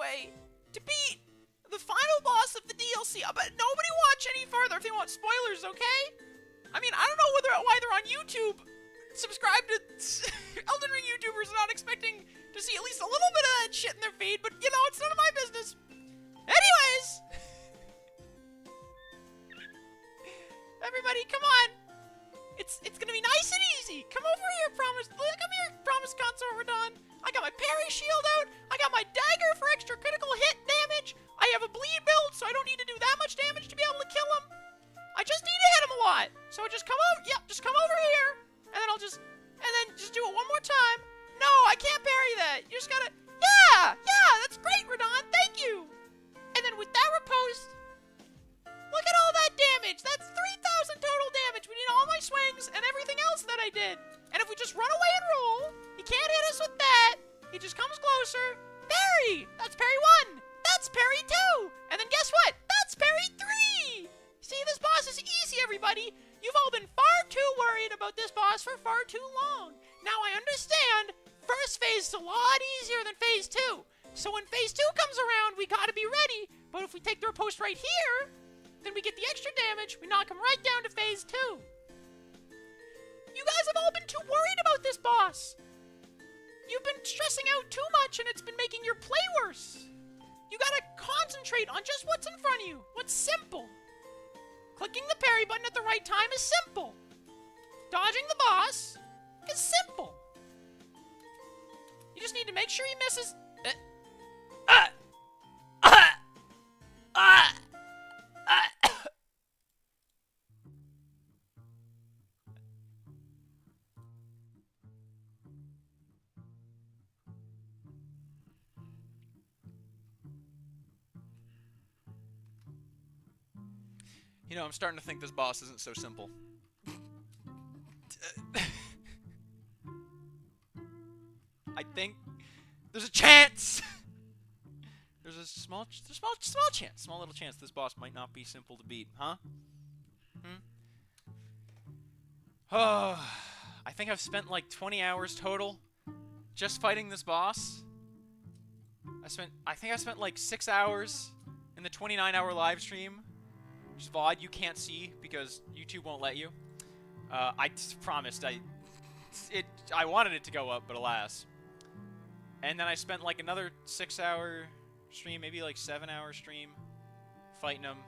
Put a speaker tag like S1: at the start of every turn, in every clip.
S1: way to beat the final boss of the DLC. But nobody watch any further if they want spoilers, okay? I mean, I don't know why they're on YouTube. Subscribe to Elden Ring YouTubers not expecting to see at least a little bit of that shit in their feed, but you know, it's none of my business. Anyways, everybody, come on. It's gonna be nice and easy. Come over here, promise. Come here, promise consort, we're done. I got my parry shield out. I got my dagger for extra critical hit damage. I have a bleed build, so I don't need to do that much damage to be able to kill him. I just need to hit him a lot. So just come over. Yep, just come over here. And then I'll just do it one more time. No, I can't parry that. You just gotta, yeah, that's great, Radon, thank you. And then with that riposte, look at all that damage. That's 3,000 total damage. We need all my swings and everything else that I did. And if we just run away and roll, he can't hit us with that. He just comes closer. Parry, that's parry 1. That's parry 2. And then guess what? That's parry 3. See, this boss is easy, everybody. You've all been far too worried about this boss for far too long. Now I understand first phase is a lot easier than phase 2. So when phase 2 comes around, we gotta be ready. But if we take the riposte right here, then we get the extra damage. We knock him right down to phase 2. You guys have all been too worried about this boss. You've been stressing out too much and it's been making your play worse. You gotta concentrate on just what's in front of you. What's simple. Clicking the parry button at the right time is simple. Dodging the boss is simple. You just need to make sure he misses. You know, I'm starting to think this boss isn't so simple. I think there's a chance. There's a small chance, small little chance this boss might not be simple to beat, huh? Oh, I think I've spent like 20 hours total just fighting this boss. I think I spent like 6 hours in the 29-hour live stream. VOD you can't see because YouTube won't let you. I promised I wanted it to go up, but alas. And then I spent like another 6-hour stream, maybe like 7-hour stream, fighting him.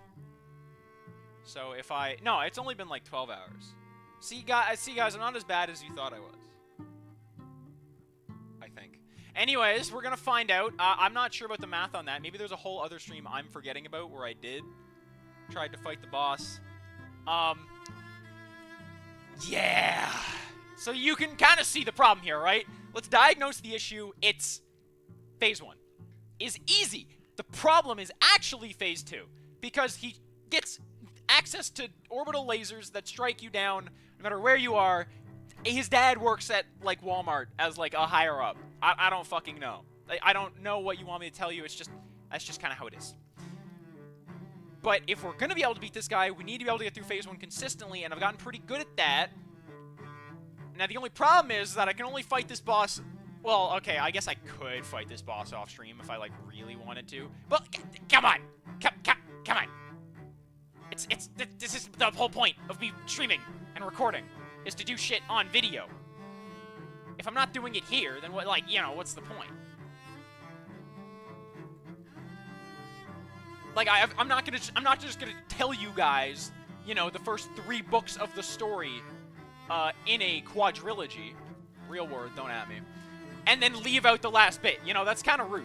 S1: So if no, it's only been like 12 hours. See guys, I'm not as bad as you thought I was. I think. Anyways, we're gonna find out. I'm not sure about the math on that. Maybe there's a whole other stream I'm forgetting about where I tried to fight the boss. Yeah. So you can kind of see the problem here, right? Let's diagnose the issue. It's phase 1 is easy. The problem is actually phase 2 because he gets access to orbital lasers that strike you down no matter where you are. His dad works at like Walmart as like a higher up. I don't fucking know. I don't know what you want me to tell you. That's just kind of how it is. But if we're going to be able to beat this guy, we need to be able to get through phase 1 consistently, and I've gotten pretty good at that. Now, the only problem is that I can only fight this boss... Well, okay, I guess I could fight this boss off stream if I, like, really wanted to. But, come on! Come on! This is the whole point of me streaming and recording, is to do shit on video. If I'm not doing it here, then what, like, you know, what's the point? Like, I'm not just gonna tell you guys, you know, the first 3 books of the story, in a quadrilogy. Real word, don't at me. And then leave out the last bit. You know, that's kind of rude.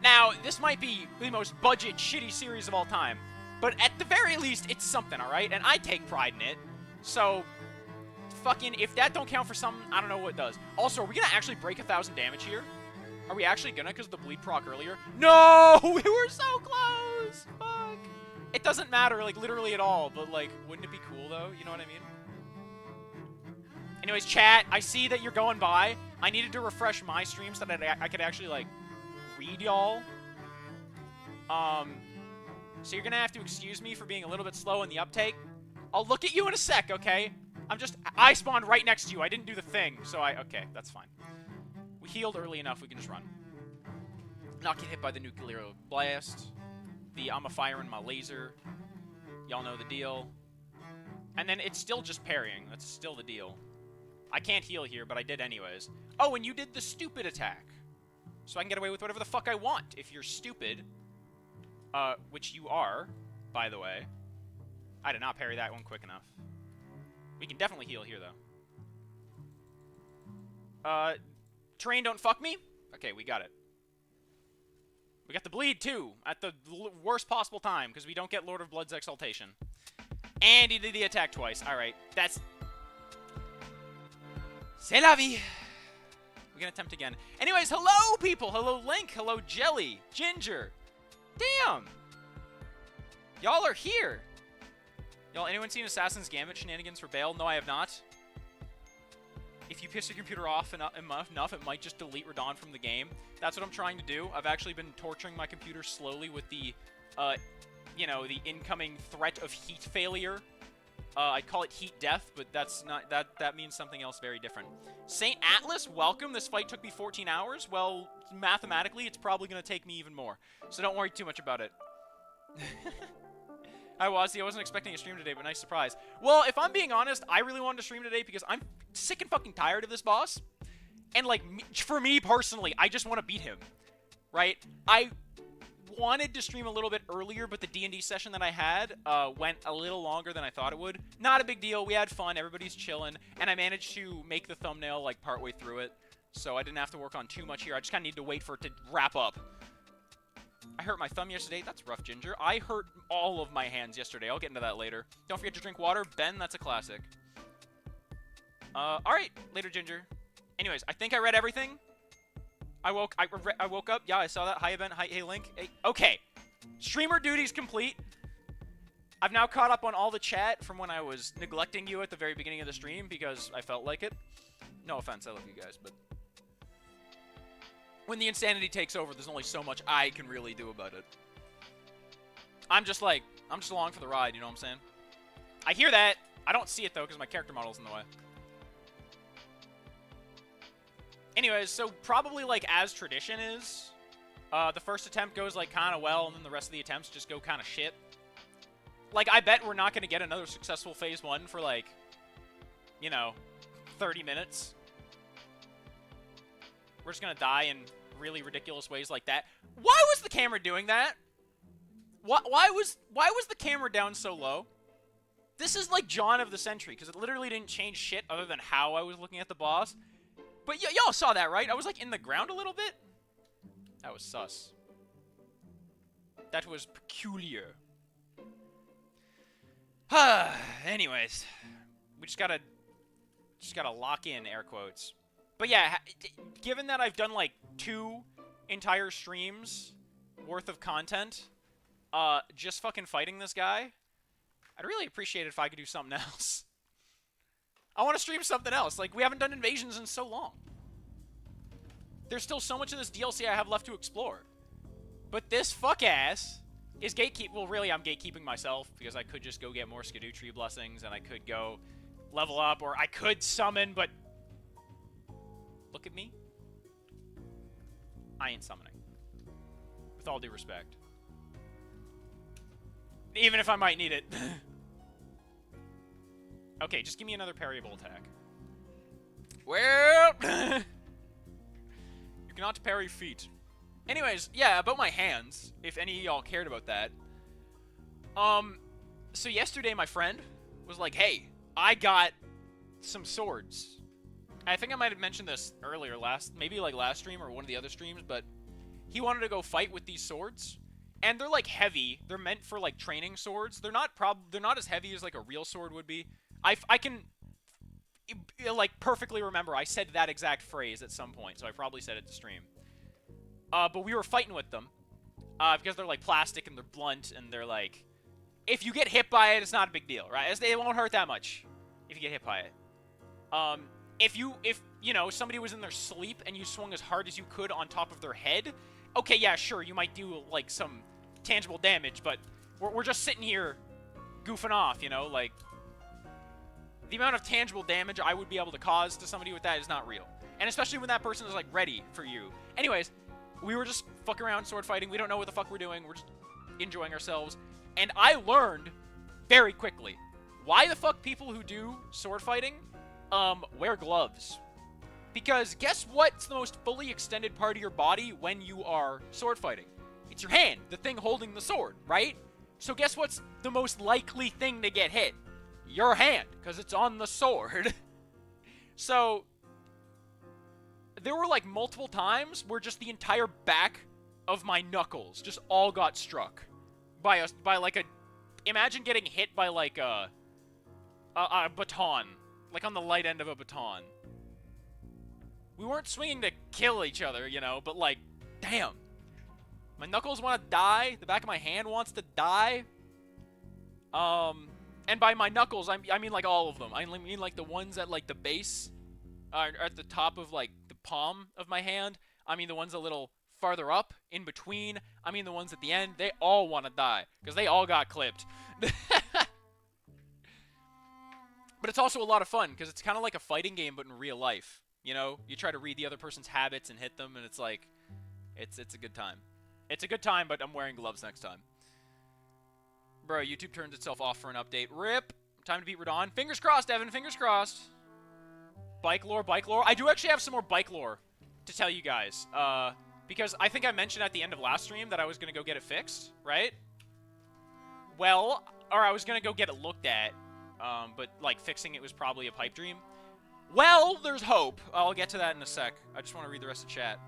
S1: Now, this might be the most budget, shitty series of all time. But at the very least, it's something, alright? And I take pride in it. So, fucking, if that don't count for something, I don't know what does. Also, are we gonna actually break 1,000 damage here? Are we actually gonna, because of the bleed proc earlier? No! We were so close! Fuck. It doesn't matter, like, literally at all, but, like, wouldn't it be cool, though? You know what I mean? Anyways, chat, I see that you're going by. I needed to refresh my stream so that I could actually, like, read y'all. So you're gonna have to excuse me for being a little bit slow in the uptake. I'll look at you in a sec, okay? I spawned right next to you. I didn't do the thing, so okay, that's fine. We healed early enough, we can just run. Not get hit by the nuclear blast. I'm a firing my laser. Y'all know the deal. And then it's still just parrying. That's still the deal. I can't heal here, but I did anyways. Oh, and you did the stupid attack. So I can get away with whatever the fuck I want if you're stupid. Which you are, by the way. I did not parry that one quick enough. We can definitely heal here, though. Terrain, don't fuck me? Okay, we got it. We got the bleed, too, at the worst possible time, because we don't get Lord of Blood's Exaltation. And he did the attack twice. Alright, that's... C'est la vie. We're gonna attempt again. Anyways, hello, people! Hello, Link! Hello, Jelly! Ginger! Damn! Y'all are here! Y'all, anyone seen Assassin's Gambit shenanigans for Bale? No, I have not. If you piss your computer off enough, it might just delete Radon from the game. That's what I'm trying to do. I've actually been torturing my computer slowly with the, you know, the incoming threat of heat failure. I'd call it heat death, but that's not, that means something else very different. Saint Atlas, welcome. This fight took me 14 hours. Well, mathematically, it's probably going to take me even more. So don't worry too much about it. I wasn't expecting a stream today, but nice surprise. Well, if I'm being honest, I really wanted to stream today because I'm sick and fucking tired of this boss. And, like, for me personally, I just want to beat him, right? I wanted to stream a little bit earlier, but the D&D session that I had went a little longer than I thought it would. Not a big deal. We had fun. Everybody's chilling. And I managed to make the thumbnail, like, partway through it. So I didn't have to work on too much here. I just kind of need to wait for it to wrap up. I hurt my thumb yesterday. That's rough, Ginger. I hurt all of my hands yesterday. I'll get into that later. Don't forget to drink water. Ben, that's a classic. Alright. Later, Ginger. Anyways, I think I read everything. I woke up. Yeah, I saw that. Hi, Ben. Hi, hey, Link. Hey. Okay. Streamer duties complete. I've now caught up on all the chat from when I was neglecting you at the very beginning of the stream because I felt like it. No offense. I love you guys, but... when the insanity takes over, there's only so much I can really do about it. I'm just along for the ride, you know what I'm saying? I hear that. I don't see it, though, because my character model's in the way. Anyways, so probably, like, as tradition is, the first attempt goes, like, kind of well, and then the rest of the attempts just go kind of shit. Like, I bet we're not going to get another successful Phase 1 for, like, you know, 30 minutes. We're just going to die in really ridiculous ways like that. Why was the camera doing that? Why was the camera down so low? This is like John of the Century, because it literally didn't change shit other than how I was looking at the boss. But y'all saw that, right? I was like in the ground a little bit. That was sus. That was peculiar. Anyways, we just gotta lock in air quotes. But yeah, given that I've done like 2 entire streams worth of content, just fucking fighting this guy, I'd really appreciate it if I could do something else. I want to stream something else. Like, we haven't done invasions in so long. There's still so much of this DLC I have left to explore. But this fuck-ass is gatekeep. Well, really, I'm gatekeeping myself, because I could just go get more Skidoo Tree Blessings, and I could go level up, or I could summon, but... look at me. I ain't summoning. With all due respect. Even if I might need it. Okay, just give me another parryable attack. Well... you cannot parry feet. Anyways, yeah, about my hands, if any of y'all cared about that. So yesterday my friend was like, hey, I got some swords. I think I might have mentioned this earlier, maybe like last stream or one of the other streams, but he wanted to go fight with these swords. And they're like heavy. They're meant for like training swords. They're not as heavy as like a real sword would be. I can like perfectly remember I said that exact phrase at some point, so I probably said it to stream. But we were fighting with them because they're like plastic and they're blunt and they're like, if you get hit by it, it's not a big deal, right? It won't hurt that much if you get hit by it. If you know, somebody was in their sleep and you swung as hard as you could on top of their head, okay, yeah, sure, you might do like some tangible damage, but we're just sitting here goofing off, you know, like the amount of tangible damage I would be able to cause to somebody with that is not real. And especially when that person is like ready for you. Anyways, We were just fucking around sword fighting. We don't know what the fuck we're doing. We're just enjoying ourselves. And I learned very quickly why the fuck people who do sword fighting wear gloves. Because guess what's the most fully extended part of your body when you are sword fighting? It's your hand, the thing holding the sword, right? So guess what's the most likely thing to get hit? Your hand, because it's on the sword. So there were like multiple times where just the entire back of my knuckles just all got struck by like a, imagine getting hit by like a baton, like on the light end of a baton. We weren't swinging to kill each other, you know, but like, damn. My knuckles want to die. The back of my hand wants to die. And by my knuckles, I mean like all of them. I mean like the ones at like the base, at the top of like the palm of my hand. I mean the ones a little farther up, in between. I mean the ones at the end. They all want to die because they all got clipped. But it's also a lot of fun because it's kind of like a fighting game, but in real life. You know, you try to read the other person's habits and hit them, and it's like, it's a good time. It's a good time, but I'm wearing gloves next time. Bro, YouTube turns itself off for an update. RIP. Time to beat Radon. Fingers crossed, Evan. Fingers crossed. Bike lore, bike lore. I do actually have some more bike lore to tell you guys. Because I think I mentioned at the end of last stream that I was going to go get it fixed, right? Well, or I was going to go get it looked at. But, like, fixing it was probably a pipe dream. Well, there's hope. I'll get to that in a sec. I just want to read the rest of chat.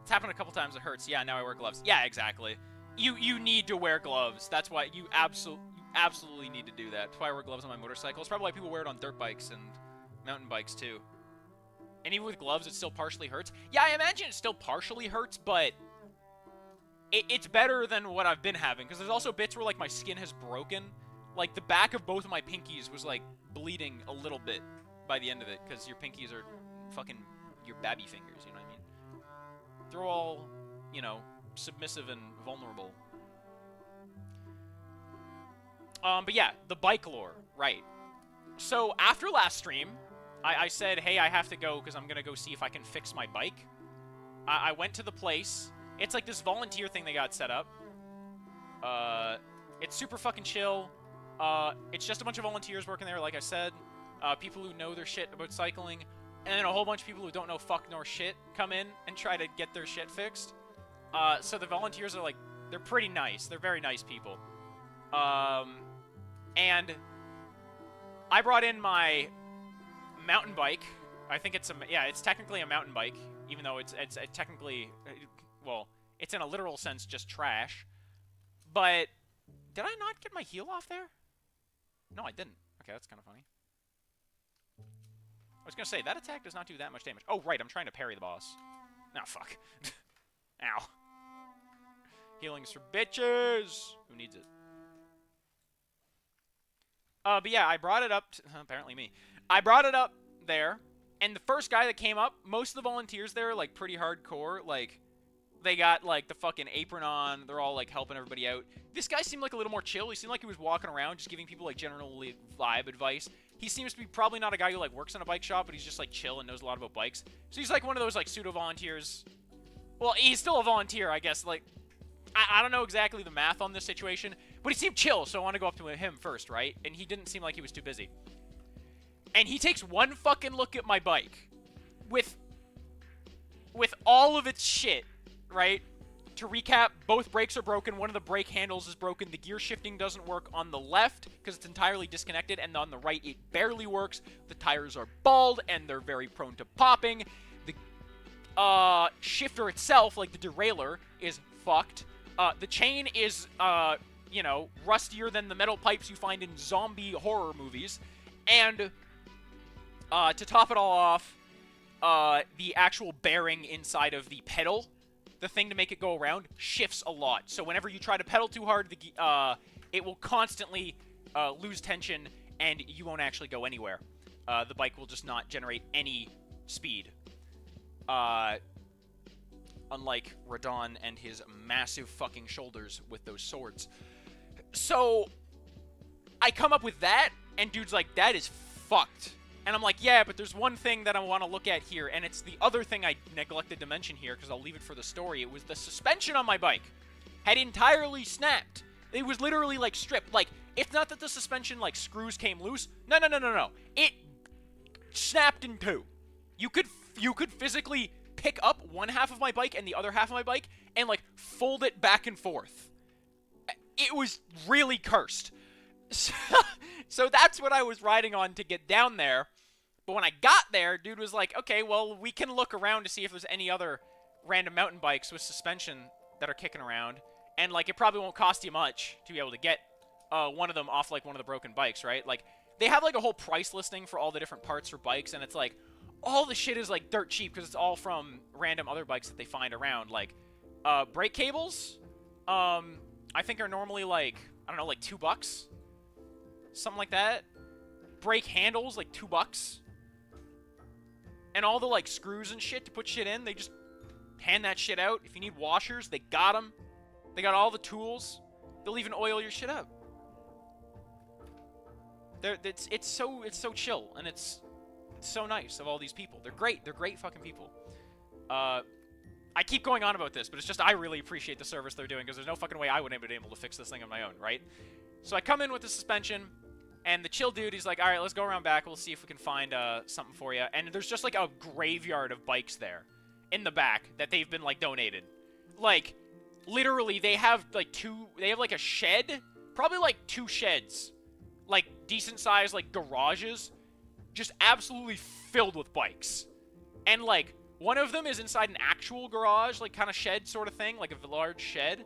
S1: It's happened a couple times. It hurts. Yeah, now I wear gloves. Yeah, exactly. You need to wear gloves. That's why you absolutely need to do that. That's why I wear gloves on my motorcycle. It's probably why people wear it on dirt bikes and mountain bikes too. And even with gloves, it still partially hurts. Yeah, I imagine it still partially hurts, but it's better than what I've been having. Because there's also bits where like my skin has broken. Like the back of both of my pinkies was like bleeding a little bit by the end of it. Because your pinkies are fucking your babby fingers, you know what I mean? They're all, you know, submissive and vulnerable. But yeah, the bike lore, right. So after last stream, I said, hey, I have to go because I'm going to go see if I can fix my bike. I went to the place. It's like this volunteer thing they got set up. It's super fucking chill. It's just a bunch of volunteers working there, like I said. People who know their shit about cycling. And then a whole bunch of people who don't know fuck nor shit come in and try to get their shit fixed. So the volunteers are like, they're pretty nice. They're very nice people. And I brought in my mountain bike. I think it's it's technically a mountain bike, even though it's technically, well, it's in a literal sense just trash. But did I not get my heel off there? No, I didn't. Okay, that's kind of funny. I was going to say, that attack does not do that much damage. Oh, right, I'm trying to parry the boss. Nah, fuck. Ow. Healing's for bitches! Who needs it? But yeah, I brought it up... apparently me. I brought it up there, and the first guy that came up, most of the volunteers there are, like, pretty hardcore. Like, they got, like, the fucking apron on. They're all, like, helping everybody out. This guy seemed like a little more chill. He seemed like he was walking around just giving people, like, generally vibe advice. He seems to be probably not a guy who, like, works in a bike shop, but he's just, like, chill and knows a lot about bikes. So he's, like, one of those, like, pseudo-volunteers. Well, he's still a volunteer, I guess. Like, I don't know exactly the math on this situation, but he seemed chill, so I want to go up to him first, right? And he didn't seem like he was too busy. And he takes one fucking look at my bike with all of its shit, right? To recap, both brakes are broken. One of the brake handles is broken. The gear shifting doesn't work on the left because it's entirely disconnected, and on the right, it barely works. The tires are bald, and they're very prone to popping. The shifter itself, like the derailleur, is fucked. The chain is, you know, rustier than the metal pipes you find in zombie horror movies. And to top it all off, the actual bearing inside of the pedal, the thing to make it go around, shifts a lot. So whenever you try to pedal too hard, it will constantly lose tension, and you won't actually go anywhere. The bike will just not generate any speed. Unlike Radon and his massive fucking shoulders with those swords. So, I come up with that, and dude's like, that is fucked. And I'm like, yeah, but there's one thing that I want to look at here, and it's the other thing I neglected to mention here, because I'll leave it for the story. It was the suspension on my bike had entirely snapped. It was literally, like, stripped. Like, it's not that the suspension, like, screws came loose. No, no, no, no, no. It snapped in two. You could physically pick up one half of my bike and the other half of my bike and, like, fold it back and forth. It was really cursed. So that's what I was riding on to get down there. But when I got there, dude was like, okay, well, we can look around to see if there's any other random mountain bikes with suspension that are kicking around. And, like, it probably won't cost you much to be able to get one of them off, like, one of the broken bikes, right? Like, they have, like, a whole price listing for all the different parts for bikes, and it's, like, all the shit is, like, dirt cheap because it's all from random other bikes that they find around. Like, brake cables, I think are normally, like, I don't know, like, $2? Something like that. Brake handles, like, $2. And all the, like, screws and shit to put shit in, they just hand that shit out. If you need washers, they got them. They got all the tools. They'll even oil your shit up. It's so chill, and it's so nice of all these people. They're great. They're great fucking people. I keep going on about this, but it's just I really appreciate the service they're doing because there's no fucking way I would have been able to fix this thing on my own, right? So I come in with the suspension, and the chill dude, he's like, all right, let's go around back. We'll see if we can find something for you. And there's just like a graveyard of bikes there in the back that they've been like donated. Like, literally, they have like like a shed, probably like 2 sheds, like decent sized like garages, just absolutely filled with bikes. And like one of them is inside an actual garage, like kind of shed sort of thing, like a large shed.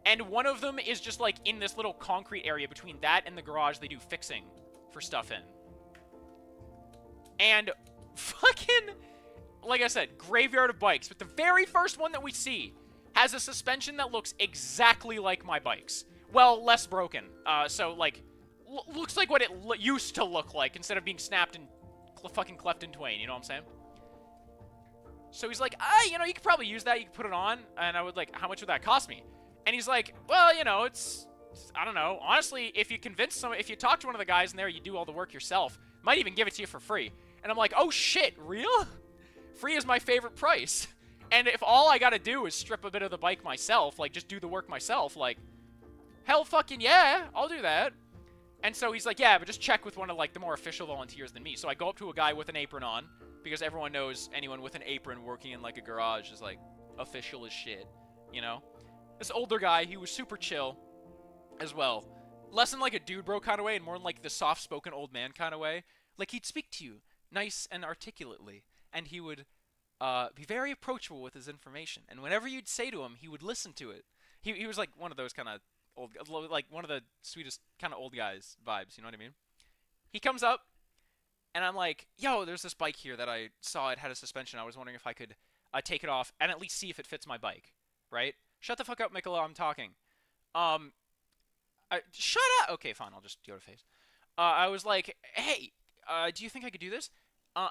S1: And one of them is just like in this little concrete area between that and the garage they do fixing for stuff in. And fucking, like I said, graveyard of bikes. But the very first one that we see has a suspension that looks exactly like my bike's. Well, less broken. So, like, looks like what it used to look like instead of being snapped and fucking cleft in twain. You know what I'm saying? So he's like, you know, you could probably use that. You could put it on. And I would like, how much would that cost me? And he's like, well, you know, it's I don't know. Honestly, if you if you talk to one of the guys in there, you do all the work yourself. Might even give it to you for free. And I'm like, oh shit, real? Free is my favorite price. And if all I gotta do is strip a bit of the bike myself, like just do the work myself, like, hell fucking yeah, I'll do that. And so he's like, yeah, but just check with one of like the more official volunteers than me. So I go up to a guy with an apron on, because everyone knows anyone with an apron working in like a garage is like official as shit, you know? This older guy, he was super chill as well. Less in like a dude bro kind of way and more in like the soft-spoken old man kind of way. Like he'd speak to you nice and articulately, and he would be very approachable with his information. And whenever you'd say to him, he would listen to it. He was like one of those kind of old, like one of the sweetest kind of old guys vibes, you know what I mean? He comes up, and I'm like, yo, there's this bike here that I saw. It had a suspension. I was wondering if I could take it off and at least see if it fits my bike, right? Shut the fuck up, Mikola, I'm talking. Shut up! Okay, fine, I'll just go to face. I was like, hey, do you think I could do this?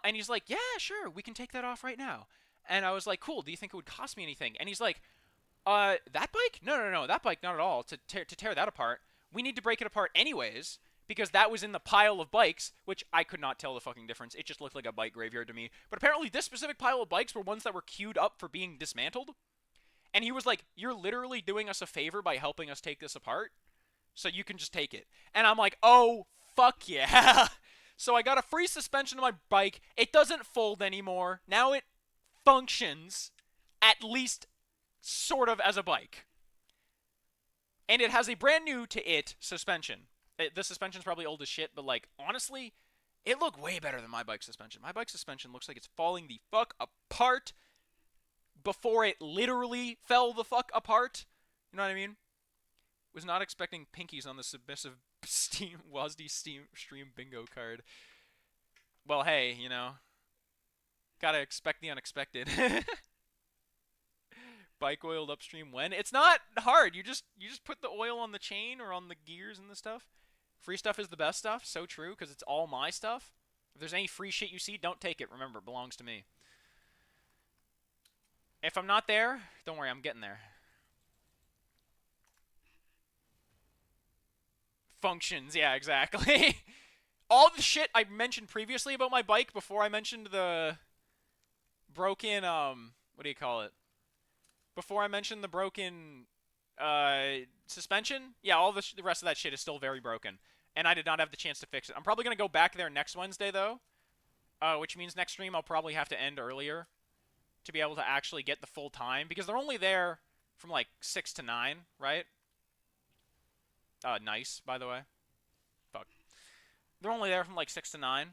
S1: And he's like, yeah, sure, we can take that off right now. And I was like, cool, do you think it would cost me anything? And he's like, that bike? No, that bike, not at all. To tear that apart, we need to break it apart anyways, because that was in the pile of bikes, which I could not tell the fucking difference. It just looked like a bike graveyard to me. But apparently this specific pile of bikes were ones that were queued up for being dismantled. And he was like, you're literally doing us a favor by helping us take this apart, so you can just take it. And I'm like, oh, fuck yeah. So I got a free suspension on my bike. It doesn't fold anymore. Now it functions, at least sort of, as a bike. And it has a brand new to it suspension. The suspension's probably old as shit, but like, honestly, it looked way better than my bike suspension. My bike suspension looks like it's falling the fuck apart before it literally fell the fuck apart. You know what I mean? Was not expecting pinkies on the submissive Steam WASD stream bingo card. Well, hey, you know, gotta expect the unexpected. Bike oiled upstream when? It's not hard. You just put the oil on the chain or on the gears and the stuff. Free stuff is the best stuff. So true, because it's all my stuff. If there's any free shit you see, don't take it. Remember, it belongs to me. If I'm not there, don't worry, I'm getting there. Functions, yeah, exactly. all the shit I mentioned previously about my bike before I mentioned the broken, what do you call it? Before I mentioned the broken, suspension, yeah, all the rest of that shit is still very broken. And I did not have the chance to fix it. I'm probably going to go back there next Wednesday, though. Which means next stream I'll probably have to end earlier to be able to actually get the full time. Because they're only there from, like, 6 to 9, right? Nice, by the way. Fuck. They're only there from, like, 6 to 9.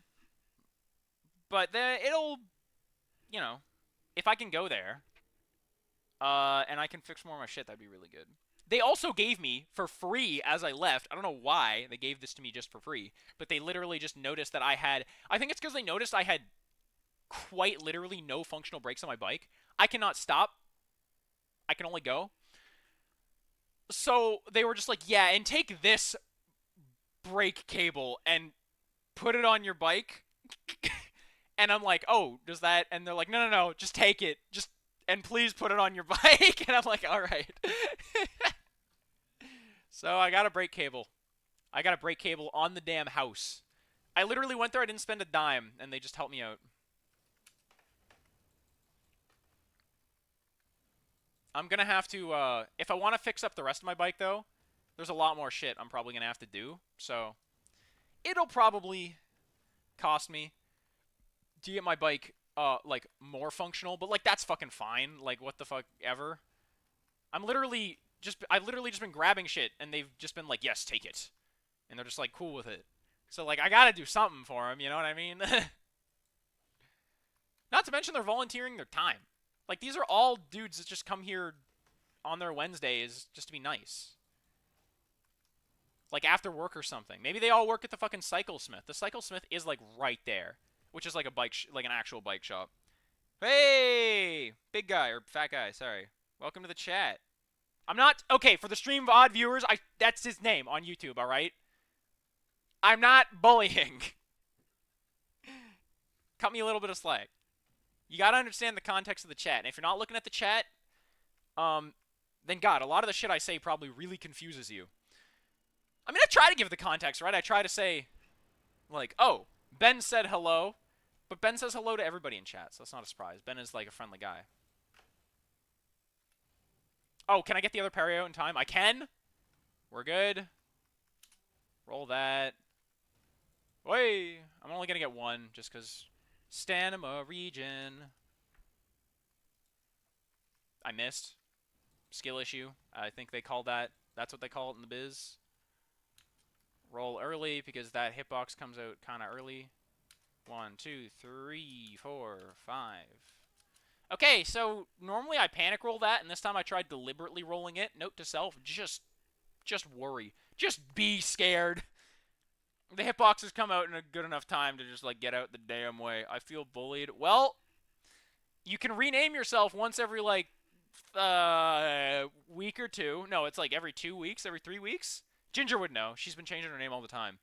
S1: But it'll, you know, if I can go there, and I can fix more of my shit, that'd be really good. They also gave me, for free as I left, I don't know why they gave this to me just for free, but they literally just noticed that I had, I think it's because they noticed I had quite literally no functional brakes on my bike. I cannot stop. I can only go. So they were just like, yeah, and take this brake cable and put it on your bike. And I'm like, oh, does that? And they're like, no, just take it. And please put it on your bike. And I'm like, all right. So I got a brake cable. I got a brake cable on the damn house. I literally went there. I didn't spend a dime, and they just helped me out. I'm going to have to, if I want to fix up the rest of my bike, though, there's a lot more shit I'm probably going to have to do. So it'll probably cost me to get my bike, like, more functional. But, like, that's fucking fine. Like, what the fuck ever. I've literally just been grabbing shit, and they've just been like, yes, take it. And they're just, like, cool with it. So, like, I gotta do something for them, you know what I mean? Not to mention they're volunteering their time. Like, these are all dudes that just come here on their Wednesdays just to be nice. Like, after work or something. Maybe they all work at the fucking Cycle Smith. The Cycle Smith is, like, right there. Which is, like, a bike, like, an actual bike shop. Hey! Big guy, or fat guy, sorry. Welcome to the chat. I'm not, okay, for the stream of odd viewers, that's his name on YouTube, alright? I'm not bullying. Cut me a little bit of slack. You gotta understand the context of the chat. And if you're not looking at the chat, then God, a lot of the shit I say probably really confuses you. I mean, I try to give the context, right? I try to say, like, oh, Ben said hello, but Ben says hello to everybody in chat, so that's not a surprise. Ben is, like, a friendly guy. Oh, can I get the other parry out in time? I can. We're good. Roll that. Wait, I'm only gonna get one, just because Stanima region. I missed. Skill issue. I think they call that. That's what they call it in the biz. Roll early, because that hitbox comes out kind of early. 1, 2, 3, 4, 5. Okay, so normally I panic roll that, and this time I tried deliberately rolling it. Note to self, just worry. Just be scared. The hitboxes come out in a good enough time to just, like, get out the damn way. I feel bullied. Well, you can rename yourself once every, like, week or two. No, it's like every 2 weeks, every 3 weeks. Ginger would know. She's been changing her name all the time.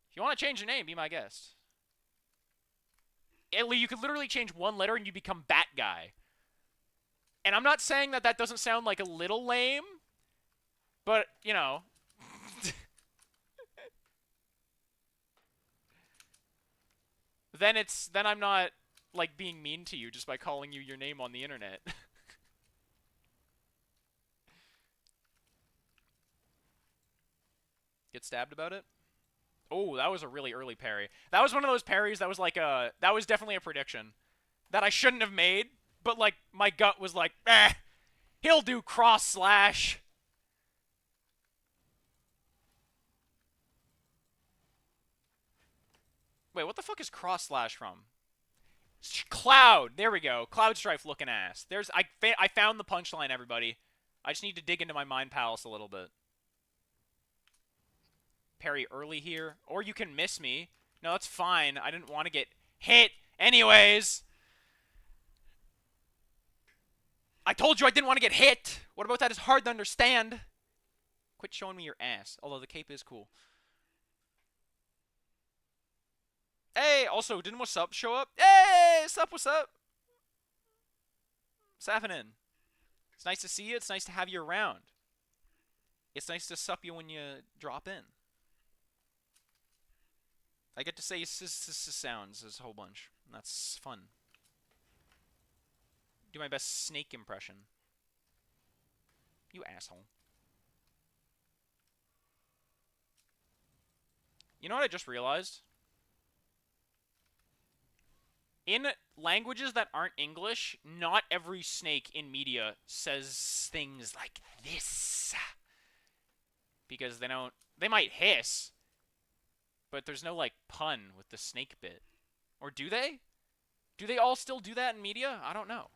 S1: If you want to change your name, be my guest. You could literally change one letter and you become Bat Guy. And I'm not saying that doesn't sound like a little lame, but, you know. then I'm not, like, being mean to you just by calling you your name on the internet. Get stabbed about it? Oh, that was a really early parry. That was one of those parries that was like that was definitely a prediction that I shouldn't have made, but, like, my gut was like, he'll do cross slash. Wait, what the fuck is cross slash from? Cloud. There we go. Cloud Strife looking ass. I found the punchline, everybody. I just need to dig into my mind palace a little bit. Parry early here, or you can miss me. No, that's fine. I didn't want to get hit anyways. I told you I didn't want to get hit. What about that is hard to understand. Quit showing me your ass, although the cape is cool. Hey, also, didn't What's Up show up? Hey, what's up? What's happening? It's nice to see you. It's nice to have you around. It's nice to sup you when you drop in. I get to say sounds a whole bunch. That's fun. Do my best snake impression. You asshole. You know what I just realized? In languages that aren't English, not every snake in media says things like this. Because they might hiss, but there's no, like, pun with the snake bit. Or do they? Do they all still do that in media? I don't know.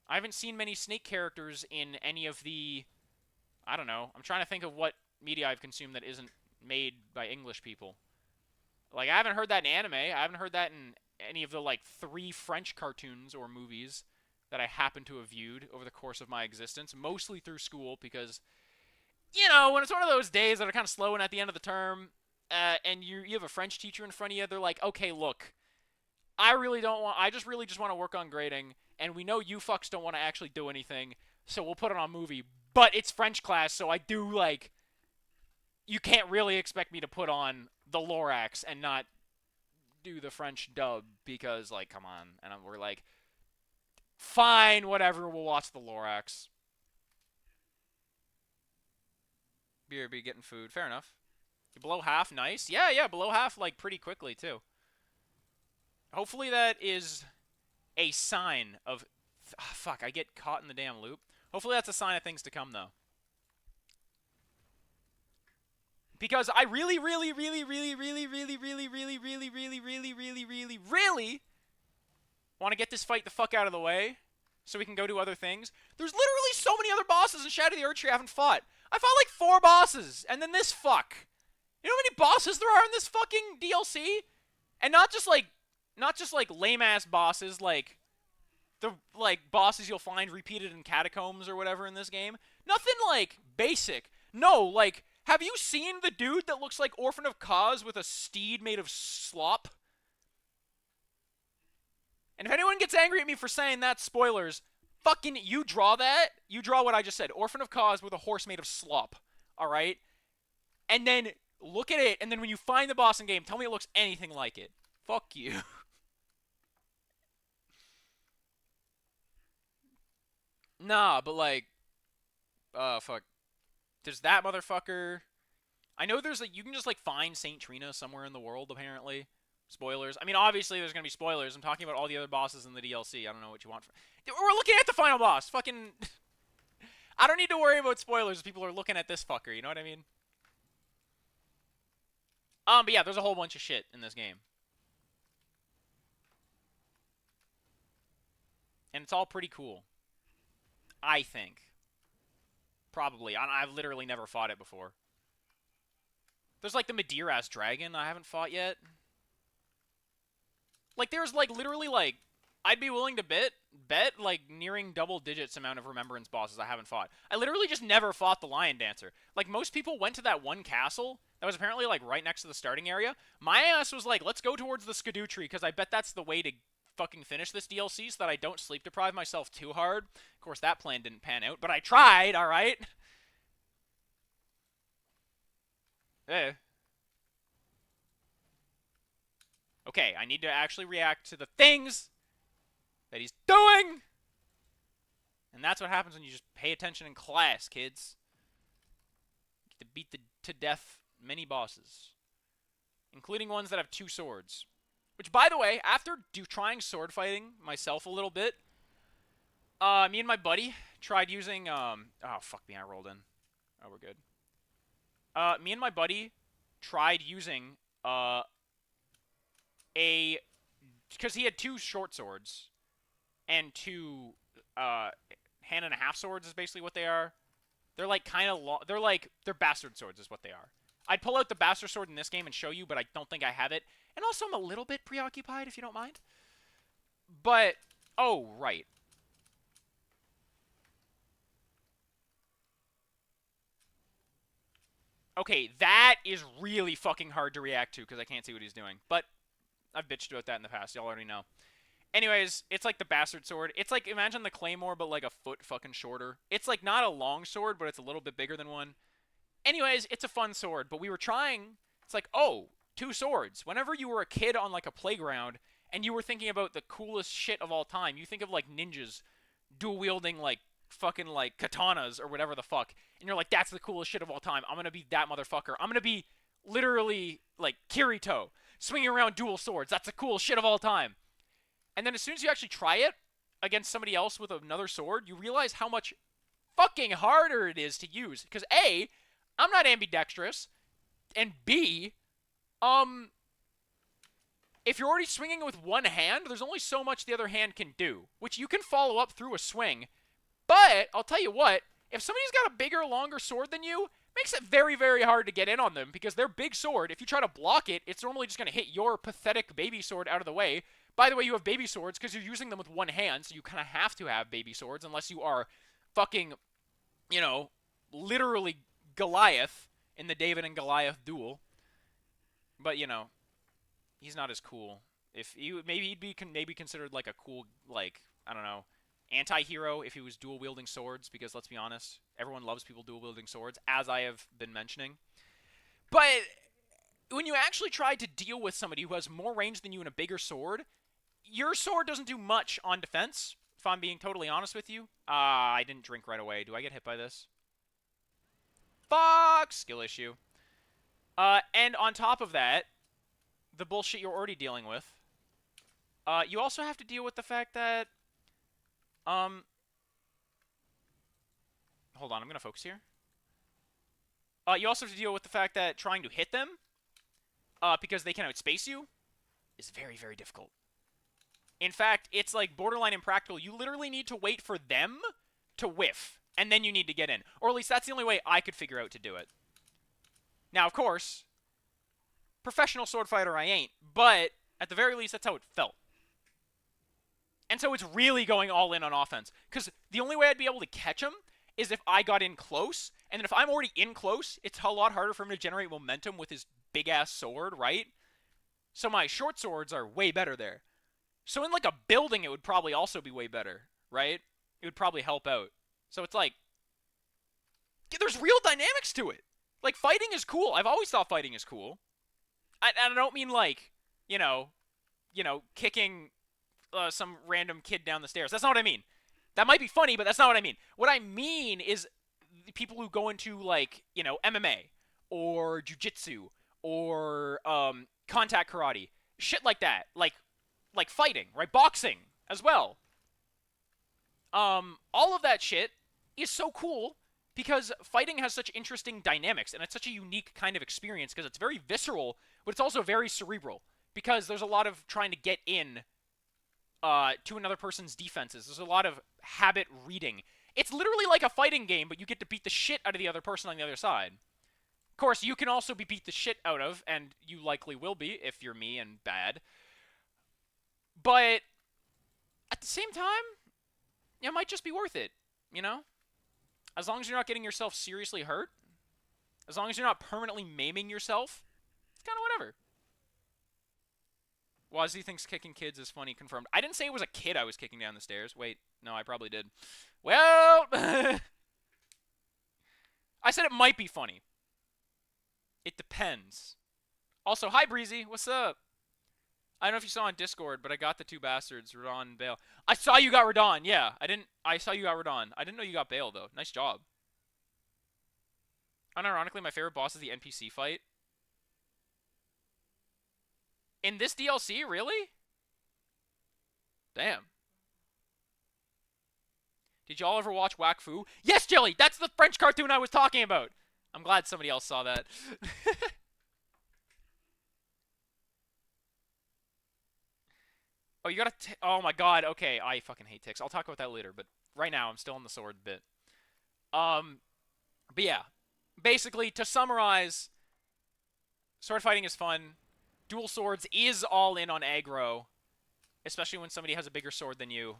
S1: I haven't seen many snake characters in any of the... I don't know. I'm trying to think of what media I've consumed that isn't made by English people. Like, I haven't heard that in anime. I haven't heard that in any of the, like, 3 French cartoons or movies that I happen to have viewed over the course of my existence. Mostly through school because, you know, when it's one of those days that are kind of slow and at the end of the term, and you have a French teacher in front of you, they're like, okay, look, I just really just want to work on grading, and we know you fucks don't want to actually do anything, so we'll put it on movie. But it's French class, so I do, like, you can't really expect me to put on the Lorax and not do the French dub because, like, come on. And we're like, fine, whatever, we'll watch the Lorax. BRB getting food, fair enough. You below half, nice. Yeah, below half, like, pretty quickly, too. Hopefully that is a sign of... fuck, I get caught in the damn loop. Hopefully that's a sign of things to come, though. Because I really want to get this fight the fuck out of the way so we can go do other things. There's literally so many other bosses in Shadow of the Erdtree I haven't fought. I fought like 4 bosses, and then this fuck. You know how many bosses there are in this fucking DLC? And not just like lame-ass bosses, like the bosses you'll find repeated in catacombs or whatever in this game. Nothing like basic. No, like, have you seen the dude that looks like Orphan of Kos with a steed made of slop? And if anyone gets angry at me for saying that, spoilers, fucking you draw that. You draw what I just said. Orphan of Kos with a horse made of slop. Alright? And then look at it, and then when you find the boss in game, tell me it looks anything like it. Fuck you. Nah, but like... fuck. There's that motherfucker. I know there's you can just like find Saint Trina somewhere in the world, apparently. Spoilers. I mean, obviously there's going to be spoilers. I'm talking about all the other bosses in the DLC. I don't know what you want. We're looking at the final boss. Fucking... I don't need to worry about spoilers if people are looking at this fucker, you know what I mean? But yeah, there's a whole bunch of shit in this game. And it's all pretty cool. I think. Probably. I've literally never fought it before. There's like the Madeira-ass dragon I haven't fought yet. Like, there's like literally like... I'd be willing to bet like nearing double digits amount of remembrance bosses I haven't fought. I literally just never fought the Lion Dancer. Like, most people went to that one castle that was apparently like right next to the starting area. My ass was like, let's go towards the Skidoo Tree because I bet that's the way to fucking finish this DLC so that I don't sleep deprive myself too hard. Of course, that plan didn't pan out, but I tried, alright? Eh. Okay, I need to actually react to the things that he's doing! And that's what happens when you just pay attention in class, kids. You get to beat to death many bosses. Including ones that have 2 swords. Which, by the way, after trying sword fighting myself a little bit, me and my buddy tried using, oh, fuck me, I rolled in. Oh, we're good. Me and my buddy tried using, because he had 2 short swords, and 2, hand and a half swords is basically what they are. They're, like, kind of long. They're bastard swords is what they are. I'd pull out the bastard sword in this game and show you, but I don't think I have it. And also, I'm a little bit preoccupied, if you don't mind. But, oh, right. Okay, that is really fucking hard to react to, because I can't see what he's doing. But, I've bitched about that in the past, y'all already know. Anyways, it's like the bastard sword. It's like, imagine the claymore, but like a foot fucking shorter. It's like not a long sword, but it's a little bit bigger than one. Anyways, it's a fun sword, but we were trying. It's like, oh, two swords. Whenever you were a kid on like a playground and you were thinking about the coolest shit of all time, you think of like ninjas dual wielding like fucking like katanas or whatever the fuck, and you're like, that's the coolest shit of all time. I'm gonna be that motherfucker. I'm gonna be literally like Kirito, swinging around dual swords. That's the coolest shit of all time. And then as soon as you actually try it against somebody else with another sword, you realize how much fucking harder it is to use. Because A, I'm not ambidextrous, and B, if you're already swinging with one hand, there's only so much the other hand can do, which you can follow up through a swing. But I'll tell you what, if somebody's got a bigger, longer sword than you, it makes it very, very hard to get in on them, because their big sword, if you try to block it, it's normally just going to hit your pathetic baby sword out of the way. By the way, you have baby swords because you're using them with one hand, so you kind of have to have baby swords unless you are fucking, you know, literally Goliath in the David and Goliath duel. But, you know, he's not as cool. If you maybe he'd be maybe considered like a cool, like, I don't know, anti-hero if he was dual wielding swords, because let's be honest, everyone loves people dual wielding swords, as I have been mentioning. But when you actually try to deal with somebody who has more range than you and a bigger sword, your sword doesn't do much on defense, if I'm being totally honest with you. I didn't drink right away. Do I get hit by this? Fuck! Skill issue. And on top of that, the bullshit you're already dealing with, you also have to deal with the fact that, hold on, I'm going to focus here. You also have to deal with the fact that trying to hit them, because they can outspace you, is very, very difficult. In fact, it's like borderline impractical. You literally need to wait for them to whiff, and then you need to get in. Or at least that's the only way I could figure out to do it. Now, of course, professional sword fighter I ain't, but at the very least, that's how it felt. And so it's really going all in on offense, because the only way I'd be able to catch him is if I got in close, and then if I'm already in close, it's a lot harder for him to generate momentum with his big-ass sword, right? So my short swords are way better there. So in like a building, it would probably also be way better, right? It would probably help out. So it's like, there's real dynamics to it. Like, fighting is cool. I've always thought fighting is cool. I don't mean like, you know, kicking some random kid down the stairs. That's not what I mean. That might be funny, but that's not what I mean. What I mean is people who go into, like, you know, MMA or jiu-jitsu or contact karate. Shit like that. Like fighting, right? Boxing as well. All of that shit is so cool because fighting has such interesting dynamics, and it's such a unique kind of experience because it's very visceral, but it's also very cerebral because there's a lot of trying to get in to another person's defenses. There's a lot of habit reading. It's literally like a fighting game, but you get to beat the shit out of the other person on the other side. Of course, you can also be beat the shit out of, and you likely will be if you're me and bad. But at the same time, it might just be worth it, you know? As long as you're not getting yourself seriously hurt, as long as you're not permanently maiming yourself, it's kind of whatever. Wazzy thinks kicking kids is funny, confirmed. I didn't say it was a kid I was kicking down the stairs. Wait, no, I probably did. Well, I said it might be funny. It depends. Also, hi Breezy, what's up? I don't know if you saw on Discord, but I got the two bastards, Radon and Bale. I saw you got Radon, yeah. I saw you got Radon. I didn't know you got Bale, though. Nice job. Unironically, my favorite boss is the NPC fight. In this DLC, really? Damn. Did y'all ever watch Whack Fu? Yes, Jelly! That's the French cartoon I was talking about! I'm glad somebody else saw that. Oh, you gotta oh my god, okay, I fucking hate ticks. I'll talk about that later, but right now I'm still on the sword bit. But yeah. Basically, to summarize, sword fighting is fun. Dual swords is all in on aggro, especially when somebody has a bigger sword than you.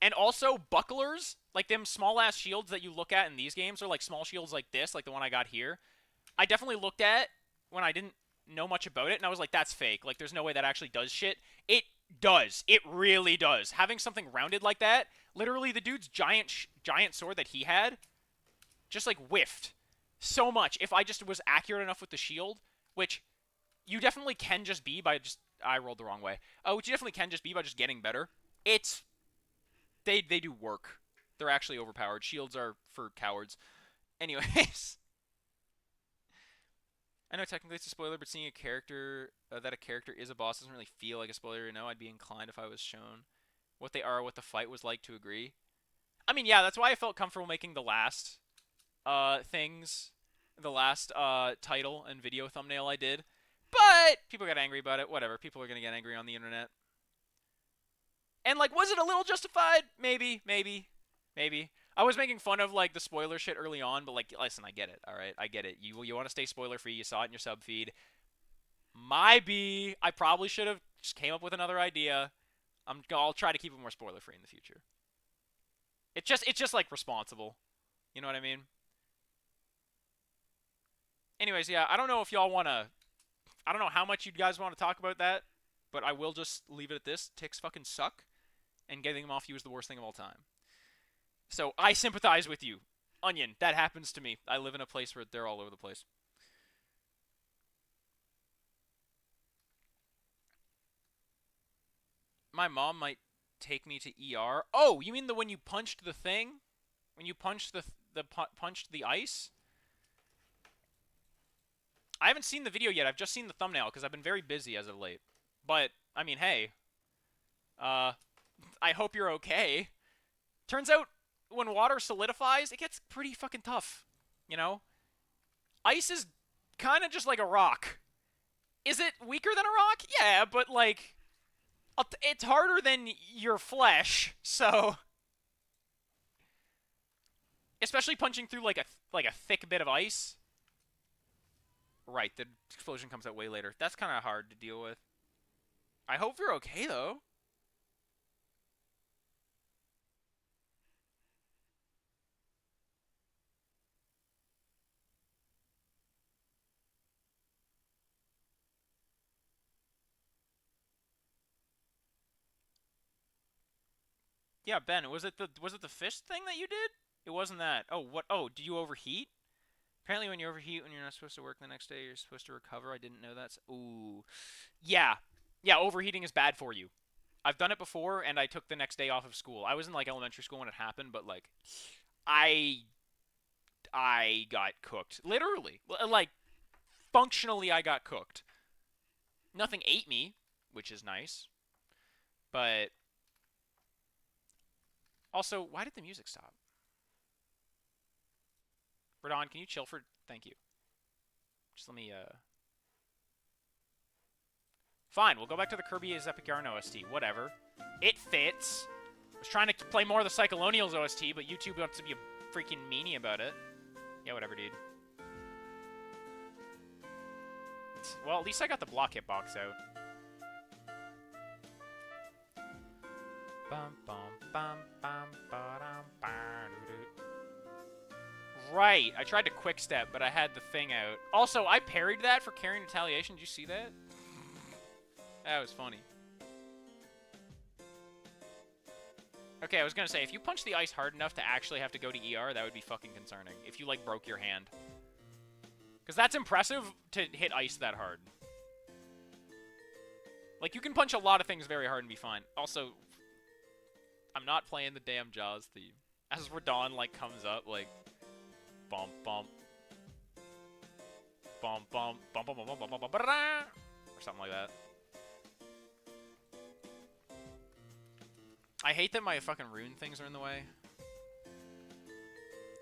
S1: And also, bucklers, like them small-ass shields that you look at in these games, are like small shields like this, like the one I got here. I definitely looked at when I didn't know much about it, and I was like, that's fake. Like, there's no way that actually does shit. It does. It really does. Having something rounded like that, literally the dude's giant sword that he had just, like, whiffed so much. If I just was accurate enough with the shield, which you definitely can just be by just... I rolled the wrong way. Which you definitely can just be by just getting better. It's... They do work. They're actually overpowered. Shields are for cowards. Anyways. I know technically it's a spoiler, but seeing a character... that a character is a boss doesn't really feel like a spoiler. You know, I'd be inclined if I was shown what they are, what the fight was like to agree. I mean, yeah, that's why I felt comfortable making the last things, the last title and video thumbnail I did. But people got angry about it. Whatever. People are going to get angry on the internet. And, like, was it a little justified? Maybe. I was making fun of, like, the spoiler shit early on, but, like, listen, I get it, all right? I get it. You want to stay spoiler-free. You saw it in your sub feed. I probably should have just came up with another idea. I'll try to keep it more spoiler-free in the future. It's just, like, responsible. You know what I mean? Anyways, yeah, I don't know if y'all want to... I don't know how much you guys want to talk about that, but I will just leave it at this. Ticks fucking suck, and getting them off you is the worst thing of all time. So I sympathize with you. Onion, that happens to me. I live in a place where they're all over the place. My mom might take me to ER. Oh, you mean when you punched the thing? When you punched punched the ice? I haven't seen the video yet. I've just seen the thumbnail because I've been very busy as of late. But I mean, hey, I hope you're okay. Turns out when water solidifies, it gets pretty fucking tough. You know, ice is kind of just like a rock. Is it weaker than a rock? Yeah, but like, it's harder than your flesh. So, especially punching through like a thick bit of ice. Right, the explosion comes out way later. That's kind of hard to deal with. I hope you're okay, though. Yeah, Ben, was it the fish thing that you did? It wasn't that. Oh, what? Oh, did you overheat? Apparently when you overheat when you're not supposed to work the next day, you're supposed to recover. I didn't know that. Ooh. Yeah. Yeah, overheating is bad for you. I've done it before, and I took the next day off of school. I was in, like, elementary school when it happened, but, like, I got cooked. Literally. Like, functionally, I got cooked. Nothing ate me, which is nice. But... Also, why did the music stop? Radon, can you chill for... Thank you. Just let me, Fine, we'll go back to the Kirby's Epic Yarn OST. Whatever. It fits. I was trying to play more of the Cyclonials OST, but YouTube wants to be a freaking meanie about it. Yeah, whatever, dude. Well, at least I got the block hitbox out. Bum, bum, bum, bum, ba-dum, ba-doo-doo. Right, I tried to quick step, but I had the thing out. Also, I parried that for carrying retaliation. Did you see that? That was funny. Okay, I was gonna say, if you punch the ice hard enough to actually have to go to ER, that would be fucking concerning. If you, like, broke your hand. Because that's impressive to hit ice that hard. Like, you can punch a lot of things very hard and be fine. Also, I'm not playing the damn Jaws theme. As Radon, like, comes up, like... Bump, bump. Bump, bump. Bump, bump, bump, bump, bump, bump, ba-da! Or something like that. I hate that my fucking rune things are in the way.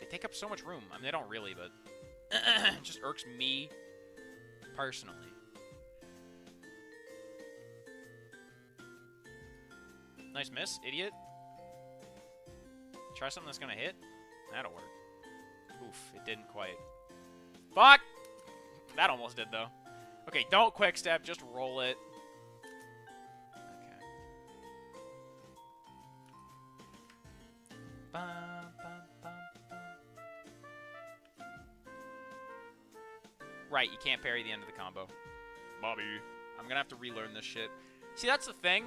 S1: They take up so much room. I mean, they don't really, but... it just irks me personally. Nice miss, idiot. Try something that's gonna hit. That'll work. Oof, it didn't quite. Fuck! That almost did, though. Okay, don't quick step, just roll it. Okay. Bum, bum, bum, bum. Right, you can't parry the end of the combo. Bobby. I'm gonna have to relearn this shit. See, that's the thing.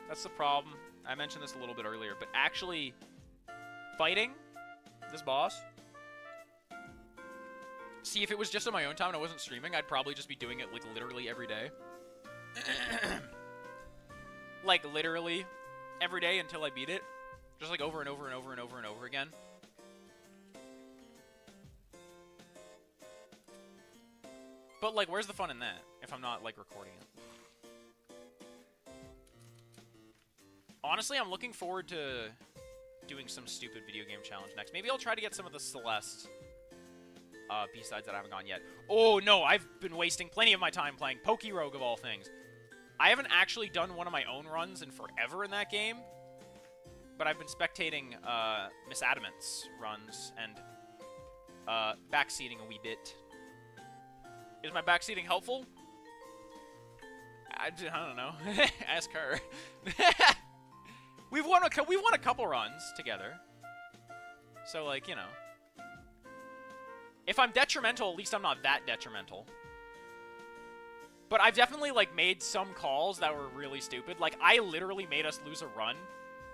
S1: That's the problem. I mentioned this a little bit earlier, but actually fighting this boss See, if it was just on my own time and I wasn't streaming, I'd probably just be doing it, like, literally every day. Like, literally every day until I beat it. Just, like, over and over and over and over and over again. But, like, where's the fun in that if I'm not, like, recording it? Honestly, I'm looking forward to doing some stupid video game challenge next. Maybe I'll try to get some of the Celeste B-sides that I haven't gone yet. Oh, no, I've been wasting plenty of my time playing Pokerogue, of all things. I haven't actually done one of my own runs in forever in that game, but I've been spectating Miss Adamant's runs and backseating a wee bit. Is my backseating helpful? I don't know. Ask her. We've won a couple runs together. So, like, you know. If I'm detrimental, at least I'm not that detrimental. But I've definitely, like, made some calls that were really stupid. Like, I literally made us lose a run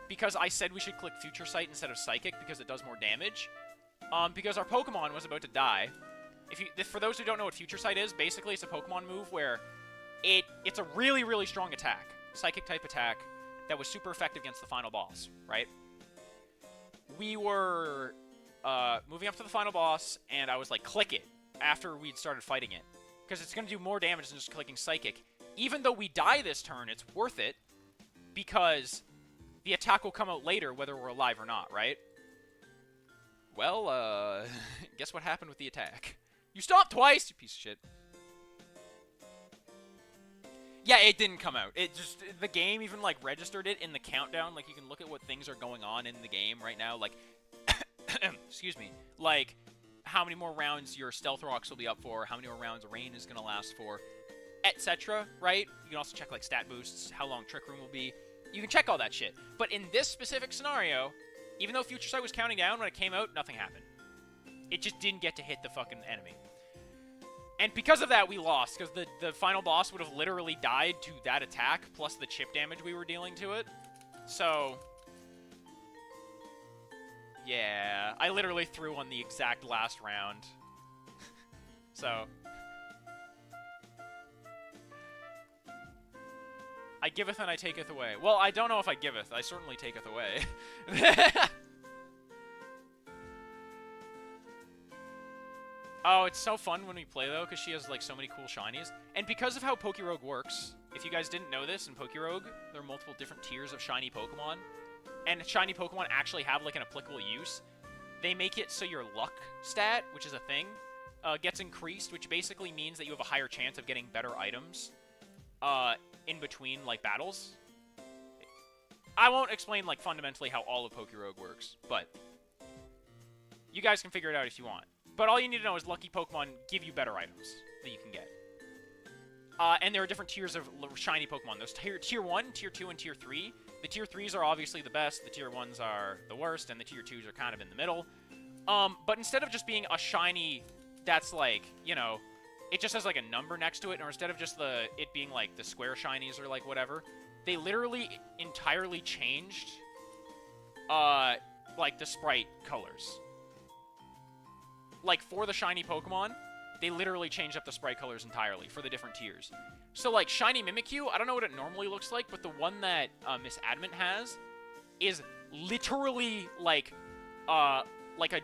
S1: because I said we should click Future Sight instead of Psychic because it does more damage. Because our Pokemon was about to die. For those who don't know what Future Sight is, basically it's a Pokemon move where it's a really, really strong attack. Psychic-type attack that was super effective against the final boss, right? We were moving up to the final boss, and I was like, click it after we'd started fighting it. Because it's going to do more damage than just clicking Psychic. Even though we die this turn, it's worth it, because the attack will come out later whether we're alive or not, right? Well, guess what happened with the attack? You stopped twice, you piece of shit. Yeah, it didn't come out. It just, the game even, like, registered it in the countdown. Like, you can look at what things are going on in the game right now. Like, excuse me. Like, how many more rounds your Stealth Rocks will be up for, how many more rounds Rain is going to last for, etc., right? You can also check, like, stat boosts, how long Trick Room will be. You can check all that shit. But in this specific scenario, even though Future Sight was counting down when it came out, nothing happened. It just didn't get to hit the fucking enemy. And because of that, we lost, because the final boss would have literally died to that attack, plus the chip damage we were dealing to it. So, yeah, I literally threw on the exact last round. So, I giveth and I taketh away. Well, I don't know if I giveth. I certainly taketh away. Oh, it's so fun when we play, though, because she has, like, so many cool shinies. And because of how Pokerogue works, if you guys didn't know this, in Pokerogue, there are multiple different tiers of shiny Pokemon. And shiny Pokemon actually have, like, an applicable use. They make it so your luck stat, which is a thing, gets increased, which basically means that you have a higher chance of getting better items in between, like, battles. I won't explain, like, fundamentally how all of Pokerogue works, but you guys can figure it out if you want. But all you need to know is lucky Pokemon give you better items that you can get. And there are different tiers of shiny Pokemon. There's tier 1, tier 2, and tier 3. The tier 3s are obviously the best, the tier 1s are the worst, and the tier 2s are kind of in the middle. But instead of just being a shiny that's like, you know, it just has like a number next to it, or instead of just it being like the square shinies or like whatever, they literally entirely changed like the sprite colors. Like, for the shiny Pokemon, they literally changed up the sprite colors entirely for the different tiers. So, like, shiny Mimikyu, I don't know what it normally looks like, but the one that Miss Adamant has is literally, like a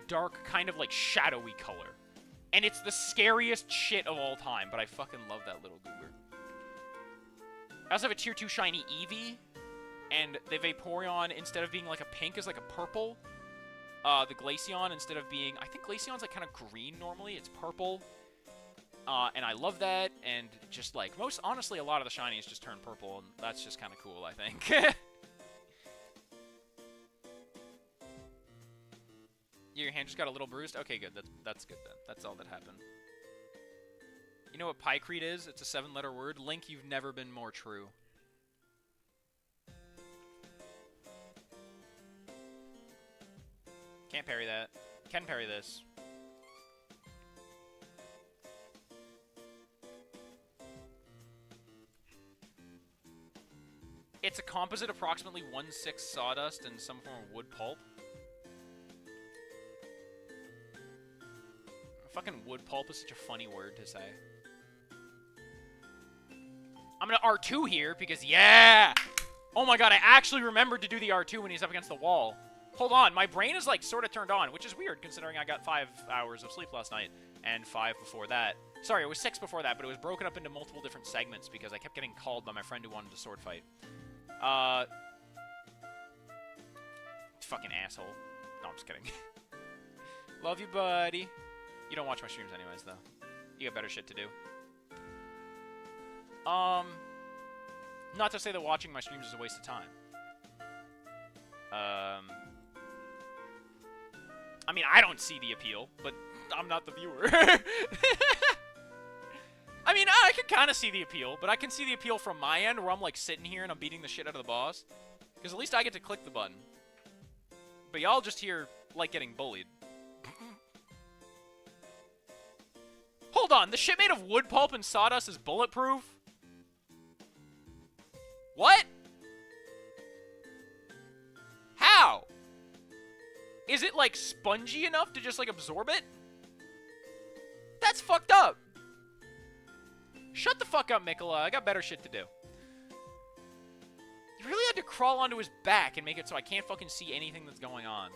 S1: dark, kind of, like, shadowy color. And it's the scariest shit of all time, but I fucking love that little goober. I also have a tier 2 shiny Eevee, and the Vaporeon, instead of being, like, a pink, is, like, a purple. The Glaceon, instead of being... I think Glaceon's, like, kind of green normally. It's purple. And I love that. And just, like, honestly, a lot of the shinies just turn purple. And that's just kind of cool, I think. Your hand just got a little bruised? Okay, good. That's good, then. That's all that happened. You know what Pycrete is? It's a 7-letter word. Link, you've never been more true. Can't parry that. Can parry this. It's a composite approximately 1/6 sawdust and some form of wood pulp. Fucking wood pulp is such a funny word to say. I'm gonna R2 here because, yeah! Oh my god, I actually remembered to do the R2 when he's up against the wall. Hold on, my brain is, like, sort of turned on, which is weird considering I got 5 hours of sleep last night, and 5 before that. Sorry, it was 6 before that, but it was broken up into multiple different segments because I kept getting called by my friend who wanted to sword fight. Fucking asshole. No, I'm just kidding. Love you, buddy. You don't watch my streams anyways, though. You got better shit to do. Not to say that watching my streams is a waste of time. I mean, I don't see the appeal, but I'm not the viewer. I mean, I can kind of see the appeal, but I can see the appeal from my end where I'm, like, sitting here and I'm beating the shit out of the boss. Because at least I get to click the button. But y'all just here, like, getting bullied. Hold on, the shit made of wood pulp and sawdust is bulletproof? What? How? Is it, like, spongy enough to just, like, absorb it? That's fucked up. Shut the fuck up, Mikola. I got better shit to do. You really had to crawl onto his back and make it so I can't fucking see anything that's going on.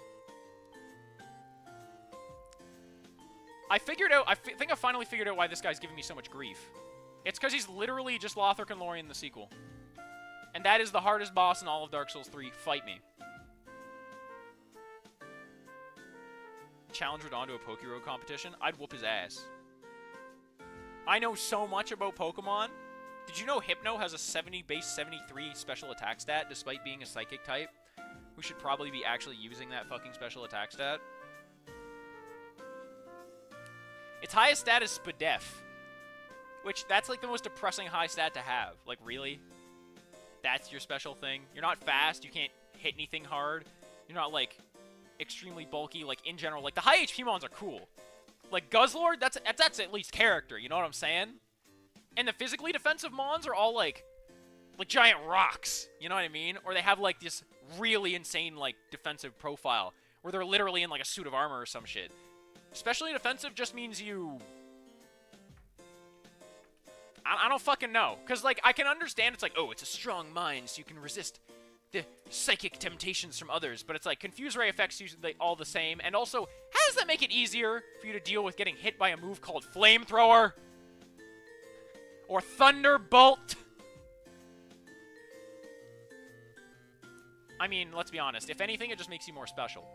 S1: I figured out, I think I finally figured out why this guy's giving me so much grief. It's because he's literally just Lothric and Lorien in the sequel. And that is the hardest boss in all of Dark Souls 3. Fight me. Challenge Radon to a Pokeroad competition? I'd whoop his ass. I know so much about Pokemon. Did you know Hypno has a base 73 special attack stat despite being a psychic type? Who should probably be actually using that fucking special attack stat? Its highest stat is Spadef. Which, that's like the most depressing high stat to have. Like, really? That's your special thing? You're not fast, you can't hit anything hard. You're not, like, extremely bulky. Like, in general, like, the high HP mons are cool. Like, Guzzlord, that's at least character, you know what I'm saying? And the physically defensive mons are all, like giant rocks, you know what I mean? Or they have, like, this really insane, like, defensive profile, where they're literally in, like, a suit of armor or some shit. Especially defensive just means you... I don't fucking know. Because, like, I can understand it's like, oh, it's a strong mind, so you can resist the psychic temptations from others. But it's like, Confuse Ray effects usually all the same. And also, how does that make it easier for you to deal with getting hit by a move called Flamethrower? Or Thunderbolt? I mean, let's be honest. If anything, it just makes you more special.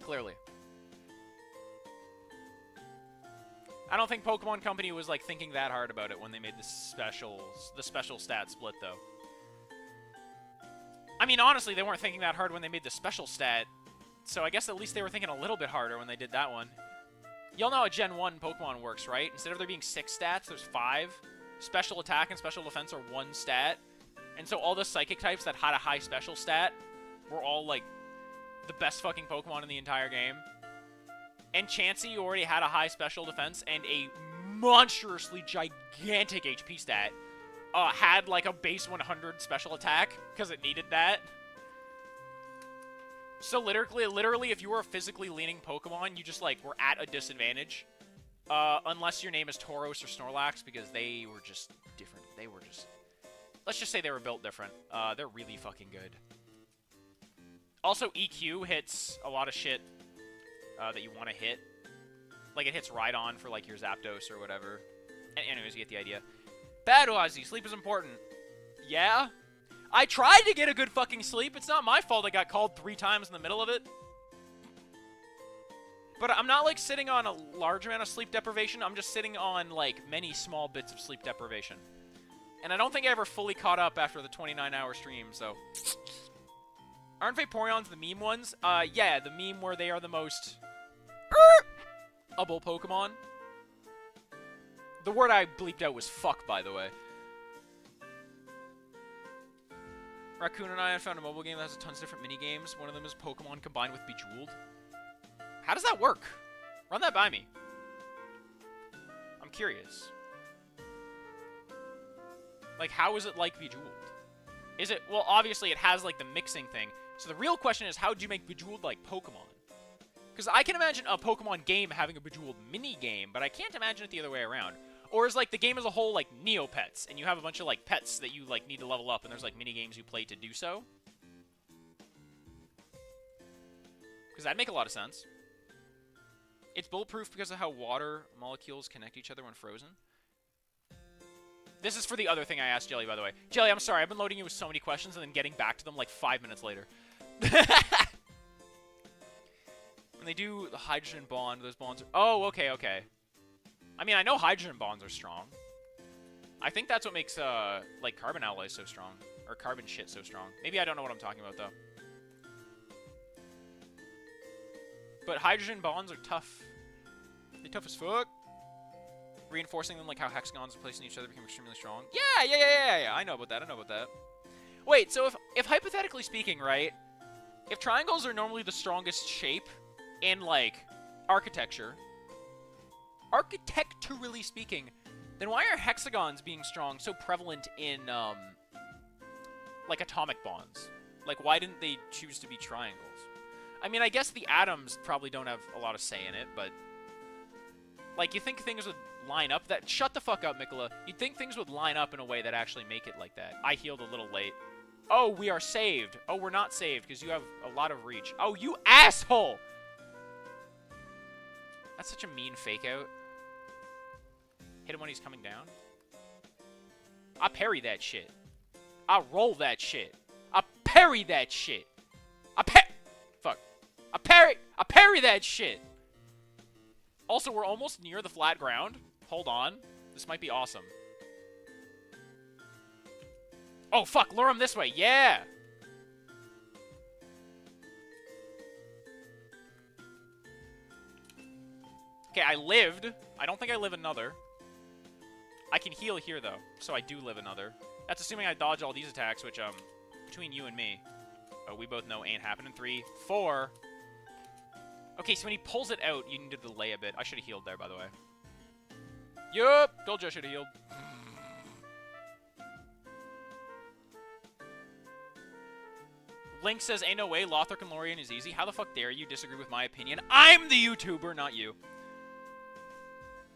S1: Clearly. I don't think Pokemon Company was, like, thinking that hard about it when they made the special stat split, though. I mean, honestly, they weren't thinking that hard when they made the special stat, so I guess at least they were thinking a little bit harder when they did that one. Y'all know how Gen 1 Pokemon works, right? Instead of there being 6 stats, there's 5. Special attack and special defense are 1 stat. And so all the psychic types that had a high special stat were all, like, the best fucking Pokemon in the entire game. And Chansey already had a high special defense and a monstrously gigantic HP stat. Had, like, a base 100 special attack, because it needed that. So literally, if you were a physically leaning Pokemon, you just, like, were at a disadvantage. Unless your name is Tauros or Snorlax, because they were just different. They were just... Let's just say they were built different. They're really fucking good. Also, EQ hits a lot of shit that you want to hit. Like, it hits Rhydon for, like, your Zapdos or whatever. Anyways, you get the idea. Bad Ozzy, sleep is important. Yeah? I tried to get a good fucking sleep. It's not my fault I got called 3 times in the middle of it. But I'm not, like, sitting on a large amount of sleep deprivation. I'm just sitting on, like, many small bits of sleep deprivation. And I don't think I ever fully caught up after the 29-hour stream, so... Aren't Vaporeons the meme ones? Yeah, the meme where they are the most... able Pokemon. The word I bleeped out was fuck, by the way. Raccoon and I found a mobile game that has tons of different mini-games. One of them is Pokemon combined with Bejeweled. How does that work? Run that by me. I'm curious. Like, how is it like Bejeweled? Is it... Well, obviously, it has, like, the mixing thing. So the real question is, how would you make Bejeweled like Pokemon? Because I can imagine a Pokemon game having a Bejeweled mini-game, but I can't imagine it the other way around. Or is, like, the game as a whole, like, Neopets, and you have a bunch of, like, pets that you, like, need to level up, and there's, like, mini-games you play to do so? Because that'd make a lot of sense. It's bulletproof because of how water molecules connect each other when frozen. This is for the other thing I asked Jelly, by the way. Jelly, I'm sorry, I've been loading you with so many questions and then getting back to them, like, 5 minutes later. When they do the hydrogen bond, those bonds are... Oh, okay, okay. I mean, I know hydrogen bonds are strong. I think that's what makes, like, carbon alloys so strong. Or carbon shit so strong. Maybe I don't know what I'm talking about, though. But hydrogen bonds are tough. They're tough as fuck. Reinforcing them, like how hexagons placed in each other, become extremely strong. Yeah. I know about that. Wait, so if hypothetically speaking, right? If triangles are normally the strongest shape in, like, architecturally speaking, then why are hexagons being strong so prevalent in, like, atomic bonds? Like, why didn't they choose to be triangles? I mean, I guess the atoms probably don't have a lot of say in it, but... Like, you think things would line up that... Shut the fuck up, Mikola. You'd think things would line up in a way that actually make it like that. I healed a little late. Oh, we are saved. Oh, we're not saved, because you have a lot of reach. Oh, you asshole! That's such a mean fake-out. Hit him when he's coming down. I parry that shit. I roll that shit. I parry that shit. Fuck. I parry that shit! Also, we're almost near the flat ground. Hold on. This might be awesome. Oh, fuck. Lure him this way. Yeah! Okay, I lived. I don't think I live another. I can heal here, though. So I do live another. That's assuming I dodge all these attacks, which, between you and me, we both know ain't happening. 3, 4... Okay, so when he pulls it out, you need to delay a bit. I should have healed there, by the way. Yup! Told you I should have healed. Link says, ain't no way, Lothric and Lorien is easy. How the fuck dare you disagree with my opinion? I'm the YouTuber, not you.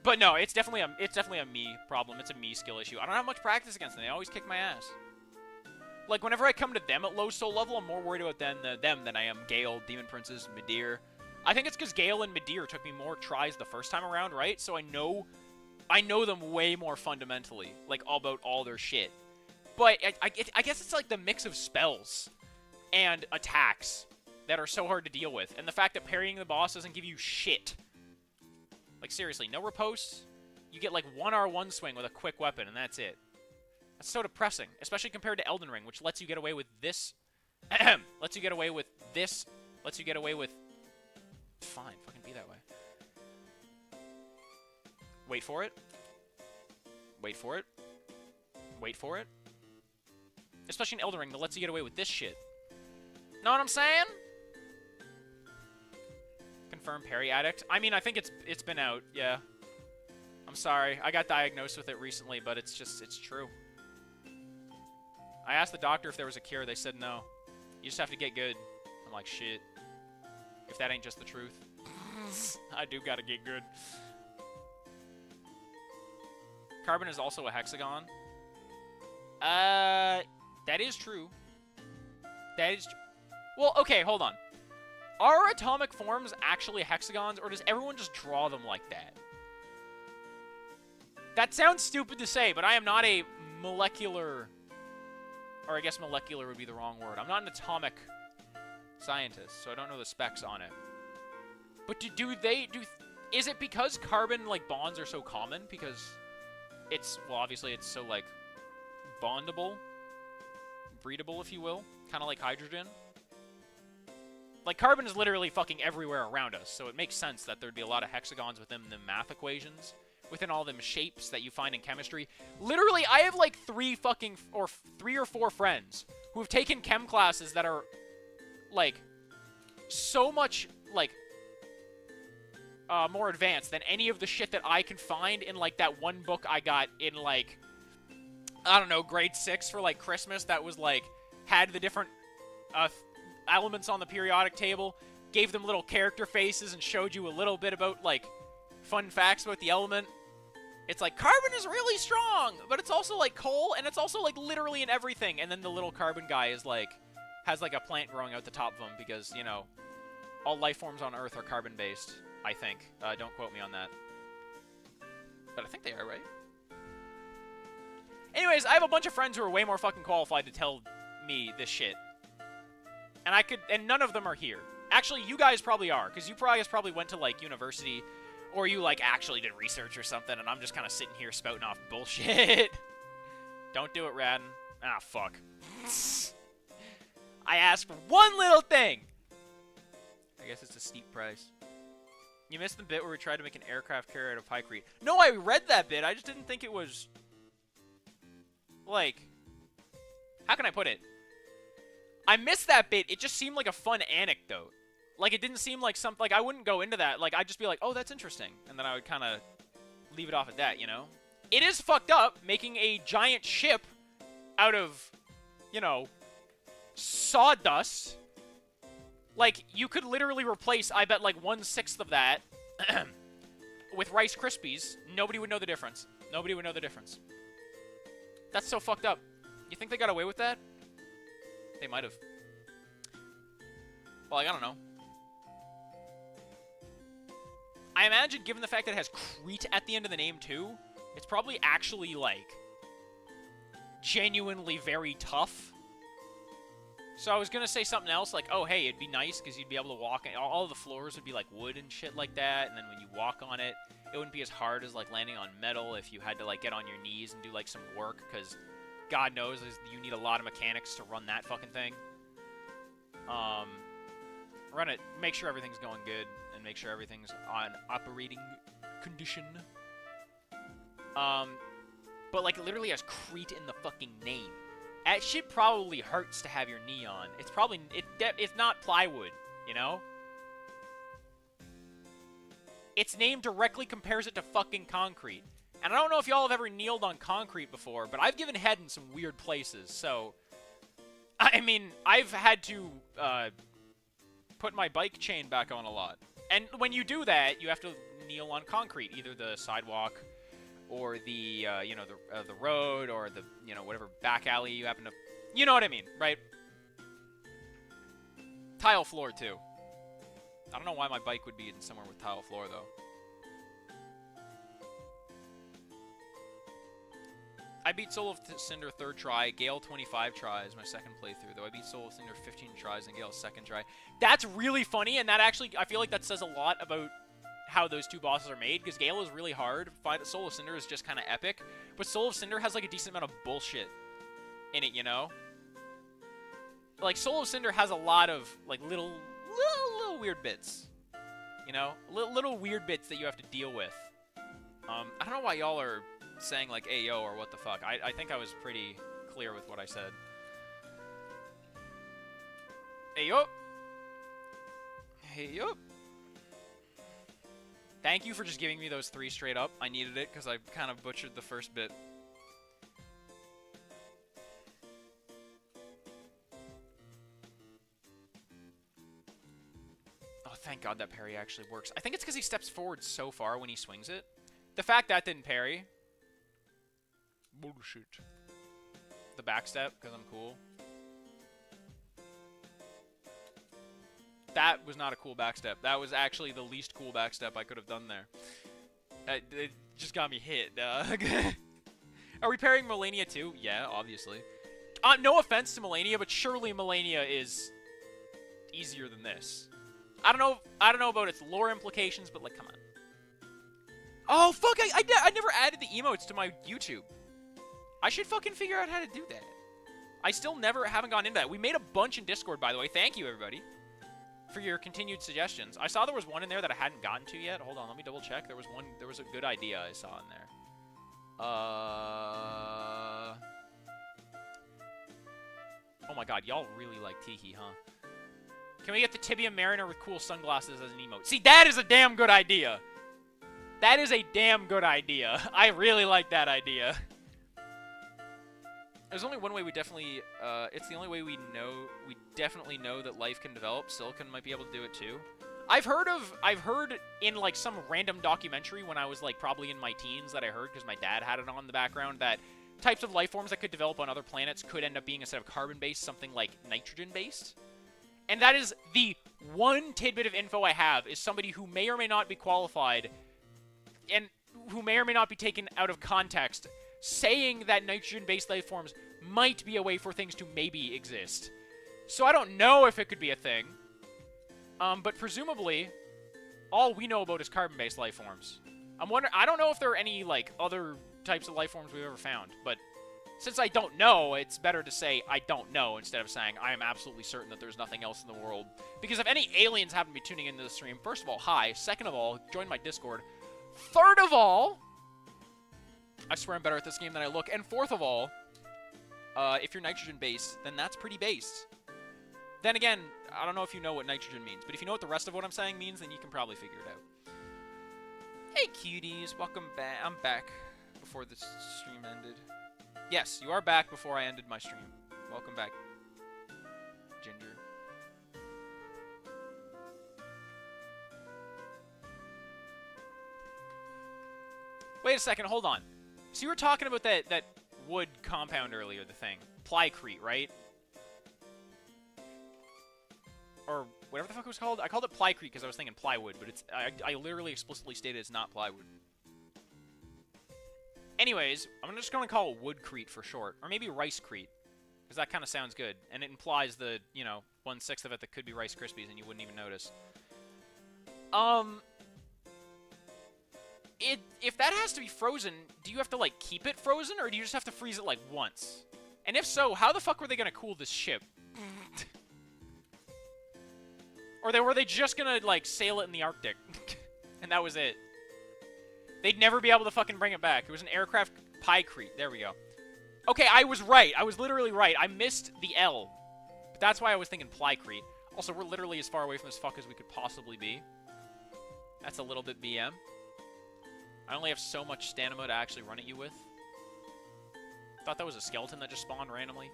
S1: But no, it's definitely a me problem. It's a me skill issue. I don't have much practice against them. They always kick my ass. Like, whenever I come to them at low soul level, I'm more worried about them than I am Gale, Demon Princess, Midir. I think it's because Gale and Midir took me more tries the first time around, right? So I know them way more fundamentally, like, about all their shit. But I guess it's like the mix of spells and attacks that are so hard to deal with. And the fact that parrying the boss doesn't give you shit. Like, seriously, no riposte. You get, like, 1R1 swing with a quick weapon, and that's it. That's so depressing, especially compared to Elden Ring, which lets you get away with this. Lets you get away with this. Lets you get away with... Fine, fucking be that way. Wait for it. Wait for it. Wait for it. Especially in Elden Ring, that lets you get away with this shit. Know what I'm saying? Confirm parry addict. I mean, I think it's been out, yeah. I'm sorry. I got diagnosed with it recently, but it's true. I asked the doctor if there was a cure. They said no. You just have to get good. I'm like, shit. If that ain't just the truth. I do gotta get good. Carbon is also a hexagon. That is true. That is true. Well, okay, hold on. Are atomic forms actually hexagons, or does everyone just draw them like that? That sounds stupid to say, but I am not a molecular... Or I guess molecular would be the wrong word. I'm not an atomic scientist, so I don't know the specs on it. But is it because carbon, like, bonds are so common? Because it's, well, obviously it's so, like, bondable? Breedable, if you will? Kind of like hydrogen? Like, carbon is literally fucking everywhere around us, so it makes sense that there'd be a lot of hexagons within the math equations, within all them shapes that you find in chemistry. Literally, I have, like, 3 or 4 friends who have taken chem classes that are, like, so much, like, more advanced than any of the shit that I can find in, like, that one book I got in, like, I don't know, grade 6 for, like, Christmas that was, like, had the different, elements on the periodic table. gave them little character faces and showed you a little bit about, like, fun facts about the element. It's like, carbon is really strong, but it's also, like, coal, and it's also, like, literally in everything. And then the little carbon guy is, like, has, like, a plant growing out the top of him because, you know, all life forms on Earth are carbon-based, I think. Don't quote me on that. But I think they are, right? Anyways, I have a bunch of friends who are way more fucking qualified to tell me this shit. And none of them are here. Actually, you guys probably are, because you guys probably went to, like, university, or you, like, actually did research or something, and I'm just kind of sitting here spouting off bullshit. Don't do it, Radin. Ah, fuck. I asked for one little thing! I guess it's a steep price. You missed the bit where we tried to make an aircraft carrier out of pykrete. No, I read that bit. I just didn't think it was... Like... How can I put it? I missed that bit. It just seemed like a fun anecdote. Like, it didn't seem like something... Like, I wouldn't go into that. Like, I'd just be like, oh, that's interesting. And then I would kind of leave it off at that, you know? It is fucked up making a giant ship out of, you know, sawdust. Like, you could literally replace, I bet, like, 1/6 of that with Rice Krispies. Nobody would know the difference. Nobody would know the difference. That's so fucked up. You think they got away with that? They might have. Well, like, I don't know. I imagine, given the fact that it has Crete at the end of the name, too, it's probably actually, like, genuinely very tough. So I was going to say something else, like, oh, hey, it'd be nice because you'd be able to walk, and all the floors would be, like, wood and shit like that, and then when you walk on it, it wouldn't be as hard as, like, landing on metal if you had to, like, get on your knees and do, like, some work, because God knows you need a lot of mechanics to run that fucking thing. Run it, make sure everything's going good, and make sure everything's on operating condition. But, like, it literally has Crete in the fucking name. That shit probably hurts to have your knee on. It's probably... It's not plywood, you know? Its name directly compares it to fucking concrete. And I don't know if y'all have ever kneeled on concrete before, but I've given head in some weird places, so... I mean, I've had to, put my bike chain back on a lot. And when you do that, you have to kneel on concrete, either the sidewalk... or the, you know, the road, or the, you know, whatever back alley you happen to... You know what I mean, right? Tile floor, too. I don't know why my bike would be in somewhere with tile floor, though. I beat Soul of Cinder 3rd try, Gale 25 tries, my 2nd playthrough, though I beat Soul of Cinder 15 tries and Gale's 2nd try. That's really funny, and that actually, I feel like that says a lot about how those two bosses are made, because Gale is really hard. Soul of Cinder is just kind of epic, but Soul of Cinder has, like, a decent amount of bullshit in it, you know? Like, Soul of Cinder has a lot of, like, little weird bits, you know? Little weird bits that you have to deal with. I don't know why y'all are saying, like, Ayo or what the fuck. I think I was pretty clear with what I said. Ayo! Ayo! Thank you for just giving me those 3 straight up. I needed it because I kind of butchered the first bit. Oh, thank God that parry actually works. I think it's because he steps forward so far when he swings it. The fact that didn't parry. Bullshit. The backstep, because I'm cool. That was not a cool backstep. That was actually the least cool backstep I could have done there. It just got me hit. Are we parrying Melania too? Yeah, obviously. No offense to Melania, but surely Melania is easier than this. I don't know about its lore implications, but, like, come on. Oh, fuck! I never added the emotes to my YouTube. I should fucking figure out how to do that. I still haven't gone into that. We made a bunch in Discord, by the way. Thank you, everybody, for your continued suggestions. I saw there was one in there that I hadn't gotten to yet. Hold on, let me double check. There was a good idea I saw in there. Oh my God, y'all really like Tiki, huh? Can we get the Tibia Mariner with cool sunglasses as an emote? See, that is a damn good idea. That is a damn good idea. I really like that idea. There's only one way we definitely, it's the only way we definitely know that life can develop. Silicon might be able to do it too. I've heard in like some random documentary when I was like probably in my teens that I heard because my dad had it on in the background that types of life forms that could develop on other planets could end up being, instead of carbon-based, something like nitrogen-based. And that is the one tidbit of info I have, is somebody who may or may not be qualified and who may or may not be taken out of context, saying that nitrogen-based life forms might be a way for things to maybe exist. So I don't know if it could be a thing. But presumably, all we know about is carbon-based life forms. I'm wondering, I don't know if there are any, like, other types of life forms we've ever found, but since I don't know, it's better to say I don't know instead of saying I am absolutely certain that there's nothing else in the world. Because if any aliens happen to be tuning into the stream, first of all, hi. Second of all, join my Discord. Third of all, I swear I'm better at this game than I look. And fourth of all, if you're nitrogen-based, then that's pretty based. Then again, I don't know if you know what nitrogen means, but if you know what the rest of what I'm saying means, then you can probably figure it out. Hey, cuties. Welcome back. I'm back before the stream ended. Yes, you are back before I ended my stream. Welcome back, Ginger. Wait a second, hold on. So you were talking about that wood compound earlier, the thing. Plycrete, right? Or whatever the fuck it was called. I called it Plycrete because I was thinking plywood, but it's I literally explicitly stated it's not plywood. Anyways, I'm just going to call it woodcrete for short. Or maybe ricecrete, because that kind of sounds good. And it implies the, you know, 1/6 of it that could be Rice Krispies and you wouldn't even notice. If that has to be frozen, do you have to, like, keep it frozen, or do you just have to freeze it, like, once? And if so, how the fuck were they going to cool this ship? Or were they just going to, like, sail it in the Arctic? And that was it. They'd never be able to fucking bring it back. It was an aircraft Pycrete. There we go. Okay, I was right. I was literally right. I missed the L. But that's why I was thinking Plycrete. Also, we're literally as far away from this fuck as we could possibly be. That's a little bit BM. I only have so much stamina to actually run at you with. Thought that was a skeleton that just spawned randomly.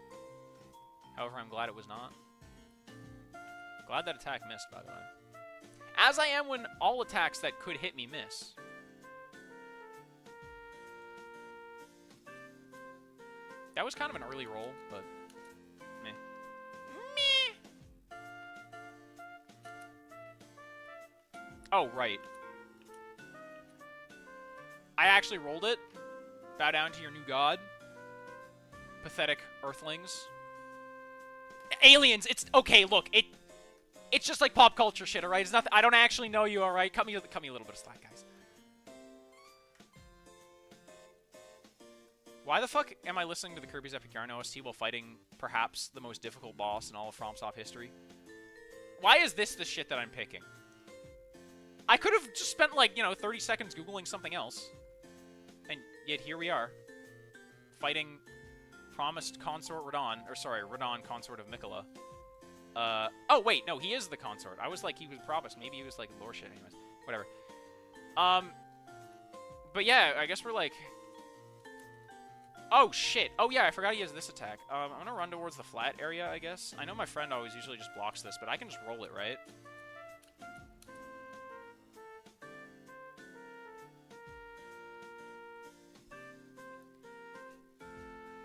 S1: However, I'm glad it was not. Glad that attack missed, by the way. As I am when all attacks that could hit me miss. That was kind of an early roll, but meh. Meh. Oh, right. I actually rolled it. Bow down to your new god. Pathetic earthlings. Aliens, it's okay, look, it's just like pop culture shit, alright? It's nothing. I don't actually know you, alright? Cut me a little bit of slack, guys. Why the fuck am I listening to the Kirby's Epic Yarn OST while fighting perhaps the most difficult boss in all of FromSoft history? Why is this the shit that I'm picking? I could have just spent, like, you know, 30 seconds Googling something else. And yet here we are. Fighting promised consort Radon. Or sorry, Radon, consort of Mikola. Oh, wait, no, he is the consort. I was like, he was promised. Maybe he was, like, lore shit anyways. Whatever. But yeah, I guess we're, like... Oh, shit. Oh, yeah, I forgot he has this attack. I'm gonna run towards the flat area, I guess. I know my friend always usually just blocks this, but I can just roll it, right?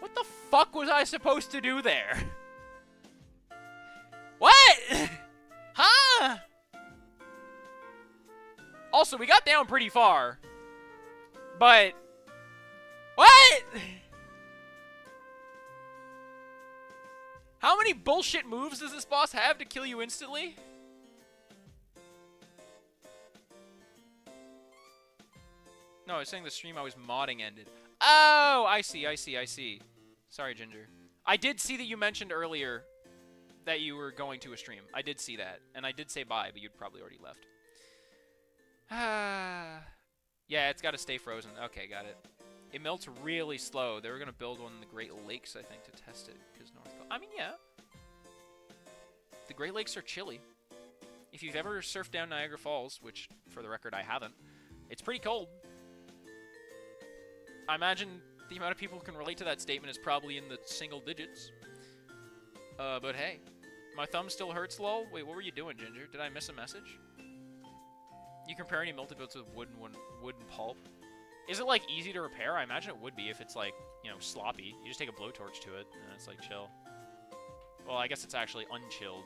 S1: What the fuck was I supposed to do there? What? Huh? Also, we got down pretty far. But... What? How many bullshit moves does this boss have to kill you instantly? No, I was saying the stream I was modding ended. Oh, I see. Sorry, Ginger. I did see that you mentioned earlier that you were going to a stream. I did see that. And I did say bye, but you'd probably already left. Yeah, it's got to stay frozen. Okay, got it. It melts really slow. They were going to build one in the Great Lakes, I think, to test it. Because I mean, yeah. The Great Lakes are chilly. If you've ever surfed down Niagara Falls, which, for the record, I haven't, it's pretty cold. I imagine The amount of people who can relate to that statement is probably in the single digits. But hey. My thumb still hurts, lol. Wait, what were you doing, Ginger? Did I miss a message? You compare any multi-boats with wood and pulp? Is it, like, easy to repair? I imagine it would be if it's, like, you know, sloppy. You just take a blowtorch to it, and it's, like, chill. Well, I guess it's actually unchilled.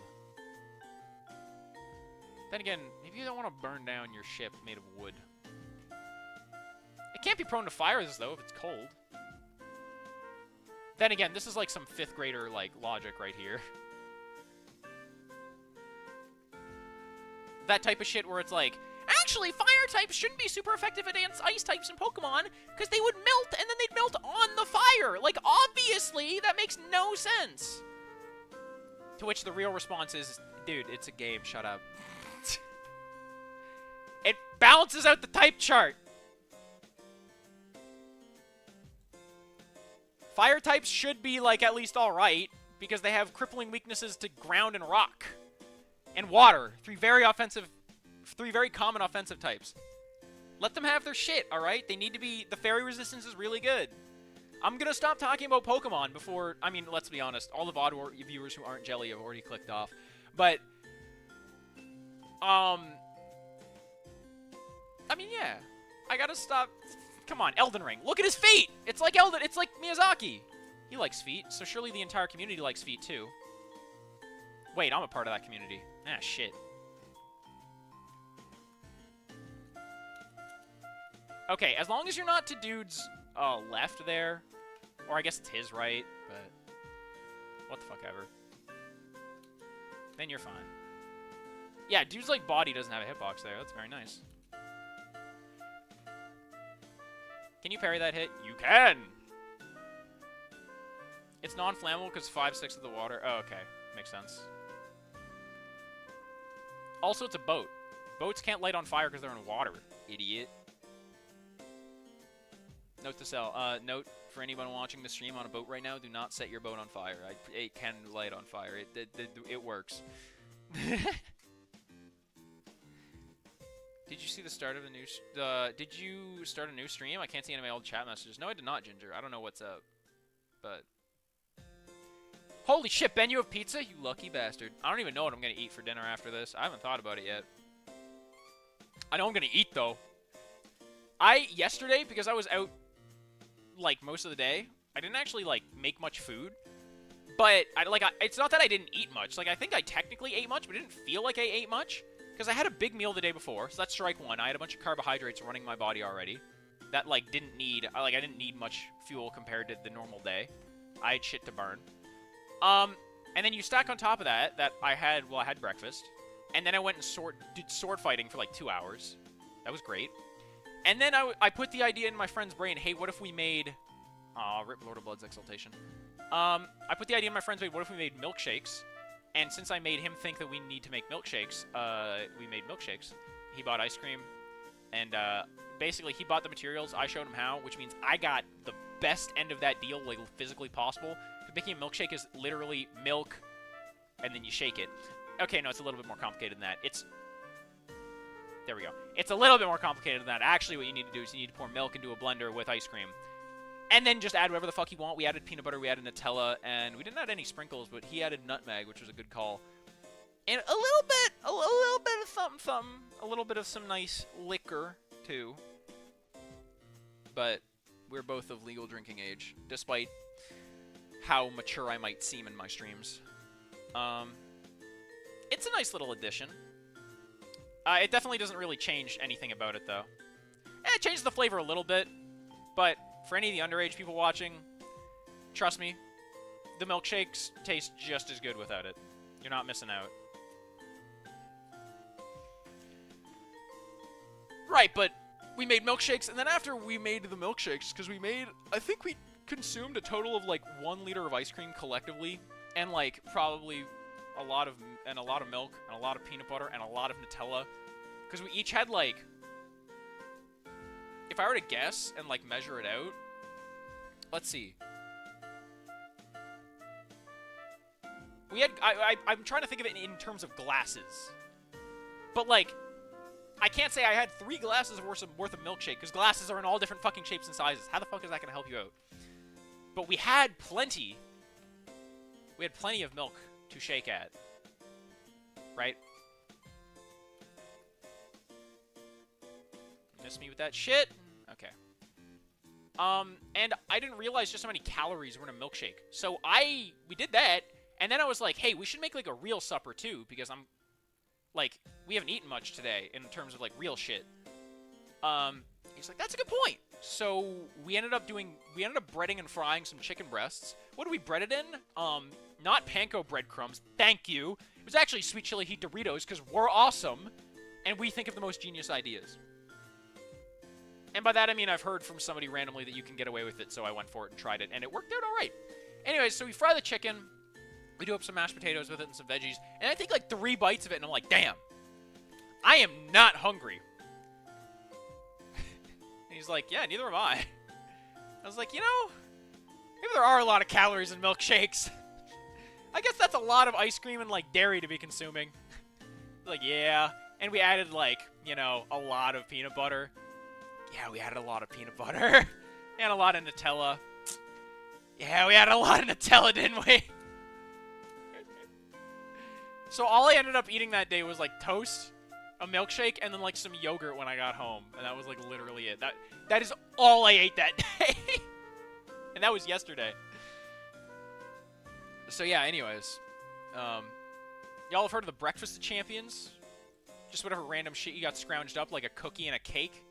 S1: Then again, maybe you don't want to burn down your ship made of wood. It can't be prone to fires, though, if it's cold. Then again, this is, like, some 5th grader, like, logic right here. That type of shit where it's like, actually, fire types shouldn't be super effective against ice types in Pokemon, because they would melt, and then they'd melt on the fire. Like, obviously, that makes no sense. To which the real response is, dude, it's a game, shut up. It balances out the type chart. Fire types should be, like, at least alright, because they have crippling weaknesses to ground and rock. And water. 3 very common offensive types. Let them have their shit, alright? They need to be... The fairy resistance is really good. I'm gonna stop talking about Pokemon before... I mean, let's be honest. All the VOD viewers who aren't Jelly have already clicked off. But... I mean, yeah. I gotta stop... Come on, Elden Ring. Look at his feet! It's like Elden... It's like Miyazaki. He likes feet, so surely the entire community likes feet, too. Wait, I'm a part of that community. Ah, shit. Okay, as long as you're not to dude's left there. Or I guess it's his right, but... What the fuck ever. Then you're fine. Yeah, dude's like body doesn't have a hitbox there. That's very nice. Can you parry that hit? You can! It's non-flammable because 5/6 of the water... Oh, okay. Makes sense. Also, it's a boat. Boats can't light on fire because they're in water, idiot. Note to self. Note for anyone watching the stream on a boat right now, do not set your boat on fire. It can light on fire. It works. Did you see the start of a new... did you start a new stream? I can't see any of my old chat messages. No, I did not, Ginger. I don't know what's up. But... Holy shit, Ben, you have pizza? You lucky bastard. I don't even know what I'm going to eat for dinner after this. I haven't thought about it yet. I know I'm going to eat, though. Yesterday, because I was out, like, most of the day, I didn't actually, like, make much food. But, it's not that I didn't eat much. Like, I think I technically ate much, but it didn't feel like I ate much. Because I had a big meal the day before, so that's strike one. I had a bunch of carbohydrates running my body already. That, like, didn't need, I didn't need much fuel compared to the normal day. I had shit to burn. And then you stack on top of that, I had breakfast. And then I went and did sword fighting for like 2 hours. That was great. And then I put the idea in my friend's brain, hey, what if we made... Aw, rip Lord of Blood's exaltation. I put the idea in my friend's brain, what if we made milkshakes? And since I made him think that we need to make milkshakes, we made milkshakes. He bought ice cream. And basically, he bought the materials. I showed him how, which means I got the best end of that deal, like, physically possible. Making a milkshake is literally milk, and then you shake it. Okay, no, it's a little bit more complicated than that. There we go. It's a little bit more complicated than that. Actually, what you need to do is you need to pour milk into a blender with ice cream. And then just add whatever the fuck you want. We added peanut butter, we added Nutella, and we didn't add any sprinkles, but he added nutmeg, which was a good call. And a little bit of something. A little bit of some nice liquor, too. But we're both of legal drinking age, despite... how mature I might seem in my streams. It's a nice little addition. It definitely doesn't really change anything about it, though. It changes the flavor a little bit, but for any of the underage people watching, trust me, the milkshakes taste just as good without it. You're not missing out. Right, but we made milkshakes, and then after we made the milkshakes, because I think we consumed a total of like 1 liter of ice cream collectively, and like probably a lot of milk and a lot of peanut butter and a lot of Nutella, because we each had like, if I were to guess and like measure it out, let's see, we had I'm trying to think of it in terms of glasses, but like I can't say I had 3 glasses worth of milkshake, because glasses are in all different fucking shapes and sizes. How the fuck is that going to help you out? But we had plenty. We had plenty of milk to shake at. Right? Miss me with that shit? Okay. And I didn't realize just how many calories were in a milkshake. So we did that, and then I was like, hey, we should make, like, a real supper, too, because like, we haven't eaten much today in terms of, like, real shit. He's like, that's a good point. So we ended up breading and frying some chicken breasts. What did we bread it in? Not panko breadcrumbs. Thank you. It was actually sweet chili heat Doritos, because we're awesome, and we think of the most genius ideas. And by that, I mean I've heard from somebody randomly that you can get away with it, so I went for it and tried it, and it worked out all right. Anyways, so we fry the chicken. We do up some mashed potatoes with it and some veggies, and I take like 3 bites of it, and I'm like, damn, I am not hungry. And he's like, yeah, neither am I. I was like, you know, maybe there are a lot of calories in milkshakes. I guess that's a lot of ice cream and, like, dairy to be consuming. Like, yeah. And we added, like, you know, a lot of peanut butter. Yeah, we added a lot of peanut butter. And a lot of Nutella. Yeah, we added a lot of Nutella, didn't we? So all I ended up eating that day was, like, toast, a milkshake, and then, like, some yogurt when I got home. And that was, like, literally it. That is all I ate that day. And that was yesterday. So, yeah, anyways. Y'all have heard of the Breakfast of Champions? Just whatever random shit you got scrounged up, like a cookie and a cake?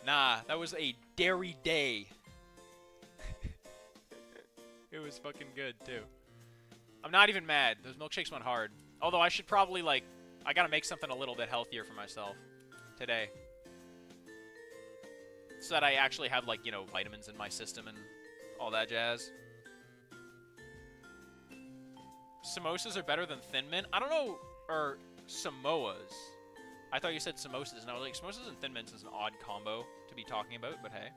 S1: Nah, that was a dairy day. It was fucking good, too. I'm not even mad. Those milkshakes went hard. Although I should probably, like, I gotta make something a little bit healthier for myself today. So that I actually have, like, you know, vitamins in my system and all that jazz. Samosas are better than Thin Mint? I don't know, or Samoas. I thought you said samosas, and I was like, samosas and Thin Mints is an odd combo to be talking about, but hey.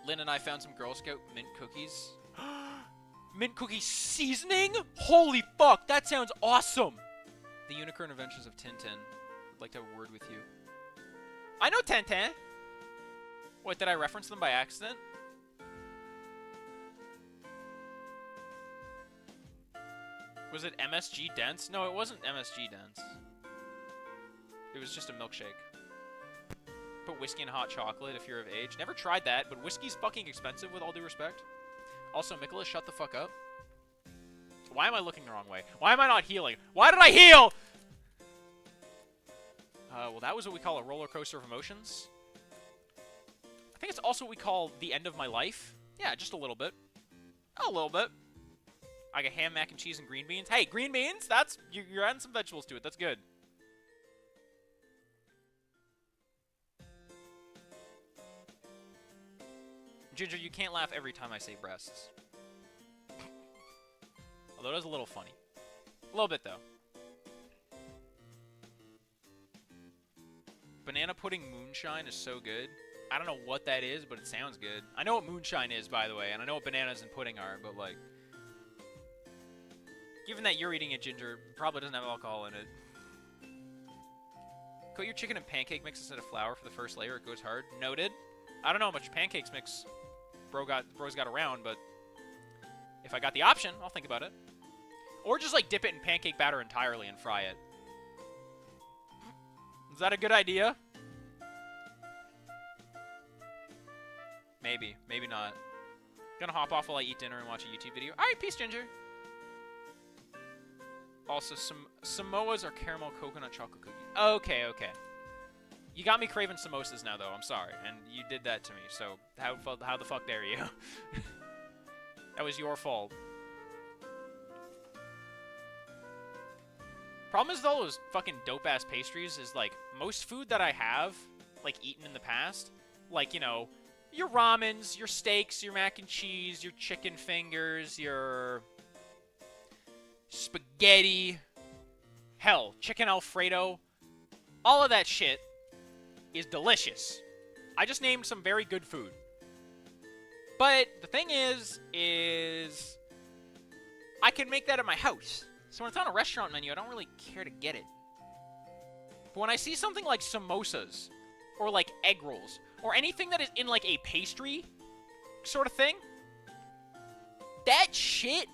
S1: Lynn and I found some Girl Scout mint cookies. Mint cookie seasoning? Holy fuck, that sounds awesome! The Unicorn Adventures of Tintin. I'd like to have a word with you. I know Tintin! What, did I reference them by accident? Was it MSG Dense? No, it wasn't MSG Dense. It was just a milkshake. Put whiskey and hot chocolate if you're of age. Never tried that, but whiskey's fucking expensive with all due respect. Also, Mikola, shut the fuck up. Why am I looking the wrong way? Why am I not healing? Why did I heal? Well, that was what we call a roller coaster of emotions. I think it's also what we call the end of my life. Yeah, just a little bit. A little bit. I got ham, mac and cheese, and green beans. Hey, green beans? That's you're adding some vegetables to it. That's good. Ginger, you can't laugh every time I say breasts. Although it is a little funny. A little bit, though. Banana pudding moonshine is so good. I don't know what that is, but it sounds good. I know what moonshine is, by the way, and I know what bananas and pudding are, but, like... Given that you're eating it, Ginger, it probably doesn't have alcohol in it. Coat your chicken in pancake mix instead of flour for the first layer. It goes hard. Noted. I don't know how much pancakes mix bro's got around, but if I got the option, I'll think about it. Or just, like, dip it in pancake batter entirely and fry it. Is that a good idea? Maybe. Maybe not. Gonna hop off while I eat dinner and watch a YouTube video. Alright, peace, Ginger. Also, some Samoas are caramel coconut chocolate cookies. Okay, okay. You got me craving samosas now, though. I'm sorry. And you did that to me, so how the fuck dare you? That was your fault. Problem is, with all those fucking dope-ass pastries is, like, most food that I have, like, eaten in the past, like, you know, your ramens, your steaks, your mac and cheese, your chicken fingers, your spaghetti, hell, chicken Alfredo, all of that shit is delicious. I just named some very good food. But the thing is I can make that at my house. So when it's on a restaurant menu, I don't really care to get it. But when I see something like samosas, or like egg rolls, or anything that is in like a pastry sort of thing, that shit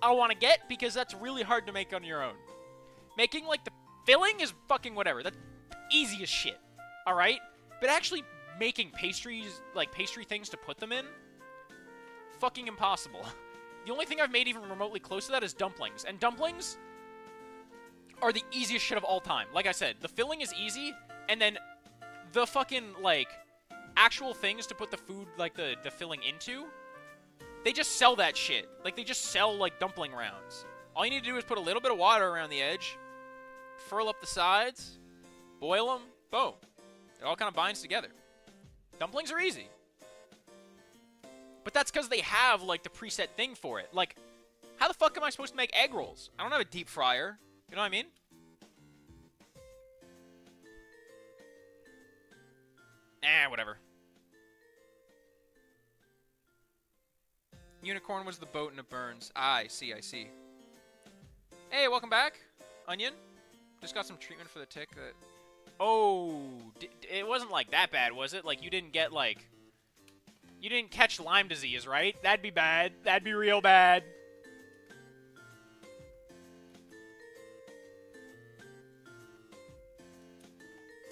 S1: I want to get because that's really hard to make on your own. Making like the filling is fucking whatever. That's easy as shit. Alright? But actually making pastries, like pastry things to put them in, fucking impossible. The only thing I've made even remotely close to that is dumplings. And dumplings are the easiest shit of all time. Like I said, the filling is easy, and then the fucking, like, actual things to put the food, like, the filling into, they just sell that shit. Like, they just sell, like, dumpling rounds. All you need to do is put a little bit of water around the edge, furl up the sides, boil them, boom. It all kind of binds together. Dumplings are easy. But that's because they have, like, the preset thing for it. Like, how the fuck am I supposed to make egg rolls? I don't have a deep fryer. You know what I mean? Whatever. Unicorn was the boat and it burns. I see, I see. Hey, welcome back. Onion. Just got some treatment for the tick that... Oh, it wasn't like that bad, was it? Like, you didn't get, like... You didn't catch Lyme disease, right? That'd be bad. That'd be real bad.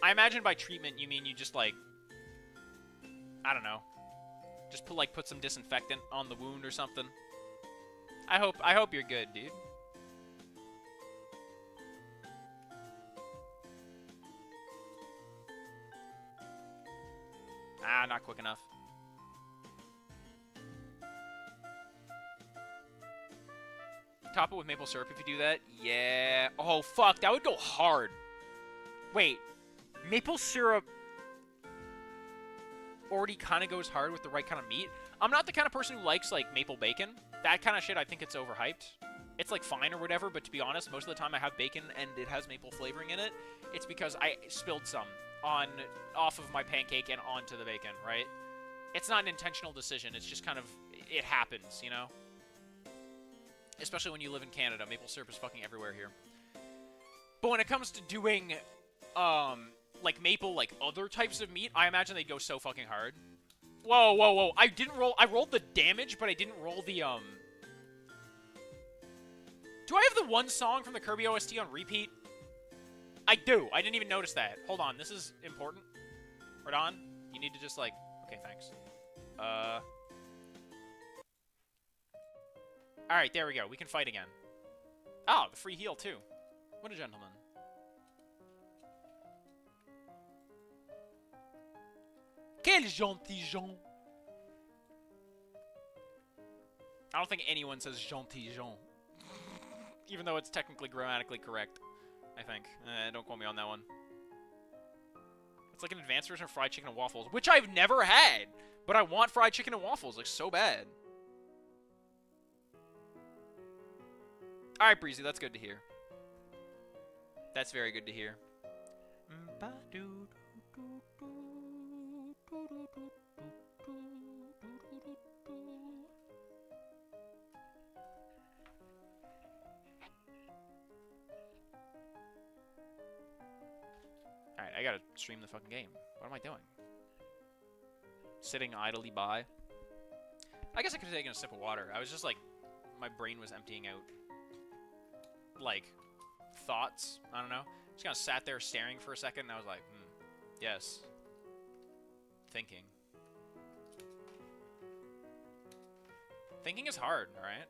S1: I imagine by treatment you mean you just, like... I don't know. Just put some disinfectant on the wound or something. I hope you're good, dude. Ah, not quick enough. Top it with maple syrup if you do that. Yeah. Oh, fuck. That would go hard. Wait. Maple syrup already kind of goes hard with the right kind of meat. I'm not the kind of person who likes, like, maple bacon. That kind of shit, I think it's overhyped. It's, like, fine or whatever, but to be honest, most of the time I have bacon and it has maple flavoring in it, it's because I spilled some off of my pancake and onto the bacon, right? It's not an intentional decision. It's just kind of, it happens, you know? Especially when you live in Canada. Maple syrup is fucking everywhere here. But when it comes to doing, like, maple, like, other types of meat, I imagine they'd go so fucking hard. Whoa, whoa, whoa. I rolled the damage, but I didn't roll the, Do I have the one song from the Kirby OST on repeat? I do. I didn't even notice that. Hold on. This is important. Radon, you need to just, like... Okay, thanks. Alright, there we go. We can fight again. Oh, the free heal, too. What a gentleman. Quel gentil Jean. I don't think anyone says gentil Jean. Even though it's technically grammatically correct. I think. Don't quote me on that one. It's like an advanced version of fried chicken and waffles, which I've never had, but I want fried chicken and waffles, like, so bad. Alright, Breezy, that's good to hear. That's very good to hear. Alright, I gotta stream the fucking game. What am I doing? Sitting idly by. I guess I could have taken a sip of water. I was just like, my brain was emptying out, like, thoughts. I don't know. Just kind of sat there staring for a second, and I was like, yes. Thinking. Thinking is hard, alright?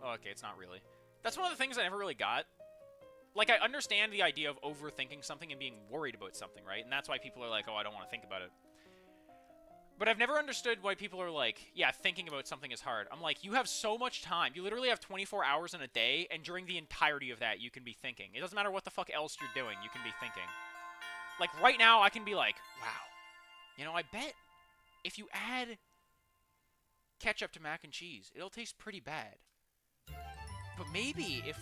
S1: Oh, okay, it's not really. That's one of the things I never really got. Like, I understand the idea of overthinking something and being worried about something, right? And that's why people are like, oh, I don't want to think about it. But I've never understood why people are like, yeah, thinking about something is hard. I'm like, you have so much time. You literally have 24 hours in a day, and during the entirety of that, you can be thinking. It doesn't matter what the fuck else you're doing, you can be thinking. Like, right now, I can be like, wow. You know, I bet if you add ketchup to mac and cheese, it'll taste pretty bad. But maybe if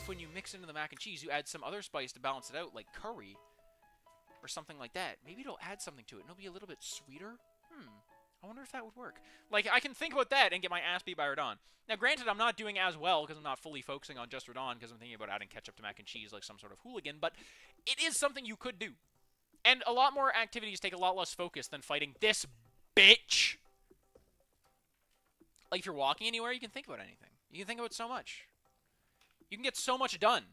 S1: when you mix into the mac and cheese, you add some other spice to balance it out, like curry, or something like that. Maybe it'll add something to it, and it'll be a little bit sweeter. I wonder if that would work. Like, I can think about that and get my ass beat by Radon. Now, granted, I'm not doing as well because I'm not fully focusing on just Radon because I'm thinking about adding ketchup to mac and cheese like some sort of hooligan, but it is something you could do. And a lot more activities take a lot less focus than fighting this bitch. Like, if you're walking anywhere, you can think about anything. You can think about so much. You can get so much done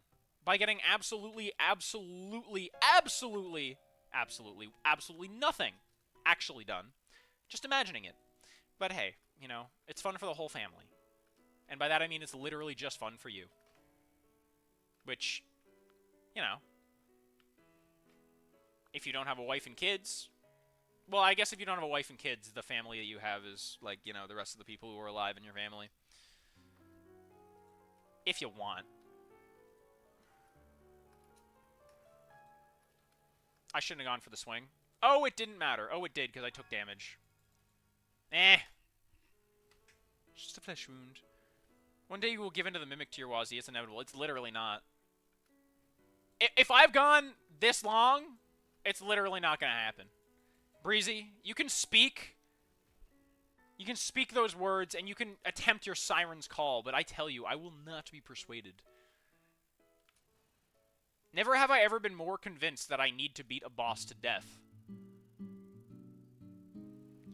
S1: by getting absolutely nothing actually done. Just imagining it. But hey, you know, it's fun for the whole family. And by that I mean it's literally just fun for you. Which, you know, if you don't have a wife and kids... Well, I guess if you don't have a wife and kids, the family that you have is, like, you know, the rest of the people who are alive in your family. If you want. I shouldn't have gone for the swing. Oh, it didn't matter. Oh, it did, because I took damage. Eh. Just a flesh wound. One day you will give in to the mimic to your Wazi. It's inevitable. It's literally not. If I've gone this long, it's literally not going to happen. Breezy, you can speak. You can speak those words, and you can attempt your siren's call, but I tell you, I will not be persuaded. Never have I ever been more convinced that I need to beat a boss to death.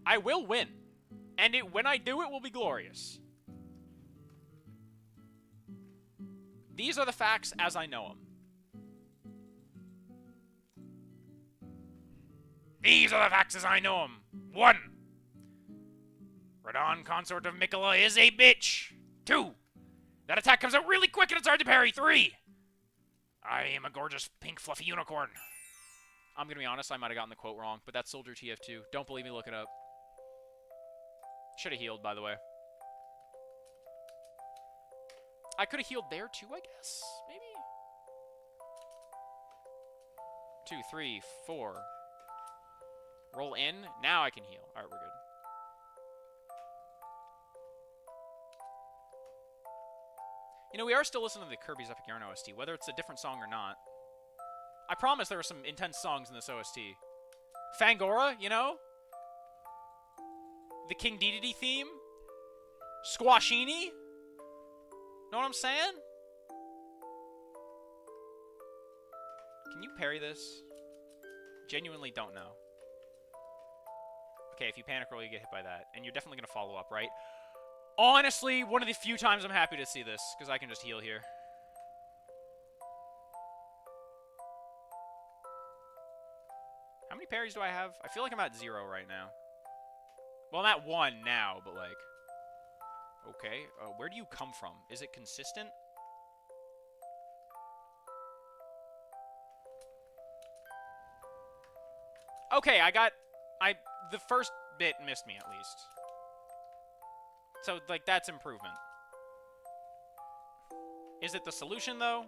S1: I will win. And when I do, it will be glorious. These are the facts as I know them. These are the facts as I know them. 1. Radon, consort of Mikola, is a bitch. 2. That attack comes out really quick and it's hard to parry. 3. I am a gorgeous pink fluffy unicorn. I'm gonna be honest, I might have gotten the quote wrong, but that's Soldier TF2. Don't believe me, look it up. Should have healed, by the way. I could have healed there too, I guess? Maybe? 2, 3, 4. Roll in. Now I can heal. Alright, we're good. You know, we are still listening to the Kirby's Epic Yarn OST, whether it's a different song or not. I promise there were some intense songs in this OST. Fangora, you know? The King Dedede theme? Squashini? Know what I'm saying? Can you parry this? Genuinely don't know. Okay, if you panic roll, you get hit by that. And you're definitely going to follow up, right? Honestly, one of the few times I'm happy to see this, because I can just heal here. How many parries do I have? I feel like I'm at 0 right now. Well, I'm at 1 now, but like... Okay, where do you come from? Is it consistent? Okay, the first bit missed me, at least. So, like, that's improvement. Is it the solution, though?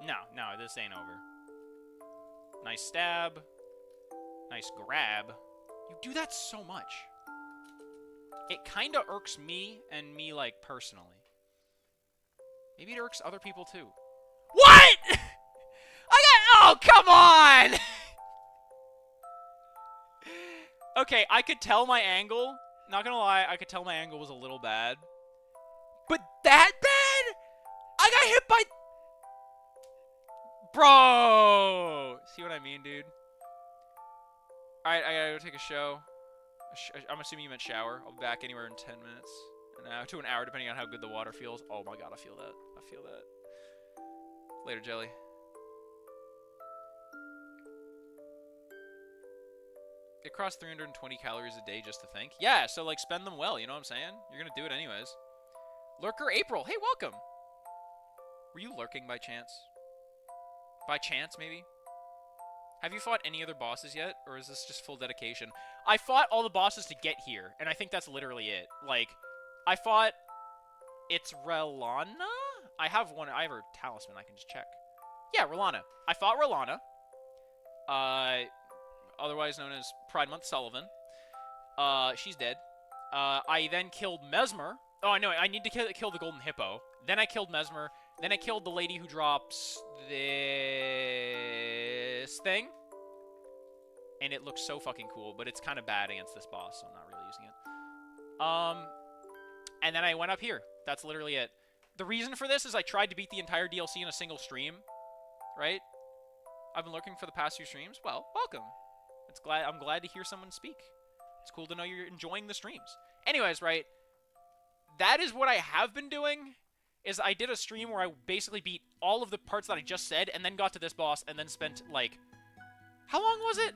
S1: No, this ain't over. Nice stab. Nice grab. You do that so much. It kind of irks me, and me, like, personally. Maybe it irks other people, too. What?! Oh, come on! Okay, I could tell my angle. Not gonna lie, I could tell my angle was a little bad. But that bad?! I got hit by... Bro! See what I mean, dude? Alright, I gotta go take a show. I'm assuming you meant shower. I'll be back anywhere in 10 minutes. To an hour, depending on how good the water feels. Oh my god, I feel that. I feel that. Later, Jelly. It costs 320 calories a day just to think. Yeah, so, like, spend them well, you know what I'm saying? You're gonna do it anyways. Lurker April, hey, welcome! Were you lurking by chance? By chance, maybe? Have you fought any other bosses yet? Or is this just full dedication? I fought all the bosses to get here, and I think that's literally it. Like, I fought... It's Relana? I have a talisman, I can just check. Yeah, Relana. I fought Relana. Otherwise known as Pride Month Sullivan. She's dead. I then killed Mesmer. Oh, no, I need to kill the Golden Hippo. Then I killed Mesmer. Then I killed the lady who drops this thing. and it looks so fucking cool, but it's kind of bad against this boss, so I'm not really using it. And then I went up here. That's literally it. The reason for this is I tried to beat the entire DLC in a single stream, right? I've been looking for the past few streams. Well, welcome. I'm glad to hear someone speak. It's cool to know you're enjoying the streams. Anyways, right? That is what I have been doing, is I did a stream where I basically beat all of the parts that I just said, and then got to this boss, and then spent, like... How long was it?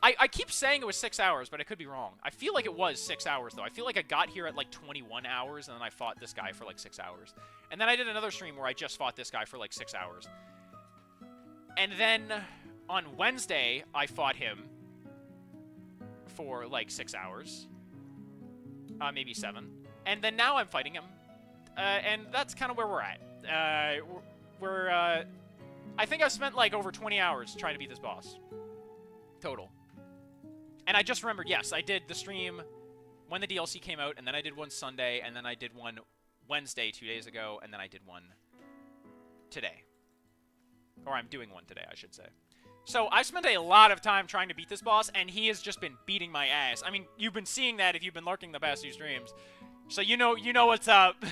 S1: I keep saying it was 6 hours, but I could be wrong. I feel like it was 6 hours, though. I feel like I got here at, like, 21 hours, and then I fought this guy for, like, 6 hours. And then I did another stream where I just fought this guy for, like, 6 hours. And then, on Wednesday, I fought him for, like, 6 hours. Maybe 7. And then now I'm fighting him. And that's kind of where we're at. I think I've spent, like, over 20 hours trying to beat this boss. Total. And I just remembered, yes, I did the stream when the DLC came out, and then I did one Sunday, and then I did one Wednesday 2 days ago, and then I did one today. Or I'm doing one today, I should say. So I spent a lot of time trying to beat this boss, and he has just been beating my ass. I mean, you've been seeing that if you've been lurking the past few streams. So you know what's up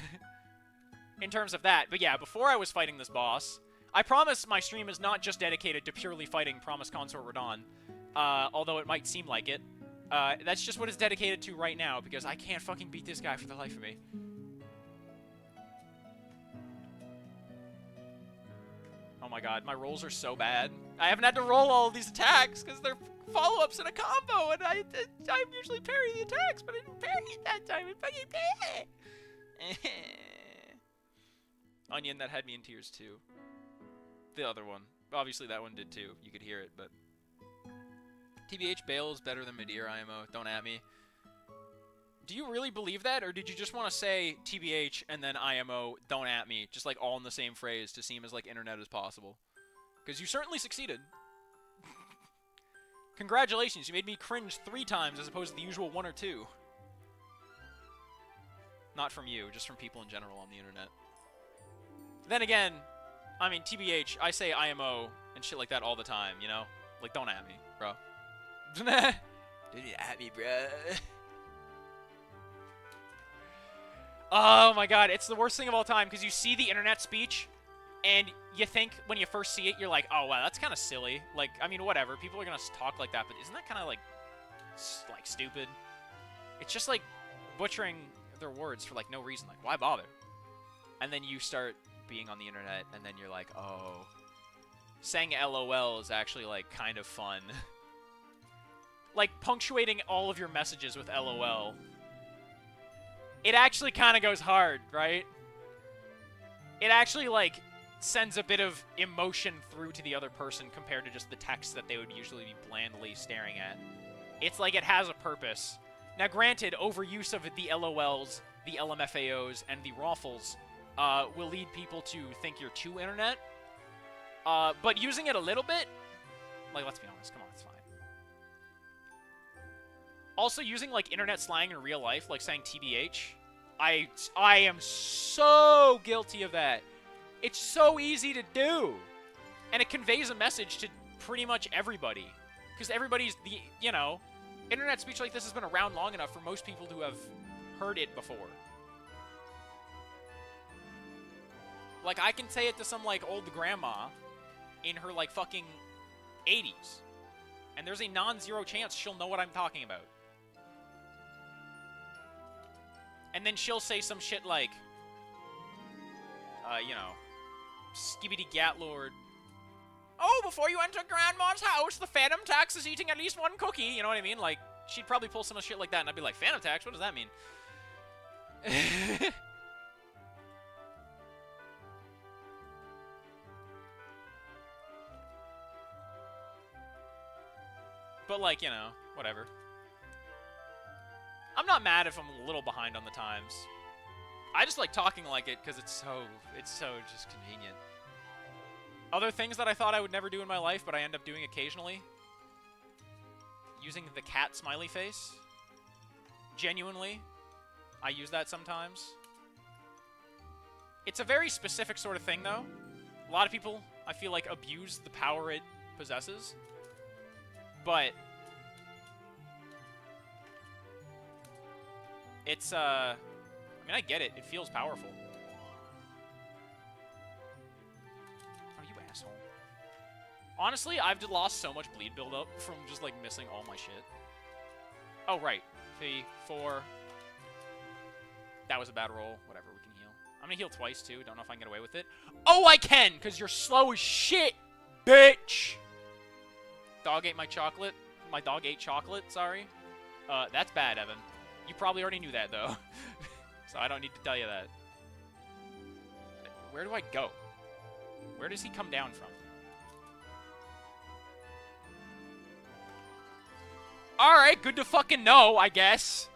S1: in terms of that. But yeah, before I was fighting this boss, I promise my stream is not just dedicated to purely fighting Promised Consort Radahn. Although it might seem like it. That's just what it's dedicated to right now, because I can't fucking beat this guy for the life of me. Oh my god, my rolls are so bad. I haven't had to roll all of these attacks, because they're follow-ups in a combo, and I usually parry the attacks, but I didn't parry it that time. It fucking Onion, that had me in tears too. The other one. Obviously that one did too. You could hear it, but... TBH Bale is better than Midir IMO. Don't at me. Do you really believe that, or did you just want to say TBH and then IMO, don't at me, just like all in the same phrase to seem as like internet as possible? Because you certainly succeeded. Congratulations, you made me cringe 3 times as opposed to the usual 1 or 2. Not from you, just from people in general on the internet. Then again, I mean, TBH, I say IMO and shit like that all the time, you know? Like, don't at me, bro. Did you at me, bro? Oh my god, it's the worst thing of all time, because you see the internet speech, and you think, when you first see it, you're like, oh wow, that's kind of silly. Like, I mean, whatever, people are gonna talk like that, but isn't that kind of, like, stupid? It's just, like, butchering their words for, like, no reason. Like, why bother? And then you start being on the internet, and then you're like, oh, saying LOL is actually, like, kind of fun. Like, punctuating all of your messages with LOL. It actually kind of goes hard, right? It actually, like, sends a bit of emotion through to the other person compared to just the text that they would usually be blandly staring at. It's like it has a purpose. Now, granted, overuse of the LOLs, the LMFAOs, and the Raffles will lead people to think you're too internet. But using it a little bit, like, let's be honest, come on, it's fine. Also, using, like, internet slang in real life, like saying TBH, I am so guilty of that. It's so easy to do. And it conveys a message to pretty much everybody. Because everybody's, you know, internet speech like this has been around long enough for most people to have heard it before. Like, I can say it to some, like, old grandma in her, like, fucking 80s. And there's a non-zero chance she'll know what I'm talking about. And then she'll say some shit like, you know, Skibbity Gatlord. Oh, before you enter Grandma's house, the Phantom Tax is eating at least 1 cookie. You know what I mean? Like, she'd probably pull some shit like that, and I'd be like, Phantom Tax? What does that mean? But, like, you know, whatever. I'm not mad if I'm a little behind on the times. I just like talking like it because it's so just convenient. Other things that I thought I would never do in my life, but I end up doing occasionally. Using the cat smiley face. Genuinely. I use that sometimes. It's a very specific sort of thing, though. A lot of people, I feel like, abuse the power it possesses. But it's, I mean, I get it. It feels powerful. Oh, you asshole. Honestly, I've just lost so much bleed buildup from just, like, missing all my shit. Oh, right. 3, 4. That was a bad roll. Whatever, we can heal. I'm gonna heal twice, too. Don't know if I can get away with it. Oh, I can! Because you're slow as shit, bitch! Dog ate my chocolate. My dog ate chocolate, sorry. That's bad, Evan. You probably already knew that, though. So I don't need to tell you that. Where do I go? Where does he come down from? Alright, good to fucking know, I guess.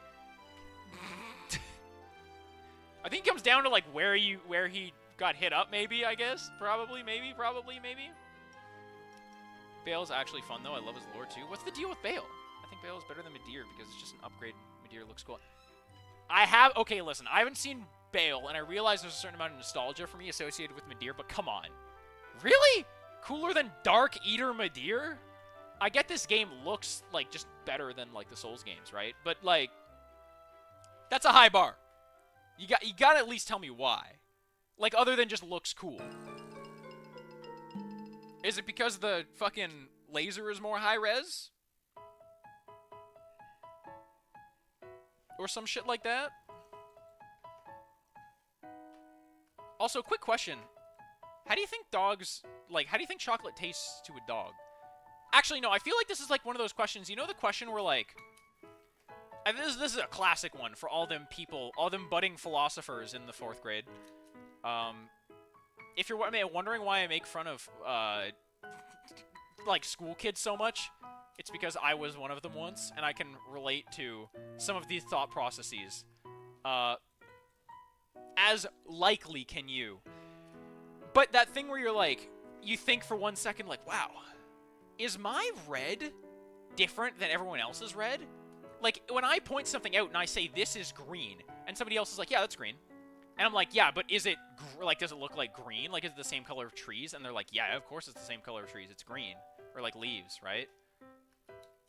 S1: I think he comes down to, like, where he got hit up, maybe, I guess. Probably, maybe. Bale's actually fun, though. I love his lore, too. What's the deal with Bale? I think Bale is better than Midir because it's just an upgrade. Midir looks cool. Okay, listen. I haven't seen Bale, and I realize there's a certain amount of nostalgia for me associated with Midir, but come on. Really? Cooler than Dark Eater Midir? I get this game looks, like, just better than, like, the Souls games, right? But, like, that's a high bar. You gotta at least tell me why. Like, other than just looks cool. Is it because the fucking laser is more high-res? Or some shit like that? Also, quick question. How do you think dogs... Like, how do you think chocolate tastes to a dog? Actually, no, I feel like this is, like, one of those questions. You know the question where, like... And this is a classic one for all them people, all them budding philosophers in the 4th grade. If you're wondering why I make fun of, like, school kids so much, it's because I was one of them once, and I can relate to some of these thought processes. As likely can you. But that thing where you're like, you think for 1 second, like, wow, is my red different than everyone else's red? Like, when I point something out and I say, this is green, and somebody else is like, yeah, that's green. And I'm like, yeah, but is it, like, does it look like green? Like, is it the same color of trees? And they're like, yeah, of course it's the same color of trees. It's green. Or, like, leaves, right?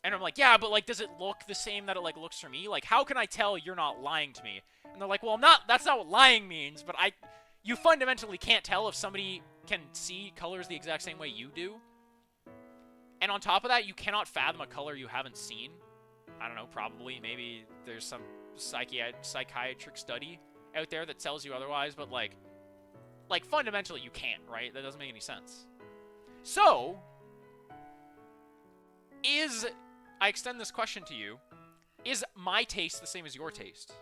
S1: And I'm like, yeah, but, like, does it look the same that it, like, looks for me? Like, how can I tell you're not lying to me? And they're like, well, that's not what lying means, but you fundamentally can't tell if somebody can see colors the exact same way you do. And on top of that, you cannot fathom a color you haven't seen. I don't know, probably, maybe there's some psychiatric study out there that tells you otherwise, but, like, fundamentally you can't, right? That doesn't make any sense. So, I extend this question to you, is my taste the same as your taste?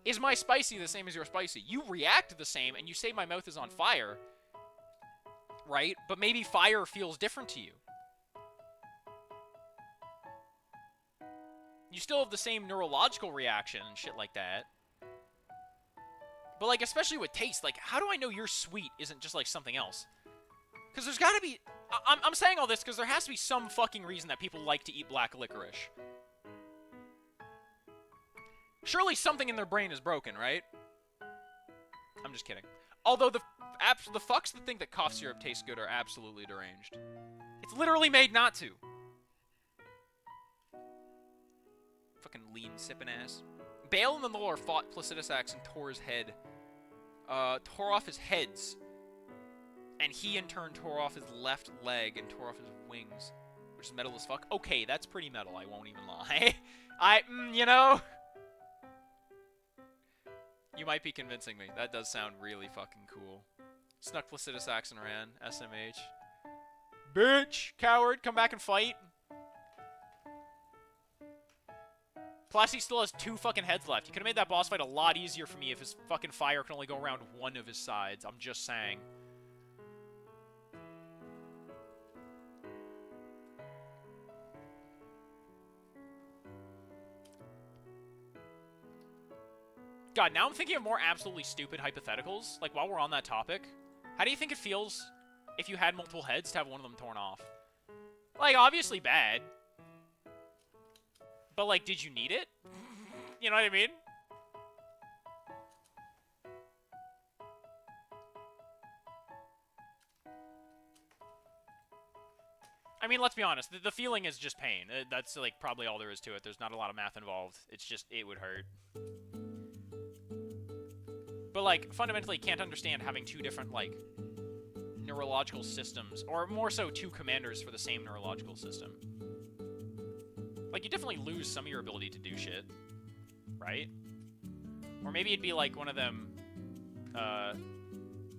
S1: Is my spicy the same as your spicy? You react the same, and you say my mouth is on fire, right? But maybe fire feels different to you. You still have the same neurological reaction and shit like that. But, like, especially with taste, like, how do I know your sweet isn't just, like, something else? Because there's gotta be... I'm saying all this because there has to be some fucking reason that people like to eat black licorice. Surely something in their brain is broken, right? I'm just kidding. Although the fucks that think that cough syrup tastes good are absolutely deranged. It's literally made not to. Fucking lean sipping ass. Bale and the lore fought Placidus Axe and tore his head. Tore off his heads. And he in turn tore off his left leg and tore off his wings. Which is metal as fuck. Okay, that's pretty metal, I won't even lie. You know? You might be convincing me. That does sound really fucking cool. Snuck Placidus Axe and ran. SMH. Bitch! Coward, come back and fight. Plus, he still has 2 fucking heads left. He could have made that boss fight a lot easier for me if his fucking fire can only go around one of his sides. I'm just saying. God, now I'm thinking of more absolutely stupid hypotheticals. Like, while we're on that topic, how do you think it feels if you had multiple heads to have one of them torn off? Like, obviously bad. But, like, did you need it? You know what I mean? I I mean, let's be honest. The feeling is just pain. That's, like, probably all there is to it. There's not a lot of math involved. It's just, it would hurt. But, like, fundamentally can't understand having two different, like, neurological systems. Or more so, two commanders for the same neurological system. Like, you definitely lose some of your ability to do shit. Right? Or maybe it'd be like one of them,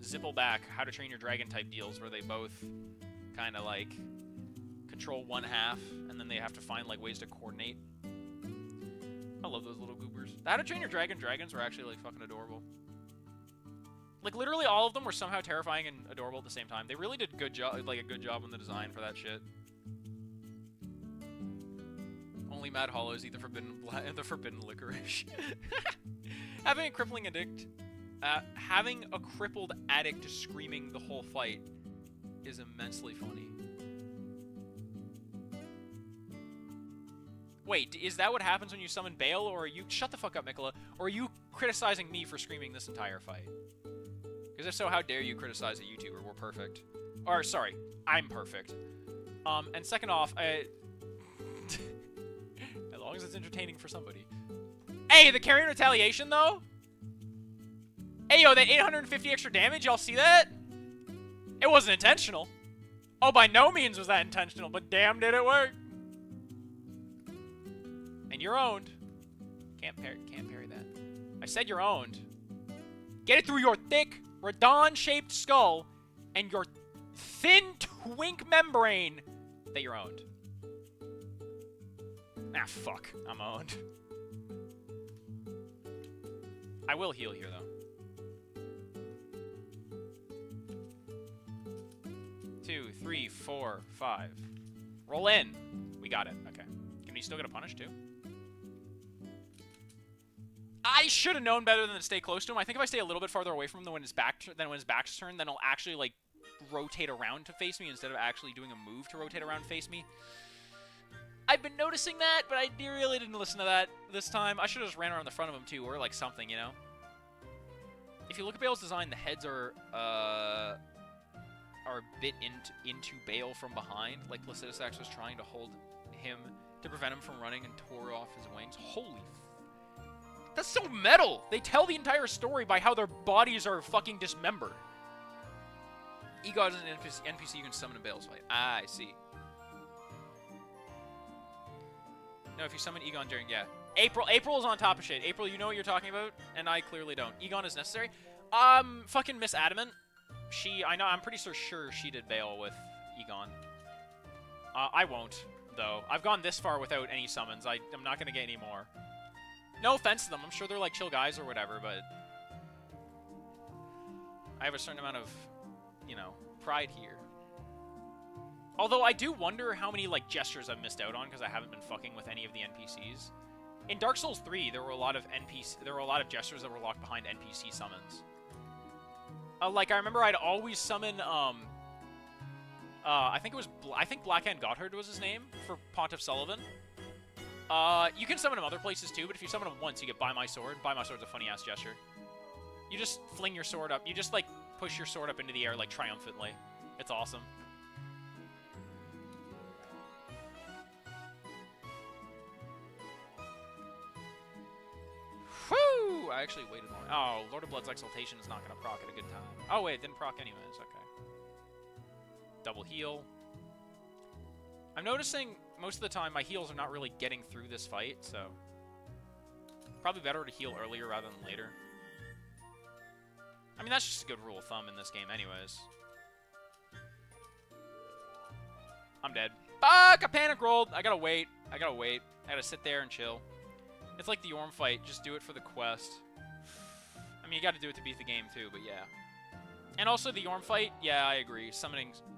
S1: Zippleback, How to Train Your Dragon type deals where they both kind of, like, control one half, and then they have to find, like, ways to coordinate. I love those little goobers. The How to Train Your Dragon dragons were actually, like, fucking adorable. Like, literally all of them were somehow terrifying and adorable at the same time. They really did a good job on the design for that shit. Only Mad Hollows eat the forbidden licorice. Having a crippled addict screaming the whole fight is immensely funny. Wait, is that what happens when you summon Bale, or are you— shut the fuck up, Mikola, or are you criticizing me for screaming this entire fight? Because if so, how dare you criticize a YouTuber? We're perfect. Or, sorry, I'm perfect. And second off, as long as it's entertaining for somebody. Hey, the carrying retaliation, though? Hey, yo, that 850 extra damage, y'all see that? It wasn't intentional. Oh, by no means was that intentional, but damn did it work. And you're owned. Can't parry that. I said you're owned. Get it through your thick, Radon-shaped skull and your thin twink membrane that you're owned. Ah, fuck. I'm owned. I will heal here, though. 2, 3, 4, 5. Roll in. We got it. Okay. Can we still get a punish, too? I should have known better than to stay close to him. I think if I stay a little bit farther away from him when his back's turned, then he'll actually, like, rotate around to face me instead of actually doing a move to rotate around to face me. I've been noticing that, but I really didn't listen to that this time. I should have just ran around the front of him, too, or, like, something, you know? If you look at Bale's design, the heads are a bit into Bale from behind, like Placidusax was trying to hold him to prevent him from running and tore off his wings. Holy that's so metal! They tell the entire story by how their bodies are fucking dismembered. Egon is an NPC you can summon in Bale's fight. Ah, I see. No, if you summon Egon during... yeah. April is on top of shit. April, you know what you're talking about? And I clearly don't. Egon is necessary. Fucking Miss Adamant. I'm pretty sure she did Bale with Egon. I won't, though. I've gone this far without any summons. I'm not gonna get any more. No offense to them. I'm sure they're, like, chill guys or whatever, but... I have a certain amount of, you know, pride here. Although I do wonder how many, like, gestures I've missed out on because I haven't been fucking with any of the NPCs. In Dark Souls 3, there were a lot of gestures that were locked behind NPC summons. Like, I remember I'd always summon, I think Blackhand Gotthard was his name, for Pontiff Sullivan. You can summon him other places too, but if you summon him once, you get Buy My Sword. Buy My Sword's a funny-ass gesture. You just fling your sword up. You just, like, push your sword up into the air, like, triumphantly. It's awesome. Whew! I actually waited more. Oh, Lord of Blood's Exaltation is not going to proc at a good time. Oh, wait, it didn't proc anyways. Okay. Double heal. I'm noticing most of the time my heals are not really getting through this fight, so... probably better to heal earlier rather than later. I mean, that's just a good rule of thumb in this game anyways. I'm dead. Fuck! I panic rolled! I gotta wait. I gotta sit there and chill. It's like the Orm fight. Just do it for the quest. I mean, you gotta do it to beat the game too, but yeah. And also the Orm fight, yeah, I agree.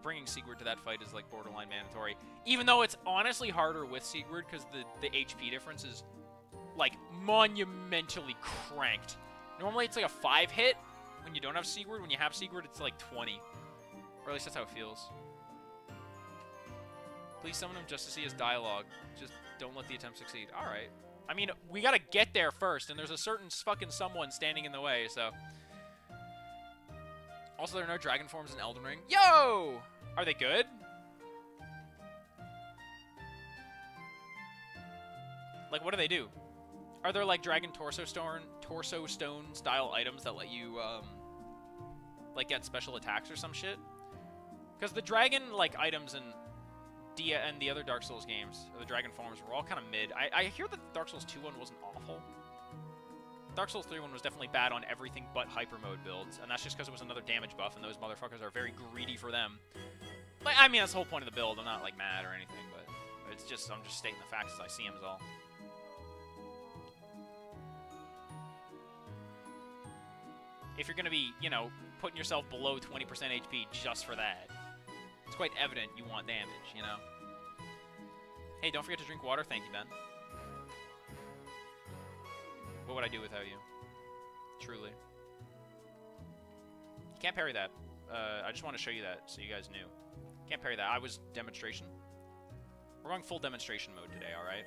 S1: Bringing Sigurd to that fight is, like, borderline mandatory. Even though it's honestly harder with Sigurd, because the HP difference is, like, monumentally cranked. Normally it's like a 5 hit when you don't have Sigurd. When you have Sigurd, it's like 20. Or at least that's how it feels. Please summon him just to see his dialogue. Just don't let the attempt succeed. Alright. I mean, we gotta get there first, and there's a certain fucking someone standing in the way, so... Also, there are no dragon forms in Elden Ring. Yo! Are they good? Like, what do they do? Are there, like, Dragon Torso Stone style items that let you, like, get special attacks or some shit? Because the Dragon, like, items in Dia and the other Dark Souls games, or the Dragon forms, were all kind of mid. I hear that Dark Souls 2 one wasn't awful. Dark Souls 3 one was definitely bad on everything but hyper mode builds, and that's just because it was another damage buff, and those motherfuckers are very greedy for them. Like, I mean, that's the whole point of the build. I'm not, like, mad or anything, but it's just, I'm just stating the facts as I see them is all. If you're gonna be, you know, putting yourself below 20% HP just for that, it's quite evident you want damage, you know? Hey, don't forget to drink water. Thank you, Ben. What would I do without you? Truly. You can't parry that. I just want to show you that so you guys knew. Can't parry that. I was demonstration. We're going full demonstration mode today, alright?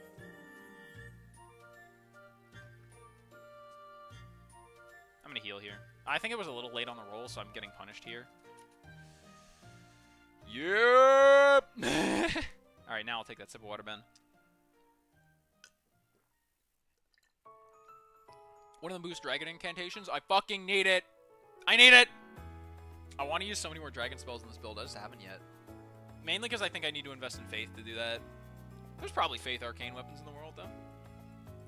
S1: I'm gonna heal here. I think it was a little late on the roll, so I'm getting punished here. Yep! Alright, now I'll take that sip of water, Ben. One of the boost dragon incantations? I fucking need it! I need it! I want to use so many more dragon spells in this build. I just haven't yet. Mainly because I think I need to invest in Faith to do that. There's probably Faith arcane weapons in the world, though.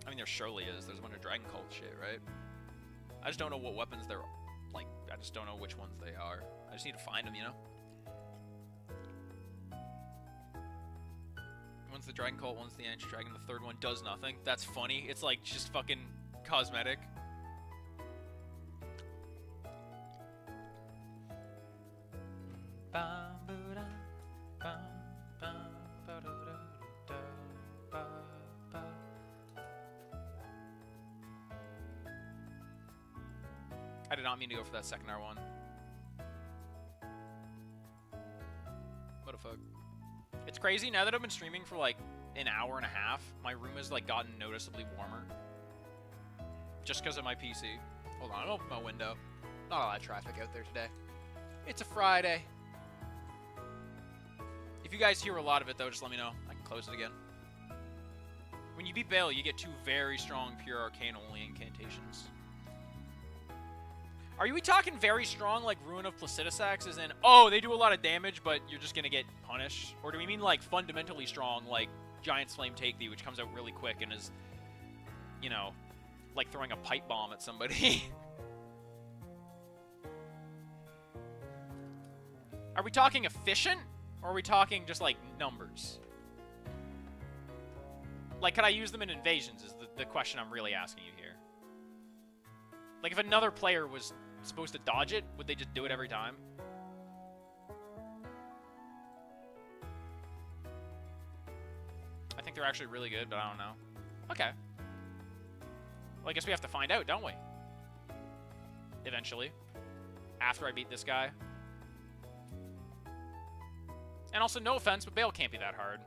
S1: I mean, there surely is. There's a bunch of Dragon Cult shit, right? I just don't know what weapons they're... Like, I just don't know which ones they are. I just need to find them, you know? One's the Dragon Cult, one's the Ancient Dragon, the third one does nothing. That's funny. It's like, just fucking cosmetic. I did not mean to go for that second R1. What the fuck? It's crazy, now that I've been streaming for like an hour and a half, my room has like gotten noticeably warmer. Just because of my PC. Hold on, I'll open my window. Not a lot of traffic out there today. It's a Friday. If you guys hear a lot of it though, just let me know. I can close it again. When you beat Bale, you get 2 very strong pure arcane only incantations. Are we talking very strong, like Ruin of Placidusax, as in, oh, they do a lot of damage, but you're just gonna get punished? Or do we mean, like, fundamentally strong, like Giant's Flame Take Thee, which comes out really quick and is, you know, like throwing a pipe bomb at somebody? Are we talking efficient, or are we talking just, like, numbers? Like, could I use them in invasions, is the question I'm really asking you here. Like, if another player was supposed to dodge it, would they just do it every time? I think they're actually really good, but I don't know. Okay. Well, I guess we have to find out, don't we? Eventually. After I beat this guy. And also, no offense, but Bale can't be that hard.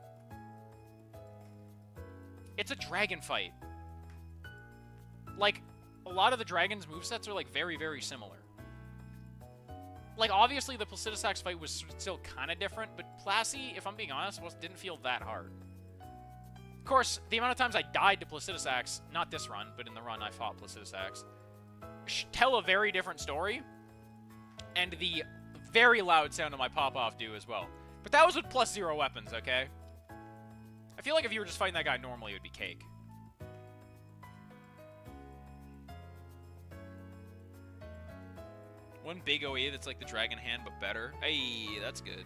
S1: It's a dragon fight. Like... A lot of the Dragon's movesets are, like, very, very similar. Like, obviously, the Placidusax fight was still kind of different, but Placi, if I'm being honest, didn't feel that hard. Of course, the amount of times I died to Placidusax, not this run, but in the run I fought Placidusax, tell a very different story, and the very loud sound of my pop-off do as well. But that was with +0 weapons, okay? I feel like if you were just fighting that guy normally, it would be cake. One big OE that's like the Dragon Hand, but better. Hey, that's good.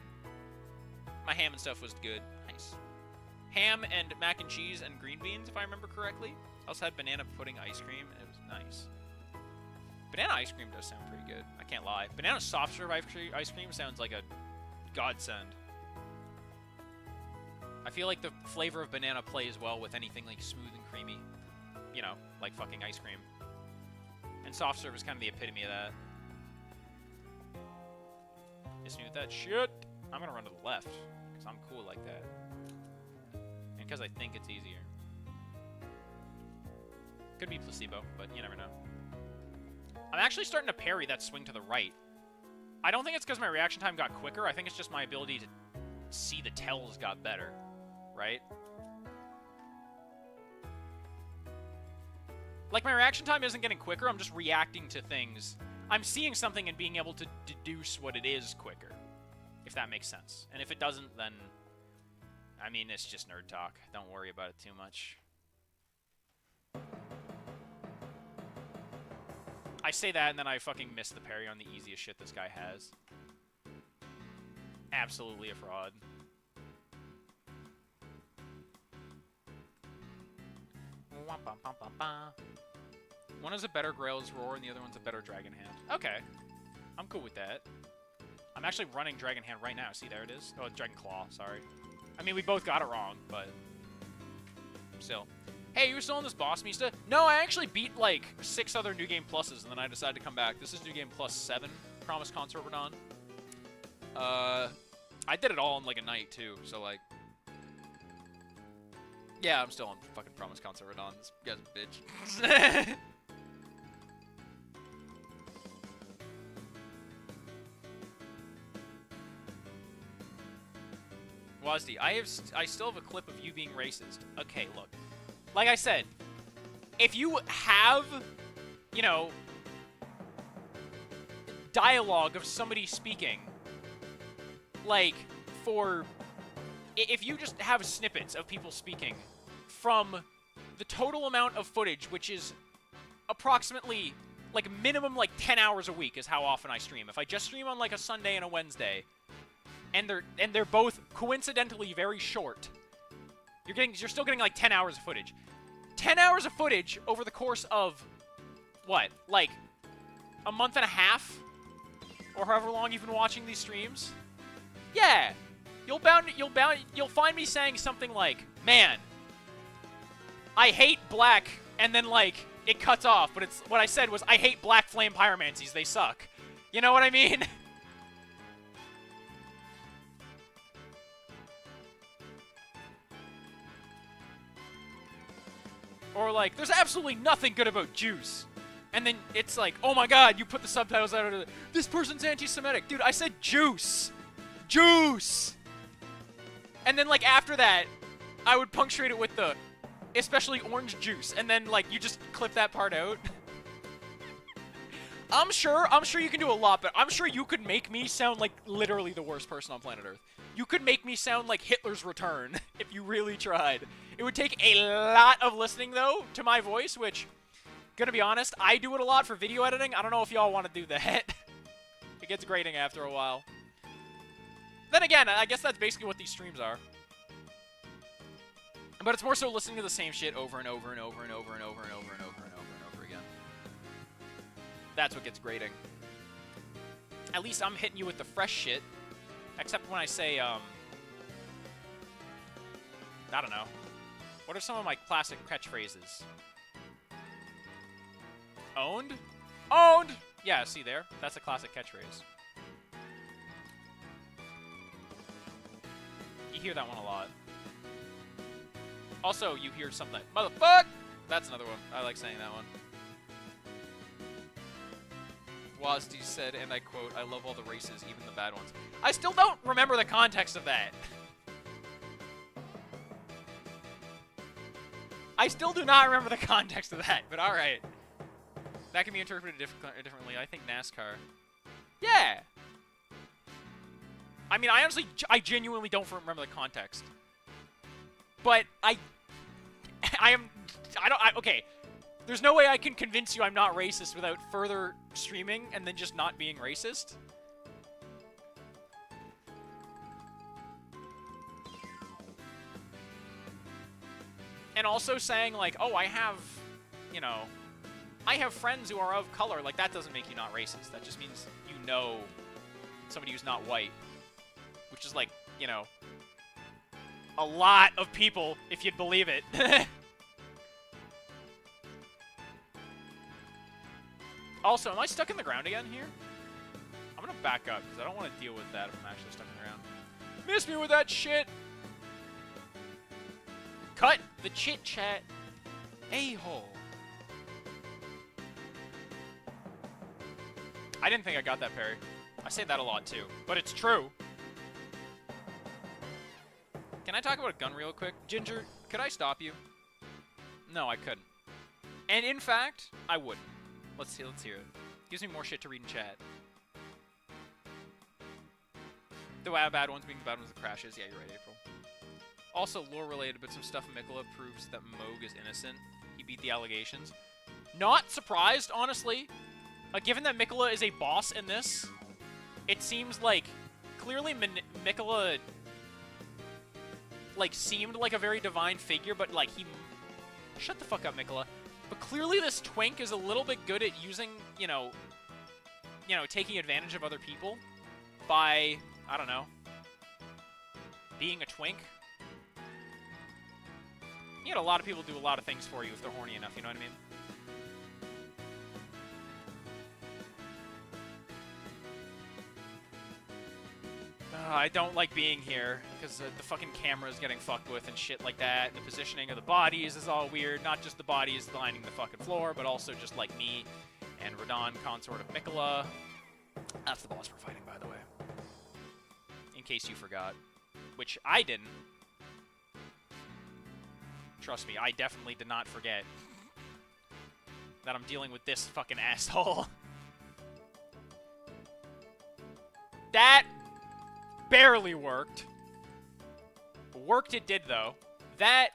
S1: My ham and stuff was good. Nice. Ham and mac and cheese and green beans, if I remember correctly. I also had banana pudding ice cream, and it was nice. Banana ice cream does sound pretty good. I can't lie. Banana soft serve ice cream sounds like a godsend. I feel like the flavor of banana plays well with anything like smooth and creamy. You know, like fucking ice cream. And soft serve is kind of the epitome of that. Miss me with that shit. I'm gonna run to the left, because I'm cool like that. And because I think it's easier. Could be placebo, but you never know. I'm actually starting to parry that swing to the right. I don't think it's because my reaction time got quicker. I think it's just my ability to see the tells got better. Right? Like, my reaction time isn't getting quicker, I'm just reacting to things. I'm seeing something and being able to deduce what it is quicker. If that makes sense. And if it doesn't, then... I mean, it's just nerd talk. Don't worry about it too much. I say that, and then I fucking miss the parry on the easiest shit this guy has. Absolutely a fraud. One is a better Grail's Roar, and the other one's a better Dragon Hand. Okay. I'm cool with that. I'm actually running Dragon Hand right now. See, there it is. Oh, Dragon Claw, sorry. I mean, we both got it wrong, but... still. Hey, you were still on this boss, Mista? No, I actually beat, like, 6 other New Game Pluses, and then I decided to come back. This is New Game Plus 7, Promise Consort Radon. I did it all in, like, a night, too, so, like... yeah, I'm still on fucking Promise Consort Radon. This guy's a bitch. Wazdi, I still have a clip of you being racist. Okay, look. Like I said, if you have, you know, dialogue of somebody speaking, like, if you just have snippets of people speaking from the total amount of footage, which is approximately, like, minimum, like, 10 hours a week is how often I stream. If I just stream on, like, a Sunday and a Wednesday, and they're both coincidentally very short, you're still getting, like, 10 hours of footage. 10 hours of footage over the course of, what, like, a month and a half? Or however long you've been watching these streams? Yeah! You'll find me saying something like, man, I hate black, and then, like, it cuts off, but what I said was, I hate black flame pyromancies, they suck. You know what I mean? Or, like, there's absolutely nothing good about juice. And then it's like, oh my god, you put the subtitles out. This person's anti-Semitic. Dude, I said juice. Juice! And then, like, after that, I would punctuate it with the, especially orange juice. And then, like, you just clip that part out. I'm sure you can do a lot, but I'm sure you could make me sound like literally the worst person on planet Earth. You could make me sound like Hitler's Return if you really tried. It would take a lot of listening, though, to my voice, which, gonna be honest, I do it a lot for video editing. I don't know if y'all want to do that. It gets grating after a while. Then again, I guess that's basically what these streams are. But it's more so listening to the same shit over and over and over and over and over and over and over and over and over again. That's what gets grating. At least I'm hitting you with the fresh shit. Except when I say, I don't know. What are some of my classic catchphrases? Owned? Owned! Yeah, see there? That's a classic catchphrase. You hear that one a lot. Also, you hear something like, motherfuck! That's another one. I like saying that one. Wazdi said, and I quote, I love all the races, even the bad ones. I still don't remember the context of that. I still do not remember the context of that, but alright. That can be interpreted differently. I think NASCAR. Yeah! I mean, I genuinely don't remember the context. But okay. There's no way I can convince you I'm not racist without further streaming and then just not being racist. And also saying, like, oh, I have friends who are of color. Like, that doesn't make you not racist. That just means you know somebody who's not white. Which is, like, you know, a lot of people, if you'd believe it. Also, am I stuck in the ground again here? I'm gonna back up, because I don't want to deal with that if I'm actually stuck in the ground. Miss me with that shit! Cut the chit-chat, a-hole. I didn't think I got that parry. I say that a lot, too. But it's true. Can I talk about a gun real quick? Ginger, could I stop you? No, I couldn't. And in fact, I wouldn't. Let's hear it. Gives me more shit to read in chat. The bad ones being the bad ones that crashes. Yeah, you're right, April. Also, lore-related, but some stuff in Mikola proves that Moog is innocent. He beat the allegations. Not surprised, honestly. Given that Mikola is a boss in this, it seems like clearly Mikola like seemed like a very divine figure, but like he... Shut the fuck up, Mikola. But clearly this twink is a little bit good at using, you know, taking advantage of other people by, I don't know, being a twink. You know, a lot of people do a lot of things for you if they're horny enough, you know what I mean? I don't like being here, because the fucking camera is getting fucked with and shit like that, and the positioning of the bodies is all weird. Not just the bodies lining the fucking floor, but also just like me and Radon, consort of Mikola. That's the boss we're fighting, by the way. In case you forgot. Which I didn't. Trust me, I definitely did not forget that I'm dealing with this fucking asshole. That barely worked. Worked it did, though. That,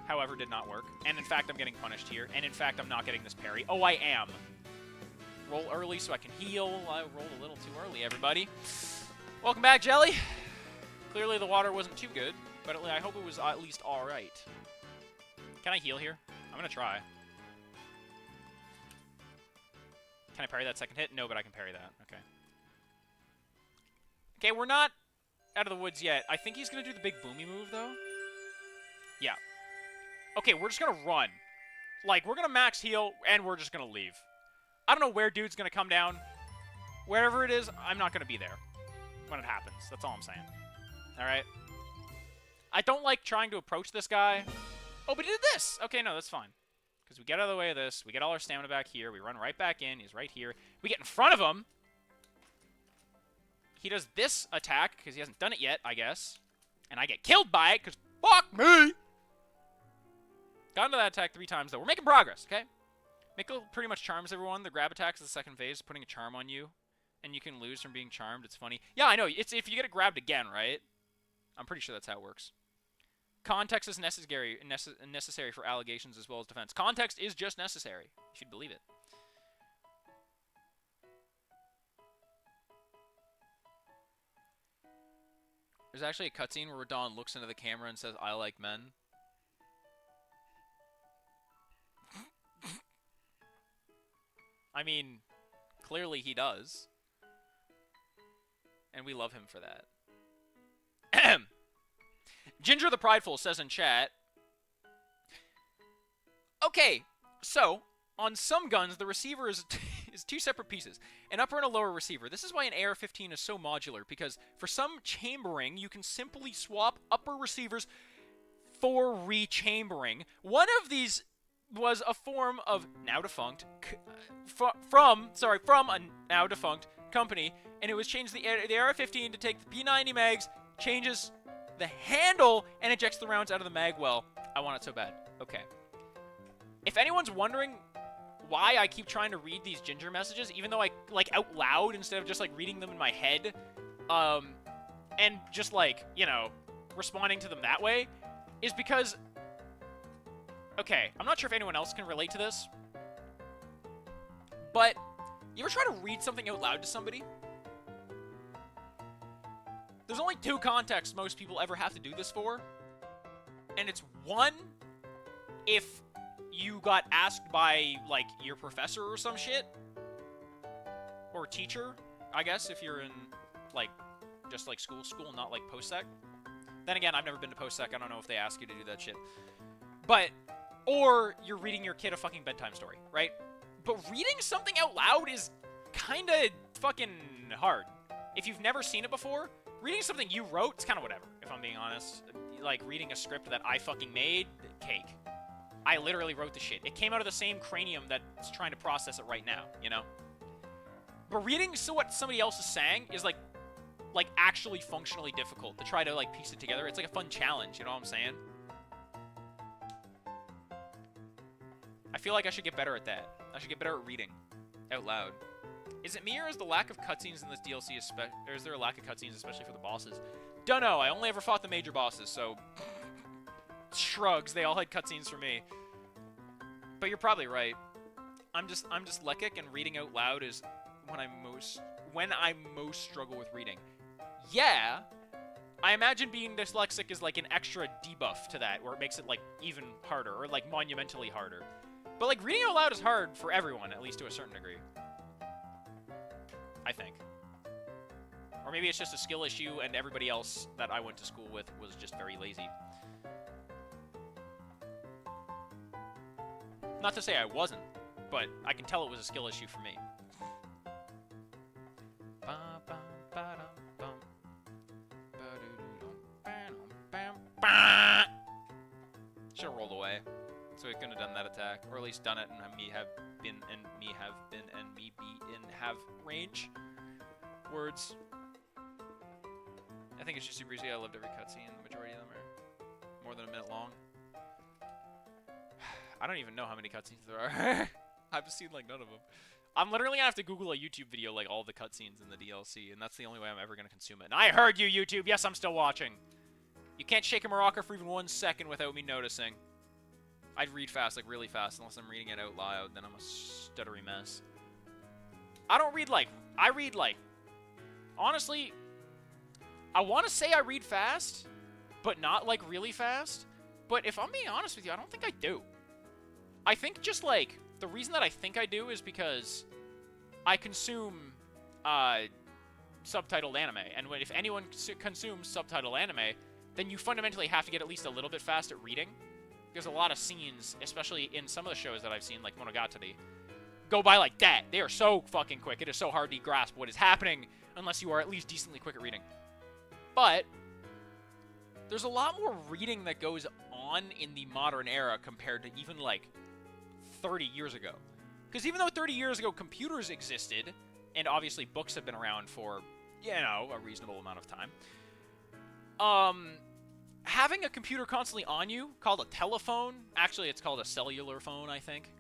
S1: however, did not work. And in fact, I'm getting punished here. And in fact, I'm not getting this parry. Oh, I am. Roll early so I can heal. I rolled a little too early, everybody. Welcome back, Jelly. Clearly the water wasn't too good, but I hope it was at least alright. Can I heal here? I'm gonna try. Can I parry that second hit? No, but I can parry that. Okay. Okay, we're not out of the woods yet. I think he's gonna do the big boomy move, though. Yeah. Okay, we're just gonna run. Like, we're gonna max heal, and we're just gonna leave. I don't know where dude's gonna come down. Wherever it is, I'm not gonna be there when it happens. That's all I'm saying. Alright? I don't like trying to approach this guy. Oh, but he did this! Okay, no, that's fine. Because we get out of the way of this, we get all our stamina back here, we run right back in, he's right here. We get in front of him! He does this attack, because he hasn't done it yet, I guess. And I get killed by it, because fuck me! Got into that attack 3 times, though. We're making progress, okay? Mikkel pretty much charms everyone. The grab attack is the second phase, putting a charm on you. And you can lose from being charmed. It's funny. Yeah, I know. It's if you get it grabbed again, right? I'm pretty sure that's how it works. Context is necessary for allegations as well as defense. Context is just necessary. You should believe it. There's actually a cutscene where Radon looks into the camera and says, "I like men." I mean, clearly he does. And we love him for that. Ginger the Prideful says in chat, okay, so, on some guns, the receiver is 2 separate pieces, an upper and a lower receiver. This is why an AR-15 is so modular, because for some chambering, you can simply swap upper receivers for rechambering. One of these was a form of now-defunct, from a now-defunct company, and it was changed the AR-15 to take the P90 mags, changes the handle, and ejects the rounds out of the mag well. I want it so bad. Okay. If anyone's wondering why I keep trying to read these Ginger messages, even though I, like, out loud instead of just, like, reading them in my head, and just, like, you know, responding to them that way, is because, okay, I'm not sure if anyone else can relate to this, but you ever try to read something out loud to somebody? There's only 2 contexts most people ever have to do this for. And it's 1, if you got asked by, like, your professor or some shit. Or teacher, I guess, if you're in, like, just, like, school, not, like, post-sec. Then again, I've never been to post-sec. I don't know if they ask you to do that shit. But, or you're reading your kid a fucking bedtime story, right? But reading something out loud is kind of fucking hard. If you've never seen it before, reading something you wrote, it's kind of whatever, if I'm being honest. Like, reading a script that I fucking made, cake. I literally wrote the shit. It came out of the same cranium that's trying to process it right now, you know? But reading what somebody else is saying is, like actually functionally difficult to try to, like, piece it together. It's like a fun challenge, you know what I'm saying? I feel like I should get better at that. I should get better at reading out loud. Is it me, or is the lack of cutscenes in this DLC, or is there a lack of cutscenes, especially for the bosses? Don't know. I only ever fought the major bosses, so shrugs. They all had cutscenes for me. But you're probably right. I'm just dyslexic, and reading out loud is when I most struggle with reading. Yeah, I imagine being dyslexic is like an extra debuff to that, where it makes it like even harder, or like monumentally harder. But like reading out loud is hard for everyone, at least to a certain degree. I think. Or maybe it's just a skill issue, and everybody else that I went to school with was just very lazy. Not to say I wasn't, but I can tell it was a skill issue for me. Should have rolled away, so we couldn't have done that attack, or at least done it and me be in have range. Words. I think it's just super easy. I loved every cutscene. The majority of them are more than a minute long. I don't even know how many cutscenes there are. I've seen like none of them. I'm literally gonna have to Google a YouTube video like all the cutscenes in the DLC, and that's the only way I'm ever gonna consume it. And I heard you, YouTube. Yes, I'm still watching. You can't shake a maraca for even 1 second without me noticing. I'd read fast, like really fast, unless I'm reading it out loud. Then I'm a stuttery mess. I don't read like... I read like... Honestly, I want to say I read fast, but not like really fast. But if I'm being honest with you, I don't think I do. I think just like... The reason that I think I do is because I consume subtitled anime. And if anyone consumes subtitled anime, then you fundamentally have to get at least a little bit fast at reading. There's a lot of scenes, especially in some of the shows that I've seen, like Monogatari, go by like that. They are so fucking quick. It is so hard to grasp what is happening unless you are at least decently quick at reading. But there's a lot more reading that goes on in the modern era compared to even like 30 years ago. Because even though 30 years ago computers existed, and obviously books have been around for, you know, a reasonable amount of time, having a computer constantly on you, called a telephone, actually it's called a cellular phone, I think.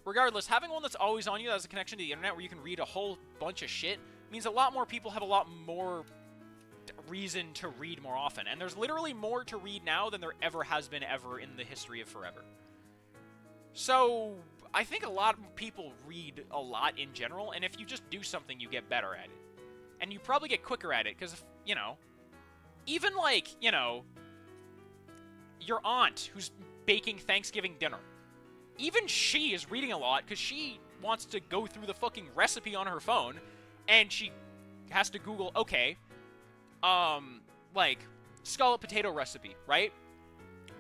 S1: Regardless, having one that's always on you that has a connection to the internet where you can read a whole bunch of shit means a lot more people have a lot more reason to read more often. And there's literally more to read now than there ever has been ever in the history of forever. So I think a lot of people read a lot in general, and if you just do something, you get better at it. And you probably get quicker at it, because, you know, even like, you know, your aunt who's baking Thanksgiving dinner, even she is reading a lot because she wants to go through the fucking recipe on her phone, and she has to Google, okay, like, scallop potato recipe, right?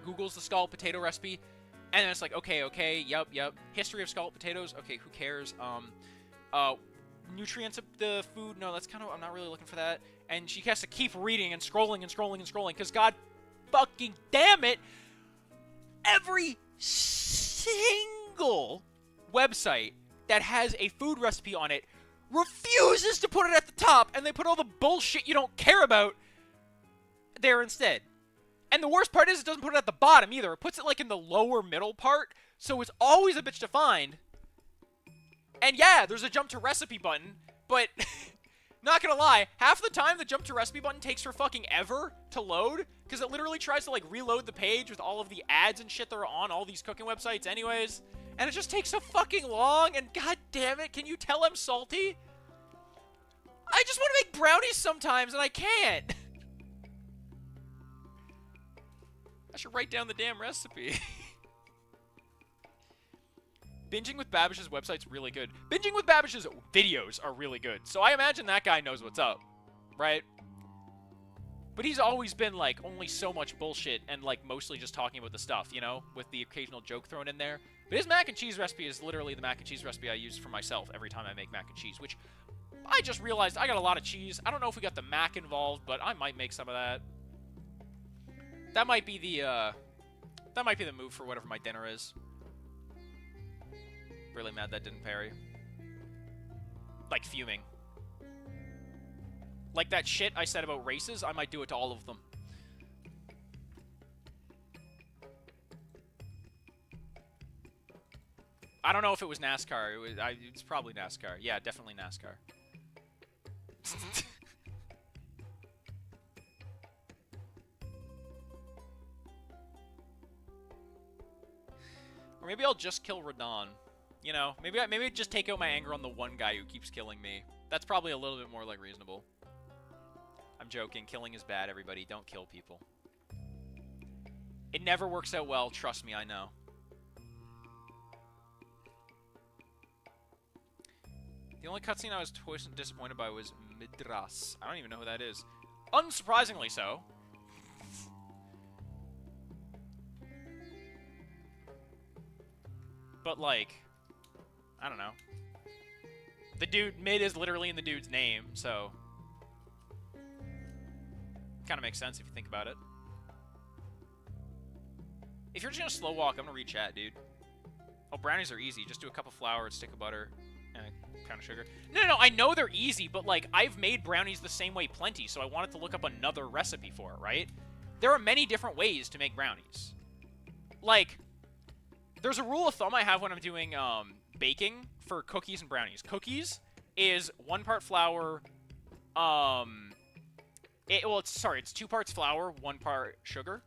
S1: Googles the scallop potato recipe, and then it's like, okay, yep, history of scallop potatoes, okay, who cares, nutrients of the food, no, that's kind of, I'm not really looking for that, and she has to keep reading and scrolling, because god fucking damn it, every single website that has a food recipe on it refuses to put it at the top, and they put all the bullshit you don't care about there instead. And the worst part is it doesn't put it at the bottom either. It puts it like in the lower middle part, so it's always a bitch to find. And yeah, there's a jump to recipe button, but not gonna lie, half the time the jump to recipe button takes for fucking ever to load, because it literally tries to like reload the page with all of the ads and shit that are on all these cooking websites anyways, and it just takes so fucking long, and god damn it, can you tell I'm salty? I just want to make brownies sometimes, and I can't. I should write down the damn recipe. Binging with Babish's website's really good. Binging with Babish's videos are really good. So I imagine that guy knows what's up, right? But he's always been, like, only so much bullshit and, like, mostly just talking about the stuff, you know? With the occasional joke thrown in there. But his mac and cheese recipe is literally the mac and cheese recipe I use for myself every time I make mac and cheese, which I just realized I got a lot of cheese. I don't know if we got the mac involved, but I might make some of that. That might be the move for whatever my dinner is. Really mad that didn't parry. Like, fuming. Like that shit I said about races, I might do it to all of them. I don't know if it was NASCAR. It's probably NASCAR. Yeah, definitely NASCAR. Or maybe I'll just kill Radon. You know, maybe I just take out my anger on the one guy who keeps killing me. That's probably a little bit more like reasonable. I'm joking. Killing is bad, everybody. Don't kill people. It never works out well. Trust me, I know. The only cutscene I was disappointed by was Midras. I don't even know who that is. Unsurprisingly so. But, like, I don't know. The dude, Mid is literally in the dude's name, so... kind of makes sense if you think about it. If you're just gonna slow walk, I'm gonna read chat, dude. Oh, brownies are easy. Just do a cup of flour, a stick of butter, and a pound of sugar. No, I know they're easy, but, like, I've made brownies the same way plenty, so I wanted to look up another recipe for it, right? There are many different ways to make brownies. Like... there's a rule of thumb I have when I'm doing baking for cookies and brownies. Cookies is 1 part flour, it's 2 parts flour, 1 part sugar.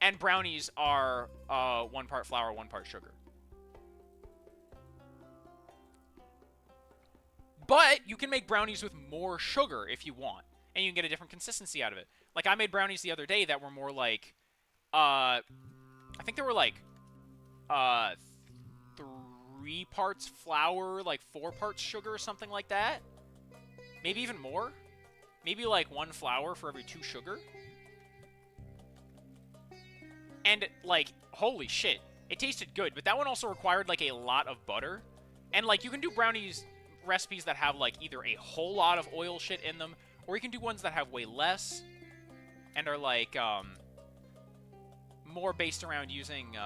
S1: And brownies are 1 part flour, 1 part sugar. But you can make brownies with more sugar if you want, and you can get a different consistency out of it. Like, I made brownies the other day that were more like, I think they were like, 3 parts flour, like 4 parts sugar or something like that. Maybe even more. Maybe like 1 flour for every 2 sugar. And, like, holy shit, it tasted good. But that one also required, like, a lot of butter. And, like, you can do brownies recipes that have, like, either a whole lot of oil shit in them, or you can do ones that have way less and are, like, more based around using,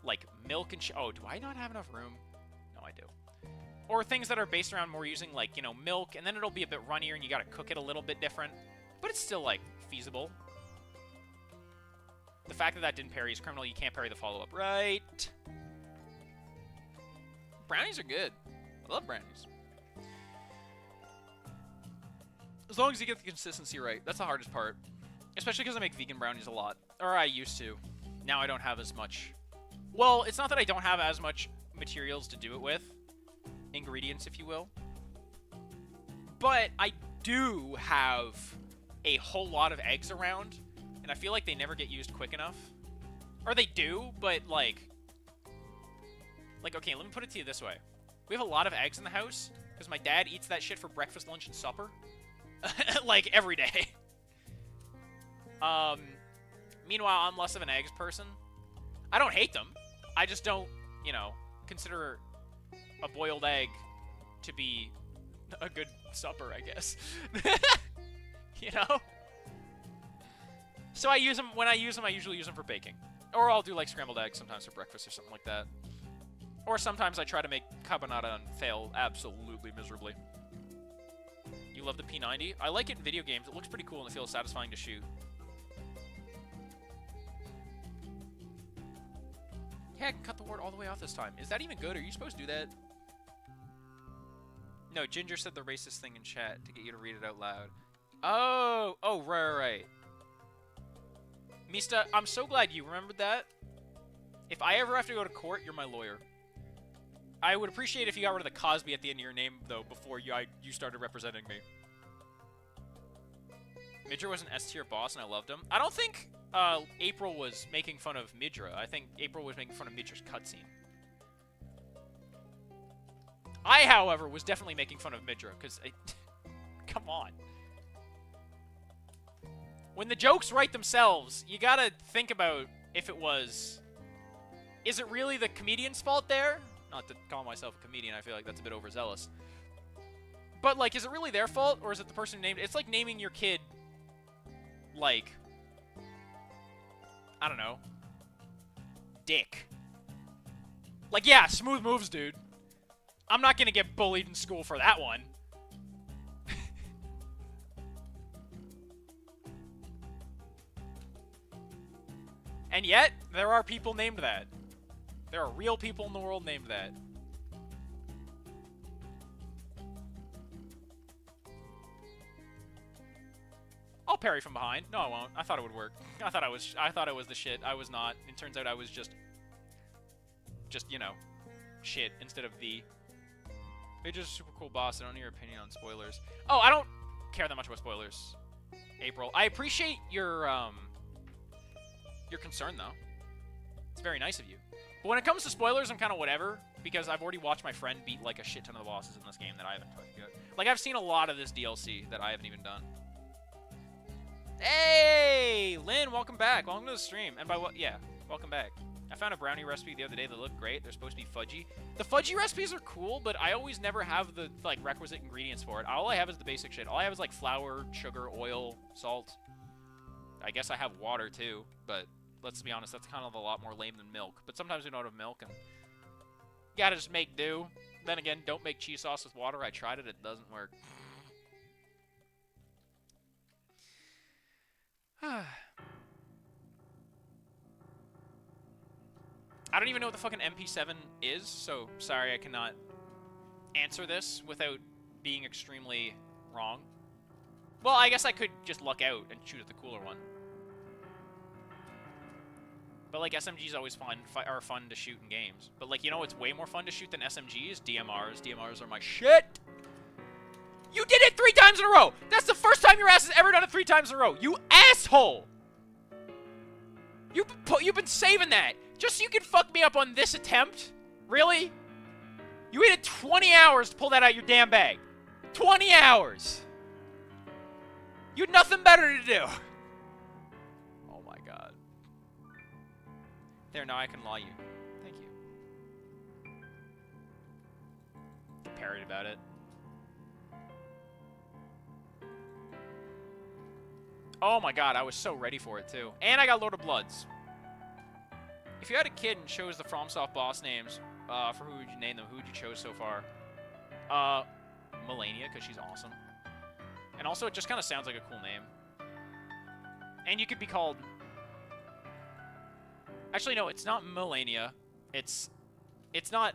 S1: like, milk and oh, do I not have enough room? No, I do. Or things that are based around more using, like, you know, milk, and then it'll be a bit runnier, and you gotta cook it a little bit different. But it's still, like, feasible. The fact that that didn't parry is criminal. You can't parry the follow-up. Right. Brownies are good. I love brownies. As long as you get the consistency right. That's the hardest part. Especially because I make vegan brownies a lot. Or I used to. Now I don't have as much. Well, it's not that I don't have as much materials to do it with. Ingredients, if you will. But I do have a whole lot of eggs around. And I feel like they never get used quick enough. Or they do, but, like, okay, let me put it to you this way. We have a lot of eggs in the house, because my dad eats that shit for breakfast, lunch, and supper. Like, every day. Meanwhile, I'm less of an eggs person. I don't hate them. I just don't, you know, consider a boiled egg to be a good supper, I guess. You know? So I use them, when I use them, I usually use them for baking. Or I'll do, like, scrambled eggs sometimes for breakfast or something like that. Or sometimes I try to make carbonara and fail absolutely miserably. You love the P90? I like it in video games. It looks pretty cool and it feels satisfying to shoot. Yeah, I can cut the word all the way off this time. Is that even good? Are you supposed to do that? No, Ginger said the racist thing in chat to get you to read it out loud. Oh, right. Mista, I'm so glad you remembered that. If I ever have to go to court, you're my lawyer. I would appreciate if you got rid of the Cosby at the end of your name, though, before you started representing me. Midra was an S-tier boss, and I loved him. I don't think April was making fun of Midra. I think April was making fun of Midra's cutscene. I, however, was definitely making fun of Midra, because... come on. When the jokes write themselves, you gotta think about if it was... Is it really the comedian's fault there? Not to call myself a comedian, I feel like that's a bit overzealous. But, like, is it really their fault, or is it the person who named it? It's like naming your kid, like, I don't know, Dick. Like, yeah, smooth moves, dude. I'm not gonna get bullied in school for that one. And yet, there are people named that. There are real people in the world named that. I'll parry from behind. No, I won't. I thought it would work. I thought it was the shit. I was not. It turns out I was just, you know, shit instead of the. They're just a super cool boss. I don't need your opinion on spoilers. Oh, I don't care that much about spoilers. April, I appreciate your concern though. It's very nice of you. But when it comes to spoilers, I'm kind of whatever, because I've already watched my friend beat like a shit ton of the bosses in this game that I haven't touched yet. Like, I've seen a lot of this DLC that I haven't even done. Hey, Lynn, welcome back. Welcome to the stream. And by what? Yeah, welcome back. I found a brownie recipe the other day that looked great. They're supposed to be fudgy. The fudgy recipes are cool, but I always never have the like requisite ingredients for it. All I have is the basic shit. All I have is like flour, sugar, oil, salt. I guess I have water too, but let's be honest, that's kind of a lot more lame than milk. But sometimes we don't have milk, and you gotta just make do. Then again, don't make cheese sauce with water. I tried it, it doesn't work. I don't even know what the fucking MP7 is, so sorry I cannot answer this without being extremely wrong. Well, I guess I could just luck out and choose the cooler one. But, like, SMGs always are fun to shoot in games. But, like, you know what's way more fun to shoot than SMGs? DMRs. DMRs are my shit! You did it 3 times in a row! That's the first time your ass has ever done it 3 times in a row! You asshole! You've been saving that! Just so you can fuck me up on this attempt? Really? You waited 20 hours to pull that out of your damn bag. 20 hours! You had nothing better to do! Oh my god. There, now I can law you. Thank you. Parried about it. Oh my god, I was so ready for it too. And I got Lord of Bloods. If you had a kid and chose the FromSoft boss names, for who would you name them? Who would you chose so far? Melania, because she's awesome. And also, it just kind of sounds like a cool name. And you could be called... Actually, no, it's not Melania. It's not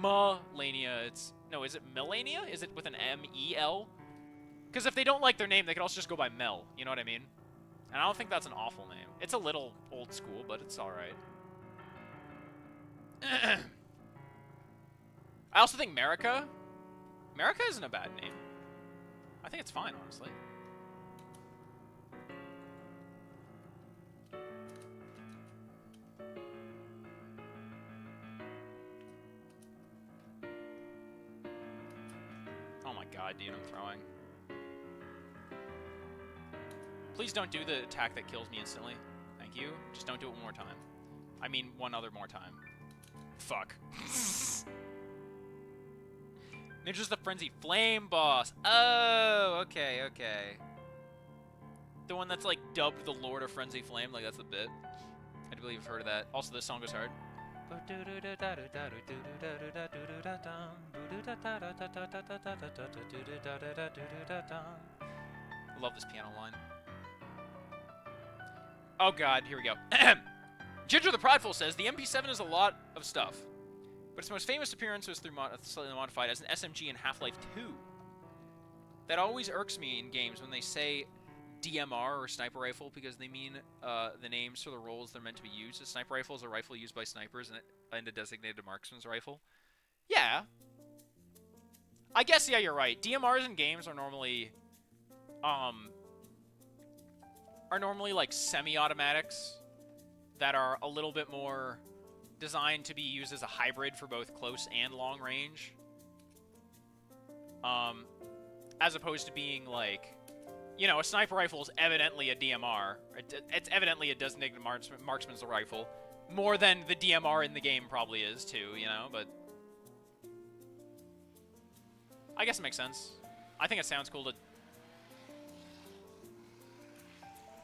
S1: Melania. It's... No, is it Melania? Is it with an M-E-L? Because if they don't like their name, they could also just go by Mel. You know what I mean? And I don't think that's an awful name. It's a little old school, but it's alright. I also think Merica isn't a bad name. I think it's fine, honestly. Oh my god, dude, I'm throwing. Please don't do the attack that kills me instantly. Thank you. Just don't do it one more time. I mean, one other more time. Fuck. Ninja's the Frenzy Flame boss. Oh, okay, okay. The one that's, like, dubbed the Lord of Frenzy Flame. Like, that's the bit. I believe I've heard of that. Also, this song goes hard. I love this piano line. Oh god, here we go. Ginger the Prideful says, the MP7 is a lot of stuff, but its most famous appearance was through slightly modified as an SMG in Half-Life 2. That always irks me in games when they say DMR or sniper rifle because they mean the names for the roles they're meant to be used. A sniper rifle is a rifle used by snipers and a designated marksman's rifle. Yeah. I guess, yeah, you're right. DMRs in games are normally like semi-automatics that are a little bit more designed to be used as a hybrid for both close and long range. As opposed to being like, you know, a sniper rifle is evidently a DMR. It's evidently a designated marksman's rifle. More than the DMR in the game probably is too, you know, but... I guess it makes sense. I think it sounds cool to...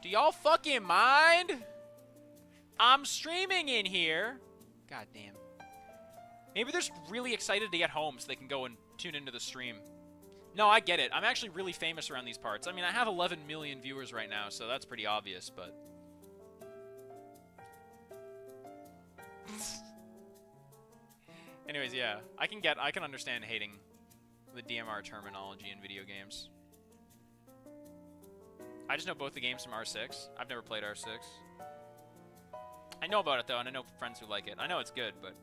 S1: Do y'all fucking mind? I'm streaming in here. God damn. Maybe they're just really excited to get home so they can go and tune into the stream. No, I get it. I'm actually really famous around these parts. I mean, I have 11 million viewers right now, so that's pretty obvious, but... Anyways, yeah, I can understand hating the DMR terminology in video games. I just know both the games from R6. I've never played R6. I know about it though, and I know friends who like it. I know it's good, but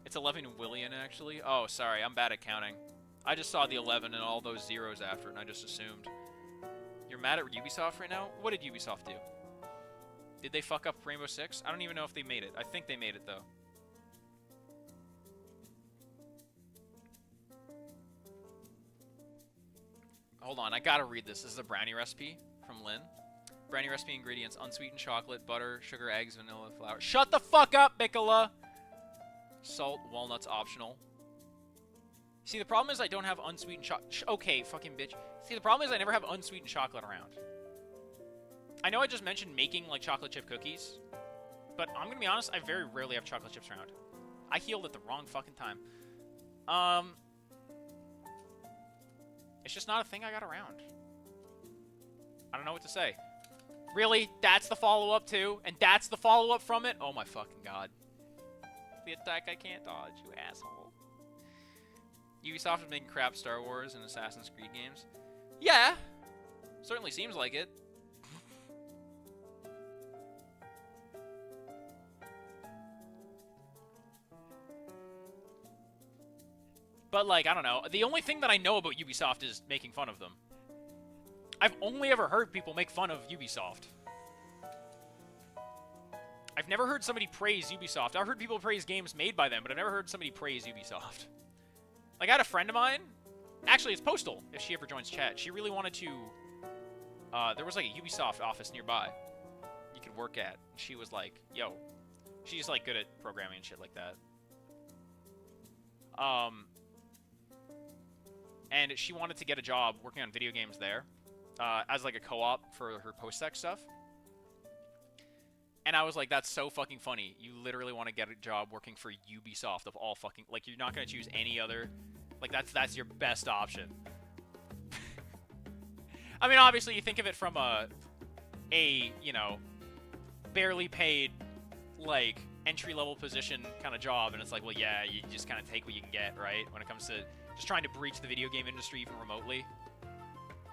S1: it's 11 Willian actually. Oh, sorry, I'm bad at counting. I just saw the 11 and all those zeros after it, and I just assumed. You're mad at Ubisoft right now? What did Ubisoft do? Did they fuck up Rainbow Six? I don't even know if they made it. I think they made it though. Hold on, I gotta read this. This is a brownie recipe from Lynn. Brownie recipe ingredients: unsweetened chocolate, butter, sugar, eggs, vanilla, flour. Shut the fuck up, Mikola! Salt, walnuts optional. See, the problem is I don't have unsweetened chocolate. Okay, fucking bitch. See, the problem is I never have unsweetened chocolate around. I know I just mentioned making, like, chocolate chip cookies, but I'm gonna be honest, I very rarely have chocolate chips around. I healed at the wrong fucking time. It's just not a thing I got around. I don't know what to say. Really? That's the follow-up, too? And that's the follow-up from it? Oh my fucking god. The attack I can't dodge, you asshole. Ubisoft is making crap Star Wars and Assassin's Creed games. Yeah! Certainly seems like it. But, like, I don't know. The only thing that I know about Ubisoft is making fun of them. I've only ever heard people make fun of Ubisoft. I've never heard somebody praise Ubisoft. I've heard people praise games made by them, but I've never heard somebody praise Ubisoft. Like, I had a friend of mine. Actually, it's Postal, if she ever joins chat. She really wanted to... there was, like, a Ubisoft office nearby you could work at. And she was like, yo. She's, like, good at programming and shit like that. And she wanted to get a job working on video games there. As, like, a co-op for her post-sec stuff. And I was like, that's so fucking funny. You literally want to get a job working for Ubisoft of all fucking... Like, you're not going to choose any other... Like, that's your best option. I mean, obviously, you think of it from a you know, barely paid, like, entry-level position kind of job. And it's like, well, yeah, you just kind of take what you can get, right? When it comes to just trying to breach the video game industry even remotely.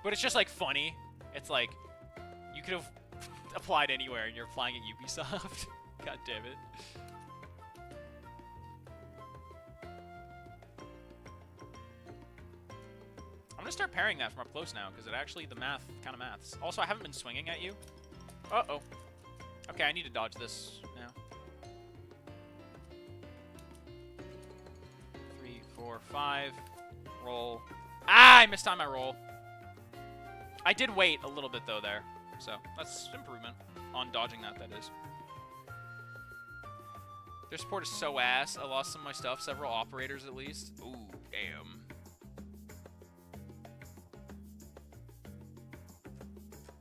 S1: But it's just, like, funny. It's like, you could have... applied anywhere and you're applying at Ubisoft. God damn it. I'm gonna start parrying that from up close now because it actually, the math kind of maths. Also, I haven't been swinging at you. Uh-oh. Okay, I need to dodge this now. 3, 4, 5. Roll. Ah, I missed on my roll. I did wait a little bit though there. So, that's improvement on dodging that is. Their support is so ass. I lost some of my stuff. Several operators, at least. Ooh, damn.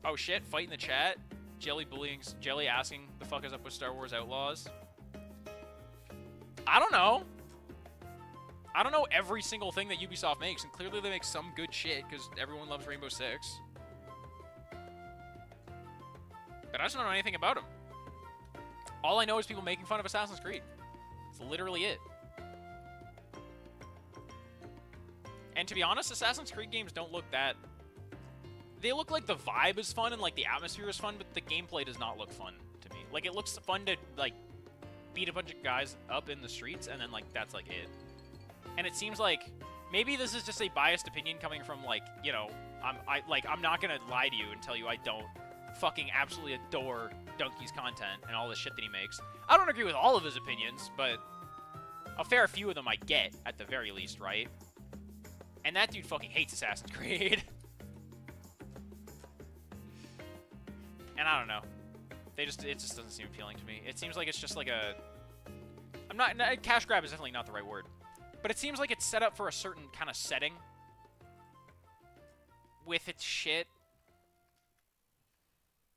S1: Oh, shit. Fight in the chat. Jelly bullying. Jelly asking the fuck is up with Star Wars Outlaws. I don't know. I don't know every single thing that Ubisoft makes, and clearly they make some good shit, because everyone loves Rainbow Six. But I just don't know anything about them. All I know is people making fun of Assassin's Creed. That's literally it. And to be honest, Assassin's Creed games don't look that... They look like the vibe is fun and like the atmosphere is fun, but the gameplay does not look fun to me. Like, it looks fun to, like, beat a bunch of guys up in the streets, and then, like, that's, like, it. And it seems like... Maybe this is just a biased opinion coming from, like, you know... I'm not gonna lie to you and tell you I don't fucking absolutely adore Donkey's content and all the shit that he makes. I don't agree with all of his opinions, but a fair few of them I get, at the very least, right? And that dude fucking hates Assassin's Creed. And I don't know. It just doesn't seem appealing to me. It seems like it's just like a... cash grab is definitely not the right word. But it seems like it's set up for a certain kind of setting with its shit.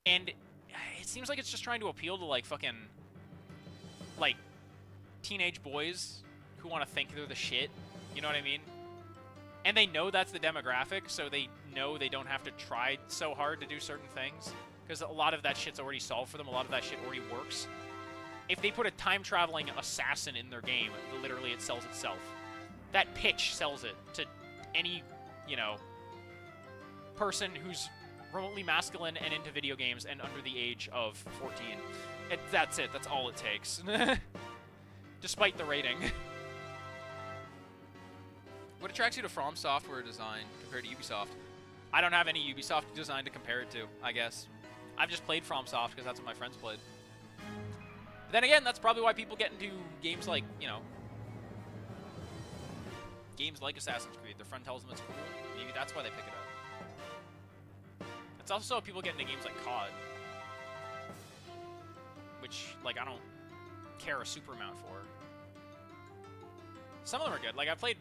S1: And it seems like it's just trying to appeal to, like, fucking, like, teenage boys who want to think they're the shit. You know what I mean? And they know that's the demographic, so they know they don't have to try so hard to do certain things. Because a lot of that shit's already solved for them. A lot of that shit already works. if they put a time-traveling assassin in their game, literally it sells itself. That pitch sells it to any, you know, person who's remotely masculine and into video games and under the age of 14. That's it. That's all it takes. Despite the rating.
S2: What attracts you to From Software design compared to Ubisoft?
S1: I don't have any Ubisoft design to compare it to, I guess. I've just played FromSoft because that's what my friends played. But then again, that's probably why people get into games like, you know, games like Assassin's Creed. Their friend tells them it's cool. Maybe that's why they pick it up. It's also how people get into games like COD. Which, like, I don't care a super amount for. Some of them are good. Like, I played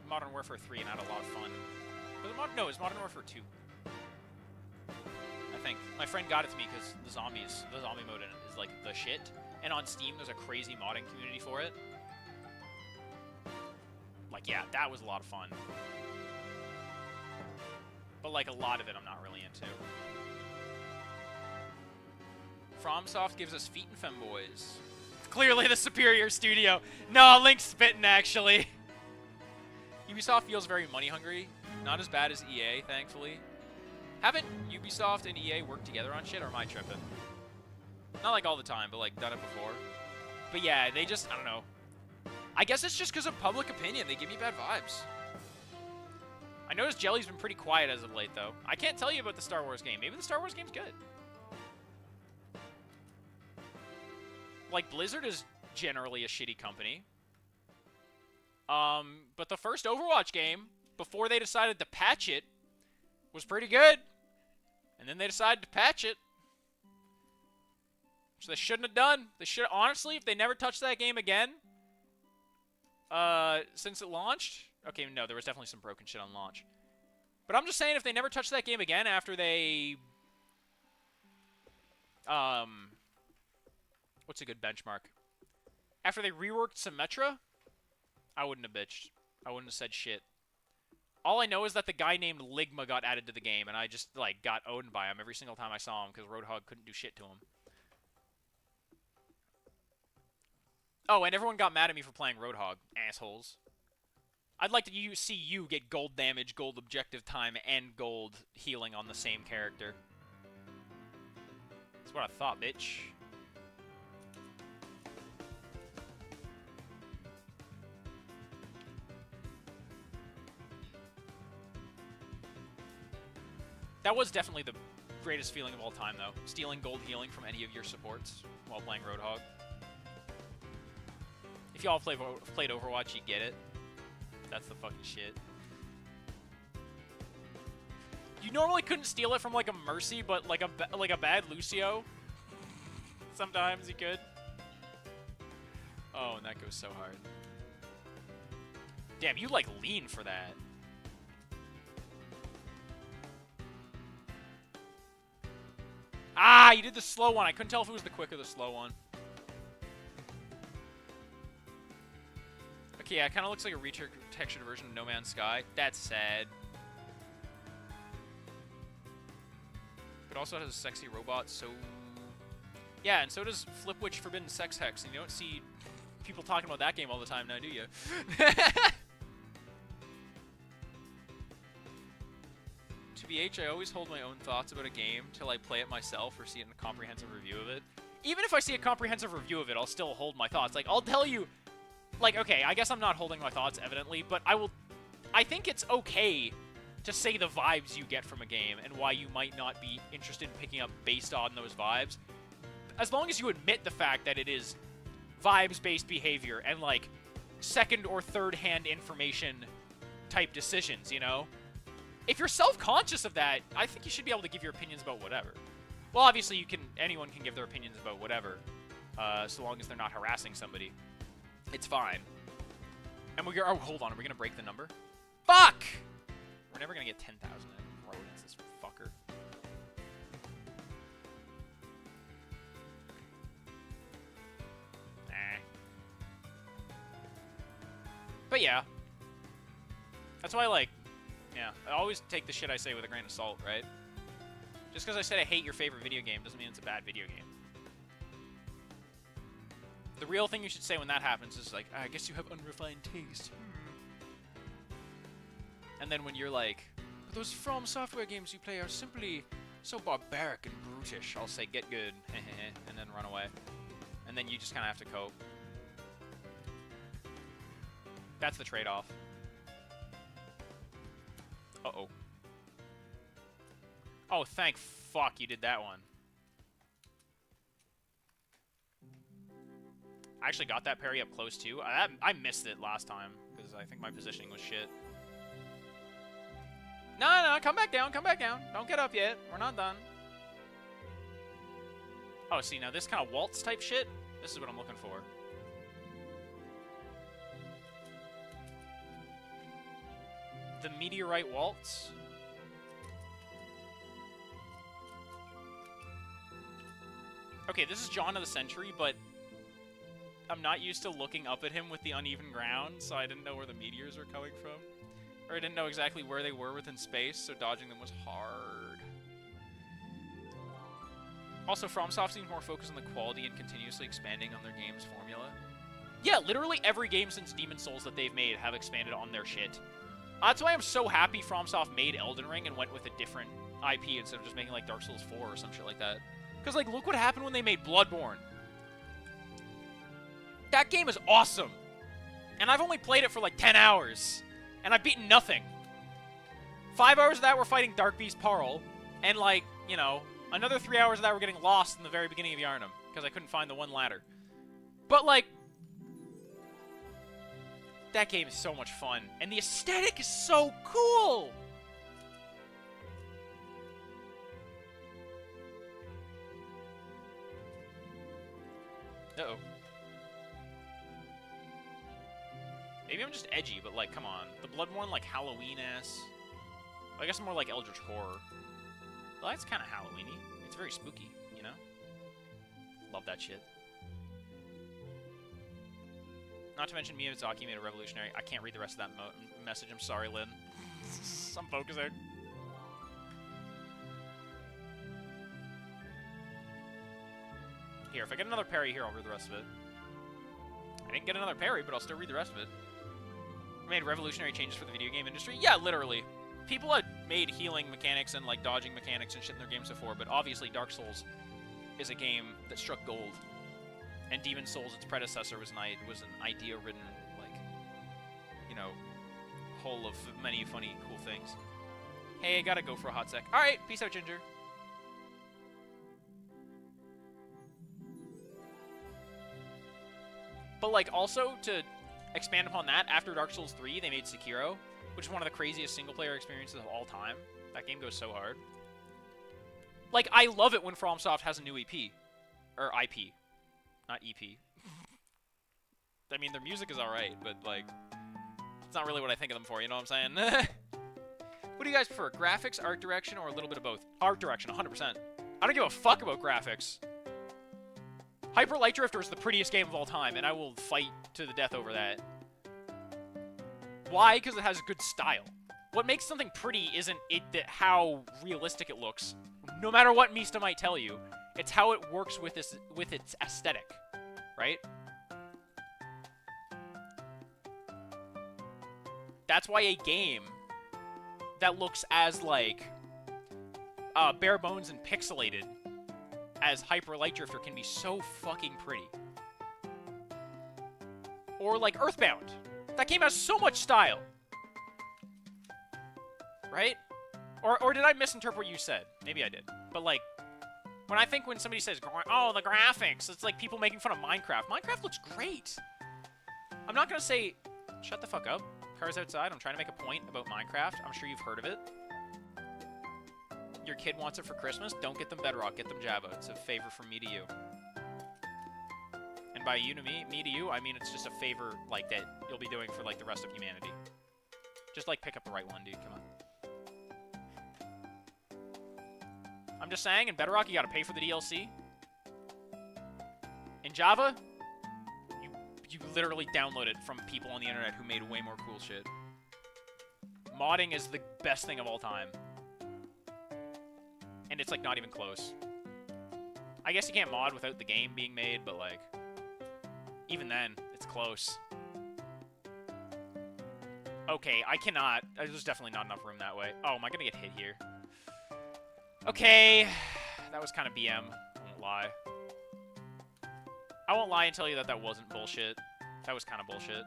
S1: Modern Warfare 3 and had a lot of fun. Was it no, it was Modern Warfare 2. I think. My friend got it to me because the zombie mode in it is, like, the shit. And on Steam, there's a crazy modding community for it. Like, yeah, that was a lot of fun. But, like, a lot of it I'm not really into.
S2: FromSoft gives us Feet and Femboys.
S1: Clearly the superior studio. No, Link's spitting, actually.
S2: Ubisoft feels very money-hungry. Not as bad as EA, thankfully. Haven't Ubisoft and EA worked together on shit, or am I tripping? Not like all the time, but like done it before.
S1: But yeah, they just, I don't know.
S2: I guess it's just because of public opinion. They give me bad vibes.
S1: I noticed Jelly's been pretty quiet as of late, though. I can't tell you about the Star Wars game. Maybe the Star Wars game's good. Like, Blizzard is generally a shitty company. But the first Overwatch game, before they decided to patch it, was pretty good. And then they decided to patch it. Which they shouldn't have done. They should, honestly, if they never touched that game again, since it launched. Okay, no, there was definitely some broken shit on launch. But I'm just saying, if they never touched that game again after they, what's a good benchmark? After they reworked Symmetra, I wouldn't have bitched. I wouldn't have said shit. All I know is that the guy named Ligma got added to the game, and I just, like, got owned by him every single time I saw him, because Roadhog couldn't do shit to him. Oh, and everyone got mad at me for playing Roadhog. Assholes. I'd like to see you get gold damage, gold objective time, and gold healing on the same character. That's what I thought, bitch. That was definitely the greatest feeling of all time, though. Stealing gold healing from any of your supports while playing Roadhog. If y'all played Overwatch, you get it. That's the fucking shit. You normally couldn't steal it from, like, a Mercy, but, like a bad Lucio. Sometimes you could. Oh, and that goes so hard. Damn, you, like, lean for that. Ah, you did the slow one. I couldn't tell if it was the quick or the slow one. Okay, yeah, it kind of looks like a retextured version of No Man's Sky. That's sad. But also has a sexy robot, so... Yeah, and so does Flipwitch Forbidden Sex Hex, and you don't see people talking about that game all the time now, do you? To BH, I always hold my own thoughts about a game till I play it myself or see it in a comprehensive review of it. Even if I see a comprehensive review of it, I'll still hold my thoughts. Like, I'll tell you... Like, okay, I guess I'm not holding my thoughts, evidently, but I think it's okay to say the vibes you get from a game and why you might not be interested in picking up based on those vibes. As long as you admit the fact that it is vibes-based behavior and, like, second or third-hand information type decisions, you know? If you're self-conscious of that, I think you should be able to give your opinions about whatever. Well, obviously, anyone can give their opinions about whatever, so long as they're not harassing somebody. It's fine. And oh, hold on, are we gonna break the number? Fuck! We're never gonna get 10,000 rodents, this fucker. But yeah. That's why, like, yeah, I always take the shit I say with a grain of salt, right? Just because I said I hate your favorite video game doesn't mean it's a bad video game.
S2: The real thing you should say when that happens is like, I guess you have unrefined taste. And then when you're like, those From Software games you play are simply so barbaric and brutish, I'll say, get good, and then run away. And then you just kind of have to cope. That's the trade-off. Uh-oh. Oh, thank fuck you did that one. I actually got that parry up close, too. I missed it last time, because I think my positioning was shit. No, come back down, come back down. Don't get up yet. We're not done. Oh, see, now this kind of waltz type shit, this is what I'm looking for. The meteorite waltz. Okay, this is John of the Century, but I'm not used to looking up at him with the uneven ground, so I didn't know where the meteors were coming from. Or I didn't know exactly where they were within space, so dodging them was hard. Also, FromSoft seems more focused on the quality and continuously expanding on their game's formula. Yeah, literally every game since Demon's Souls that they've made have expanded on their shit. That's why I'm so happy FromSoft made Elden Ring and went with a different IP instead of just making like Dark Souls 4 or some shit like that. Because, like, look what happened when they made Bloodborne. That game is awesome. And I've only played it for like 10 hours. And I've beaten nothing. 5 hours of that were fighting Dark Beast Parl. And, like, you know, another 3 hours of that were getting lost in the very beginning of Yharnam. Because I couldn't find the one ladder. But, like, that game is so much fun. And the aesthetic is so cool! Uh-oh. Maybe I'm just edgy, but, like, come on. The Bloodborne, like, Halloween-ass. Well, I guess more like Eldritch Horror. Well, that's kind of Halloween-y. It's very spooky, you know? Love that shit. Not to mention Miyazaki made a revolutionary... I can't read the rest of that message. I'm sorry, Lynn. I'm focusing. Here, if I get another parry here, I'll read the rest of it. I didn't get another parry, but I'll still read the rest of it. Made revolutionary changes for the video game industry? Yeah, literally. People had made healing mechanics and, like, dodging mechanics and shit in their games before, but obviously Dark Souls is a game that struck gold. And Demon's Souls, its predecessor, was an idea-ridden, like, you know, whole of many funny, cool things. Hey, I gotta go for a hot sec. Alright, peace out, Ginger. But, like, also, to expand upon that, after Dark Souls 3, they made Sekiro, which is one of the craziest single-player experiences of all time. That game goes so hard. Like, I love it when FromSoft has a new EP. Or IP. Not EP. I mean, their music is alright, but, like, it's not really what I think of them for, you know what I'm saying? What do you guys prefer, graphics, art direction, or a little bit of both? Art direction, 100%. I don't give a fuck about graphics. Hyper Light Drifter is the prettiest game of all time, and I will fight to the death over that. Why? Because it has good style. What makes something pretty isn't how realistic it looks. No matter what Mista might tell you, it's how it works with its aesthetic, right? That's why a game that looks as, like, bare bones and pixelated as Hyper Light Drifter can be so fucking pretty. Or, like, Earthbound. That game has so much style. Right? Or did I misinterpret what you said? Maybe I did. But, like, when somebody says, oh, the graphics, it's like people making fun of Minecraft. Minecraft looks great. I'm not gonna say, shut the fuck up. Cars outside, I'm trying to make a point about Minecraft. I'm sure you've heard of it. Your kid wants it for Christmas, don't get them Bedrock, get them Java. It's a favor from me to you. And by you to me to you, I mean it's just a favor, like, that you'll be doing for, like, the rest of humanity. Just, like, pick up the right one, dude, come on. I'm just saying, in Bedrock, you gotta pay for the DLC. In Java, you literally download it from people on the internet who made way more cool shit. Modding is the best thing of all time. And it's, like, not even close. I guess you can't mod without the game being made, but, like, Even then, it's close. Okay, I cannot. There's definitely not enough room that way. Oh, am I gonna get hit here? Okay. That was kind of BM. I won't lie. I won't lie and tell you that that wasn't bullshit. That was kind of bullshit.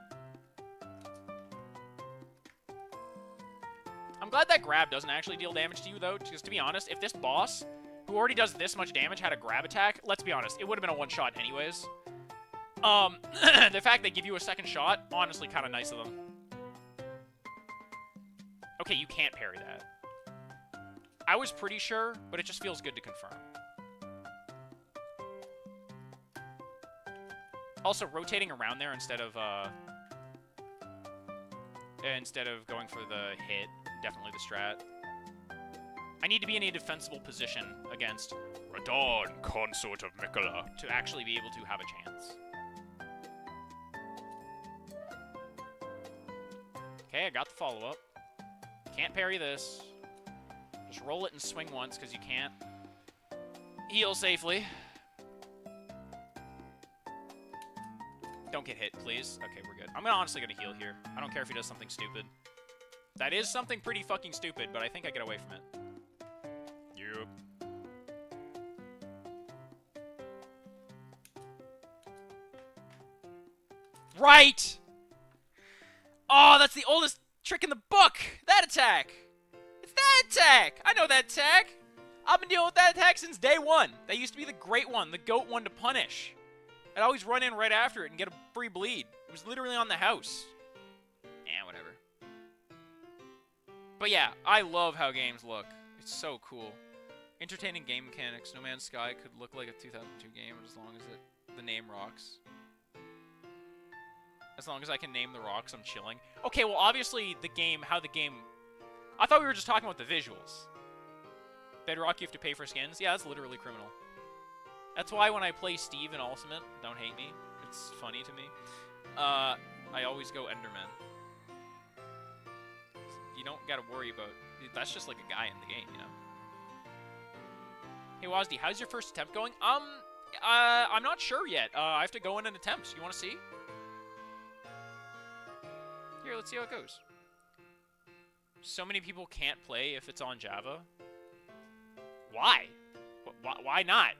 S2: I'm glad that grab doesn't actually deal damage to you, though, because to be honest, if this boss, who already does this much damage, had a grab attack, let's be honest, it would have been a one-shot anyways. The fact they give you a second shot, honestly kind of nice of them. Okay, you can't parry that. I was pretty sure, but it just feels good to confirm. Also, rotating around there instead of going for the hit, definitely the strat. I need to be in a defensible position against Radon, consort of Mikola, to actually be able to have a chance. Okay, I got the follow-up. Can't parry this. Just roll it and swing once, because you can't heal safely. Don't get hit, please. Okay, we're good. I'm honestly gonna heal here. I don't care if he does something stupid. That is something pretty fucking stupid, but I think I get away from it. Yup. Right! Oh, that's the oldest trick in the book! That attack! It's that attack! I know that attack! I've been dealing with that attack since day one. That used to be the great one, the GOAT one to punish. I'd always run in right after it and get a free bleed. It was literally on the house. Eh, whatever. But yeah, I love how games look. It's so cool. Entertaining game mechanics. No Man's Sky could look like a 2002 game as long as the name rocks. As long as I can name the rocks, I'm chilling. Okay, well, obviously, how the game... I thought we were just talking about the visuals. Bedrock, you have to pay for skins? Yeah, that's literally criminal. That's why when I play Steve in Ultimate, don't hate me, it's funny to me, I always go Enderman. You don't gotta worry about... That's just like a guy in the game, you know? Hey, Wazdi, how's your first attempt going? I'm not sure yet. I have to go in and attempt. You want to see? Here, let's see how it goes. So many people can't play if it's on Java. Why? Why not?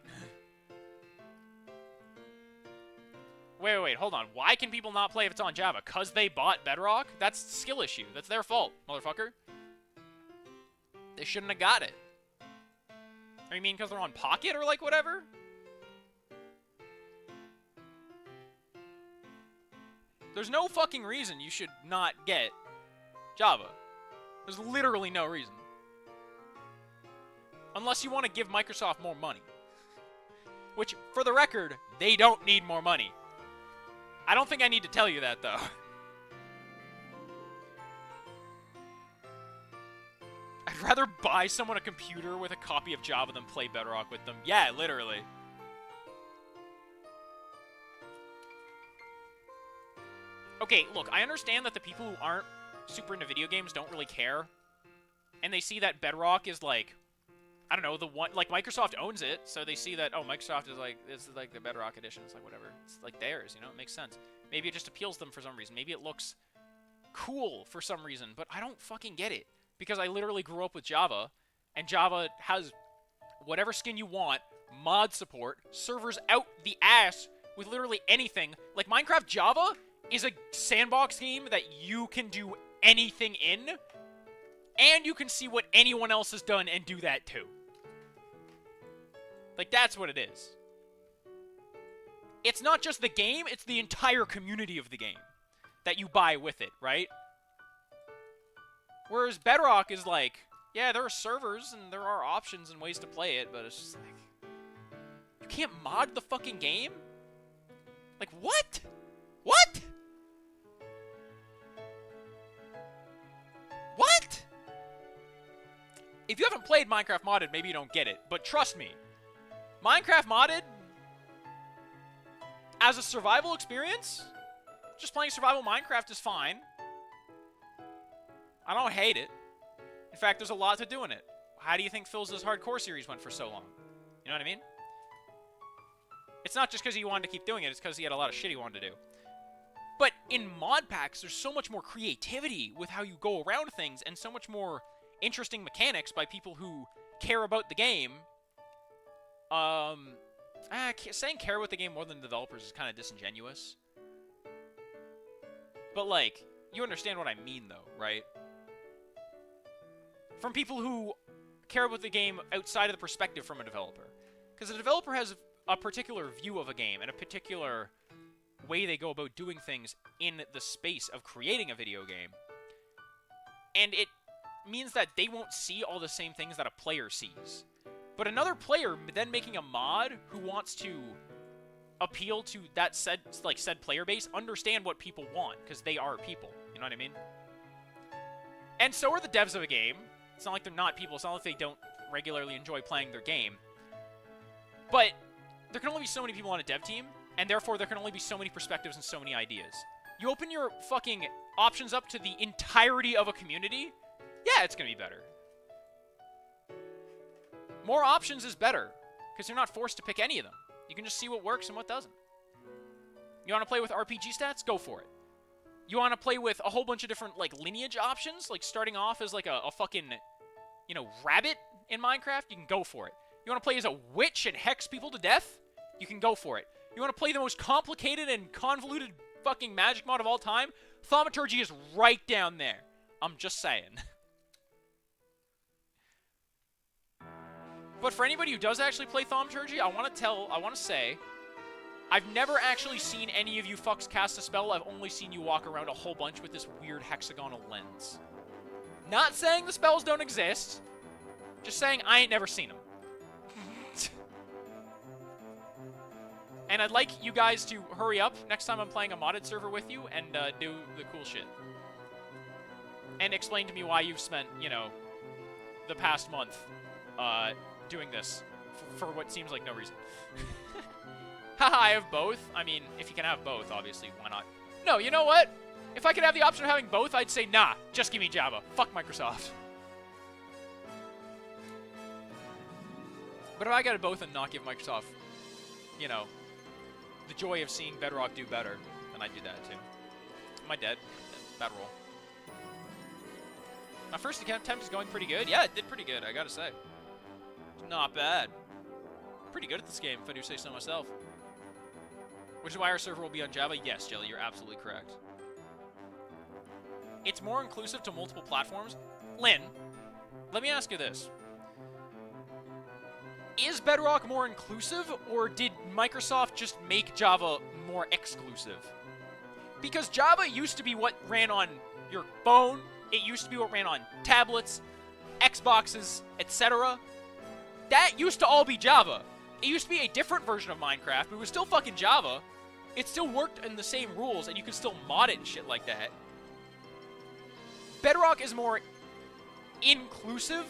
S2: Wait, hold on. Why can people not play if it's on Java? 'Cause they bought Bedrock? That's a skill issue. That's their fault, motherfucker. They shouldn't have got it. Or you mean because they're on Pocket or like whatever? There's no fucking reason you should not get Java. There's literally no reason. Unless you want to give Microsoft more money. Which, for the record, they don't need more money. I don't think I need to tell you that, though. I'd rather buy someone a computer with a copy of Java than play Bedrock with them. Yeah, literally. Okay, look, I understand that the people who aren't super into video games don't really care. And they see that Bedrock is like, I don't know, the one, like Microsoft owns it, so they see that, oh, Microsoft is like, this is like the Bedrock edition, it's like whatever. It's like theirs, you know, it makes sense. Maybe it just appeals to them for some reason. Maybe it looks cool for some reason, but I don't fucking get it. Because I literally grew up with Java, and Java has whatever skin you want, mod support, servers out the ass with literally anything. Like, Minecraft Java is a sandbox game that you can do anything in, and you can see what anyone else has done and do that too. Like, that's what it is. It's not just the game, it's the entire community of the game that you buy with it, right? Whereas Bedrock is like, yeah, there are servers and there are options and ways to play it, but it's just like, you can't mod the fucking game? Like, what? What? What? If you haven't played Minecraft Modded, maybe you don't get it, but trust me, Minecraft Modded, as a survival experience, just playing survival Minecraft is fine. I don't hate it. In fact, there's a lot to do in it. How do you think Phil's hardcore series went for so long? You know what I mean? It's not just because he wanted to keep doing it, it's because he had a lot of shit he wanted to do. But in mod packs, there's so much more creativity with how you go around things, and so much more interesting mechanics by people who care about the game. Saying care about the game more than the developers is kind of disingenuous. But, like, you understand what I mean, though, right? From people who care about the game outside of the perspective from a developer. Because a developer has a particular view of a game and a particular way they go about doing things in the space of creating a video game. And it means that they won't see all the same things that a player sees. But another player then making a mod who wants to appeal to that said player base, understand what people want, because they are people. You know what I mean? And so are the devs of a game. It's not like they're not people. It's not like they don't regularly enjoy playing their game. But there can only be so many people on a dev team, and therefore there can only be so many perspectives and so many ideas. You open your fucking options up to the entirety of a community, yeah, it's gonna be better. More options is better, because you're not forced to pick any of them. You can just see what works and what doesn't. You want to play with RPG stats? Go for it. You want to play with a whole bunch of different, like, lineage options? Like, starting off as, like, a fucking, you know, rabbit in Minecraft? You can go for it. You want to play as a witch and hex people to death? You can go for it. You want to play the most complicated and convoluted fucking magic mod of all time? Thaumaturgy is right down there. I'm just saying. But for anybody who does actually play Thaumaturgy, I want to say, I've never actually seen any of you fucks cast a spell. I've only seen you walk around a whole bunch with this weird hexagonal lens. Not saying the spells don't exist. Just saying I ain't never seen them. And I'd like you guys to hurry up next time I'm playing a modded server with you and do the cool shit. And explain to me why you've spent, you know, the past month doing this for what seems like no reason. Haha, I have both. I mean, if you can have both, obviously, why not? No, you know what? If I could have the option of having both, I'd say, nah, just give me Java. Fuck Microsoft. But if I got both and not give Microsoft, you know, the joy of seeing Bedrock do better, then I'd do that too. Am I dead? Bad roll. My first attempt is going pretty good. Yeah, it did pretty good, I gotta say. It's not bad. Pretty good at this game, if I do say so myself. Which is why our server will be on Java? Yes, Jelly, you're absolutely correct. It's more inclusive to multiple platforms. Lynn, let me ask you this. Is Bedrock more inclusive, or did Microsoft just make Java more exclusive? Because Java used to be what ran on your phone, it used to be what ran on tablets, Xboxes, etc. That used to all be Java. It used to be a different version of Minecraft, but it was still fucking Java. It still worked in the same rules, and you could still mod it and shit like that. Bedrock is more inclusive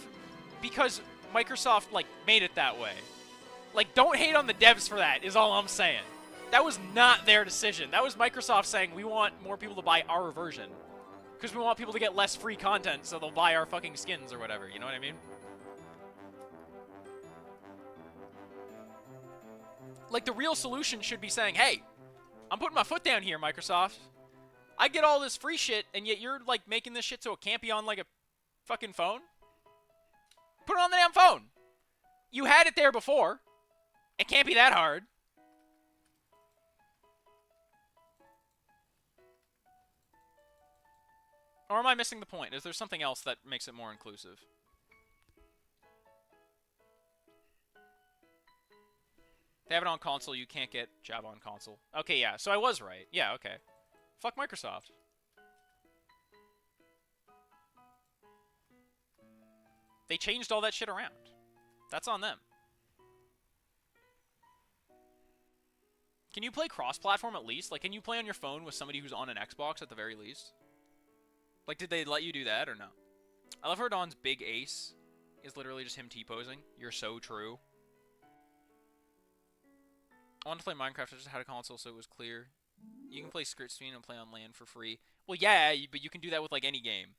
S2: because Microsoft, like, made it that way. Like, don't hate on the devs for that, is all I'm saying. That was not their decision. That was Microsoft saying, we want more people to buy our version. Because we want people to get less free content, so they'll buy our fucking skins or whatever, you know what I mean? Like, the real solution should be saying, hey, I'm putting my foot down here, Microsoft. I get all this free shit, and yet you're, like, making this shit so it can't be on, like, a fucking phone? Put it on the damn phone. You had it there before. It can't be that hard. Or am I missing the point? Is there something else that makes it more inclusive? They have it on console, you can't get Java on console. Okay, yeah, so I was right. Yeah, okay. Fuck Microsoft. They changed all that shit around. That's on them. Can you play cross-platform at least? Like, can you play on your phone with somebody who's on an Xbox at the very least? Like, did they let you do that or no? I love how Don's big ace is literally just him T-posing. You're so true. I wanted to play Minecraft, I just had a console so it was clear. You can play split screen and play on LAN for free. Well, yeah, but you can do that with, like, any game.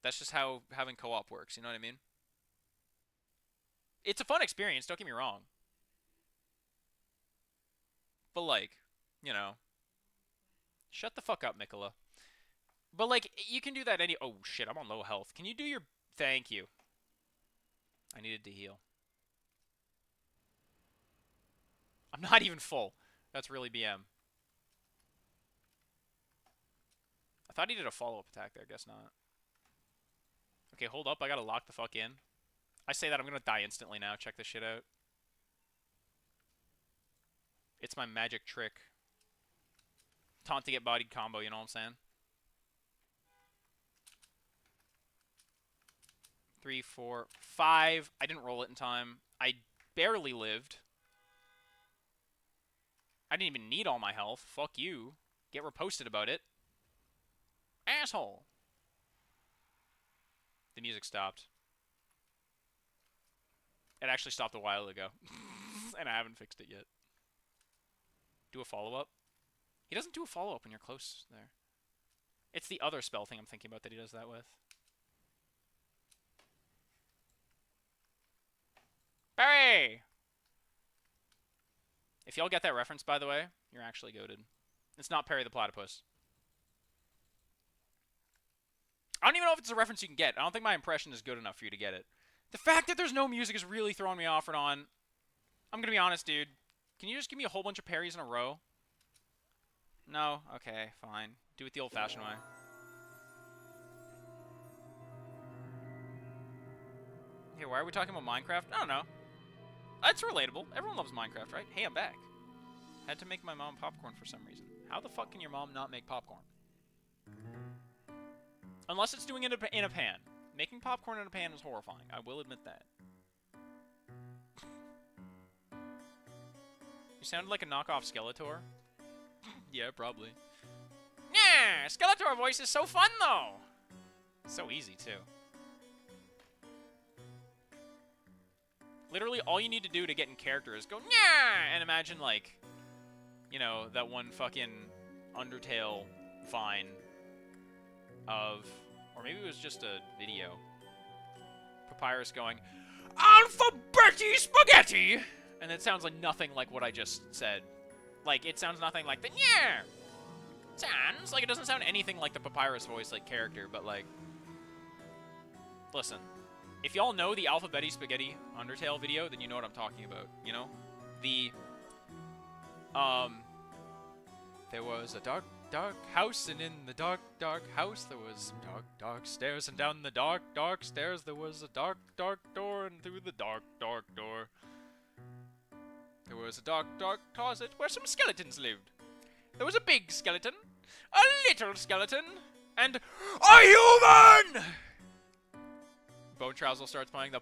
S2: That's just how having co-op works, you know what I mean? It's a fun experience, don't get me wrong. but like, you know, shut the fuck up, Mikola. But like, you can do that any. Oh shit, I'm on low health. Can you do your? Thank you. I needed to heal. I'm not even full. That's really BM. I thought he did a follow-up attack there. Guess not. Okay, hold up. I gotta lock the fuck in. I say that I'm gonna die instantly now. Check this shit out. It's my magic trick. Taunt to get bodied combo, you know what I'm saying? 3, 4, 5. I didn't roll it in time. I barely lived. I didn't even need all my health. Fuck you. Get reposted about it. Asshole. The music stopped. It actually stopped a while ago. And I haven't fixed it yet. Do a follow-up? He doesn't do a follow-up when you're close there. It's the other spell thing I'm thinking about that he does that with. Barry! If y'all get that reference, by the way, you're actually goated. It's not Perry the Platypus. I don't even know if it's a reference you can get. I don't think my impression is good enough for you to get it. The fact that there's no music is really throwing me off, Radon. I'm gonna be honest, dude. Can you just give me a whole bunch of parries in a row? No? Okay, fine. Do it the old-fashioned way. Hey, why are we talking about Minecraft? I don't know. That's relatable. Everyone loves Minecraft, right? Hey, I'm back. Had to make my mom popcorn for some reason. How the fuck can your mom not make popcorn? Unless it's doing it in a pan. Making popcorn in a pan is horrifying. I will admit that. You sounded like a knockoff Skeletor. Yeah, probably. Yeah, Skeletor voice is so fun, though. So easy, too. Literally, all you need to do to get in character is go, yeah, and imagine, like, you know, that one fucking Undertale vine of, or maybe it was just a video. Papyrus going, Alphabeti Spaghetti! And it sounds like nothing like what I just said. Like, it sounds nothing like the, yeah! Sounds like it doesn't sound anything like the Papyrus voice, like, character, but, like, listen. If y'all know the Alphabeti Spaghetti Undertale video, then you know what I'm talking about, you know? The, there was a dark, dark house, and in the dark, dark house, there was dark, dark stairs, and down the dark, dark stairs, there was a dark, dark door, and through the dark, dark door, there was a dark, dark closet where some skeletons lived. There was a big skeleton, a little skeleton, and a human! Bone Trousel starts playing the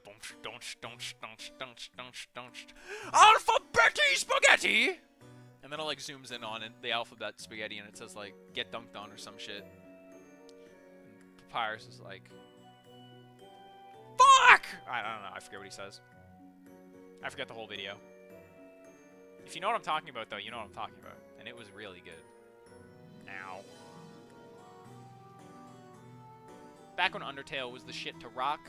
S2: Alphabeti Spaghetti! And then it like zooms in on it, the alphabet spaghetti, and it says like, get dunked on or some shit. And Papyrus is like, fuck! I don't know, I forget what he says. I forget the whole video. If you know what I'm talking about, though, you know what I'm talking about. And it was really good. Ow. Back when Undertale was the shit to rock.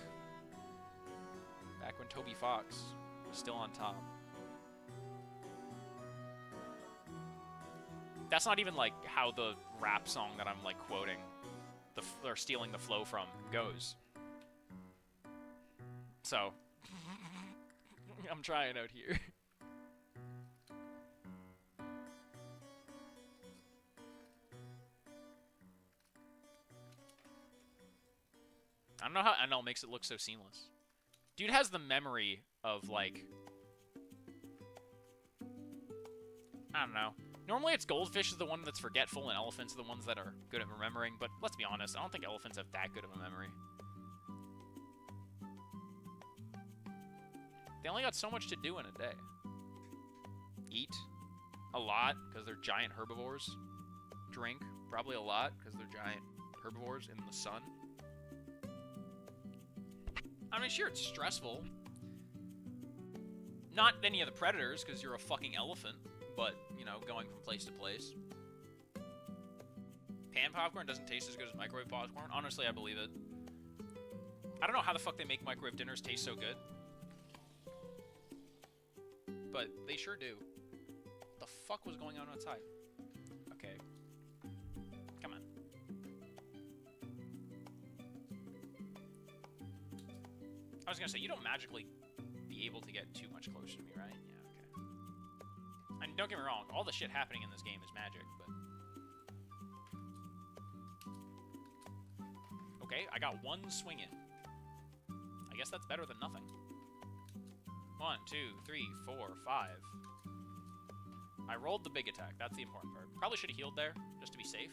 S2: Back when Toby Fox was still on top. That's not even, like, how the rap song that I'm, like, quoting, or stealing the flow from, goes. So, I'm trying out here. I don't know how NL makes it look so seamless. Dude has the memory of, like, I don't know. Normally it's goldfish is the one that's forgetful and elephants are the ones that are good at remembering, but let's be honest, I don't think elephants have that good of a memory. They only got so much to do in a day. Eat a lot, because they're giant herbivores. Drink probably a lot, because they're giant herbivores in the sun. I mean, sure, it's stressful. Not any of the predators, because you're a fucking elephant. But, you know, going from place to place. Pan popcorn doesn't taste as good as microwave popcorn. Honestly, I believe it. I don't know how the fuck they make microwave dinners taste so good. But they sure do. What the fuck was going on outside? Okay. Come on. I was gonna say, you don't magically be able to get too much closer to me, right? Yeah, okay. And don't get me wrong, all the shit happening in this game is magic, but... Okay, I got one swing in. I guess that's better than nothing. 1, 2, 3, 4, 5. I rolled the big attack. That's the important part. Probably should have healed there, just to be safe.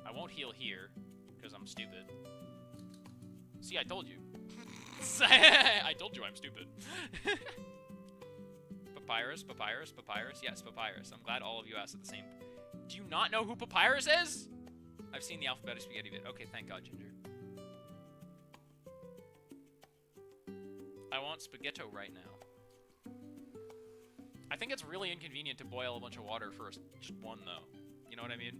S2: I won't heal here, because I'm stupid. See, I told you. I told you I'm stupid. Papyrus, Papyrus, Papyrus. Yes, Papyrus. I'm glad all of you asked at the same... Do you not know who Papyrus is? I've seen the alphabetic spaghetti bit. Okay, thank God, Ginger. I want spaghetto right now. I think it's really inconvenient to boil a bunch of water for just one, though. You know what I mean?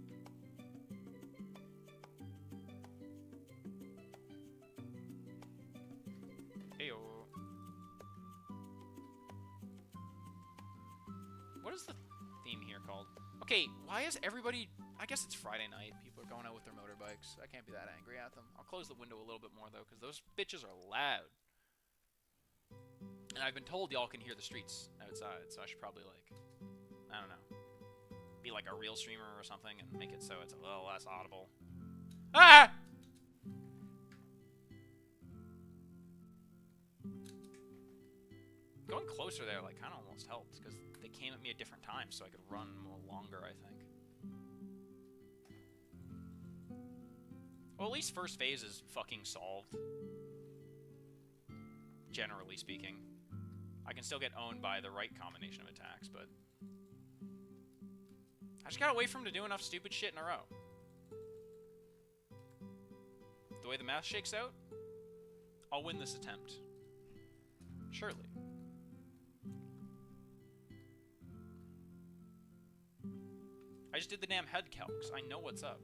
S2: Heyo. What is the theme here called? Okay, why is everybody... I guess it's Friday night. People are going out with their motorbikes. I can't be that angry at them. I'll close the window a little bit more, though, because those bitches are loud. And I've been told y'all can hear the streets outside, so I should probably, like, I don't know, be like a real streamer or something and make it so it's a little less audible. Ah! Going closer there, like, kind of almost helped, because they came at me at different times, so I could run more longer, I think. Well, at least first phase is fucking solved. Generally speaking. I can still get owned by the right combination of attacks, but... I just gotta wait for him to do enough stupid shit in a row. The way the math shakes out, I'll win this attempt. Surely. I just did the damn head calcs. I know what's up.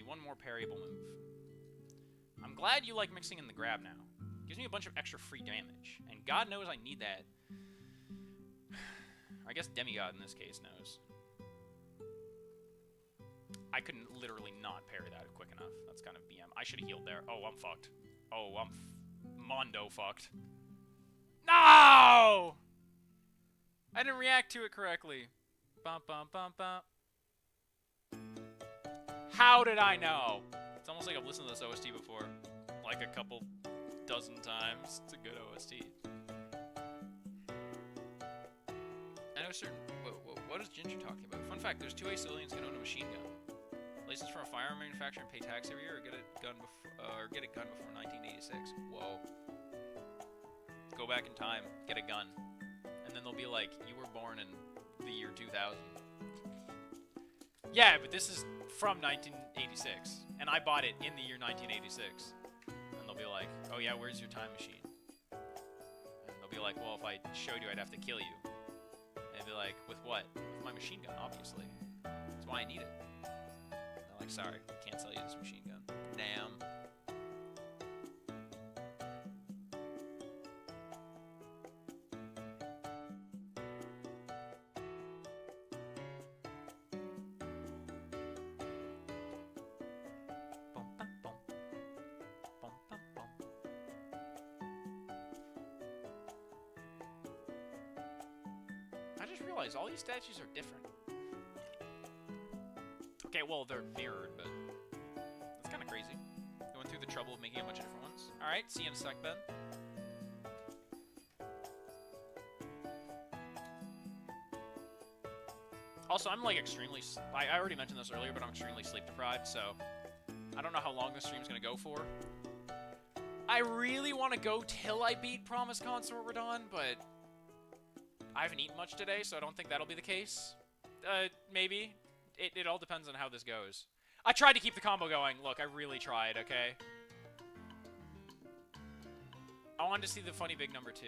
S2: One more parryable move. I'm glad you like mixing in the grab now. Gives me a bunch of extra free damage. And God knows I need that. I guess Demigod in this case knows. I couldn't literally not parry that quick enough. That's kind of BM. I should have healed there. Oh, I'm fucked. Oh, I'm Mondo fucked. No! I didn't react to it correctly. Bum, bum, bum, bum. How did I know? It's almost like I've listened to this OST before. Like a couple dozen times. It's a good OST. I know certain... What is Ginger talking about? Fun fact, there's 2 civilians can own a machine gun. License from a firearm manufacturer and pay tax every year, or get a gun before 1986. Whoa. Go back in time, get a gun. And then they'll be like, you were born in the year 2000. Yeah, but this is from 1986, and I bought it in the year 1986. And they'll be like, oh yeah, where's your time machine? And they'll be like, well, if I showed you, I'd have to kill you. And I'd be like, with what? With my machine gun, obviously. That's why I need it. And they're like, sorry, can't sell you this machine gun. Damn. All these statues are different. Okay, well, they're mirrored, but that's kind of crazy. Going through the trouble of making a bunch of different ones. Alright, see you in a sec, Ben. Also, I'm, like, extremely... I already mentioned this earlier, but I'm extremely sleep-deprived, so... I don't know how long this stream's gonna go for. I really want to go till I beat Promise Consort Radon, but... I haven't eaten much today, so I don't think that'll be the case. Maybe. It all depends on how this goes. I tried to keep the combo going. Look, I really tried, okay? I wanted to see the funny big number 2.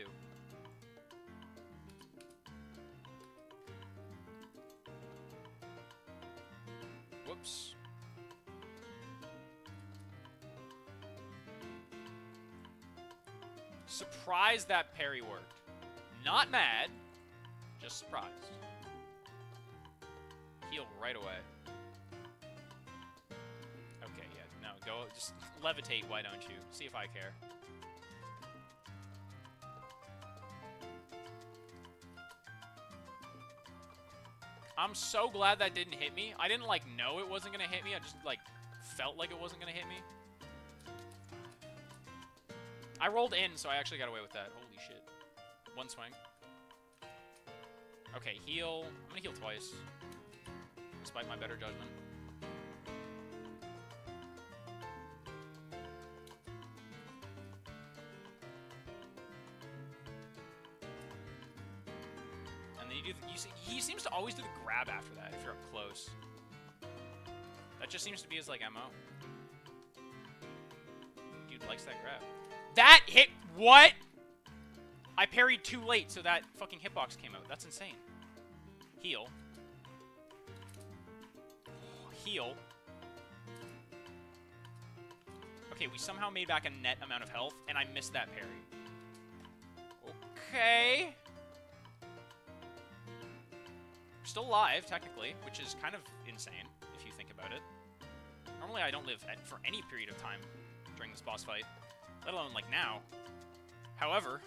S2: Whoops. Surprised that parry worked. Not mad, just surprised. Heal right away. Okay, yeah, no, go, just levitate, why don't you? See if I care. I'm so glad that didn't hit me. I didn't, like, know it wasn't gonna hit me. I just, like, felt like it wasn't gonna hit me. I rolled in, so I actually got away with that. Holy shit. One swing. Okay, heal. I'm gonna heal twice. Despite my better judgment. And then you do he seems to always do the grab after that if you're up close. That just seems to be his, like, MO. Dude likes that grab. That hit... What? I parried too late, so that fucking hitbox came out. That's insane. Heal. Heal. Okay, we somehow made back a net amount of health, and I missed that parry. Okay. We're still alive, technically, which is kind of insane, if you think about it. Normally, I don't live for any period of time during this boss fight, let alone, like, now. However,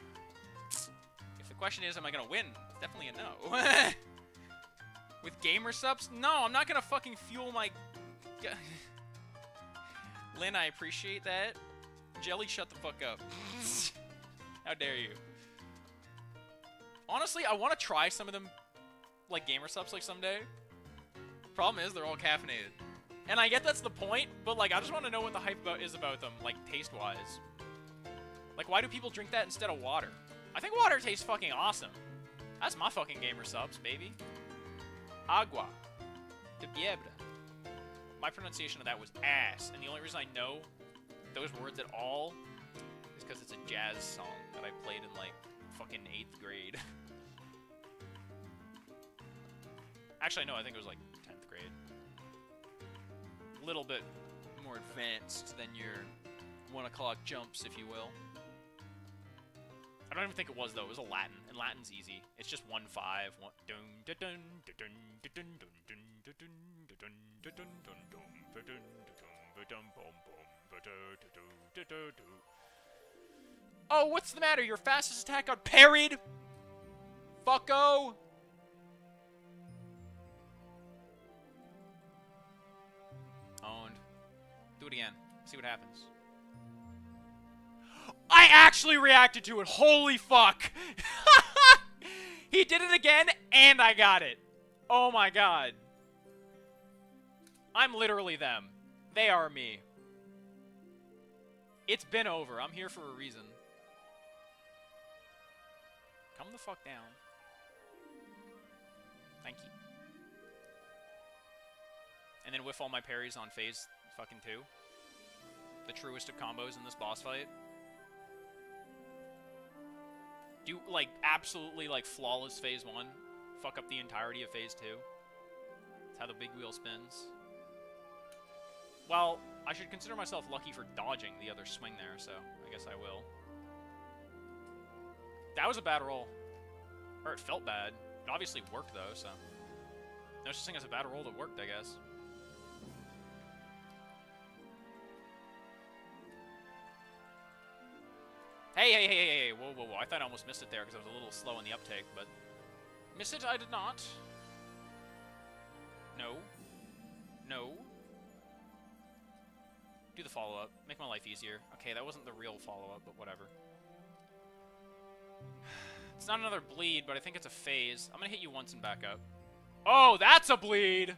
S2: if the question is, am I gonna win? It's definitely a no. With gamer subs? No, I'm not gonna fucking fuel my... Lynn, I appreciate that. Jelly, shut the fuck up. How dare you? Honestly, I want to try some of them, like, gamer subs, like, someday. Problem is, they're all caffeinated. And I get that's the point, but, like, I just want to know what the hype is about them, like, taste-wise. Like, why do people drink that instead of water? I think water tastes fucking awesome. That's my fucking gamer subs, baby. Agua. De piedra. My pronunciation of that was ass, and the only reason I know those words at all is because it's a jazz song that I played in, like, fucking 8th grade. Actually, no, I think it was, like, 10th grade. A little bit more advanced than your 1 o'clock jumps, if you will. I don't even think it was, though. It was a Latin, and Latin's easy. It's just 1-5. Oh, what's the matter? Your fastest attack got parried? Fucko! Owned. Do it again. See what happens. I actually reacted to it. Holy fuck. He did it again, and I got it. Oh my god. I'm literally them. They are me. It's been over. I'm here for a reason. Come the fuck down. Thank you. And then whiff all my parries on phase fucking 2. The truest of combos in this boss fight. Do, like, absolutely, like, flawless phase 1. Fuck up the entirety of phase 2. That's how the big wheel spins. Well, I should consider myself lucky for dodging the other swing there, so I guess I will. That was a bad roll. Or it felt bad. It obviously worked, though, so... No such thing as a bad roll that worked, I guess. Hey, whoa, whoa, whoa. I thought I almost missed it there because I was a little slow in the uptake, but... Miss it? I did not. No. No. Do the follow-up. Make my life easier. Okay, that wasn't the real follow-up, but whatever. It's not another bleed, but I think it's a phase. I'm gonna hit you once and back up. Oh, that's a bleed!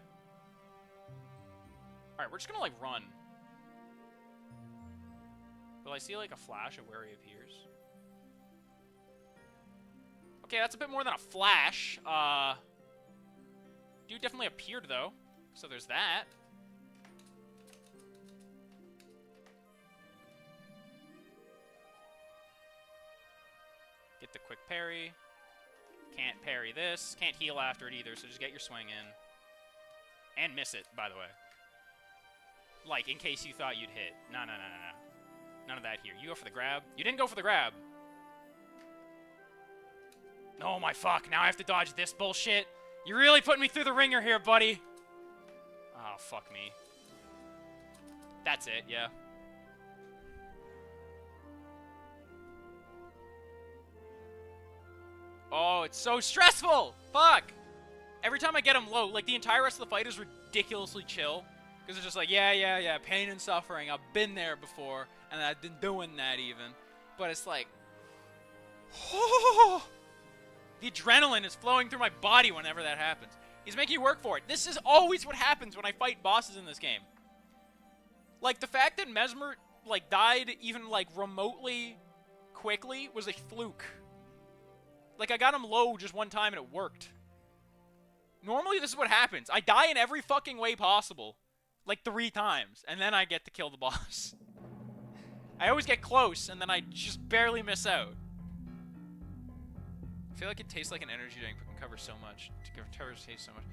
S2: Alright, we're just gonna, like, run. Will I see, like, a flash of where he appears? Okay, that's a bit more than a flash. Dude definitely appeared, though. So there's that. Get the quick parry. Can't parry this. Can't heal after it either, so just get your swing in. And miss it, by the way. Like, in case you thought you'd hit. No. None of that here. You go for the grab. You didn't go for the grab. Oh my fuck, now I have to dodge this bullshit? You're really putting me through the ringer here, buddy. Oh, fuck me. That's it, yeah. Oh, it's so stressful! Fuck! Every time I get him low, like, the entire rest of the fight is ridiculously chill. Because it's just like, yeah, pain and suffering. I've been there before, and I've been doing that even. But it's like... Oh, the adrenaline is flowing through my body whenever that happens. He's making you work for it. This is always what happens when I fight bosses in this game. Like, the fact that Mesmer, like, died even, like, remotely quickly was a fluke. Like, I got him low just one time and it worked. Normally, this is what happens. I die in every fucking way possible. Like, 3 times. And then I get to kill the boss. I always get close, and then I just barely miss out. I feel like it tastes like an energy drink, but can cover so much. Taste so much.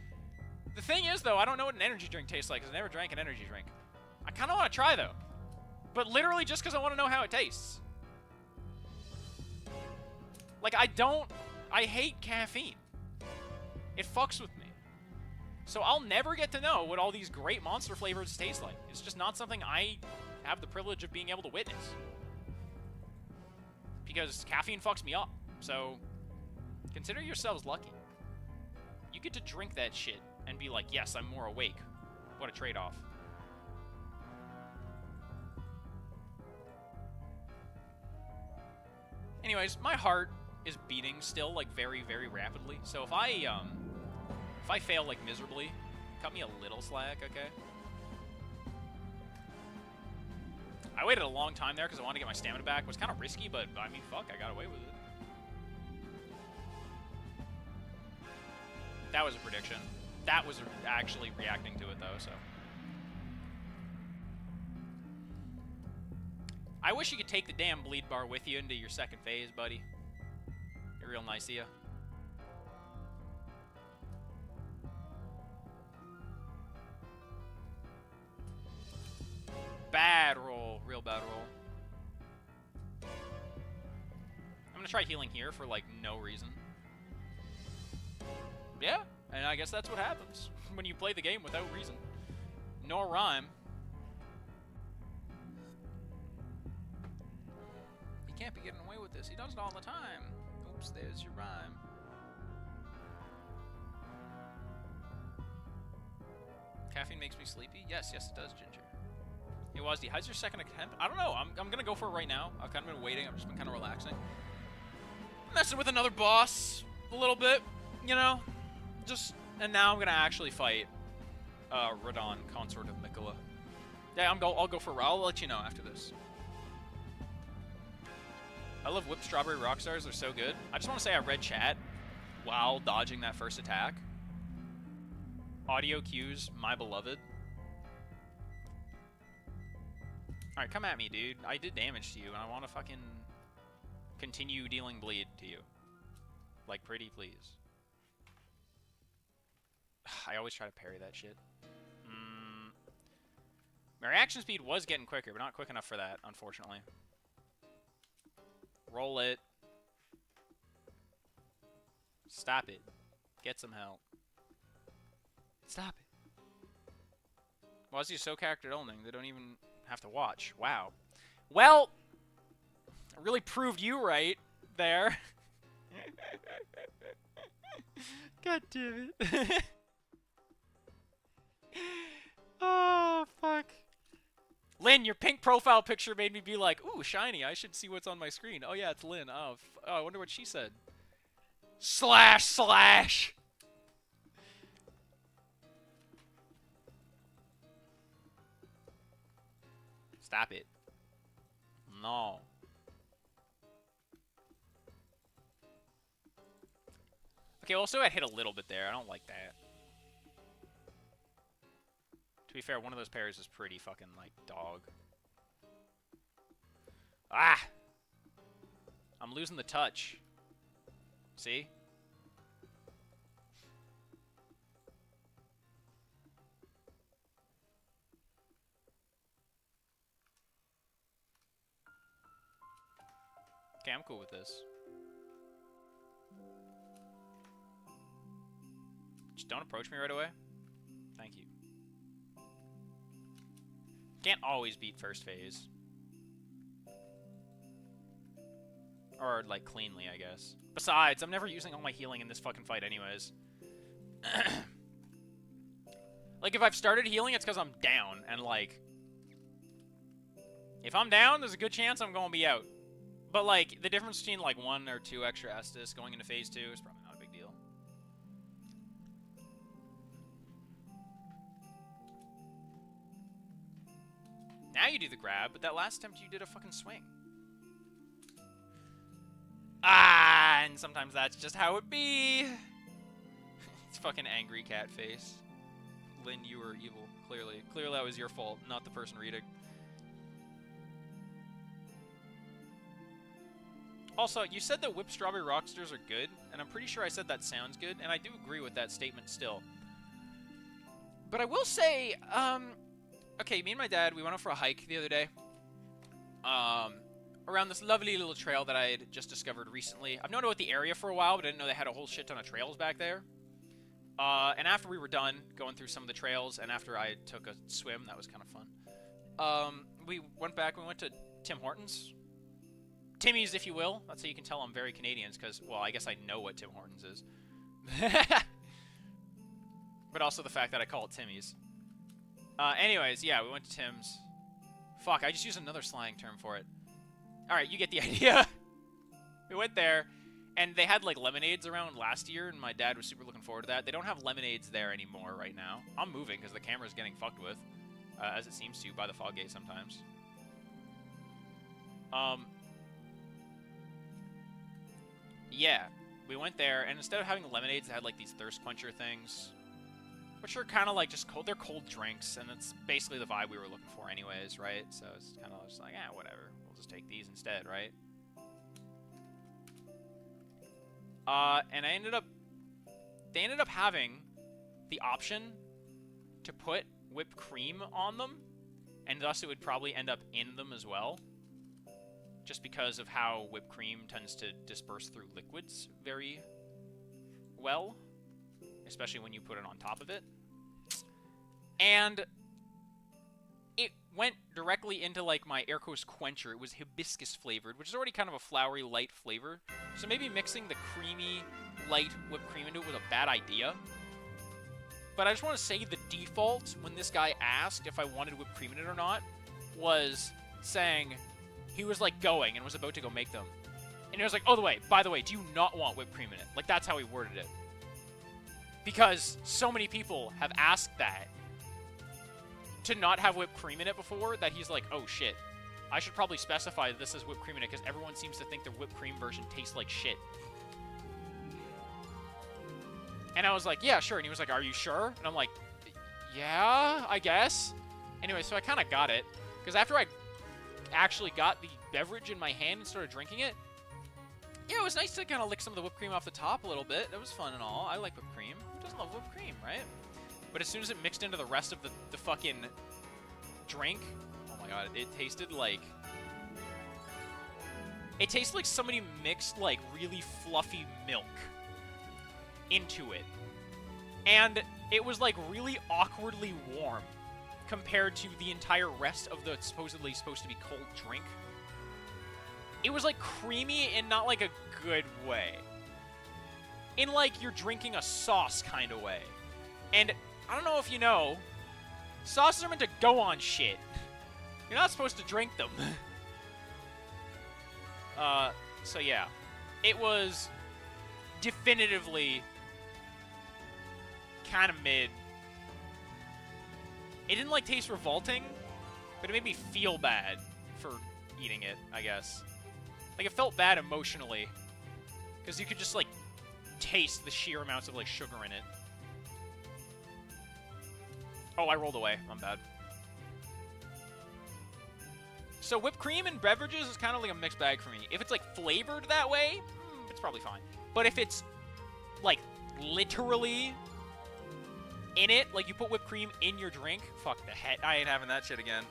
S2: The thing is, though, I don't know what an energy drink tastes like, because I never drank an energy drink. I kind of want to try, though. But literally just because I want to know how it tastes. Like, I hate caffeine. It fucks with me. So I'll never get to know what all these great monster flavors taste like. It's just not something I have the privilege of being able to witness. Because caffeine fucks me up. So consider yourselves lucky. You get to drink that shit and be like, yes, I'm more awake. What a trade-off. Anyways, my heart is beating still, like, very, very rapidly. So if I fail, like, miserably, cut me a little slack, okay? I waited a long time there because I wanted to get my stamina back. It was kind of risky, but, I mean, fuck, I got away with it. That was a prediction. That was actually reacting to it, though, so. I wish you could take the damn bleed bar with you into your second phase, buddy. You're real nice of you. Bad roll. Real bad roll. I'm gonna try healing here for, like, no reason. Yeah, and I guess that's what happens when you play the game without reason. Nor rhyme. He can't be getting away with this. He does it all the time. Oops, there's your rhyme. Caffeine makes me sleepy? Yes, it does, Ginger. Hey, Wazdy, how's your second attempt? I don't know. I'm gonna go for it right now. I've kind of been waiting. I've just been kind of relaxing. Messing with another boss a little bit, you know? And now I'm gonna actually fight Radon, consort of Mikola. Yeah, I'll go for. I'll let you know after this. I love whipped strawberry rock stars. They're so good. I just want to say I read chat while dodging that first attack. Audio cues, my beloved. All right, come at me, dude. I did damage to you, and I want to fucking continue dealing bleed to you. Like, pretty please. I always try to parry that shit. My reaction speed was getting quicker, but not quick enough for that, unfortunately. Roll it. Stop it. Get some help. Stop it. Why is he so character owning? They don't even have to watch. Wow. Well, I really proved you right there. God damn it. Oh, fuck. Lynn, your pink profile picture made me be like, ooh, shiny. I should see what's on my screen. Oh, yeah, it's Lynn. Oh, I wonder what she said. Slash, slash. Stop it. No. Okay, well, so I hit a little bit there. I don't like that. To be fair, one of those pairs is pretty fucking, like, dog. Ah! I'm losing the touch. See? Okay, I'm cool with this. don't approach me right away. Thank you. Can't always beat first phase. Or, like, cleanly, I guess. Besides, I'm never using all my healing in this fucking fight anyways. Like, if I've started healing, it's because I'm down. And, like, if I'm down, there's a good chance I'm going to be out. But, like, the difference between, like, 1 or 2 extra Estus going into phase 2 is probably not a big deal. Now you do the grab, but that last attempt you did a fucking swing. Ah, and sometimes that's just how it be. It's fucking angry cat face. Lynn, you were evil, clearly. Clearly that was your fault, not the person reading. Also, you said that whipped strawberry rocksters are good, and I'm pretty sure I said that sounds good, and I do agree with that statement still. But I will say, okay, me and my dad, we went out for a hike the other day. Around this lovely little trail that I had just discovered recently. I've known about the area for a while, but I didn't know they had a whole shit ton of trails back there. And after we were done going through some of the trails, and after I took a swim, that was kind of fun. We went back, we went to Tim Hortons. Timmy's, if you will. That's how you can tell I'm very Canadian, because, well, I guess I know what Tim Hortons is. But also the fact that I call it Timmy's. Anyways, yeah, we went to Tim's. Fuck, I just used another slang term for it. Alright, you get the idea. We went there, and they had, like, lemonades around last year, and my dad was super looking forward to that. They don't have lemonades there anymore right now. I'm moving, because the camera's getting fucked with, as it seems to by the fog gate sometimes. Yeah, we went there, and instead of having lemonades, they had, like, these thirst quencher things, which are kind of, like, just cold. They're cold drinks, and it's basically the vibe we were looking for anyways, right? So it's kind of just like, whatever. We'll just take these instead, right? And they ended up having the option to put whipped cream on them, and thus it would probably end up in them as well. Just because of how whipped cream tends to disperse through liquids very well. Especially when you put it on top of it. And it went directly into, like, my air quotes quencher. It was hibiscus flavored, which is already kind of a flowery, light flavor. So maybe mixing the creamy, light whipped cream into it was a bad idea. But I just want to say the default, when this guy asked if I wanted whipped cream in it or not, was saying he was, like, going and was about to go make them. And he was like, oh, by the way, do you not want whipped cream in it? Like, that's how he worded it. Because so many people have asked that to not have whipped cream in it before that he's like, oh shit, I should probably specify that this is whipped cream in it because everyone seems to think the whipped cream version tastes like shit. And I was like, yeah, sure. And he was like, are you sure? And I'm like, yeah, I guess. Anyway, so I kind of got it. Because after I actually got the beverage in my hand and started drinking it, yeah, it was nice to kind of lick some of the whipped cream off the top a little bit. That was fun and all. I like whipped cream. Who doesn't love whipped cream, right? But as soon as it mixed into the rest of the fucking drink, oh my god, it tasted like... It tasted like somebody mixed, like, really fluffy milk into it. And it was, like, really awkwardly warm compared to the entire rest of the supposedly supposed to be cold drink. It was, like, creamy in not, like, a good way. In, like, you're drinking a sauce kind of way. And I don't know if you know, sauces are meant to go on shit. You're not supposed to drink them. So yeah. It was definitively kind of mid. It didn't, like, taste revolting, but it made me feel bad for eating it, I guess. Like, it felt bad emotionally, because you could just, like, taste the sheer amounts of, like, sugar in it. Oh, I rolled away. I'm bad. So whipped cream and beverages is kind of like a mixed bag for me. If it's, like, flavored that way, it's probably fine. But if it's, like, literally in it, like, you put whipped cream in your drink, fuck the heck. I ain't having that shit again.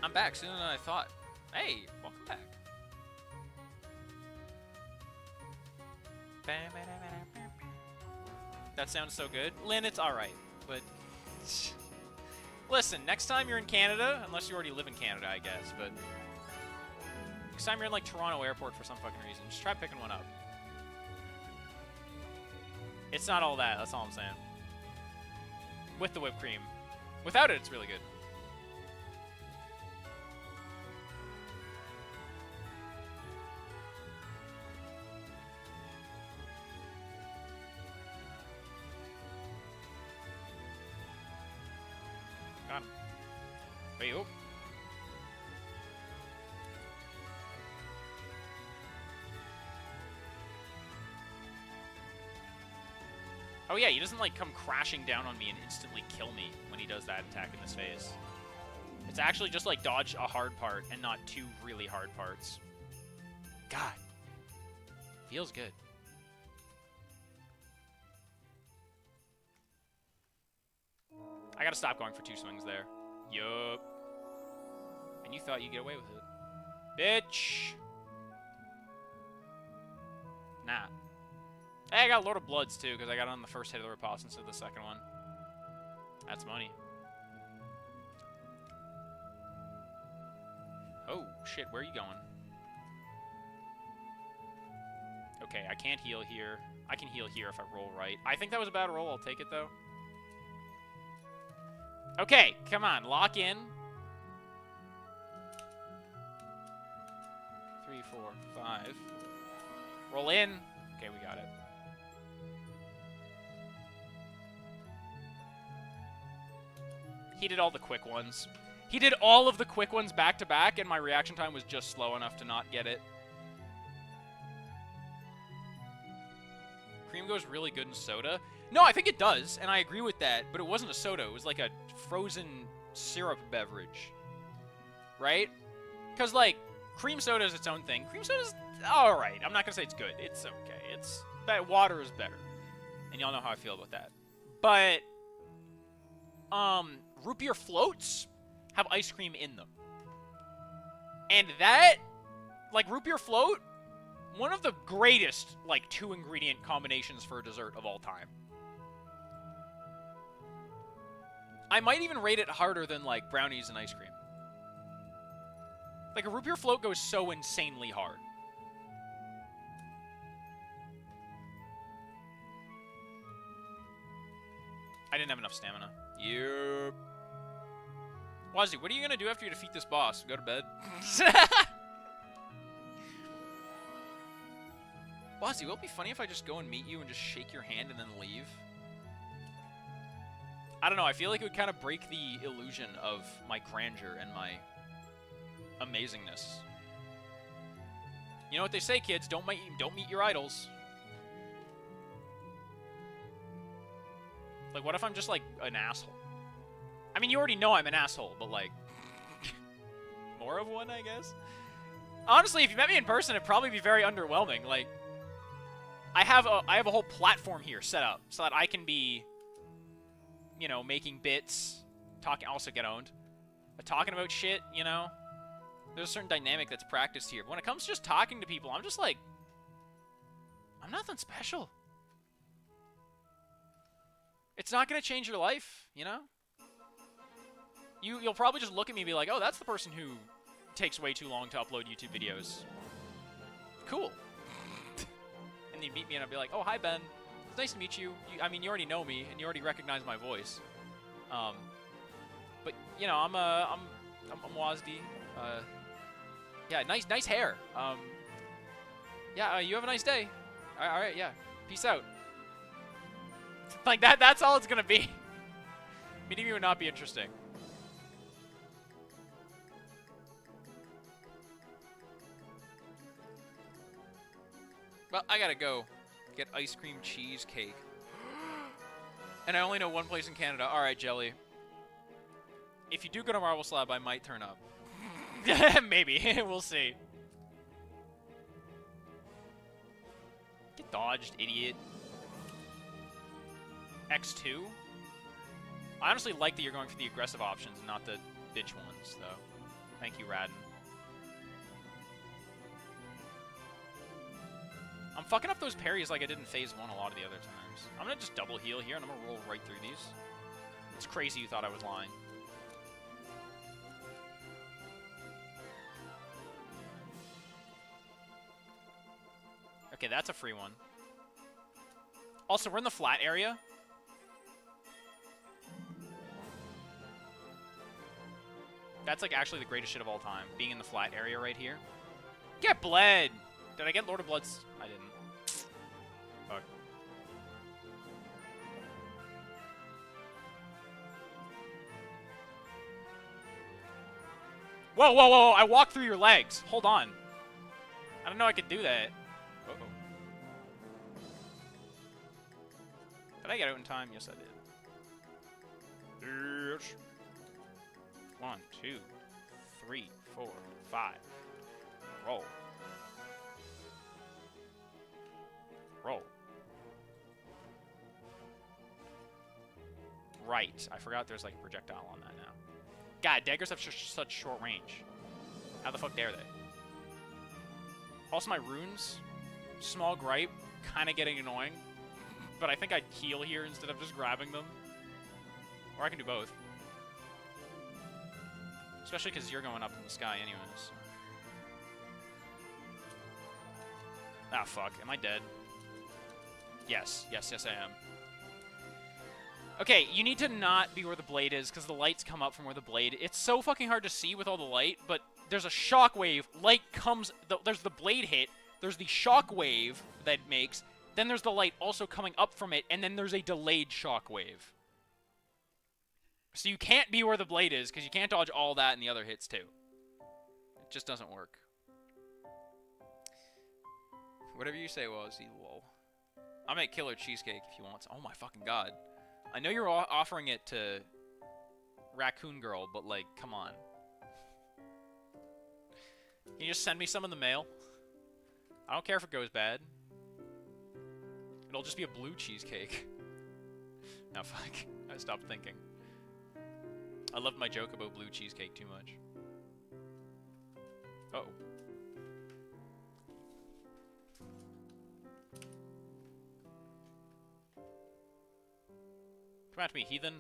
S2: I'm back sooner than I thought. Hey, welcome back. That sounds so good. Lynn, it's alright, but... Listen, next time you're in Canada, unless you already live in Canada, I guess, but... Next time you're in, like, Toronto Airport for some fucking reason, just try picking one up. It's not all that, that's all I'm saying. With the whipped cream. Without it, it's really good. Got him. Wait, oh. Oh yeah, he doesn't like come crashing down on me and instantly kill me when he does that attack in his face. It's actually just like dodge a hard part and not two really hard parts. God. Feels good. I gotta stop going for 2 swings there. Yup. And you thought you'd get away with it. Bitch! Nah. Hey, I got Lord of Bloods, too, because I got on the first hit of the riposte instead of the second one. That's money. Oh, shit, where are you going? Okay, I can't heal here. I can heal here if I roll right. I think that was a bad roll. I'll take it, though. Okay, come on. Lock in. 3, 4, 5. Roll in. Okay, we got it. He did all the quick ones. He did all of the quick ones back to back, and my reaction time was just slow enough to not get it. Cream goes really good in soda. No, I think it does, and I agree with that, but it wasn't a soda. It was like a frozen syrup beverage. Right? Because, like, cream soda is its own thing. Cream soda's alright. I'm not going to say it's good. It's okay. It's water is better. And y'all know how I feel about that. But, root beer floats have ice cream in them. And that, like, root beer float, one of the greatest, like, 2-ingredient combinations for a dessert of all time. I might even rate it harder than, like, brownies and ice cream. Like, a root beer float goes so insanely hard. I didn't have enough stamina. Yep. Wazzy, what are you gonna do after you defeat this boss? Go to bed? Wazzy, will it be funny if I just go and meet you and just shake your hand and then leave? I don't know, I feel like it would kind of break the illusion of my grandeur and my amazingness. You know what they say, kids, don't meet your idols. Like, what if I'm just, like, an asshole? I mean, you already know I'm an asshole, but, like, more of one, I guess? Honestly, if you met me in person, it'd probably be very underwhelming. Like, I have a whole platform here set up so that I can be, you know, making bits, also get owned, but talking about shit, you know? There's a certain dynamic that's practiced here. But when it comes to just talking to people, I'm just like, I'm nothing special. It's not going to change your life, you know? You'll probably just look at me and be like, oh, that's the person who takes way too long to upload YouTube videos. Cool. And you meet me and I'll be like, oh, hi, Ben. It's nice to meet you. I mean, you already know me and you already recognize my voice. But, you know, I'm Wazdi. Yeah, nice hair. Yeah, you have a nice day. All right, yeah. Peace out. Like, that's all it's gonna be. Meeting me would not be interesting. Well, I gotta go get ice cream cheesecake. And I only know one place in Canada. All right, Jelly. If you do go to Marble Slab, I might turn up. Maybe. We'll see. Get dodged, idiot. X2? I honestly like that you're going for the aggressive options and not the bitch ones, though. Thank you, Radin. I'm fucking up those parries like I did in phase 1 a lot of the other times. I'm gonna just double heal here, and I'm gonna roll right through these. It's crazy you thought I was lying. Okay, that's a free one. Also, we're in the flat area. That's, like, actually the greatest shit of all time. Being in the flat area right here. Get bled! Did I get Lord of Bloods? I didn't. Fuck. Whoa, whoa, whoa! I walked through your legs. Hold on. I didn't know I could do that. Uh-oh. Did I get out in time? Yes, I did. Yes. 1, 2, 3, 4, 5. Roll. Roll. Right. I forgot there's like a projectile on that now. God, daggers have such short range. How the fuck dare they? Also, my runes, small gripe, kind of getting annoying. But I think I'd heal here instead of just grabbing them. Or I can do both. Especially because you're going up in the sky anyways. Ah, fuck. Am I dead? Yes. Yes, yes, I am. Okay, you need to not be where the blade is, because the lights come up from where the blade... It's so fucking hard to see with all the light, but there's a shockwave. Light comes... There's the blade hit. There's the shockwave that it makes. Then there's the light also coming up from it, and then there's a delayed shockwave. So you can't be where the blade is, because you can't dodge all that and the other hits, too. It just doesn't work. Whatever you say, Wazzy, lol. I'll make killer cheesecake if you want some. Oh my fucking god. I know you're offering it to Raccoon Girl, but, like, come on. Can you just send me some in the mail? I don't care if it goes bad. It'll just be a blue cheesecake. Now, fuck. I stopped thinking. I loved my joke about blue cheesecake too much. Uh-oh. Come at me, heathen.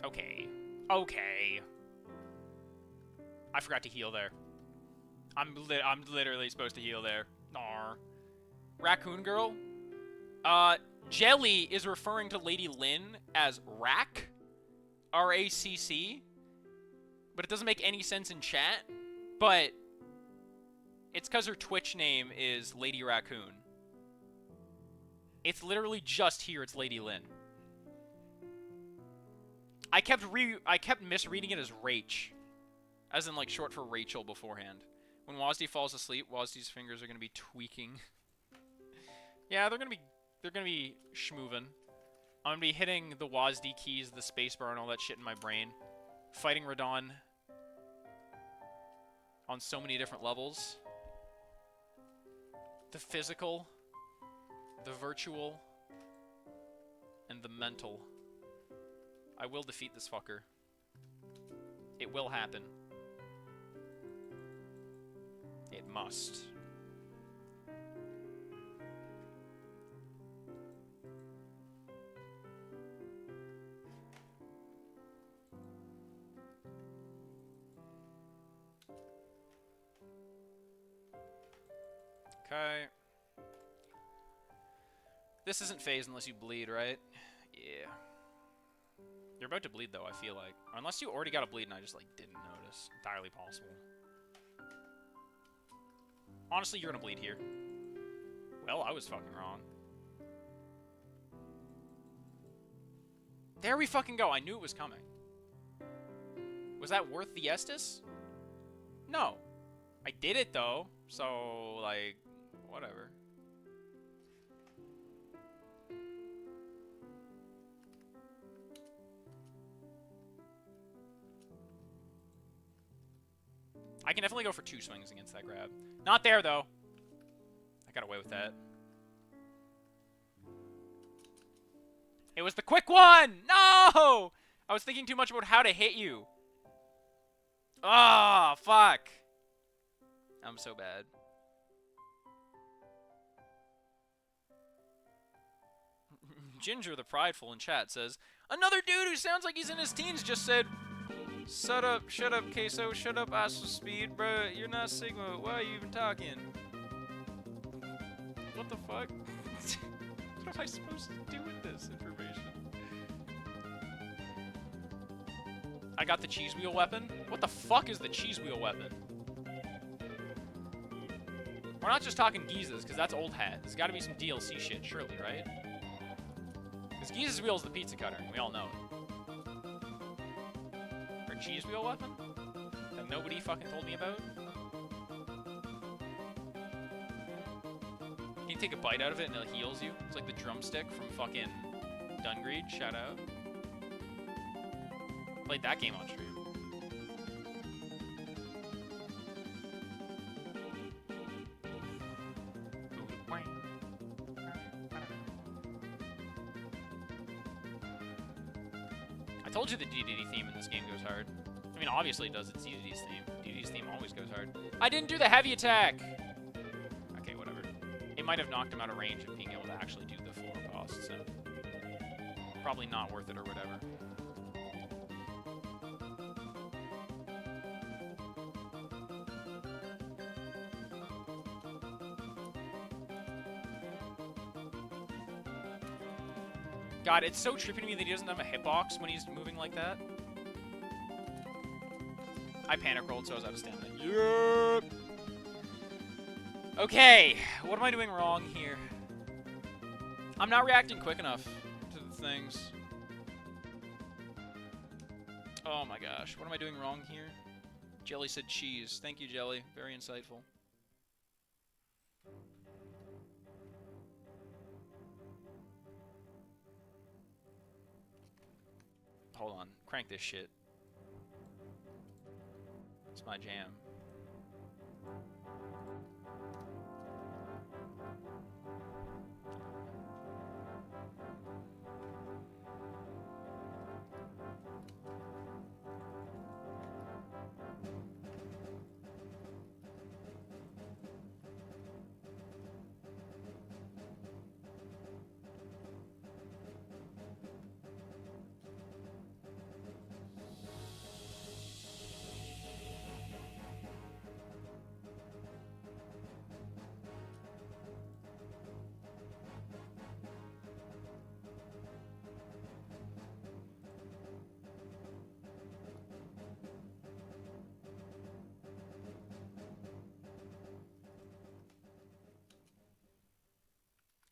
S2: Okay. Okay. I forgot to heal there. I'm literally supposed to heal there. Nar. Raccoon Girl? Jelly is referring to Lady Lynn as Rack. R-A-C-C. But it doesn't make any sense in chat. But it's because her Twitch name is Lady Raccoon. It's literally just here, it's Lady Lynn. I kept misreading it as Rach. As in, like, short for Rachel beforehand. When Wazdy falls asleep, Wazdy's fingers are gonna be tweaking. Yeah, they're gonna be schmoovin'. I'm gonna be hitting the WASD keys, the spacebar, and all that shit in my brain. Fighting Radon on so many different levels. The physical, the virtual, and the mental. I will defeat this fucker. It will happen. It must. Okay. This isn't phase unless you bleed, right? Yeah. You're about to bleed, though, I feel like. Or unless you already got a bleed and I just, like, didn't notice. Entirely possible. Honestly, you're gonna bleed here. Well, I was fucking wrong. There we fucking go. I knew it was coming. Was that worth the Estus? No. I did it, though. So, like, whatever. I can definitely go for 2 swings against that grab. Not there, though. I got away with that. It was the quick one! No! I was thinking too much about how to hit you. Ah, fuck. I'm so bad. Ginger the Prideful in chat says, another dude who sounds like he's in his teens just said, shut up, queso, shut up, Astral Speed, bruh, you're not Sigma, why are you even talking? What the fuck? What am I supposed to do with this information? I got the cheese wheel weapon? What the fuck is the cheese wheel weapon? We're not just talking Giza's, because that's old hat. There's gotta be some DLC shit, surely, right? Because Giza's wheel is the pizza cutter, and we all know it. Or cheese wheel weapon? That nobody fucking told me about? Can you take a bite out of it and it heals you? It's like the drumstick from fucking Dungreed, shout out. Played that game on stream. I told you the DDD theme in this game goes hard. I mean, obviously it does. It's DDD's theme. DDD's theme always goes hard. I didn't do the heavy attack! Okay, whatever. It might have knocked him out of range of being able to actually do the floor boss, so... probably not worth it or whatever. God, it's so trippy to me that he doesn't have a hitbox when he's moving like that. I panic rolled, so I was out of stamina. Yep. Okay, what am I doing wrong here? I'm not reacting quick enough to the things. Oh my gosh, what am I doing wrong here? Jelly said cheese. Thank you, Jelly. Very insightful. Hold on. Crank this shit. It's my jam.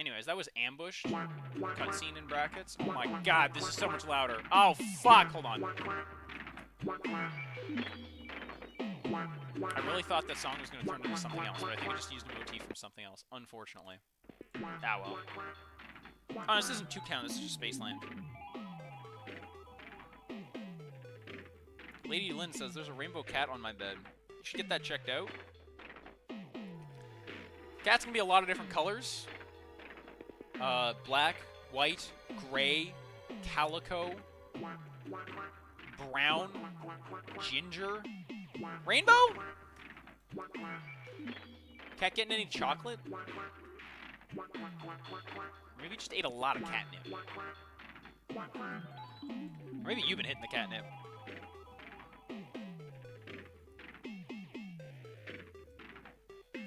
S2: Anyways, that was ambush. Cutscene in brackets. Oh my god, this is so much louder. Oh fuck, hold on. I really thought that song was going to turn into something else, but I think I just used a motif from something else, unfortunately. Ah well. Oh, this isn't Toontown, this is just Spaceland. Lady Lynn says, there's a rainbow cat on my bed. You should get that checked out. Cats can be a lot of different colors. Black, white, gray, calico, brown, ginger, rainbow? Cat getting any chocolate? Maybe just ate a lot of catnip. Or maybe you've been hitting the catnip.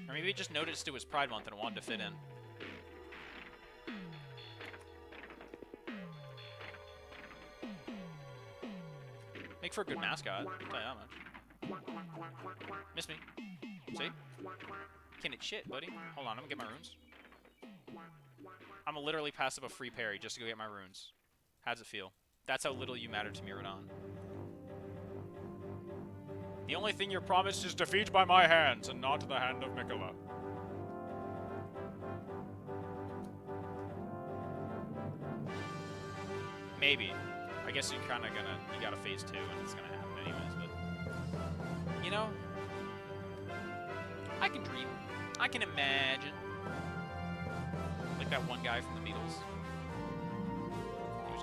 S2: Or maybe he just noticed it was Pride Month and wanted to fit in. Make for a good mascot, I'll tell you that much. Miss me. See? Can it shit, buddy? Hold on, I'm gonna get my runes. I'm gonna literally pass up a free parry just to go get my runes. How does it feel? That's how little you matter to me, Radon. The only thing you're promised is defeat by my hands, and not the hand of Mikola. Maybe. I guess you're kinda gonna, you got a phase 2 and it's gonna happen anyways, but, you know, I can dream. I can imagine. Like that one guy from the Beatles. He was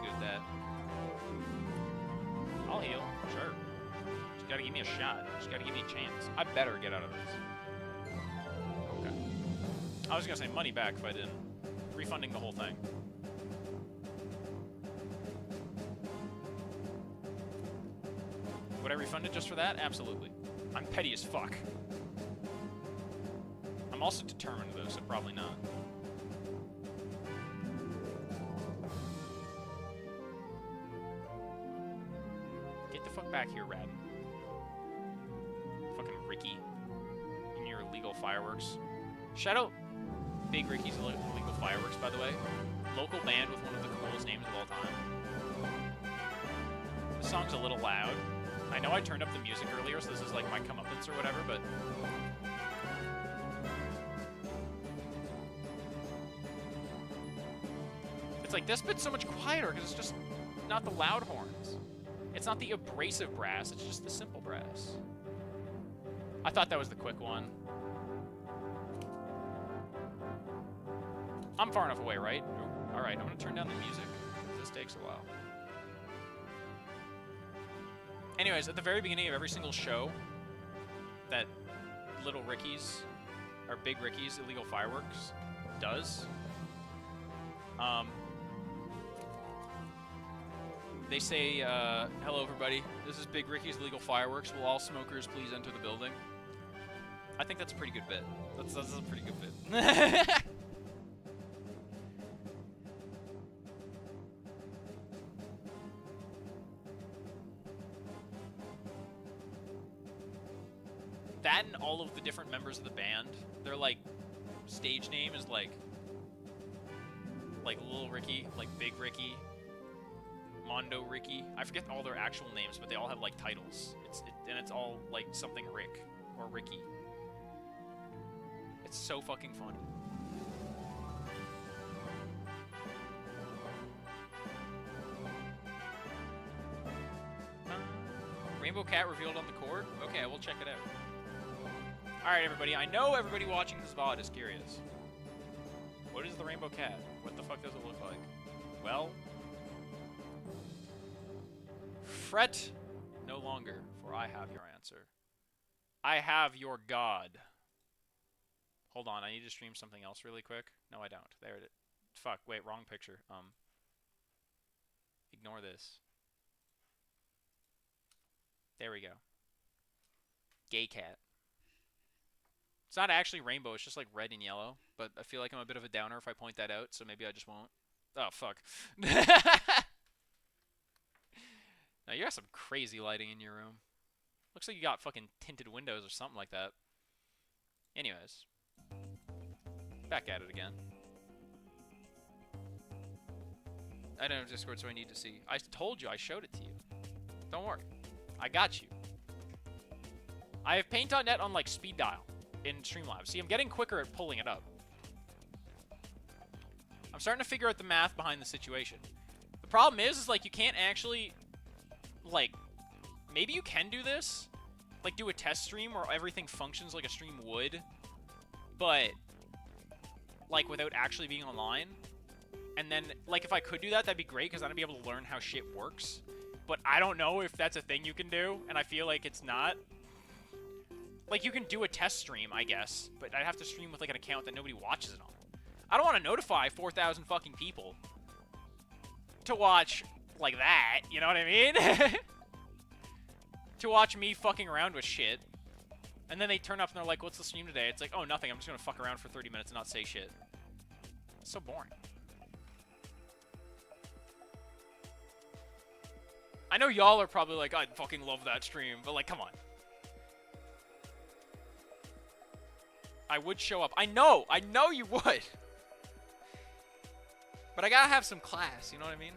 S2: gotta give me a shot. Just gotta give me a chance. I better get out of this. Okay. I was gonna say money back if I didn't. Refunding the whole thing. Would I refund it just for that? Absolutely. I'm petty as fuck. I'm also determined though, so probably not. Get the fuck back here, Rad. Fucking Ricky. In your illegal fireworks. Shout out Big Ricky's illegal fireworks, by the way. Local band with one of the coolest names of all time. The song's a little loud. I know I turned up the music earlier, so this is like my comeuppance or whatever, but... It's like, this bit's so much quieter, because it's just not the loud horns. It's not the abrasive brass, it's just the simple brass. I thought that was the quick one. I'm far enough away, right? Alright, I'm gonna turn down the music. This takes a while. Anyways, at the very beginning of every single show that Little Ricky's, or Big Ricky's Illegal Fireworks does, they say, hello everybody, this is Big Ricky's Illegal Fireworks. Will all smokers please enter the building? I think that's a pretty good bit. That's a pretty good bit. That and all of the different members of the band, their, like, stage name is, like Little Ricky, like Big Ricky, Mondo Ricky. I forget all their actual names, but they all have, like, titles. And it's all, like, something Rick or Ricky. It's so fucking funny. Rainbow Cat revealed on the court? Okay, we'll check it out. Alright, everybody. I know everybody watching this VOD is curious. What is the Rainbow Cat? What the fuck does it look like? Well... Fret no longer, for I have your answer. I have your God. Hold on, I need to stream something else really quick. No, I don't. There it is. Fuck, wait, wrong picture. Ignore this. There we go. Gay cat. It's not actually rainbow, it's just like red and yellow. But I feel like I'm a bit of a downer if I point that out, so maybe I just won't. Oh, fuck. Now, you got some crazy lighting in your room. Looks like you got fucking tinted windows or something like that. Anyways. Back at it again. I don't have Discord, so I need to see. I told you, I showed it to you. Don't worry. I got you. I have Paint.net on, like, speed dial in Streamlabs. See, I'm getting quicker at pulling it up. I'm starting to figure out the math behind the situation. The problem is like, you can't actually, like, maybe you can do this. Like, do a test stream where everything functions like a stream would, but, like, without actually being online. And then, like, if I could do that, that'd be great, because then I'd be able to learn how shit works. But I don't know if that's a thing you can do, and I feel like it's not. Like, you can do a test stream, I guess, but I'd have to stream with, like, an account that nobody watches it on. I don't want to notify 4,000 fucking people to watch, like, that, you know what I mean? To watch me fucking around with shit. And then they turn up and they're like, what's the stream today? It's like, oh, nothing, I'm just gonna fuck around for 30 minutes and not say shit. It's so boring. I know y'all are probably like, I fucking love that stream, but, like, come on. I would show up. I know you would. But I gotta have some class, you know what I mean?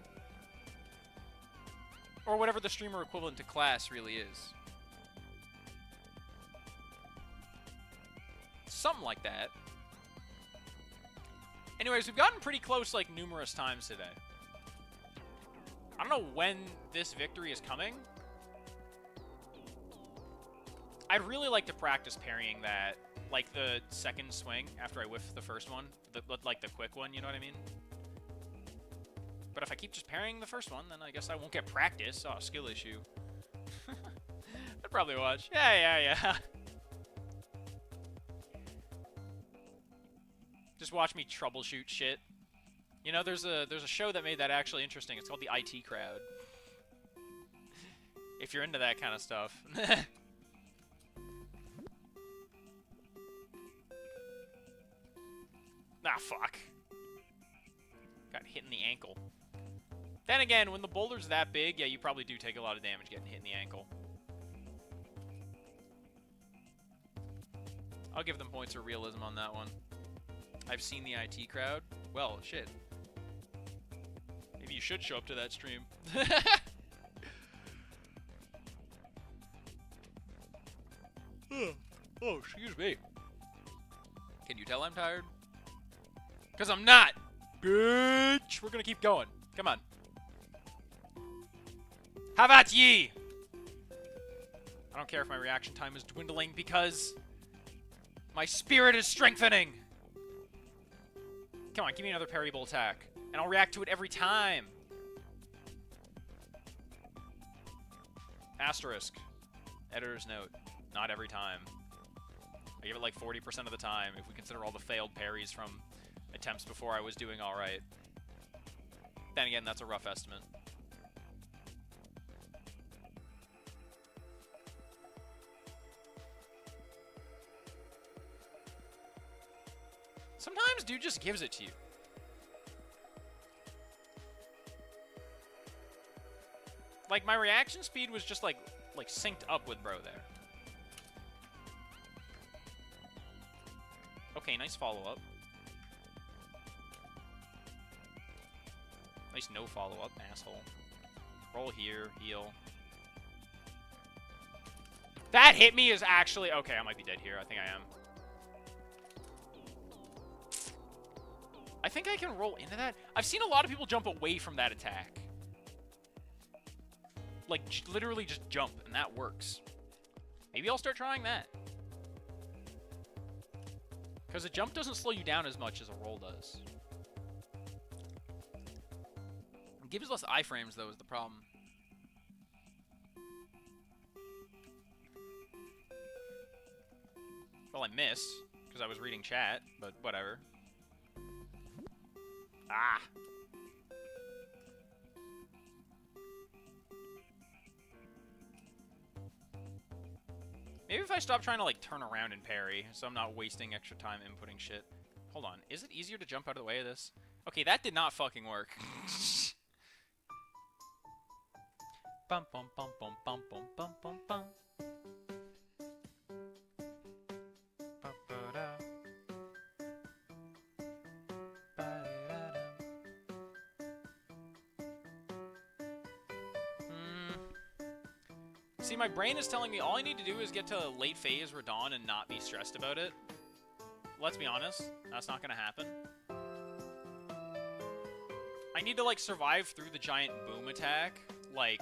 S2: Or whatever the streamer equivalent to class really is. Something like that. Anyways, we've gotten pretty close, like, numerous times today. I don't know when this victory is coming. I'd really like to practice parrying that, like, the second swing after I whiff the first one. Like, the quick one, you know what I mean? But if I keep just parrying the first one, then I guess I won't get practice. Oh, skill issue. But probably watch. Yeah. Just watch me troubleshoot shit. You know, there's a show that made that actually interesting. It's called The IT Crowd. If you're into that kind of stuff. Ah, fuck. Got hit in the ankle. Then again, when the boulder's that big, yeah, you probably do take a lot of damage getting hit in the ankle. I'll give them points of realism on that one. I've seen the IT Crowd. Well, shit. Maybe you should show up to that stream. Oh, excuse me. Can you tell I'm tired? Because I'm not. Bitch. We're going to keep going. Come on. How about ye? I don't care if my reaction time is dwindling because my spirit is strengthening. Come on, give me another parryable attack. And I'll react to it every time. Asterisk. Editor's note. Not every time. I give it like 40% of the time if we consider all the failed parries from attempts before I was doing alright. Then again, that's a rough estimate. Sometimes dude just gives it to you. Like, my reaction speed was just like synced up with bro there. Okay, nice follow-up. Nice no follow-up, asshole. Roll here, heal. That hit me is actually... Okay, I might be dead here. I think I am. I think I can roll into that. I've seen a lot of people jump away from that attack. Like, literally just jump, and that works. Maybe I'll start trying that. Because a jump doesn't slow you down as much as a roll does. It gives less iframes, though, is the problem. Well, I missed, because I was reading chat, but whatever. Ah! Maybe if I stop trying to, like, turn around and parry, so I'm not wasting extra time inputting shit. Hold on. Is it easier to jump out of the way of this? Okay, that did not fucking work. Bum bum bum bum bum bum bum bum bum. See, my brain is telling me all I need to do is get to late phase Radon and not be stressed about it. Let's be honest, that's not gonna happen. I need to, like, survive through the giant boom attack, like,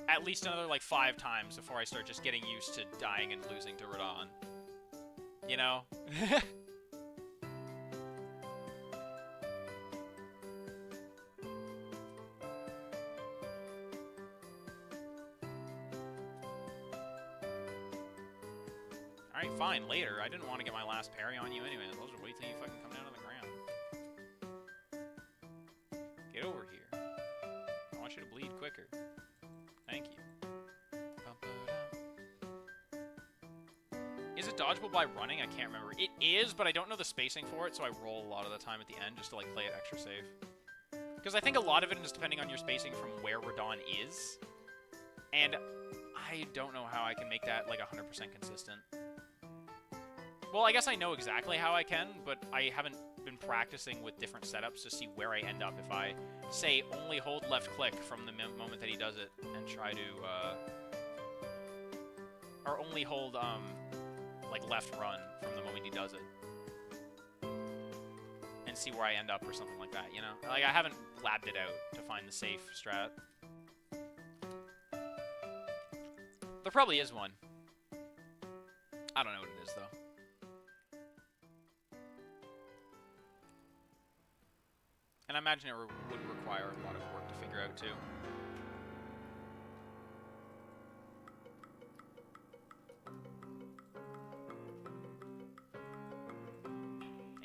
S2: at least another, like, 5 times before I start just getting used to dying and losing to Radon. You know? Alright, fine, later. I didn't want to get my last parry on you anyway. I'll just wait till you fucking come down to the ground. Get over here. I want you to bleed quicker. Thank you. Is it dodgeable by running? I can't remember. It is, but I don't know the spacing for it, so I roll a lot of the time at the end just to, like, play it extra safe. Because I think a lot of it is depending on your spacing from where Radon is. And I don't know how I can make that, like, 100% consistent. Well, I guess I know exactly how I can, but I haven't been practicing with different setups to see where I end up if I, say, only hold left click from the moment that he does it and try to, or only hold, like, left run from the moment he does it. And see where I end up or something like that, you know? Like, I haven't labbed it out to find the safe strat. There probably is one. I don't know what it is, though. And I imagine it would require a lot of work to figure out, too.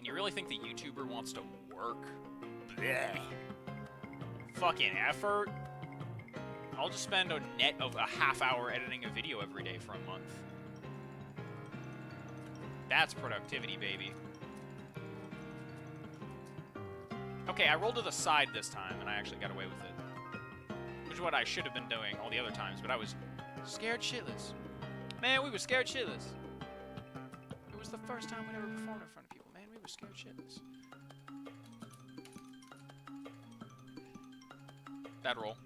S2: You really think the YouTuber wants to work? Blech. Fucking effort. I'll just spend a net of a half-hour editing a video every day for a month. That's productivity, baby. Okay, I rolled to the side this time, and I actually got away with it. Which is what I should have been doing all the other times, but I was scared shitless. Man, we were scared shitless. It was the first time we'd ever performed in front of people. Man, we were scared shitless. Bad roll.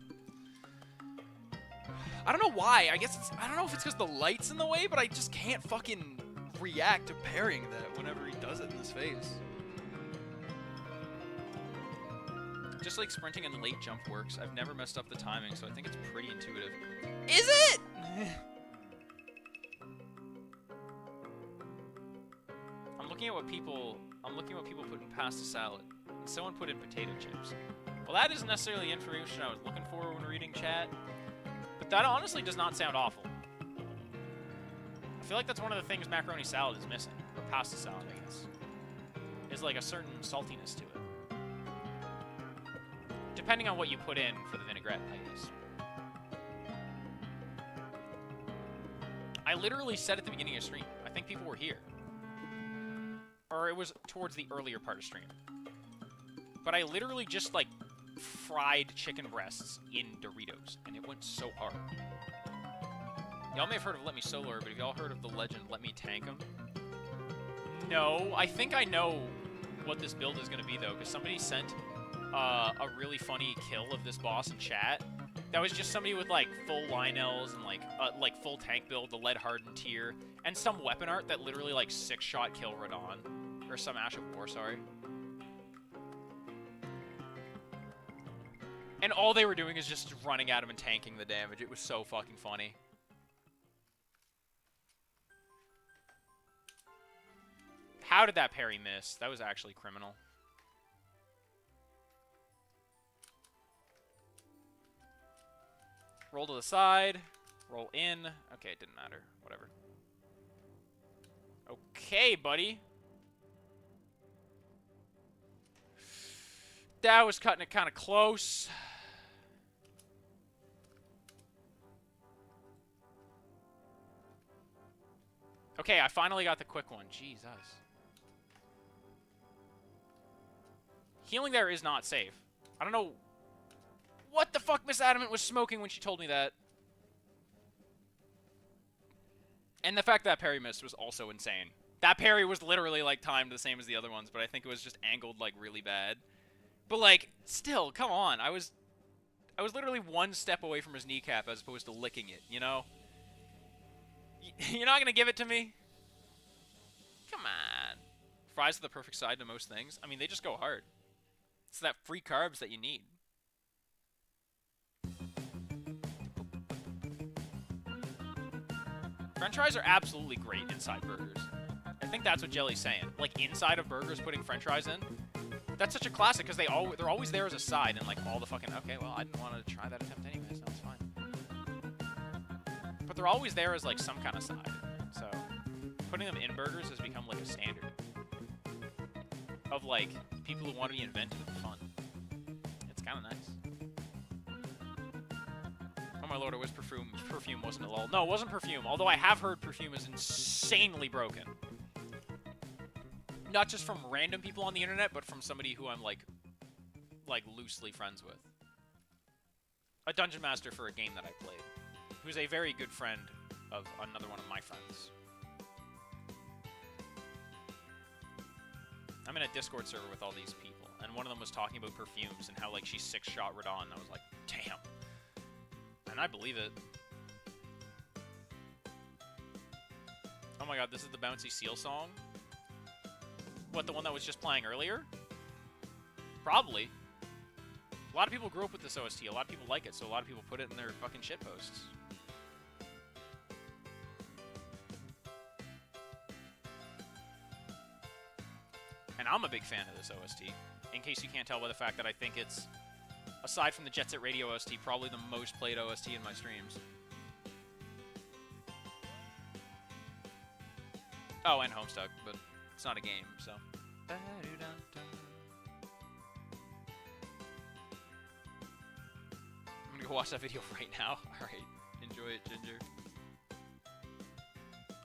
S2: I don't know why. I guess I don't know if it's because the light's in the way, but I just can't fucking react to parrying that whenever he does it in his face. Just like sprinting and late jump works, I've never messed up the timing, so I think it's pretty intuitive. Is it? I'm looking at what people put in pasta salad. And someone put in potato chips. Well, that isn't necessarily the information I was looking for when reading chat, but that honestly does not sound awful. I feel like that's one of the things macaroni salad is missing, or pasta salad, I guess. Is like a certain saltiness to it. Depending on what you put in for the vinaigrette, I guess. I literally said at the beginning of stream, I think people were here. Or it was towards the earlier part of stream. But I literally just, like, fried chicken breasts in Doritos, and it went so hard. Y'all may have heard of Let Me Solo, but have y'all heard of the legend Let Me Tank 'em? No, I think I know what this build is going to be, though, because somebody sent a really funny kill of this boss in chat. That was just somebody with, like, full Lionels and, like full tank build, the lead-hardened tier, and some weapon art that literally, like, 6-shot kill Radon. Or some Ash of War, sorry. And all they were doing is just running at him and tanking the damage. It was so fucking funny. How did that parry miss? That was actually criminal. Roll to the side. Roll in. Okay, it didn't matter. Whatever. Okay, buddy. That was cutting it kind of close. Okay, I finally got the quick one. Jesus. Healing there is not safe. I don't know what the fuck Miss Adamant was smoking when she told me that. And the fact that parry missed was also insane. That parry was literally, like, timed the same as the other ones, but I think it was just angled, like, really bad. But, like, still, come on. I was literally one step away from his kneecap as opposed to licking it, you know? You're not gonna give it to me? Come on. Fries are the perfect side to most things. I mean, they just go hard. It's that free carbs that you need. French fries are absolutely great inside burgers. I think that's what Jelly's saying. Like, inside of burgers, putting French fries in. That's such a classic, because they're always there as a side, and, like, all the fucking... Okay, well, I didn't want to try that attempt anyways. That's fine. But they're always there as, like, some kind of side. So, putting them in burgers has become, like, a standard. Of, like, people who want to be inventive and fun. It's kind of nice. Oh my lord, it was perfume. Perfume wasn't a lol. No, it wasn't perfume, although I have heard perfume is insanely broken. Not just from random people on the internet, but from somebody who I'm, like loosely friends with. A dungeon master for a game that I played. Who's a very good friend of another one of my friends. I'm in a Discord server with all these people, and one of them was talking about perfumes and how, like, she 6-shot Radon, and I was like, damn. And I believe it. Oh my god, this is the Bouncy Seal song? What, the one that was just playing earlier? Probably. A lot of people grew up with this OST. A lot of people like it, so a lot of people put it in their fucking shitposts. And I'm a big fan of this OST. In case you can't tell by the fact that I think it's, aside from the Jet Set Radio OST, probably the most played OST in my streams. Oh, and Homestuck, but it's not a game, so... I'm gonna go watch that video right now. Alright, enjoy it, Ginger.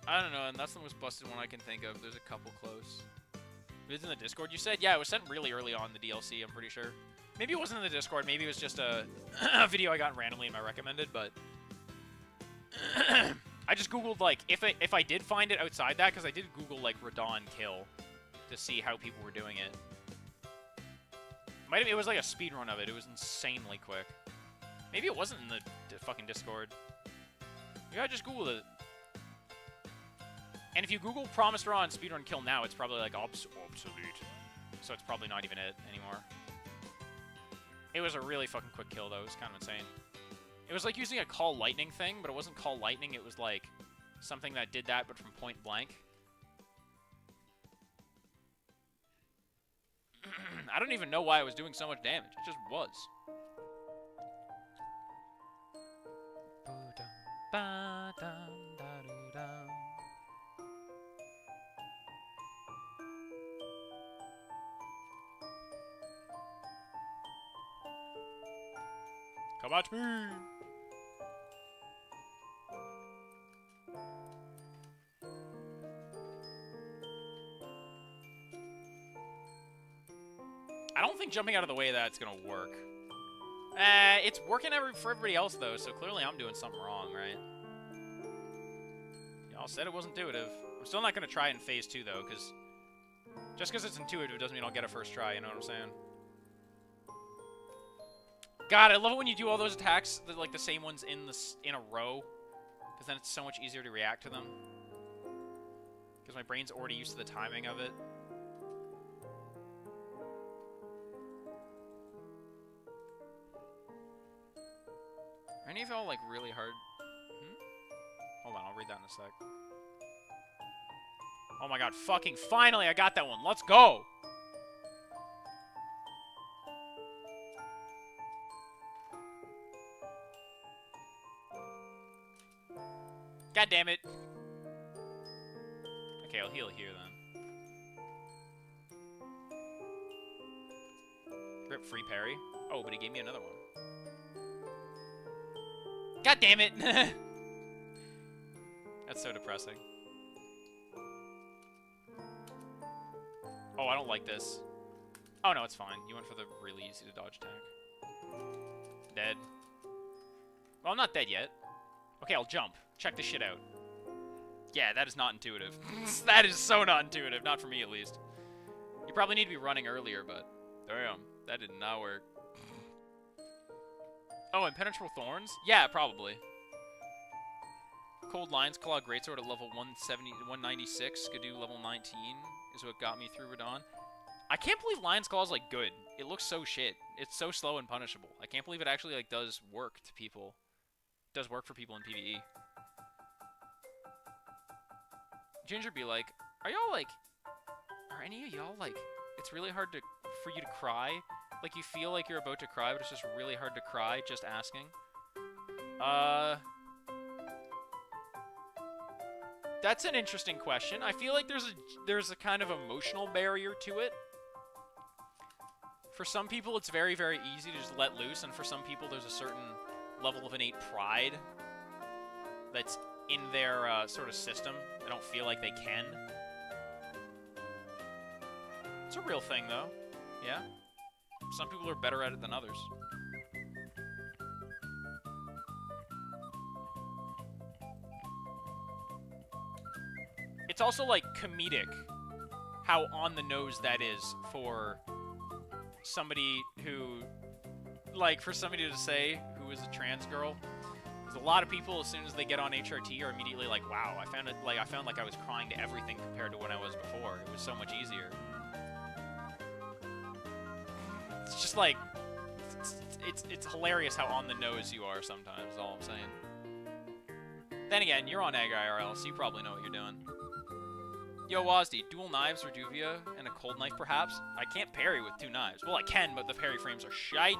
S2: I don't know, and that's the most busted one I can think of. There's a couple close. It's in the Discord, you said? Yeah, it was sent really early on the DLC, I'm pretty sure. Maybe it wasn't in the Discord, maybe it was just a, a video I got randomly in my recommended, but... I just googled, like, if I did find it outside that, because I did Google, like, Radon kill to see how people were doing it. It was like a speedrun of it. It was insanely quick. Maybe it wasn't in the fucking Discord. Maybe I just Googled it. And if you Google Promised Raw speedrun kill now, it's probably, like, obsolete. So it's probably not even it anymore. It was a really fucking quick kill, though. It was kind of insane. It was like using a Call Lightning thing, but it wasn't Call Lightning. It was like something that did that, but from point blank. I don't even know why it was doing so much damage. It just was. Come at me! I don't think jumping out of the way of that's gonna work. It's working for everybody else, though, so clearly I'm doing something wrong, right? Y'all said it was intuitive. I'm still not gonna try it in Phase 2, though, because... Just because it's intuitive doesn't mean I'll get a first try, you know what I'm saying? God, I love it when you do all those attacks, like the same ones in a row, because then it's so much easier to react to them. Because my brain's already used to the timing of it. Are any of y'all, like, really hard? Hold on, I'll read that in a sec. Oh my god, fucking finally I got that one. Let's go! God damn it. Okay, I'll heal here then. Rip free parry. Oh, but he gave me another one. God damn it! That's so depressing. Oh, I don't like this. Oh no, it's fine. You went for the really easy to dodge attack. Dead. Well, I'm not dead yet. Okay, I'll jump. Check this shit out. Yeah, that is not intuitive. That is so not intuitive. Not for me, at least. You probably need to be running earlier, but... Damn, that did not work. Oh, Impenetrable Thorns? Yeah, probably. Cold Lion's Claw Greatsword at level 196. Skidoo level 19 is what got me through Radon. I can't believe Lion's Claw is, like, good. It looks so shit. It's so slow and punishable. I can't believe it actually, like, does work to people. Does work for people in PvE. Ginger be like, are y'all, like... Are any of y'all, like... It's really hard for you to cry? Like, you feel like you're about to cry, but it's just really hard to cry, just asking. That's an interesting question. I feel like there's a kind of emotional barrier to it. For some people, it's very, very easy to just let loose, and for some people, there's a certain level of innate pride that's in their sort of system. They don't feel like they can. It's a real thing, though. Yeah? Some people are better at it than others. It's also, like, comedic how on the nose that is for somebody who, like, for somebody to say who is a trans girl. Because a lot of people, as soon as they get on HRT, are immediately like, wow, I found like I was crying to everything compared to when I was before. It was so much easier. It's just like, it's hilarious how on the nose you are sometimes, is all I'm saying. Then again, you're on Egg IRL, so you probably know what you're doing. Yo, Wazdy, dual knives, Reduvia, and a cold knife, perhaps? I can't parry with 2 knives. Well, I can, but the parry frames are shite.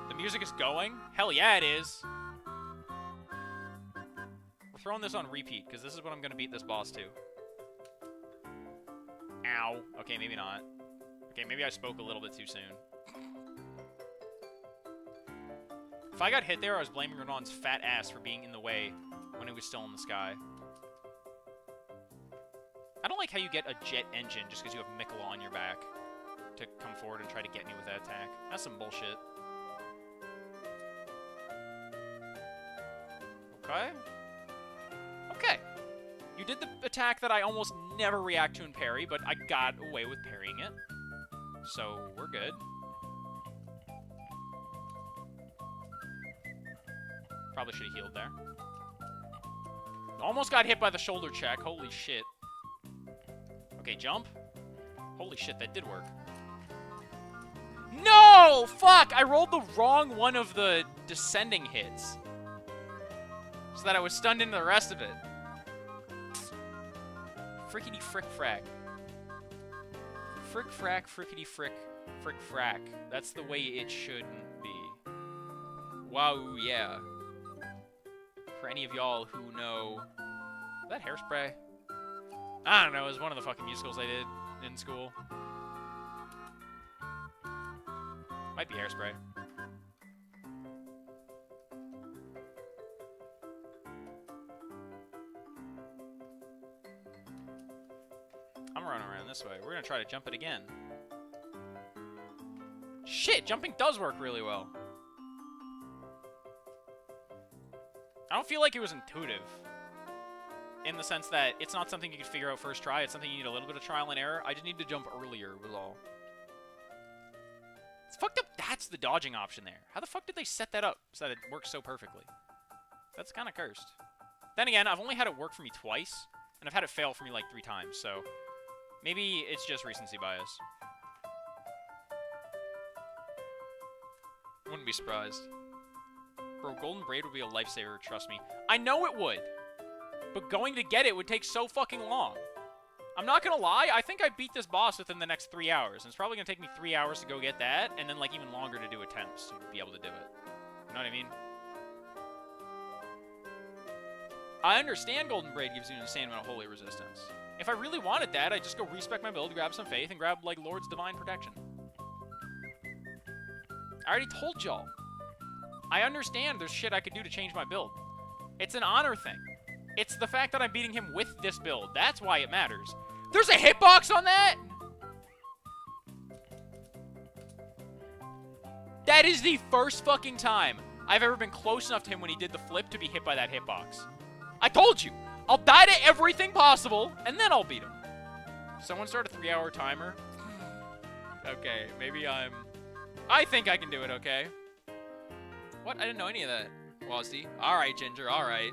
S2: The music is going? Hell yeah, it is. We're throwing this on repeat, because this is what I'm going to beat this boss to. Ow. Okay, maybe not. Okay, maybe I spoke a little bit too soon. If I got hit there, I was blaming Radon's fat ass for being in the way when it was still in the sky. I don't like how you get a jet engine just because you have Mikola on your back to come forward and try to get me with that attack. That's some bullshit. Okay. Okay. You did the attack that I almost never react to and parry, but I got away with parrying it. So, we're good. Probably should have healed there. Almost got hit by the shoulder check. Holy shit. Okay, jump. Holy shit, that did work. No! Fuck! I rolled the wrong one of the descending hits. So that I was stunned into the rest of it. Frickety frick frack. Frick frack, frickety frick, frick frack. That's the way it shouldn't be. Wow, yeah. For any of y'all who know... Is that Hairspray? I don't know, it was one of the fucking musicals I did in school. Might be Hairspray. I'm running around this way. We're gonna try to jump it again. Shit, jumping does work really well. I don't feel like it was intuitive. In the sense that it's not something you can figure out first try. It's something you need a little bit of trial and error. I just need to jump earlier was all. It's fucked up. That's the dodging option there. How the fuck did they set that up so that it works so perfectly? That's kind of cursed. Then again, I've only had it work for me twice, and I've had it fail for me like 3 times, so maybe it's just recency bias. Wouldn't be surprised. Bro, Golden Braid would be a lifesaver, trust me. I know it would, but going to get it would take so fucking long. I'm not gonna lie, I think I beat this boss within the next 3 hours. And it's probably gonna take me 3 hours to go get that, and then like even longer to do attempts to be able to do it. You know what I mean? I understand Golden Braid gives you an insane amount of holy resistance. If I really wanted that, I'd just go respec my build, grab some faith, and grab like Lord's Divine Protection. I already told y'all. I understand there's shit I could do to change my build. It's an honor thing. It's the fact that I'm beating him with this build. That's why it matters. There's a hitbox on that? That is the first fucking time I've ever been close enough to him when he did the flip to be hit by that hitbox. I told you. I'll die to everything possible, and then I'll beat him. Someone start a 3-hour timer? Okay, maybe I think I can do it, okay? What? I didn't know any of that, Wazzy. Alright, Ginger, alright.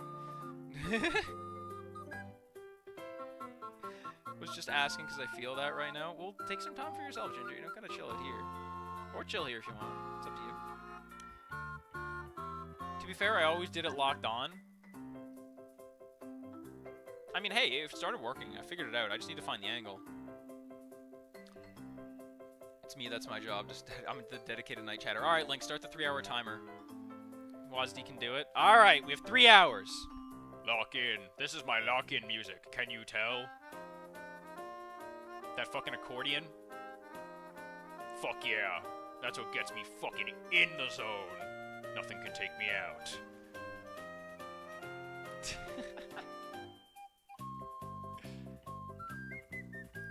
S2: Was just asking because I feel that right now. Well, take some time for yourself, Ginger. You don't gotta chill it here. Or chill here if you want. It's up to you. To be fair, I always did it locked on. I mean, hey, it started working. I figured it out. I just need to find the angle. It's me, that's my job. I'm the dedicated night chatter. Alright, Link, start the 3-hour timer. Wazdy can do it. Alright, we have 3 hours. Lock in. This is my lock-in music. Can you tell? That fucking accordion? Fuck yeah. That's what gets me fucking in the zone. Nothing can take me out.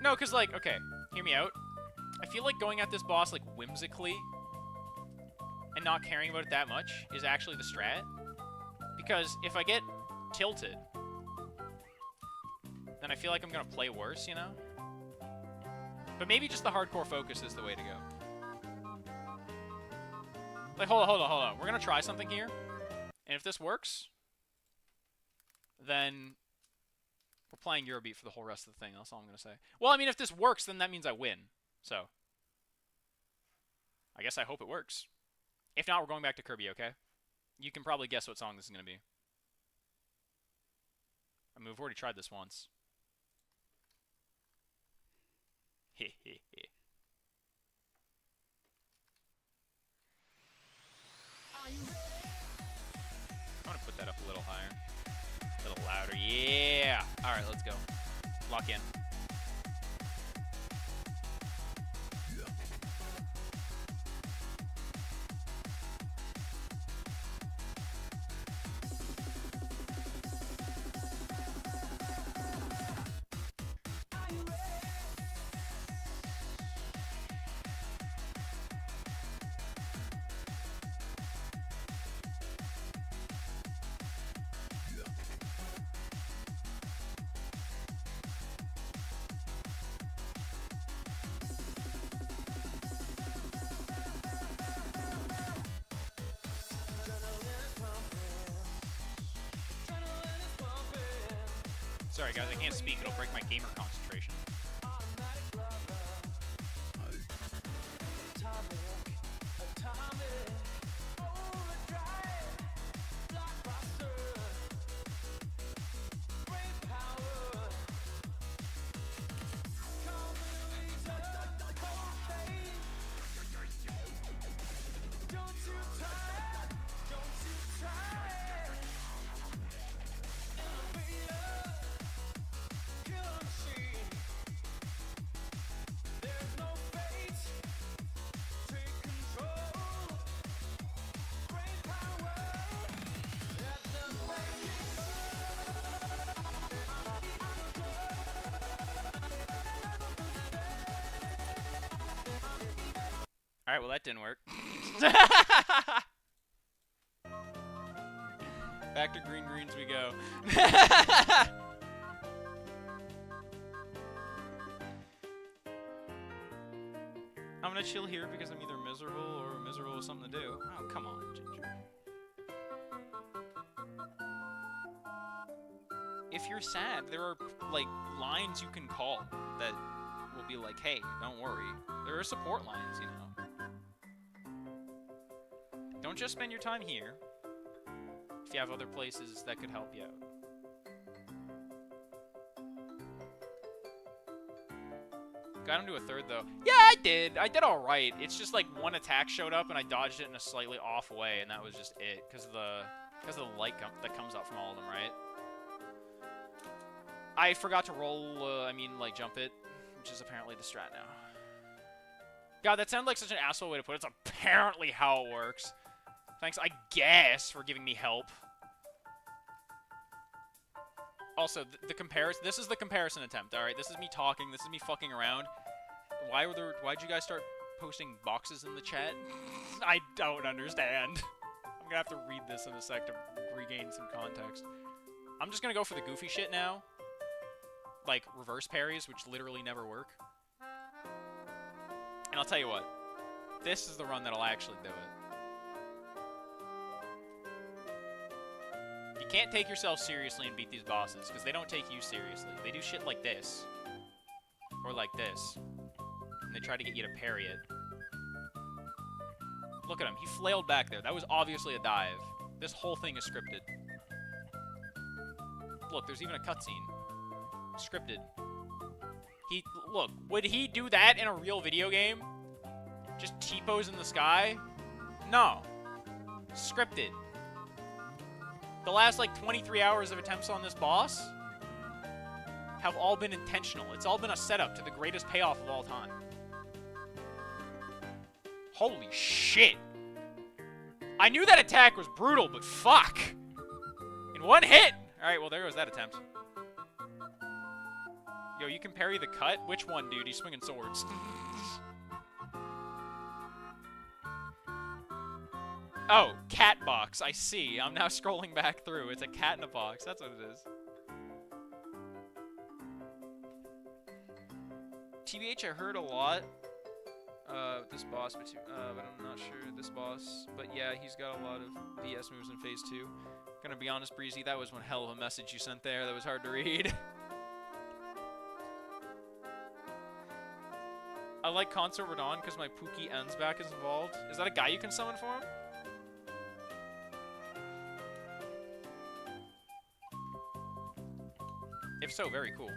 S2: No, because, like, okay, hear me out. I feel like going at this boss, like, whimsically and not caring about it that much is actually the strat. Because if I get tilted, then I feel like I'm going to play worse, you know? But maybe just the hardcore focus is the way to go. Like, hold on. We're going to try something here. And if this works, then we're playing Eurobeat for the whole rest of the thing. That's all I'm going to say. Well, I mean, if this works, then that means I win. So, I guess I hope it works. If not, we're going back to Kirby, okay? You can probably guess what song this is going to be. I mean, we've already tried this once. I'm going to put that up a little higher. A little louder. Yeah! Alright, let's go. Lock in. Sorry guys, I can't speak. It'll break my gamer concentration. Alright, well that didn't work. Back to green greens we go. I'm gonna chill here because I'm either miserable or miserable with something to do. Oh, come on, Ginger. If you're sad, there are, like, lines you can call that will be like, hey, don't worry. There are support lines, you know. Don't just spend your time here if you have other places that could help you out. Got him to a third, though. Yeah, I did. I did alright. It's just like one attack showed up and I dodged it in a slightly off way, and that was just it. Because of the light that comes out from all of them, right? I forgot to roll, like jump it, which is apparently the strat now. God, that sounded like such an asshole way to put it. It's apparently how it works. Thanks, I guess, for giving me help. Also, the comparison. This is the comparison attempt. All right, this is me talking. This is me fucking around. Why'd you guys start posting boxes in the chat? I don't understand. I'm gonna have to read this in a sec to regain some context. I'm just gonna go for the goofy shit now, like reverse parries, which literally never work. And I'll tell you what, this is the run that'll actually do it. You can't take yourself seriously and beat these bosses, because they don't take you seriously. They do shit like this. Or like this. And they try to get you to parry it. Look at him. He flailed back there. That was obviously a dive. This whole thing is scripted. Look, there's even a cutscene. Scripted. Look, would he do that in a real video game? Just T-pose in the sky? No. Scripted. The last, like, 23 hours of attempts on this boss have all been intentional. It's all been a setup to the greatest payoff of all time. Holy shit. I knew that attack was brutal, but fuck. In one hit. Alright, well, there goes that attempt. Yo, you can parry the cut? Which one, dude? He's swinging swords. Oh, cat box. I see. I'm now scrolling back through. It's a cat in a box. That's what it is. TBH, I heard a lot. This boss, but I'm not sure this boss. But yeah, he's got a lot of BS moves in Phase 2. Gonna be honest, Breezy, that was one hell of a message you sent there. That was hard to read. I like Consort Radon because my Pookie Ensback is involved. Is that a guy you can summon for him? If so, very cool.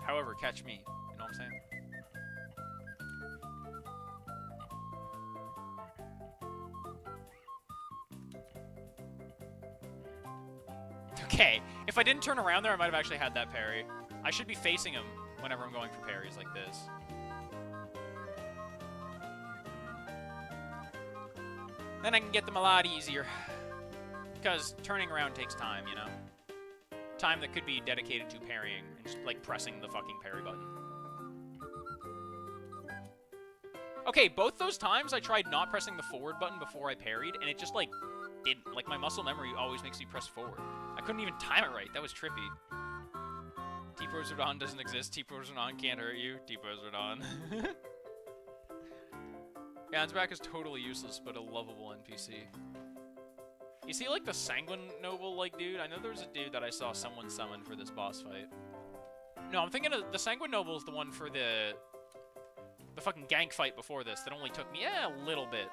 S2: However, catch me. You know what I'm saying? Okay, if I didn't turn around there, I might have actually had that parry. I should be facing him whenever I'm going for parries like this. Then I can get them a lot easier. Because turning around takes time, you know? Time that could be dedicated to parrying and just, like, pressing the fucking parry button. Okay, both those times I tried not pressing the forward button before I parried, and it just, like, didn't. Like, my muscle memory always makes me press forward. I couldn't even time it right. That was trippy. T-Pose Radon doesn't exist. T-Pose Radon can't hurt you. T-Pose Radon. Yeah, Ensback is totally useless, but a lovable NPC. Is he like the Sanguine Noble like dude? I know there was a dude that I saw someone summon for this boss fight. No, I'm thinking of the Sanguine Noble is the one for the fucking gank fight before this that only took me a little bit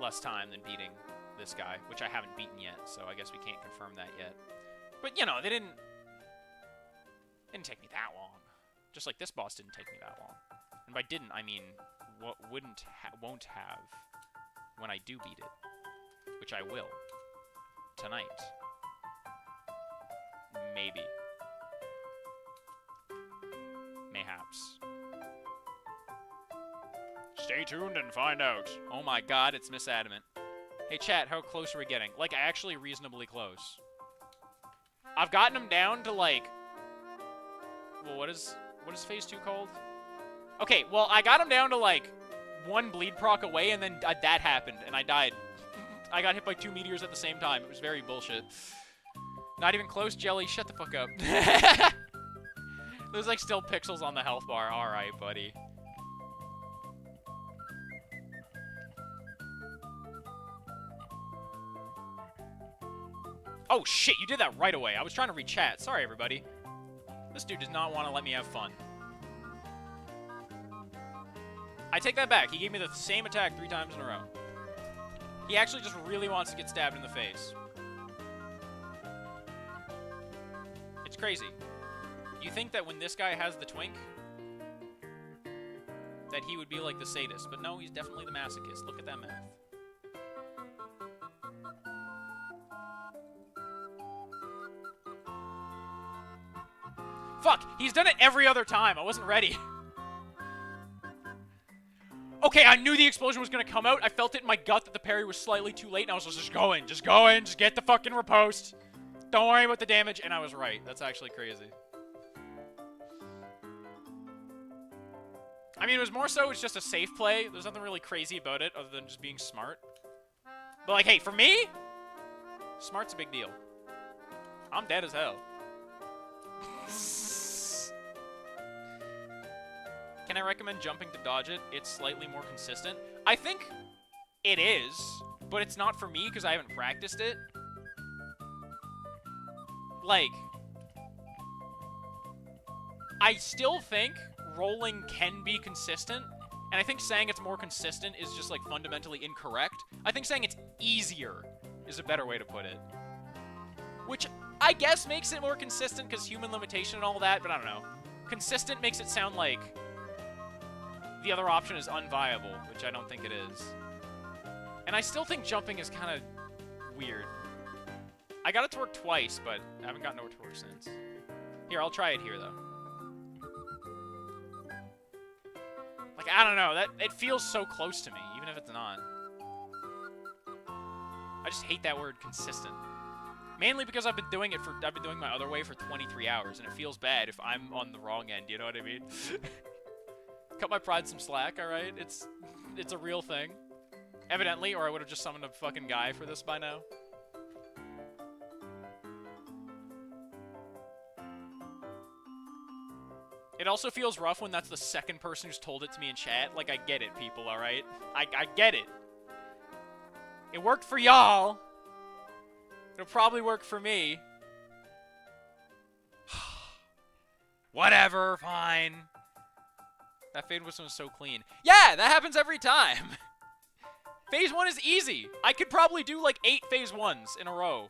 S2: less time than beating this guy, which I haven't beaten yet, so I guess we can't confirm that yet. But, you know, they didn't take me that long. Just like this boss didn't take me that long. And by didn't, I mean what won't have when I do beat it. Which I will. Tonight. Maybe. Mayhaps. Stay tuned and find out. Oh my god, it's Miss Adamant. Hey chat, how close are we getting? Like, actually reasonably close. I've gotten him down to, like... Well, what is phase 2 called? Okay, well, I got him down to, like, 1 bleed proc away, and then that happened, and I died. I got hit by 2 meteors at the same time. It was very bullshit. Not even close, Jelly. Shut the fuck up. There's, like, still pixels on the health bar. Alright, buddy. Oh, shit, you did that right away. I was trying to read chat. Sorry, everybody. This dude does not want to let me have fun. I take that back. He gave me the same attack 3 times in a row. He actually just really wants to get stabbed in the face. It's crazy. You think that when this guy has the twink, that he would be like the sadist. But no, he's definitely the masochist. Look at that math. Fuck! He's done it every other time. I wasn't ready. Okay, I knew the explosion was gonna come out. I felt it in my gut that the parry was slightly too late, and I was just go in, just get the fucking riposte. Don't worry about the damage, and I was right. That's actually crazy. I mean, it was more so it's just a safe play. There's nothing really crazy about it other than just being smart. But like, hey, for me, smart's a big deal. I'm dead as hell. Can I recommend jumping to dodge it? It's slightly more consistent. I think it is, but it's not for me because I haven't practiced it. Like, I still think rolling can be consistent, and I think saying it's more consistent is just, like, fundamentally incorrect. I think saying it's easier is a better way to put it. Which I guess makes it more consistent because human limitation and all that, but I don't know. Consistent makes it sound like the other option is unviable, which I don't think it is. And I still think jumping is kind of weird. I got it to work twice, but I haven't gotten it to work since. Here, I'll try it here, though. Like, I don't know. It feels so close to me, even if it's not. I just hate that word, consistent. Mainly because I've been doing my other way for 23 hours, and it feels bad if I'm on the wrong end, you know what I mean? Cut my pride some slack, alright? It's a real thing. Evidently, or I would have just summoned a fucking guy for this by now. It also feels rough when that's the second person who's told it to me in chat. Like, I get it, people, alright? I get it. It worked for y'all. It'll probably work for me. Whatever, fine. That fade was so clean. Yeah, that happens every time. Phase 1 is easy. I could probably do like 8 phase 1s in a row.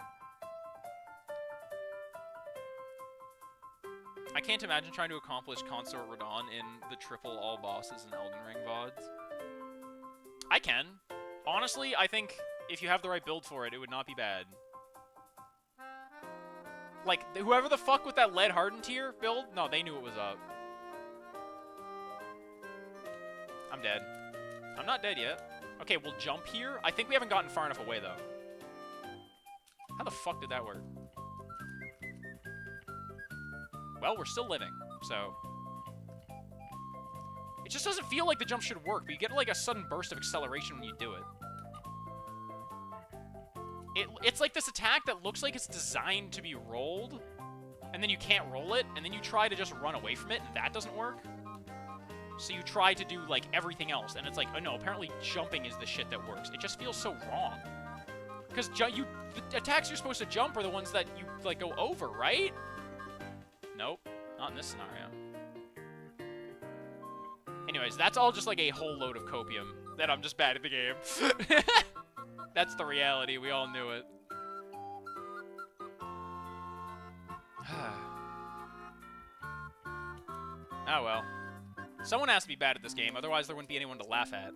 S2: I can't imagine trying to accomplish Consort Radon in the triple all bosses in Elden Ring VODs. I can. Honestly, I think if you have the right build for it, it would not be bad. Like, whoever the fuck with that lead hardened tier build, no, they knew it was up. I'm dead. I'm not dead yet. Okay, we'll jump here. I think we haven't gotten far enough away, though. How the fuck did that work? Well, we're still living, so... It just doesn't feel like the jump should work, but you get, like, a sudden burst of acceleration when you do it. It's like this attack that looks like it's designed to be rolled, and then you can't roll it, and then you try to just run away from it, and that doesn't work. So you try to do, like, everything else, and it's like, oh no, apparently jumping is the shit that works. It just feels so wrong. Because the attacks you're supposed to jump are the ones that you, like, go over, right? Nope. Not in this scenario. Anyways, that's all just, like, a whole load of copium. That I'm just bad at the game. That's the reality. We all knew it. Oh, well. Someone has to be bad at this game, otherwise there wouldn't be anyone to laugh at.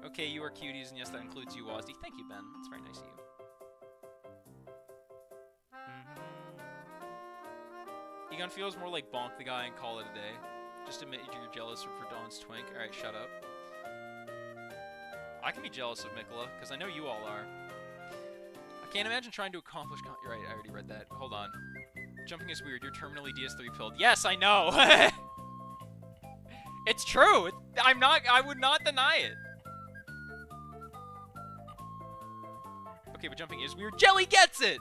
S2: Okay, you are cuties, and yes, that includes you, Wazdy. Thank you, Ben. That's very nice of you. Egon feels more like bonk the guy and call it a day. Just admit you're jealous for Dawn's twink. Alright, shut up. I can be jealous of Mikola, because I know you all are. I can't imagine trying to accomplish... You're right, I already read that. Hold on. Jumping is weird. You're terminally DS3 pilled. Yes, I know! It's true! I would not deny it. Okay, but jumping is weird. Jelly gets it!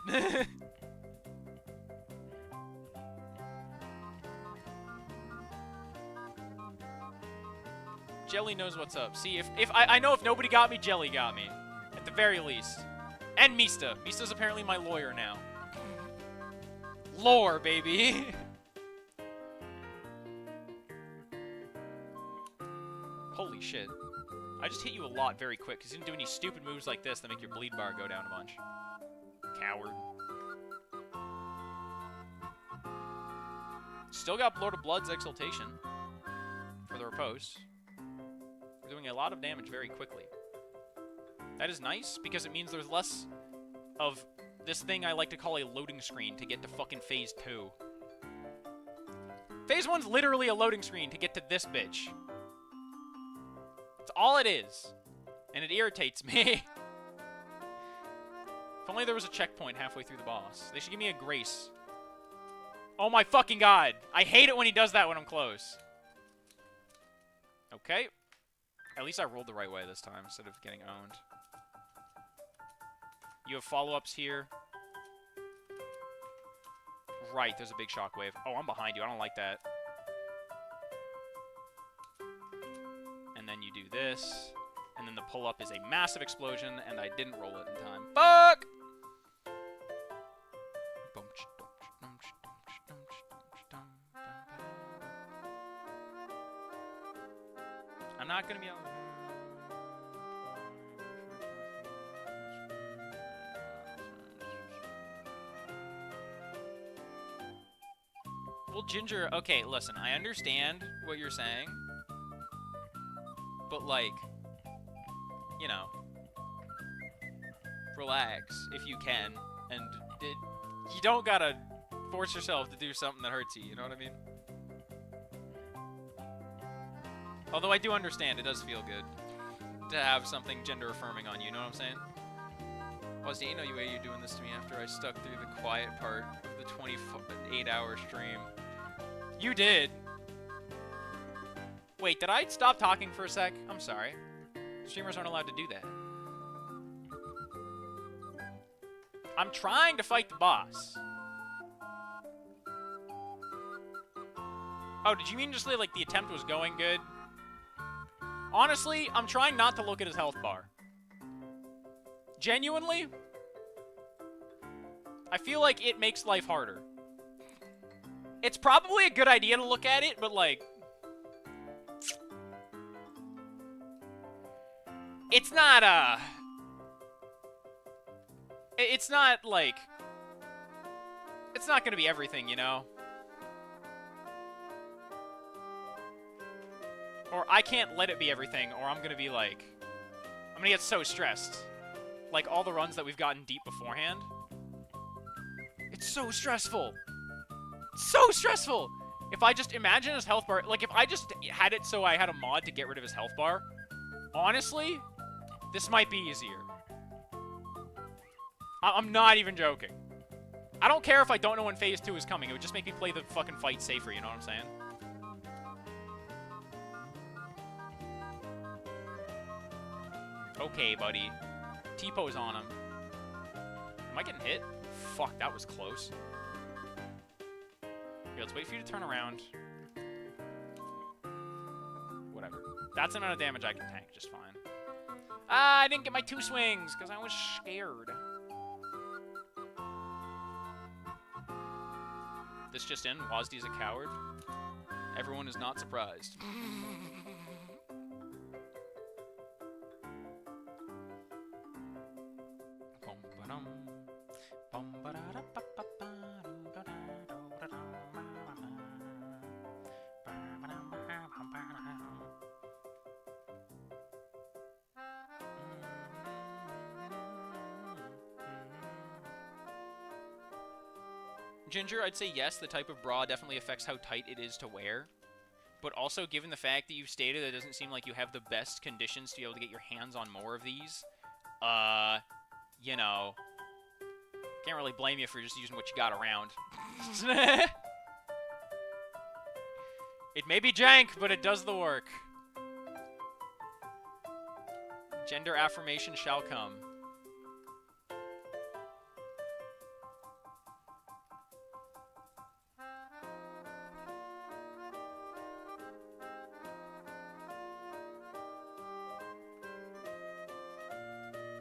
S2: Jelly knows what's up. See, if I know if nobody got me, Jelly got me. At the very least. And Mista. Mista's apparently my lawyer now. Lore, baby. Holy shit. I just hit you a lot very quick, because you didn't do any stupid moves like this that make your bleed bar go down a bunch. Coward. Still got Lord of Blood's Exaltation. For the riposte. We're doing a lot of damage very quickly. That is nice, because it means there's less of this thing I like to call a loading screen to get to fucking Phase 2. Phase 1's literally a loading screen to get to this bitch. That's all it is. And it irritates me. If only there was a checkpoint halfway through the boss. They should give me a grace. Oh my fucking god. I hate it when he does that when I'm close. Okay. At least I rolled the right way this time instead of getting owned. You have follow-ups here. Right, there's a big shockwave. Oh, I'm behind you. I don't like that. And then you do this. And then the pull-up is a massive explosion, and I didn't roll it in time. Fuck! I'm not gonna be able to... Well, Ginger, okay, listen, I understand what you're saying, but, like, you know, relax if you can, and you don't gotta force yourself to do something that hurts you, you know what I mean? Although I do understand, it does feel good to have something gender-affirming on you, you know what I'm saying? Wazzy, ain't no way you're doing this to me after I stuck through the quiet part of the 28-hour stream. You did. Wait, did I stop talking for a sec? I'm sorry. Streamers aren't allowed to do that. I'm trying to fight the boss. Oh, did you mean just like the attempt was going good? Honestly, I'm trying not to look at his health bar. Genuinely, I feel like it makes life harder. It's probably a good idea to look at it, but, like... It's not, It's not, like... It's not gonna be everything, you know? Or I can't let it be everything, or I'm gonna be, like... I'm gonna get so stressed. Like, all the runs that we've gotten deep beforehand. It's so stressful! So stressful! If I just imagine his health bar, like if I just had it so I had a mod to get rid of his health bar, honestly, this might be easier. I'm not even joking. I don't care if I don't know when Phase 2 is coming, it would just make me play the fucking fight safer, you know what I'm saying? Okay, buddy. T-pose on him. Am I getting hit? Fuck, that was close. let's wait for you to turn around. Whatever. That's the amount of damage I can tank just fine. Ah, I didn't get my 2 swings because I was scared. This just in, Wazdy's a coward. Everyone is not surprised. Ginger, I'd say yes, the type of bra definitely affects how tight it is to wear. But also, given the fact that you've stated that it doesn't seem like you have the best conditions to be able to get your hands on more of these, you know, can't really blame you for just using what you got around. It may be jank, but it does the work. Gender affirmation shall come.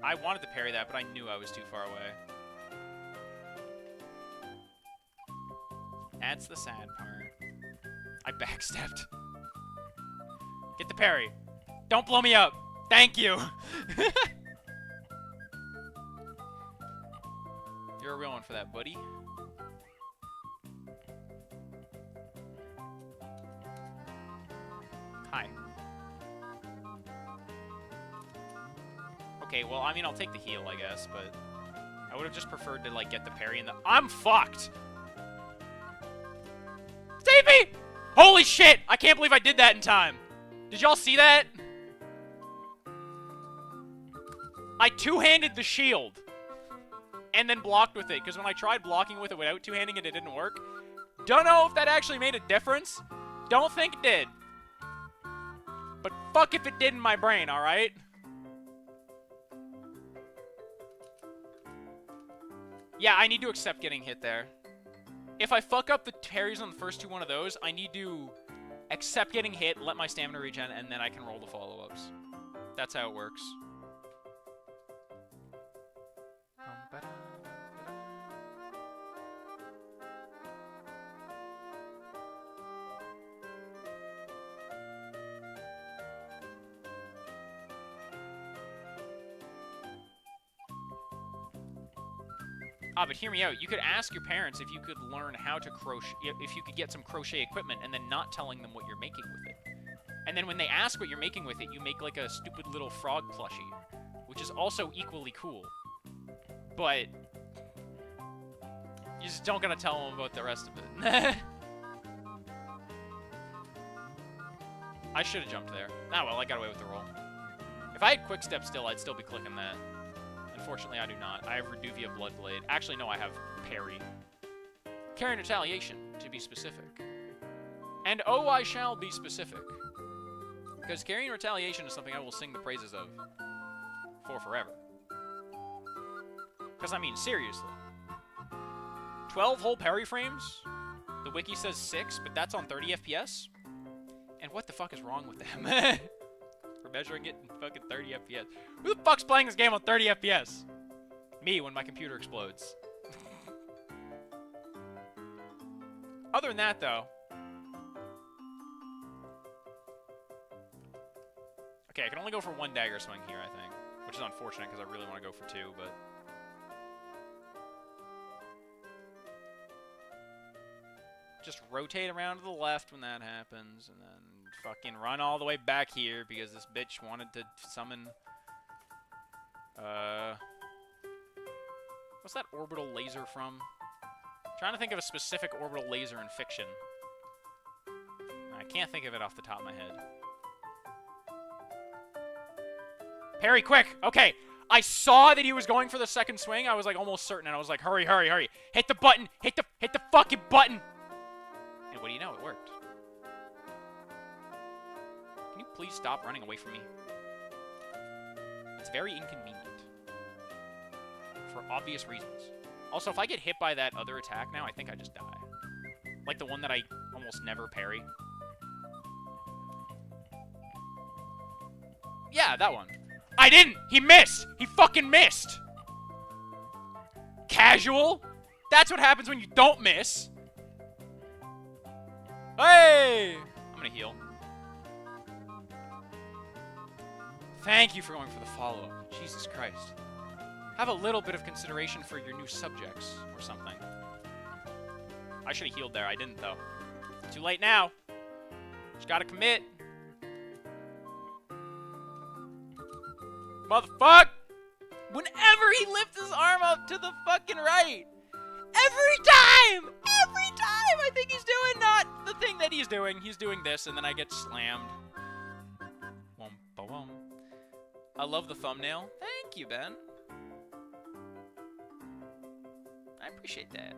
S2: I wanted to parry that, but I knew I was too far away. That's the sad part. I backstepped. Get the parry. Don't blow me up. Thank you. You're a real one for that, buddy. Hi. Okay, well, I mean, I'll take the heal, I guess, but I would have just preferred to, like, get the parry and the— I'm fucked! Save me! Holy shit! I can't believe I did that in time. Did y'all see that? I two-handed the shield and then blocked with it, because when I tried blocking with it without two-handing it, it didn't work. Don't know if that actually made a difference. Don't think it did. But fuck if it did in my brain, alright? Yeah, I need to accept getting hit there. If I fuck up the parries on the first one of those, I need to accept getting hit, let my stamina regen, and then I can roll the follow-ups. That's how it works. Ah, but hear me out. You could ask your parents if you could learn how to crochet, if you could get some crochet equipment, and then not telling them what you're making with it. And then when they ask what you're making with it, you make like a stupid little frog plushie, which is also equally cool. But you just don't gotta tell them about the rest of it. I should have jumped there. Ah, well, I got away with the roll. If I had quick step still, I'd still be clicking that. Unfortunately, I do not. I have Reduvia Bloodblade. Actually, no, I have Parry. Carrying Retaliation, to be specific. And oh, I shall be specific. Because Carrying Retaliation is something I will sing the praises of for forever. Because, I mean, seriously. 12 whole parry frames? The wiki says 6, but that's on 30 FPS? And what the fuck is wrong with them? We're measuring it in fucking 30 FPS. Who the fuck's playing this game on 30 FPS? Me, when my computer explodes. Other than that, though. Okay, I can only go for one dagger swing here, I think. Which is unfortunate, because I really want to go for two, but... just rotate around to the left when that happens, and then fucking run all the way back here because this bitch wanted to summon... what's that orbital laser from? I'm trying to think of a specific orbital laser in fiction. I can't think of it off the top of my head. Parry, quick! Okay, I saw that he was going for the second swing. I was like almost certain, and I was like, hurry, hurry, hurry. Hit the button! Hit the fucking button! And what do you know? It worked. Can you please stop running away from me? It's very inconvenient. For obvious reasons. Also, if I get hit by that other attack now, I think I just die. Like the one that I almost never parry. Yeah, that one. I didn't! He missed! He fucking missed! Casual? That's what happens when you don't miss. Hey! I'm gonna heal. Thank you for going for the follow-up. Jesus Christ. Have a little bit of consideration for your new subjects or something. I should have healed there. I didn't, though. Too late now. Just gotta commit. Motherfuck! Whenever he lifts his arm up to the fucking right, every time I think he's doing not the thing that he's doing. He's doing this, and then I get slammed. Wom-ba-wom. I love the thumbnail. Thank you, Ben. I appreciate that.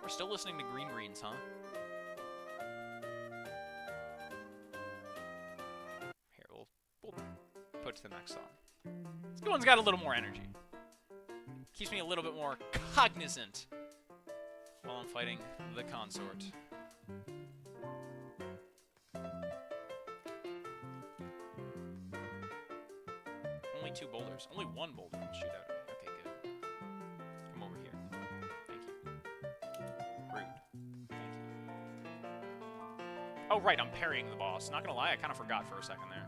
S2: We're still listening to Green Greens, huh? Here, we'll put it to the next song. This good one's got a little more energy. Keeps me a little bit more cognizant while I'm fighting the consort. Only 2 boulders. Only 1 boulder will shoot out at me. Okay, good. Come over here. Thank you. Rude. Thank you. Oh, right, I'm parrying the boss. Not gonna lie, I kind of forgot for a second there.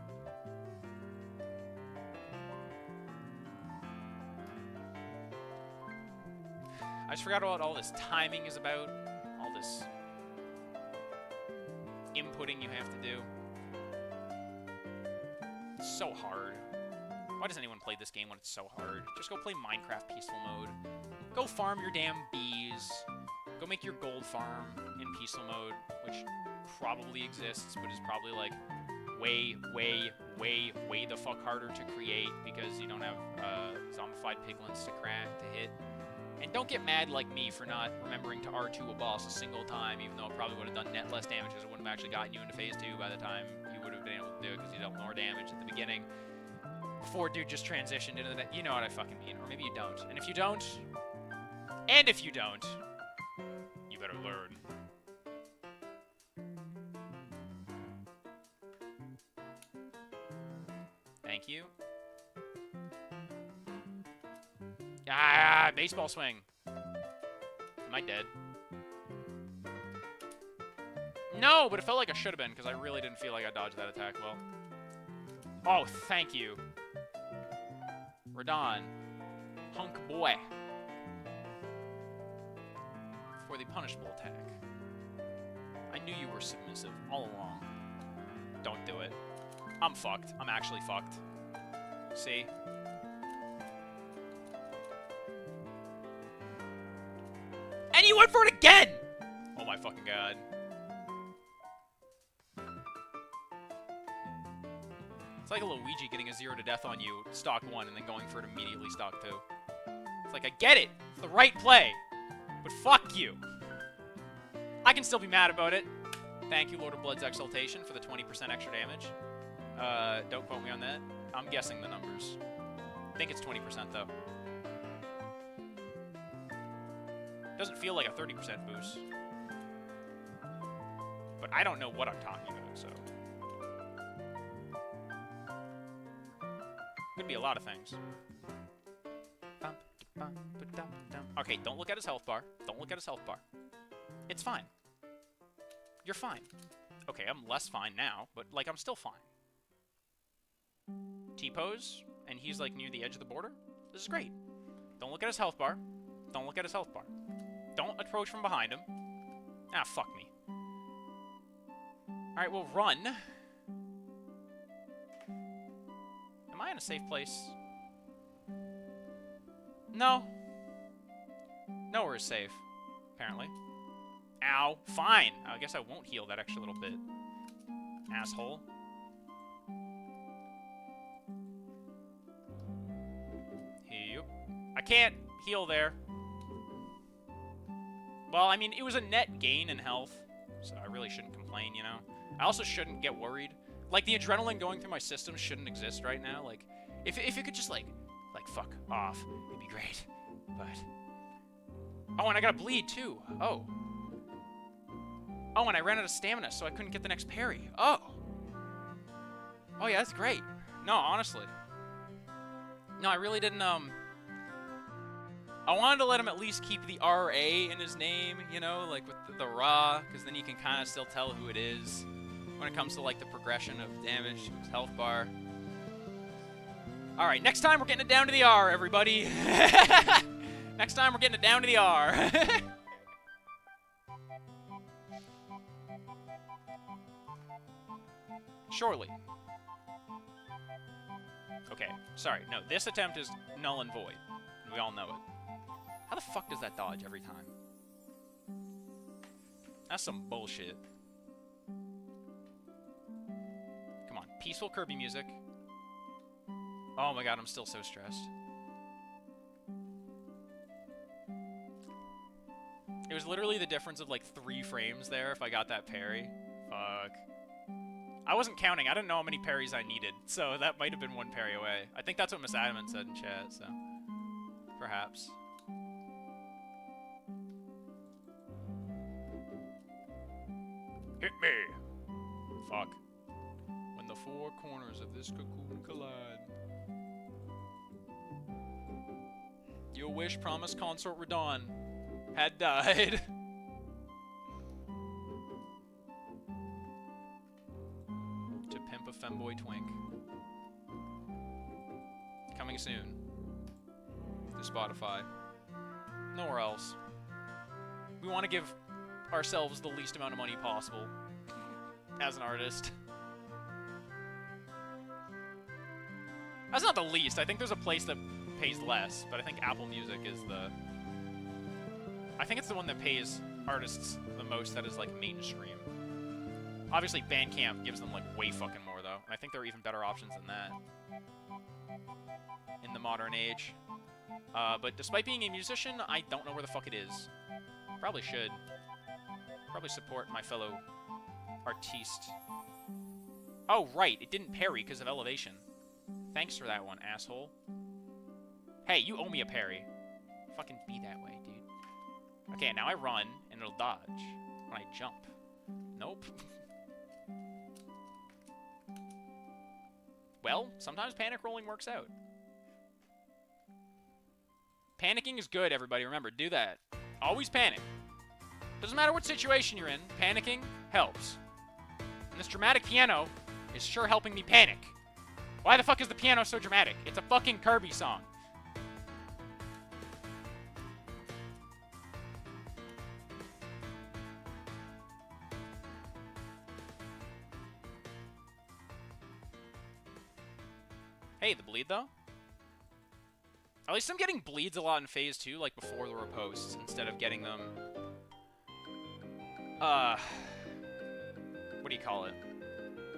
S2: I just forgot what all this timing is about. All this inputting you have to do. It's so hard. Why does anyone play this game when it's so hard? Just go play Minecraft peaceful mode. Go farm your damn bees. Go make your gold farm in peaceful mode, which probably exists, but is probably like way the fuck harder to create because you don't have zombified piglins to hit. And don't get mad like me for not remembering to R2 a boss a single time, even though it probably would have done net less damage because it wouldn't have actually gotten you into phase 2 by the time you would have been able to do it because you dealt more damage at the beginning. Before dude just transitioned into the... You know what I fucking mean. Or maybe you don't. And if you don't... you better learn. Thank you. Ah, baseball swing. Am I dead? No, but it felt like I should have been because I really didn't feel like I dodged that attack well. Oh, thank you. Radon. Hunk boy. For the punishable attack. I knew you were submissive all along. Don't do it. I'm fucked. I'm actually fucked. See? And you went for it again! Oh my fucking god. It's like a Luigi getting a 0 to death on you, stock 1, and then going for it immediately, stock 2. It's like, I get it! It's the right play! But fuck you! I can still be mad about it. Thank you, Lord of Blood's Exaltation, for the 20% extra damage. Don't quote me on that. I'm guessing the numbers. I think it's 20%, though. Doesn't feel like a 30% boost. But I don't know what I'm talking about, so... Could be a lot of things. Okay, don't look at his health bar. Don't look at his health bar. It's fine. You're fine. Okay, I'm less fine now, but, like, I'm still fine. T-pose, and he's, like, near the edge of the border. This is great. Don't look at his health bar. Don't look at his health bar. Don't approach from behind him. Ah, fuck me. Alright, we'll run. Am I in a safe place? No. Nowhere is safe, apparently. Ow. Fine. I guess I won't heal that extra little bit. Asshole. Yep. I can't heal there. Well, I mean, it was a net gain in health, so I really shouldn't complain, you know? I also shouldn't get worried. Like, the adrenaline going through my system shouldn't exist right now. Like, if it could just, like, fuck off, it'd be great. But... Oh, and I got a bleed, too. Oh. Oh, and I ran out of stamina, so I couldn't get the next parry. Oh. Oh, yeah, that's great. No, honestly. No, I really didn't, I wanted to let him at least keep the RA in his name, you know, like with the Ra, because then you can kind of still tell who it is when it comes to, like, the progression of damage to his health bar. Alright, next time we're getting it down to the R, everybody. Next time we're getting it down to the R. Surely. Okay, sorry. No, this attempt is null and void. We all know it. How the fuck does that dodge every time? That's some bullshit. Come on, peaceful Kirby music. Oh my god, I'm still so stressed. It was literally the difference of like 3 frames there if I got that parry. Fuck. I wasn't counting. I didn't know how many parries I needed, so that might have been 1 parry away. I think that's what Miss Adamant said in chat, so... Perhaps. Hit me! Fuck. When the 4 corners of this cocoon collide. Your wish, promise, consort, Radon had died. To pimp a femboy twink. Coming soon. To Spotify. Nowhere else. We want to give ourselves the least amount of money possible as an artist. That's not the least. I think there's a place that pays less, but I think Apple Music is the... I think it's the one that pays artists the most that is, like, mainstream. Obviously, Bandcamp gives them, like, way fucking more, though. And I think there are even better options than that in the modern age. But despite being a musician, I don't know where the fuck it is. Probably should. Probably support my fellow artiste. Oh, right. It didn't parry because of elevation. Thanks for that one, asshole. Hey, you owe me a parry. Fucking be that way, dude. Okay, now I run, and it'll dodge when I jump. Nope. Well, sometimes panic rolling works out. Panicking is good, everybody. Remember, do that. Always panic. Doesn't matter what situation you're in, panicking helps. And this dramatic piano is sure helping me panic. Why the fuck is the piano so dramatic? It's a fucking Kirby song. Hey, the bleed, though? At least I'm getting bleeds a lot in Phase 2, like before the riposts, instead of getting them... what do you call it?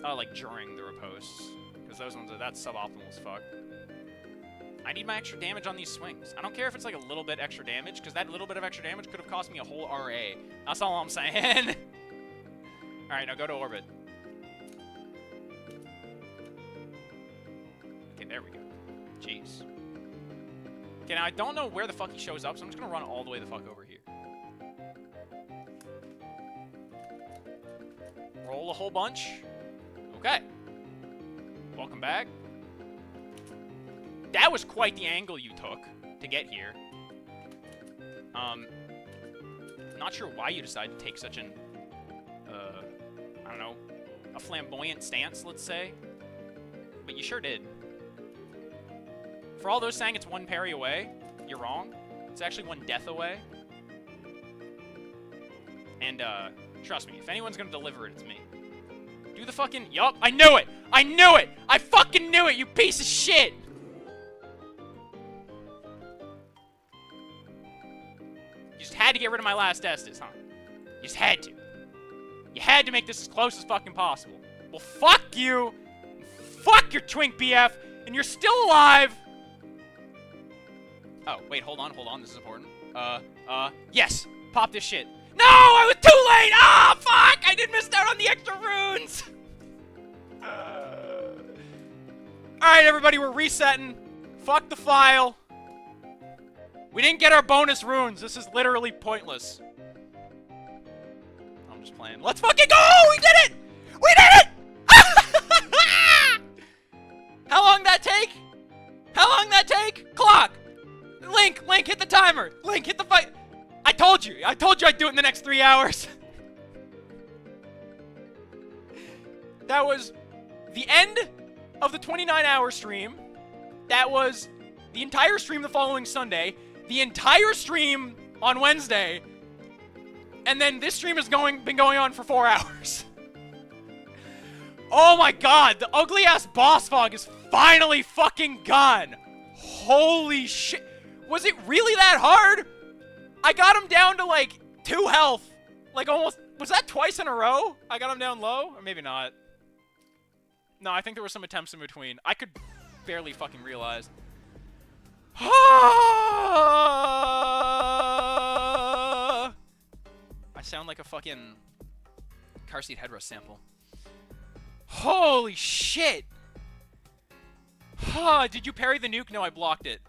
S2: Like during the riposts. Because those ones, that's suboptimal as fuck. I need my extra damage on these swings. I don't care if it's like a little bit extra damage, because that little bit of extra damage could have cost me a whole RA. That's all I'm saying. Alright, now go to orbit. Okay, there we go. Jeez. Okay, now I don't know where the fuck he shows up, so I'm just gonna run all the way the fuck over here. Roll a whole bunch. Okay. Welcome back. That was quite the angle you took to get here. Not sure why you decided to take such an, I don't know, a flamboyant stance, let's say. But you sure did. For all those saying it's 1 parry away, you're wrong. It's actually 1 death away. And, trust me, if anyone's gonna deliver it, it's me. Do the fucking... Yup, I knew it! I knew it! I fucking knew it, you piece of shit! You just had to get rid of my last Estus, huh? You just had to. You had to make this as close as fucking possible. Well, fuck you! Fuck your twink BF! And you're still alive! Oh, wait, hold on, this is important. Yes! Pop this shit. No, I was too late! Ah, fuck! I did miss out on the extra runes! Alright, everybody, we're resetting. Fuck the file. We didn't get our bonus runes. This is literally pointless. I'm just playing. Let's fucking go! We did it! We did it! How long that take? How long that take? Clock! Link, hit the timer. Link, hit the fight. I told you I'd do it in the next 3 hours. That was the end of the 29-hour stream. That was the entire stream the following Sunday, the entire stream on Wednesday, and then this stream has been going on for 4 hours. Oh my god, the ugly-ass boss fog is finally fucking gone. Holy shit. Was it really that hard? I got him down to, like, 2 health. Like, almost... Was that twice in a row? I got him down low? Or maybe not. No, I think there were some attempts in between. I could barely fucking realize. I sound like a fucking car seat headrest sample. Holy shit! Did you parry the nuke? No, I blocked it.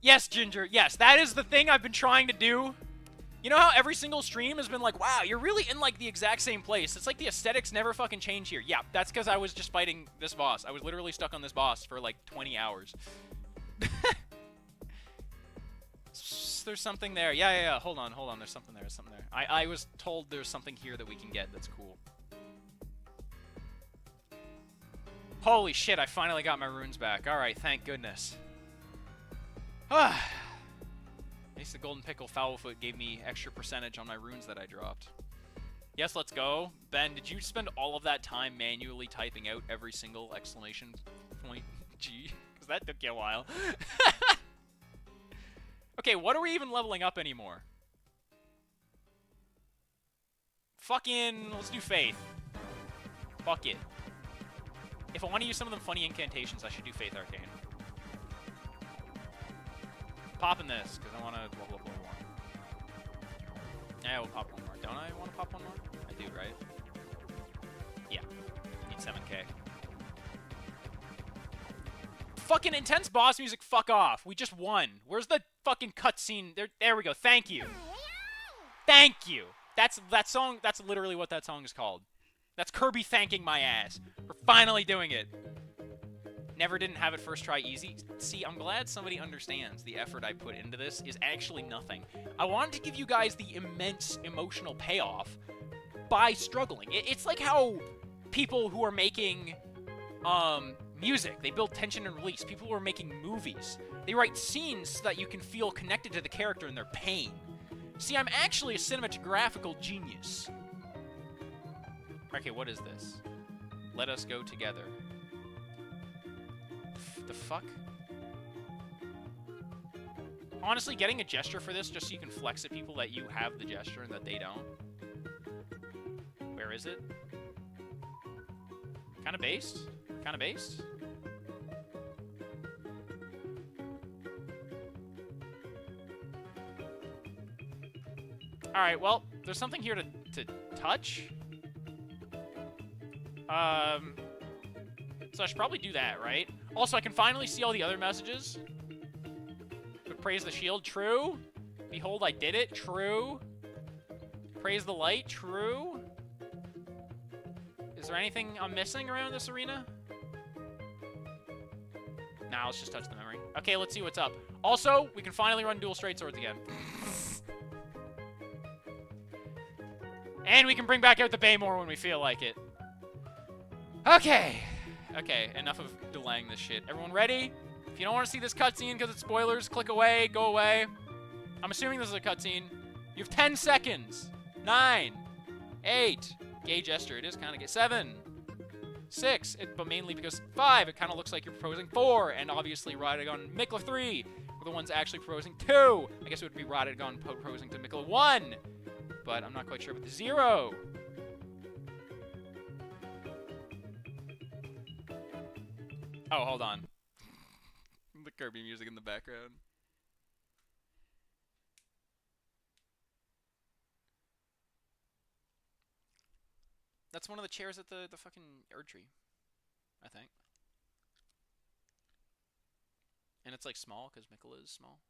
S2: Yes, Ginger, yes, that is the thing I've been trying to do. You know how every single stream has been like, wow, you're really in, like, the exact same place. It's like the aesthetics never fucking change here. Yeah, that's because I was just fighting this boss. I was literally stuck on this boss for, like, 20 hours. There's something there. Yeah. Hold on. There's something there. I was told there's something here that we can get that's cool. Holy shit, I finally got my runes back. Alright, thank goodness. At least the Golden Pickle Foulfoot gave me extra percentage on my runes that I dropped. Yes, let's go. Ben, did you spend all of that time manually typing out every single exclamation point G? Because that took you a while. Okay, what are we even leveling up anymore? Fucking, let's do Faith. Fuck it. If I want to use some of them funny incantations, I should do Faith Arcane. Popping this, because I want to level up a little more. Yeah, we'll pop one more. Don't I want to pop one more? I do, right? Yeah. Need 7k. Fucking intense boss music, fuck off. We just won. Where's the fucking cutscene? There we go. Thank you. Thank you. That song, that's literally what that song is called. That's Kirby thanking my ass for finally doing it. Never didn't have it first try easy. See, I'm glad somebody understands the effort I put into this is actually nothing. I wanted to give you guys the immense emotional payoff by struggling. It's like how people who are making music, they build tension and release. People who are making movies, they write scenes so that you can feel connected to the character and their pain. See, I'm actually a cinematographical genius. Okay, what is this? Let us go together. The fuck? Honestly, getting a gesture for this just so you can flex at people that you have the gesture and that they don't. Where is it? Kinda based? Kinda based? Alright, well, there's something here to touch. So I should probably do that, right? Also, I can finally see all the other messages. But praise the shield, true. Behold, I did it, true. Praise the light, true. Is there anything I'm missing around this arena? Nah, let's just touch the memory. Okay, let's see what's up. Also, we can finally run dual straight swords again. And we can bring back out the Baymore when we feel like it. Okay. Okay, enough of delaying this shit. Everyone ready? If you don't want to see this cutscene because it's spoilers, click away, go away. I'm assuming this is a cutscene. You have 10 seconds. 9, 8. Gay gesture. It is kind of gay. 7, 6. But mainly because 5. It kind of looks like you're proposing 4. And obviously Radagon Mikla 3 were the ones actually proposing 2. I guess it would be Radagon proposing to Mikla 1. But I'm not quite sure about the 0. Oh, hold on. The Kirby music in the background. That's one of the chairs at the fucking Erdtree, I think. And it's like small because Mikola is small.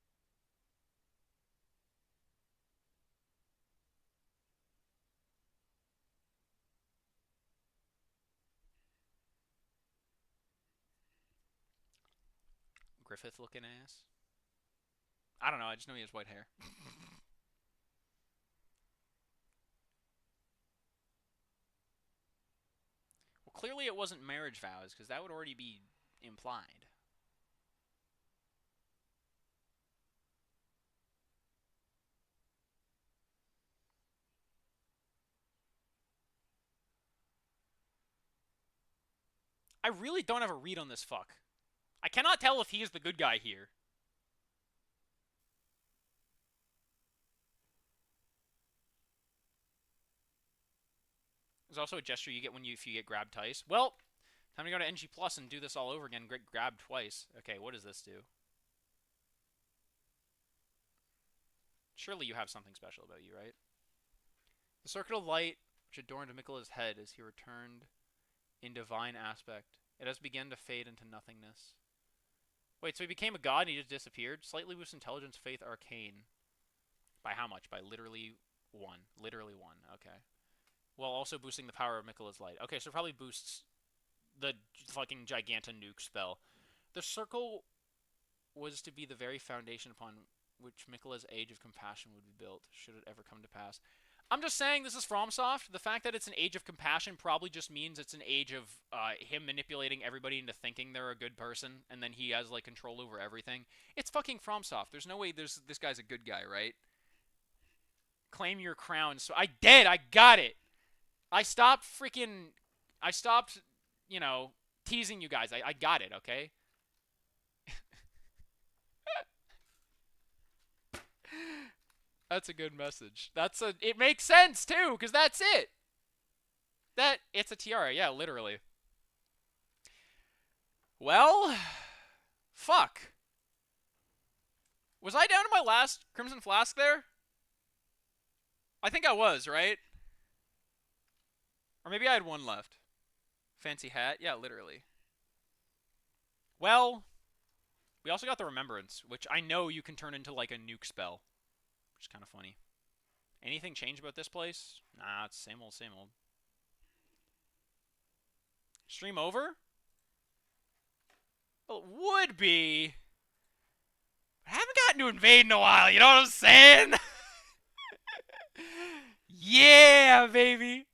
S2: Griffith looking ass. I don't know, I just know he has white hair. Well, clearly it wasn't marriage vows, because that would already be implied. I really don't have a read on this fuck. I cannot tell if he is the good guy here. There's also a gesture you get if you get grabbed twice. Well, time to go to NG Plus and do this all over again. Grab twice. Okay, what does this do? Surely you have something special about you, right? The circuit of light which adorned Mikola's head as he returned in divine aspect. It has begun to fade into nothingness. Wait, so he became a god and he just disappeared? Slightly boost intelligence, faith, arcane. By how much? By literally 1. Literally 1. Okay. While also boosting the power of Mikola's light. Okay, so it probably boosts the fucking Giganta nuke spell. The circle was to be the very foundation upon which Mikola's age of compassion would be built, should it ever come to pass. I'm just saying this is FromSoft. The fact that it's an age of compassion probably just means it's an age of him manipulating everybody into thinking they're a good person, and then he has like control over everything. It's fucking FromSoft. There's no way this guy's a good guy, right? Claim your crown. So I did. I got it. I stopped, you know, teasing you guys. I got it, okay? That's a good message. It makes sense too, because that's it. It's a tiara, yeah, literally. Well, fuck. Was I down to my last Crimson Flask there? I think I was, right? Or maybe I had one left. Fancy hat, yeah, literally. Well, we also got the Remembrance, which I know you can turn into like a nuke spell. Which is kind of funny. Anything change about this place? Nah, it's same old, same old. Stream over? Well, it would be. I haven't gotten to invade in a while, you know what I'm saying? Yeah, baby!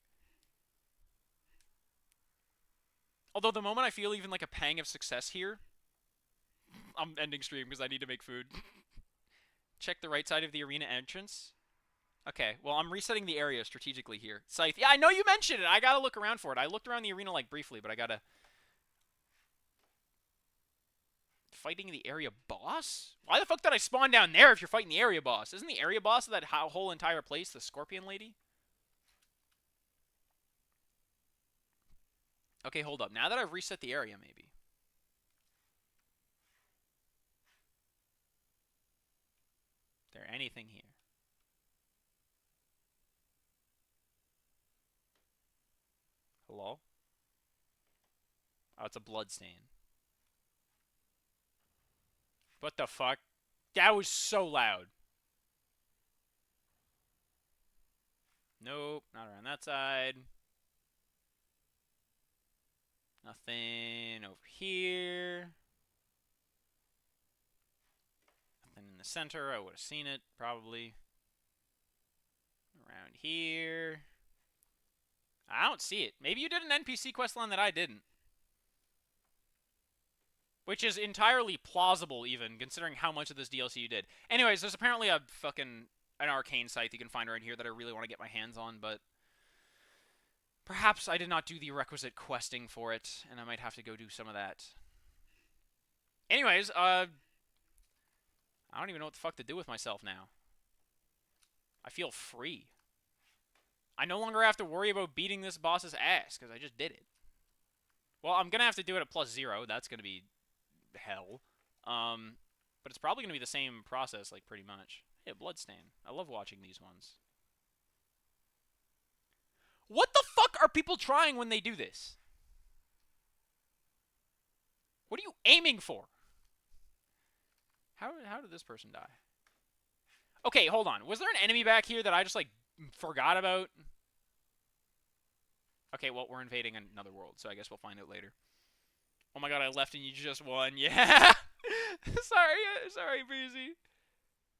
S2: Although the moment I feel even like a pang of success here, I'm ending stream because I need to make food. Check the right side of the arena entrance. Okay, well, I'm resetting the area strategically here. Scythe. Yeah, I know you mentioned it. I gotta look around for it. I looked around the arena, like, briefly, but I gotta... Fighting the area boss? Why the fuck did I spawn down there if you're fighting the area boss? Isn't the area boss of that whole entire place the Scorpion Lady? Okay, hold up. Now that I've reset the area, maybe. Is there anything here? Hello? Oh, it's a bloodstain. What the fuck? That was so loud. Nope, not around that side. Nothing over here. Nothing in the center. I would have seen it, probably. Around here. I don't see it. Maybe you did an NPC questline that I didn't. Which is entirely plausible, even, considering how much of this DLC you did. Anyways, there's apparently an arcane scythe you can find right here that I really want to get my hands on, but... Perhaps I did not do the requisite questing for it, and I might have to go do some of that. Anyways, I don't even know what the fuck to do with myself now. I feel free. I no longer have to worry about beating this boss's ass, because I just did it. Well, I'm going to have to do it at +0. That's going to be hell. But it's probably going to be the same process, like, pretty much. Yeah, Bloodstain. I love watching these ones. What the fuck are people trying when they do this? What are you aiming for? How did this person die? Okay, hold on. Was there an enemy back here that I just, like, forgot about? Okay, well, we're invading another world, so I guess we'll find out later. Oh my god, I left and you just won. Yeah! Sorry, Breezy.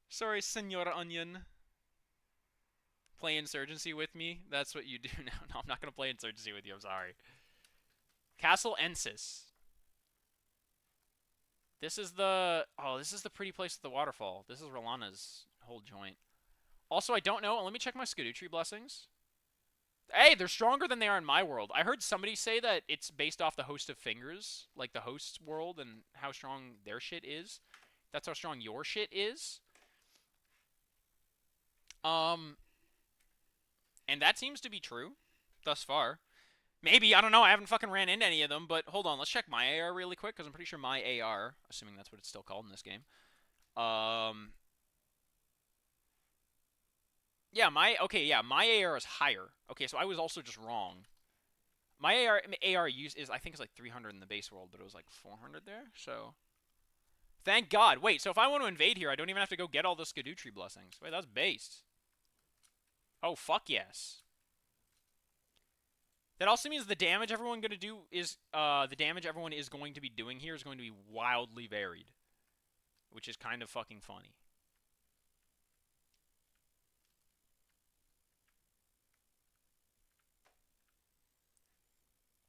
S2: Sorry, Senor Onion. Play Insurgency with me? That's what you do now. No, I'm not going to play Insurgency with you. I'm sorry. Castle Ensis. This is the... Oh, this is the pretty place with the waterfall. This is Rolana's whole joint. Also, I don't know. Let me check my Skadutri blessings. Hey, they're stronger than they are in my world. I heard somebody say that it's based off the Host of Fingers, like the host's world, and how strong their shit is. That's how strong your shit is. And that seems to be true thus far. Maybe, I don't know. I haven't fucking ran into any of them, but hold on. Let's check my AR really quick, because I'm pretty sure my AR, assuming that's what it's still called in this game. Yeah, my AR is higher. Okay, so I was also just wrong. My AR use is, I think it's like 300 in the base world, but it was like 400 there, so... Thank God. Wait, so if I want to invade here, I don't even have to go get all the Skadutri blessings. Wait, that's based. Oh, fuck yes. That also means the damage everyone going to do is, the damage everyone is going to be doing here is going to be wildly varied. Which is kind of fucking funny.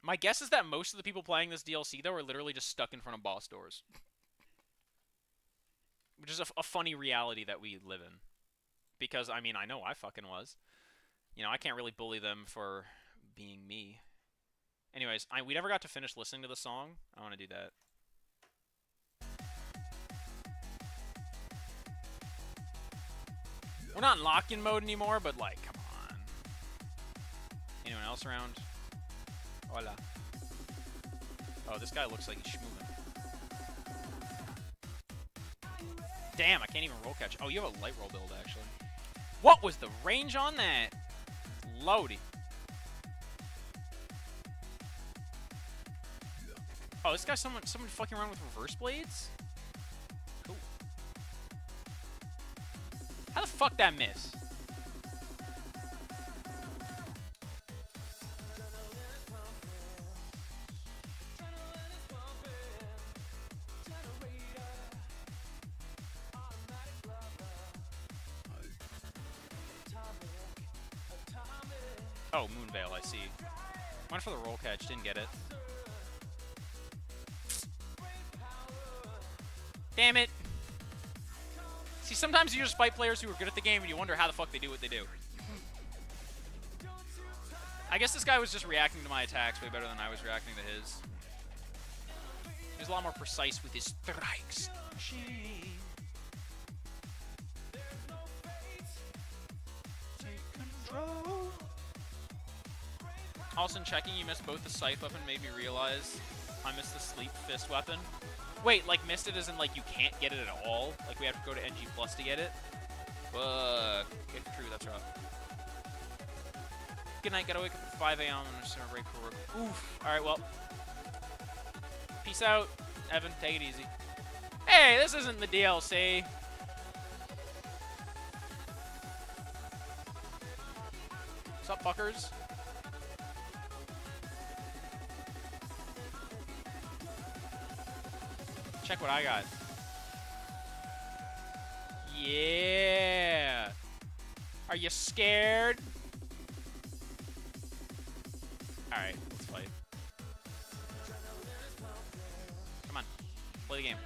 S2: My guess is that most of the people playing this DLC, though, are literally just stuck in front of boss doors. Which is a funny reality that we live in. Because, I mean, I know I fucking was. You know, I can't really bully them for being me. Anyways, we never got to finish listening to the song. I want to do that. We're not in lock-in mode anymore, but, like, come on. Anyone else around? Hola. Oh, this guy looks like he's schmoovin'. Damn, I can't even roll catch. Oh, you have a light roll build, actually. What was the range on that? Loady. Oh, this guy's someone fucking around with reverse blades? Cool. How the fuck that miss? Oh, Moonveil, I see. Went for the roll catch, didn't get it. Damn it. See, sometimes you just fight players who are good at the game and you wonder how the fuck they do what they do. I guess this guy was just reacting to my attacks way better than I was reacting to his. He was a lot more precise with his strikes. Also, in checking, you missed both the scythe weapon, made me realize I missed the sleep fist weapon. Wait, like missed it as in like you can't get it at all? Like we have to go to NG Plus to get it? Fuck. If true, that's rough. Good night, gotta wake up at 5 a.m. and just break for work. Oof. Alright, well. Peace out, Evan. Take it easy. Hey, this isn't the DLC. What's up, fuckers? Check what I got. Yeah. Are you scared? Alright, let's fight. Come on. Play the game.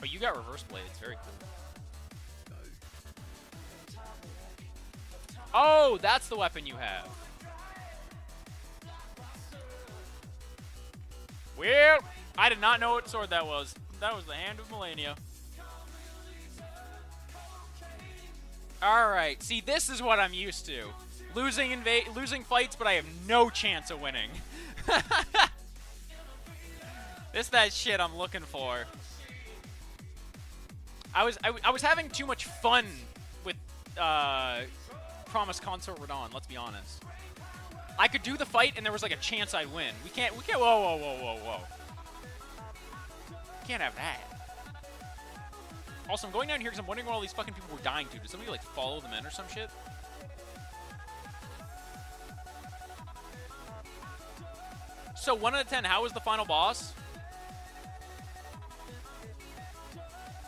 S2: Oh, you got reverse blades. Very cool. Oh, that's the weapon you have. Well, I did not know what sword that was. That was the Hand of Millennia. Alright, see, this is what I'm used to. Losing fights, but I have no chance of winning. This that shit I'm looking for. I was having too much fun with Promise Consort Radon, let's be honest. I could do the fight and there was like a chance I'd win. We can't, whoa. Can't have that. Also, I'm going down here because I'm wondering what all these fucking people were dying to. Did somebody like follow them in or some shit? So 1 out of 10, how was the final boss?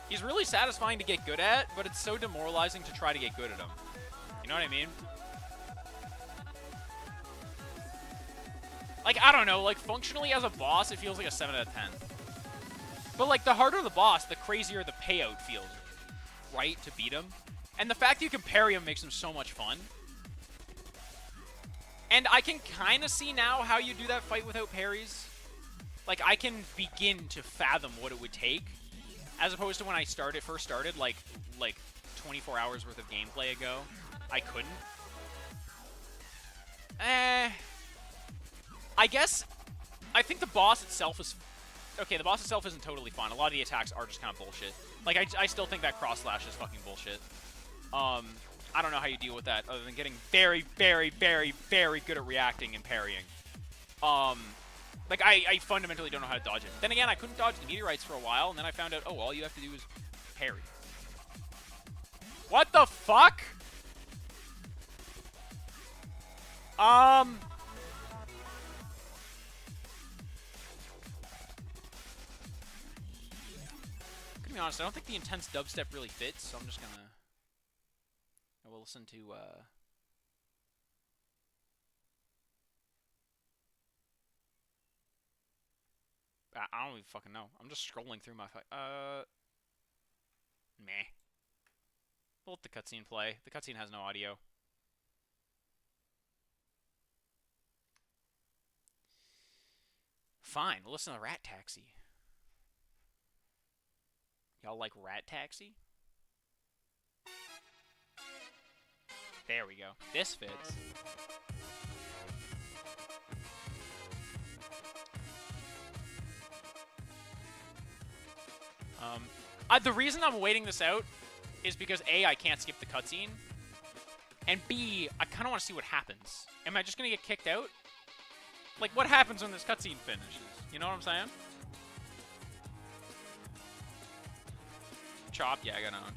S2: He's really satisfying to get good at, but it's so demoralizing to try to get good at him. You know what I mean? Like, I don't know, like, functionally as a boss, it feels like a 7 out of 10. But, like, the harder the boss, the crazier the payout feels, right, to beat him. And the fact that you can parry him makes him so much fun. And I can kind of see now how you do that fight without parries. Like, I can begin to fathom what it would take. As opposed to when I first started, like 24 hours worth of gameplay ago, I couldn't. I guess, I think the boss itself is, okay, the boss itself isn't totally fun. A lot of the attacks are just kind of bullshit. Like, I still think that cross slash is fucking bullshit. I don't know how you deal with that other than getting very, very, very, very good at reacting and parrying. Like, I fundamentally don't know how to dodge it. Then again, I couldn't dodge the meteorites for a while, and then I found out, oh, all you have to do is parry. What the fuck? To be honest, I don't think the intense dubstep really fits, so I'm just gonna... I will listen to, I don't even fucking know. I'm just scrolling through my... Meh. We'll let the cutscene play. The cutscene has no audio. Fine, we'll listen to Rat Taxi. Y'all like Rat Taxi? There we go. This fits. The reason I'm waiting this out is because A, I can't skip the cutscene, and B, I kind of want to see what happens. Am I just going to get kicked out? Like, what happens when this cutscene finishes? You know what I'm saying? Chop? Yeah, I got owned.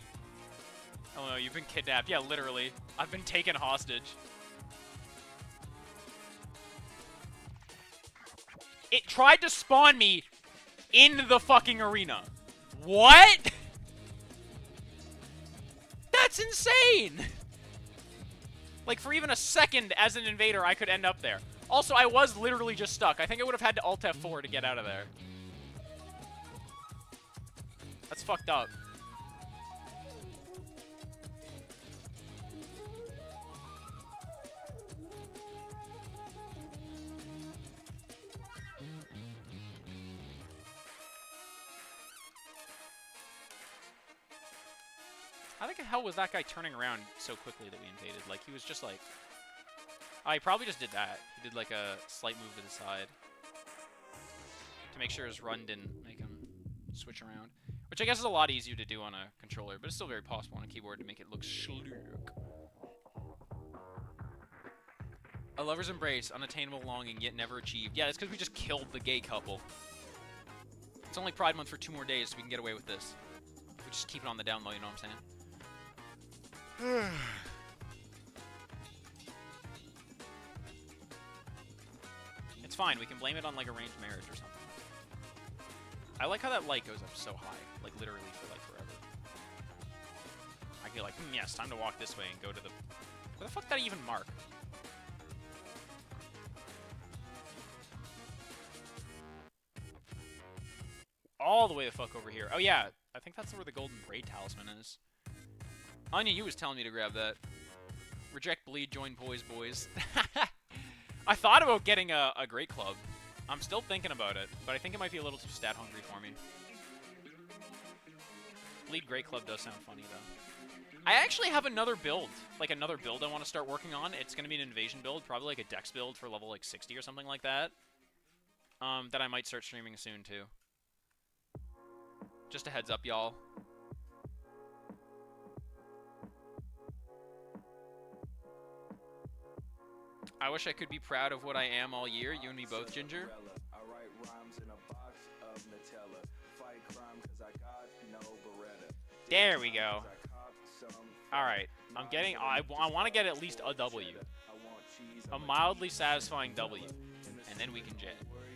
S2: Oh no, you've been kidnapped. Yeah, literally. I've been taken hostage. It tried to spawn me in the fucking arena. What? That's insane! Like, for even a second as an invader, I could end up there. Also, I was literally just stuck. I think I would have had to Alt F4 to get out of there. That's fucked up. How the hell was that guy turning around so quickly that we invaded? Like, he was just like... Oh, he probably just did that. He did like a slight move to the side. To make sure his run didn't make him switch around. Which I guess is a lot easier to do on a controller, but it's still very possible on a keyboard to make it look sleek. A lover's embrace, unattainable longing, yet never achieved. Yeah, that's because we just killed the gay couple. It's only Pride Month for 2 more days, so we can get away with this. We just keep it on the down low, you know what I'm saying? It's fine, we can blame it on like arranged marriage or something. I like how that light goes up so high, like literally for like forever. I feel like, yes, time to walk this way and go to the... Where the fuck did I even mark? All the way the fuck over here. Oh yeah, I think that's where the golden braid talisman is. Anya, you was telling me to grab that. Reject bleed, join boys. I thought about getting a great club. I'm still thinking about it, but I think it might be a little too stat hungry for me. Bleed great club does sound funny though. I actually have another build, like another build I want to start working on. It's gonna be an invasion build, probably like a dex build for level like 60 or something like that. That I might start streaming soon too. Just a heads up, y'all. I wish I could be proud of what I am all year. You and me both, Ginger. There we go. Alright. I'm getting... I want to get at least a W. A mildly satisfying W. And then we can jam.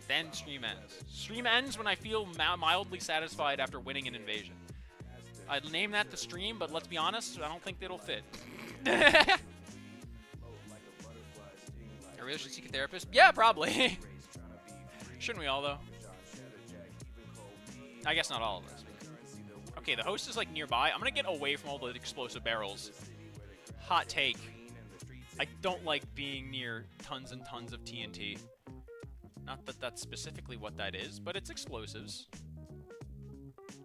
S2: Then stream ends. Stream ends when I feel mildly satisfied after winning an invasion. I'd name that the stream, but let's be honest, I don't think it'll fit. I really should seek a therapist? Yeah, probably. Shouldn't we all, though? I guess not all of us. Okay, the host is, like, nearby. I'm gonna get away from all the explosive barrels. Hot take. I don't like being near tons and tons of TNT. Not that that's specifically what that is, but it's explosives.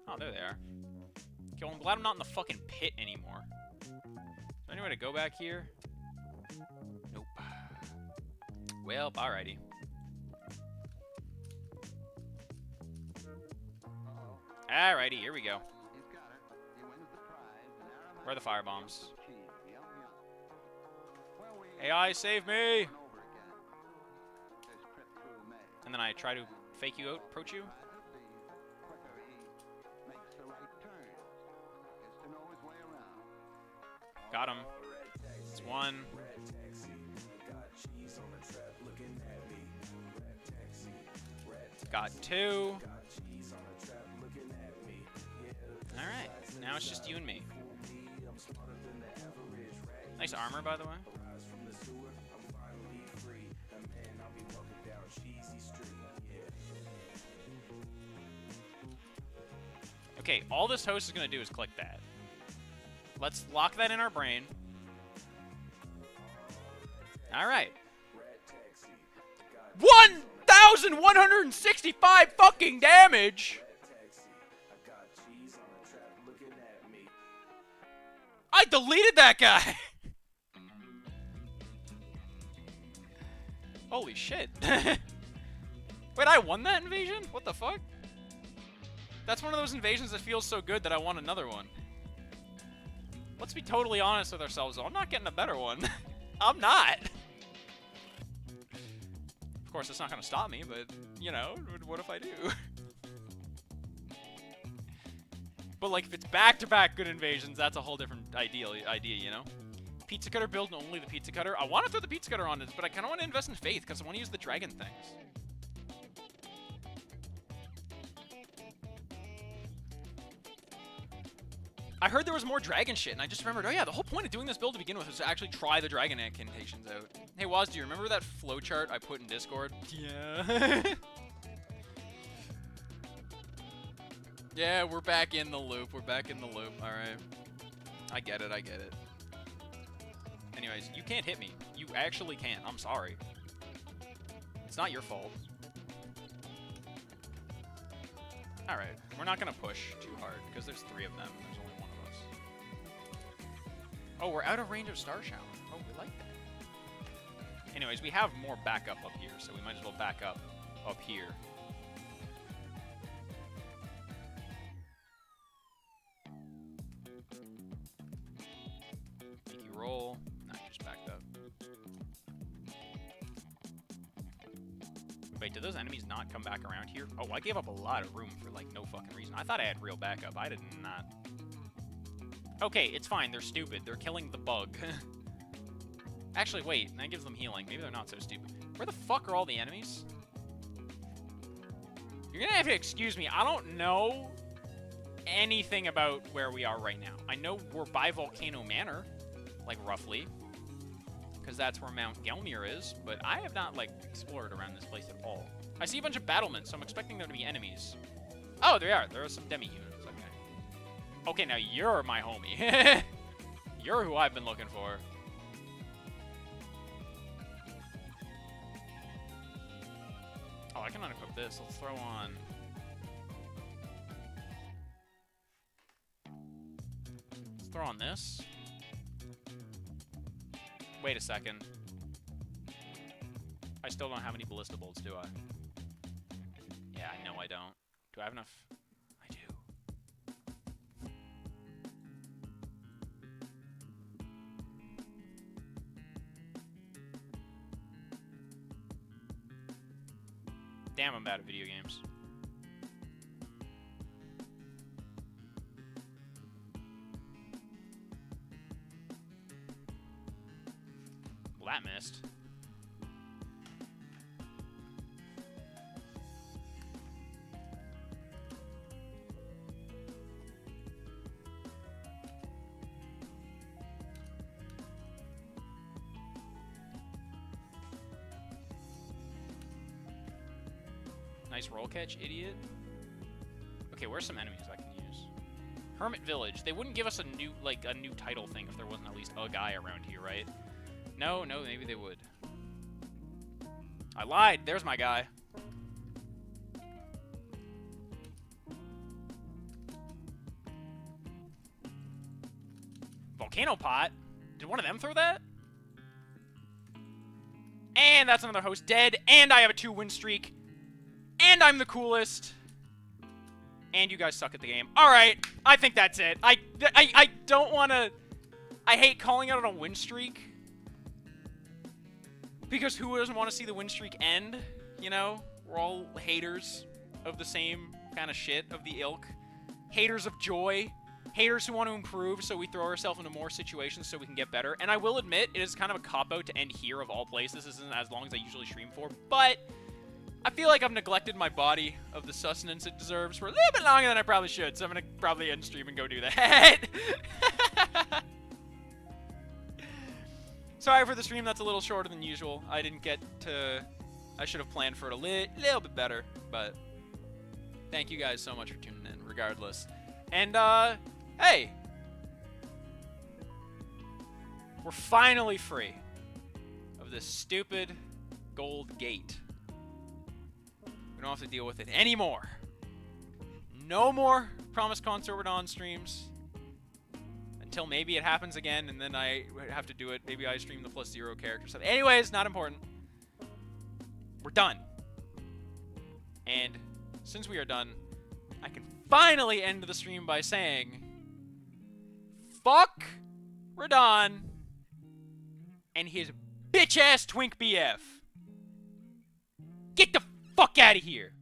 S2: Oh, there they are. Okay, well, I'm glad I'm not in the fucking pit anymore. Is there any way to go back here? Nope. Well, alrighty. Alrighty, here we go. Where are the fire bombs? AI, save me! And then I try to fake you out, approach you. Got him. It's one. Got two. Alright, now it's just you and me. Nice armor, by the way. Okay, all this host is going to do is click that. Let's lock that in our brain. Alright. 1,165 fucking damage! I deleted that guy! Holy shit. Wait, I won that invasion? What the fuck? That's one of those invasions that feels so good that I want another one. Let's be totally honest with ourselves, though. I'm not getting a better one. I'm not. Of course, it's not going to stop me, but, you know, what if I do? But, like, if it's back-to-back good invasions, that's a whole different idea, you know? Pizza cutter build and only the pizza cutter. I want to throw the pizza cutter on this, but I kind of want to invest in faith because I want to use the dragon things. I heard there was more dragon shit, and I just remembered, oh yeah, the whole point of doing this build to begin with was to actually try the dragon incantations out. Hey, Waz, do you remember that flowchart I put in Discord? Yeah. Yeah, we're back in the loop. We're back in the loop. All right. I get it. I get it. Anyways, you can't hit me. You actually can't. I'm sorry. It's not your fault. All right. We're not going to push too hard because there's 3 of them. There's only 1 of us. Oh, we're out of range of Star Shower. Oh, we like that. Anyways, we have more backup up here, so we might as well back up here. Sneaky roll. Nah, you just backed up. Wait, did those enemies not come back around here? Oh, I gave up a lot of room for, like, no fucking reason. I thought I had real backup. I did not. Okay, it's fine. They're stupid. They're killing the bug. Actually, wait. That gives them healing. Maybe they're not so stupid. Where the fuck are all the enemies? You're gonna have to excuse me. I don't know anything about where we are right now. I know we're by Volcano Manor, like, roughly. Because that's where Mount Gelmir is, but I have not, like, explored around this place at all. I see a bunch of battlements, so I'm expecting there to be enemies. Oh, there are. There are some demi-units. Okay. Okay, now you're my homie. You're who I've been looking for. Oh, I can unequip this. Let's throw on... Let's throw on this. Wait a second. I still don't have any ballista bolts, do I? Yeah, I know I don't. Do I have enough? I do. Damn, I'm bad at video games. Well, that missed. Nice roll catch, idiot. Okay, where's some enemies I can use? Hermit Village. They wouldn't give us a new title thing if there wasn't at least a guy around here, right? No, maybe they would. I lied. There's my guy. Volcano Pot? Did one of them throw that? And that's another host dead. And I have a 2-win streak. And I'm the coolest. And you guys suck at the game. Alright, I think that's it. I don't want to... I hate calling out on a win streak. Because who doesn't want to see the win streak end? You know? We're all haters of the same kind of shit, of the ilk. Haters of joy. Haters who want to improve, so we throw ourselves into more situations so we can get better. And I will admit, it is kind of a cop-out to end here of all places. This isn't as long as I usually stream for, but... I feel like I've neglected my body of the sustenance it deserves for a little bit longer than I probably should, so I'm going to probably end stream and go do that. Sorry for the stream, that's a little shorter than usual. I didn't get to... I should have planned for it a little bit better, but... Thank you guys so much for tuning in, regardless. And, hey! We're finally free of this stupid gold gate. We don't have to deal with it anymore. No more Promise Consort Radon streams. Until maybe it happens again, and then I have to do it. Maybe I stream the +0 character stuff. Anyways, not important. We're done. And since we are done, I can finally end the stream by saying... Fuck Radon and his bitch-ass Twink BF. Get the fuck out of here.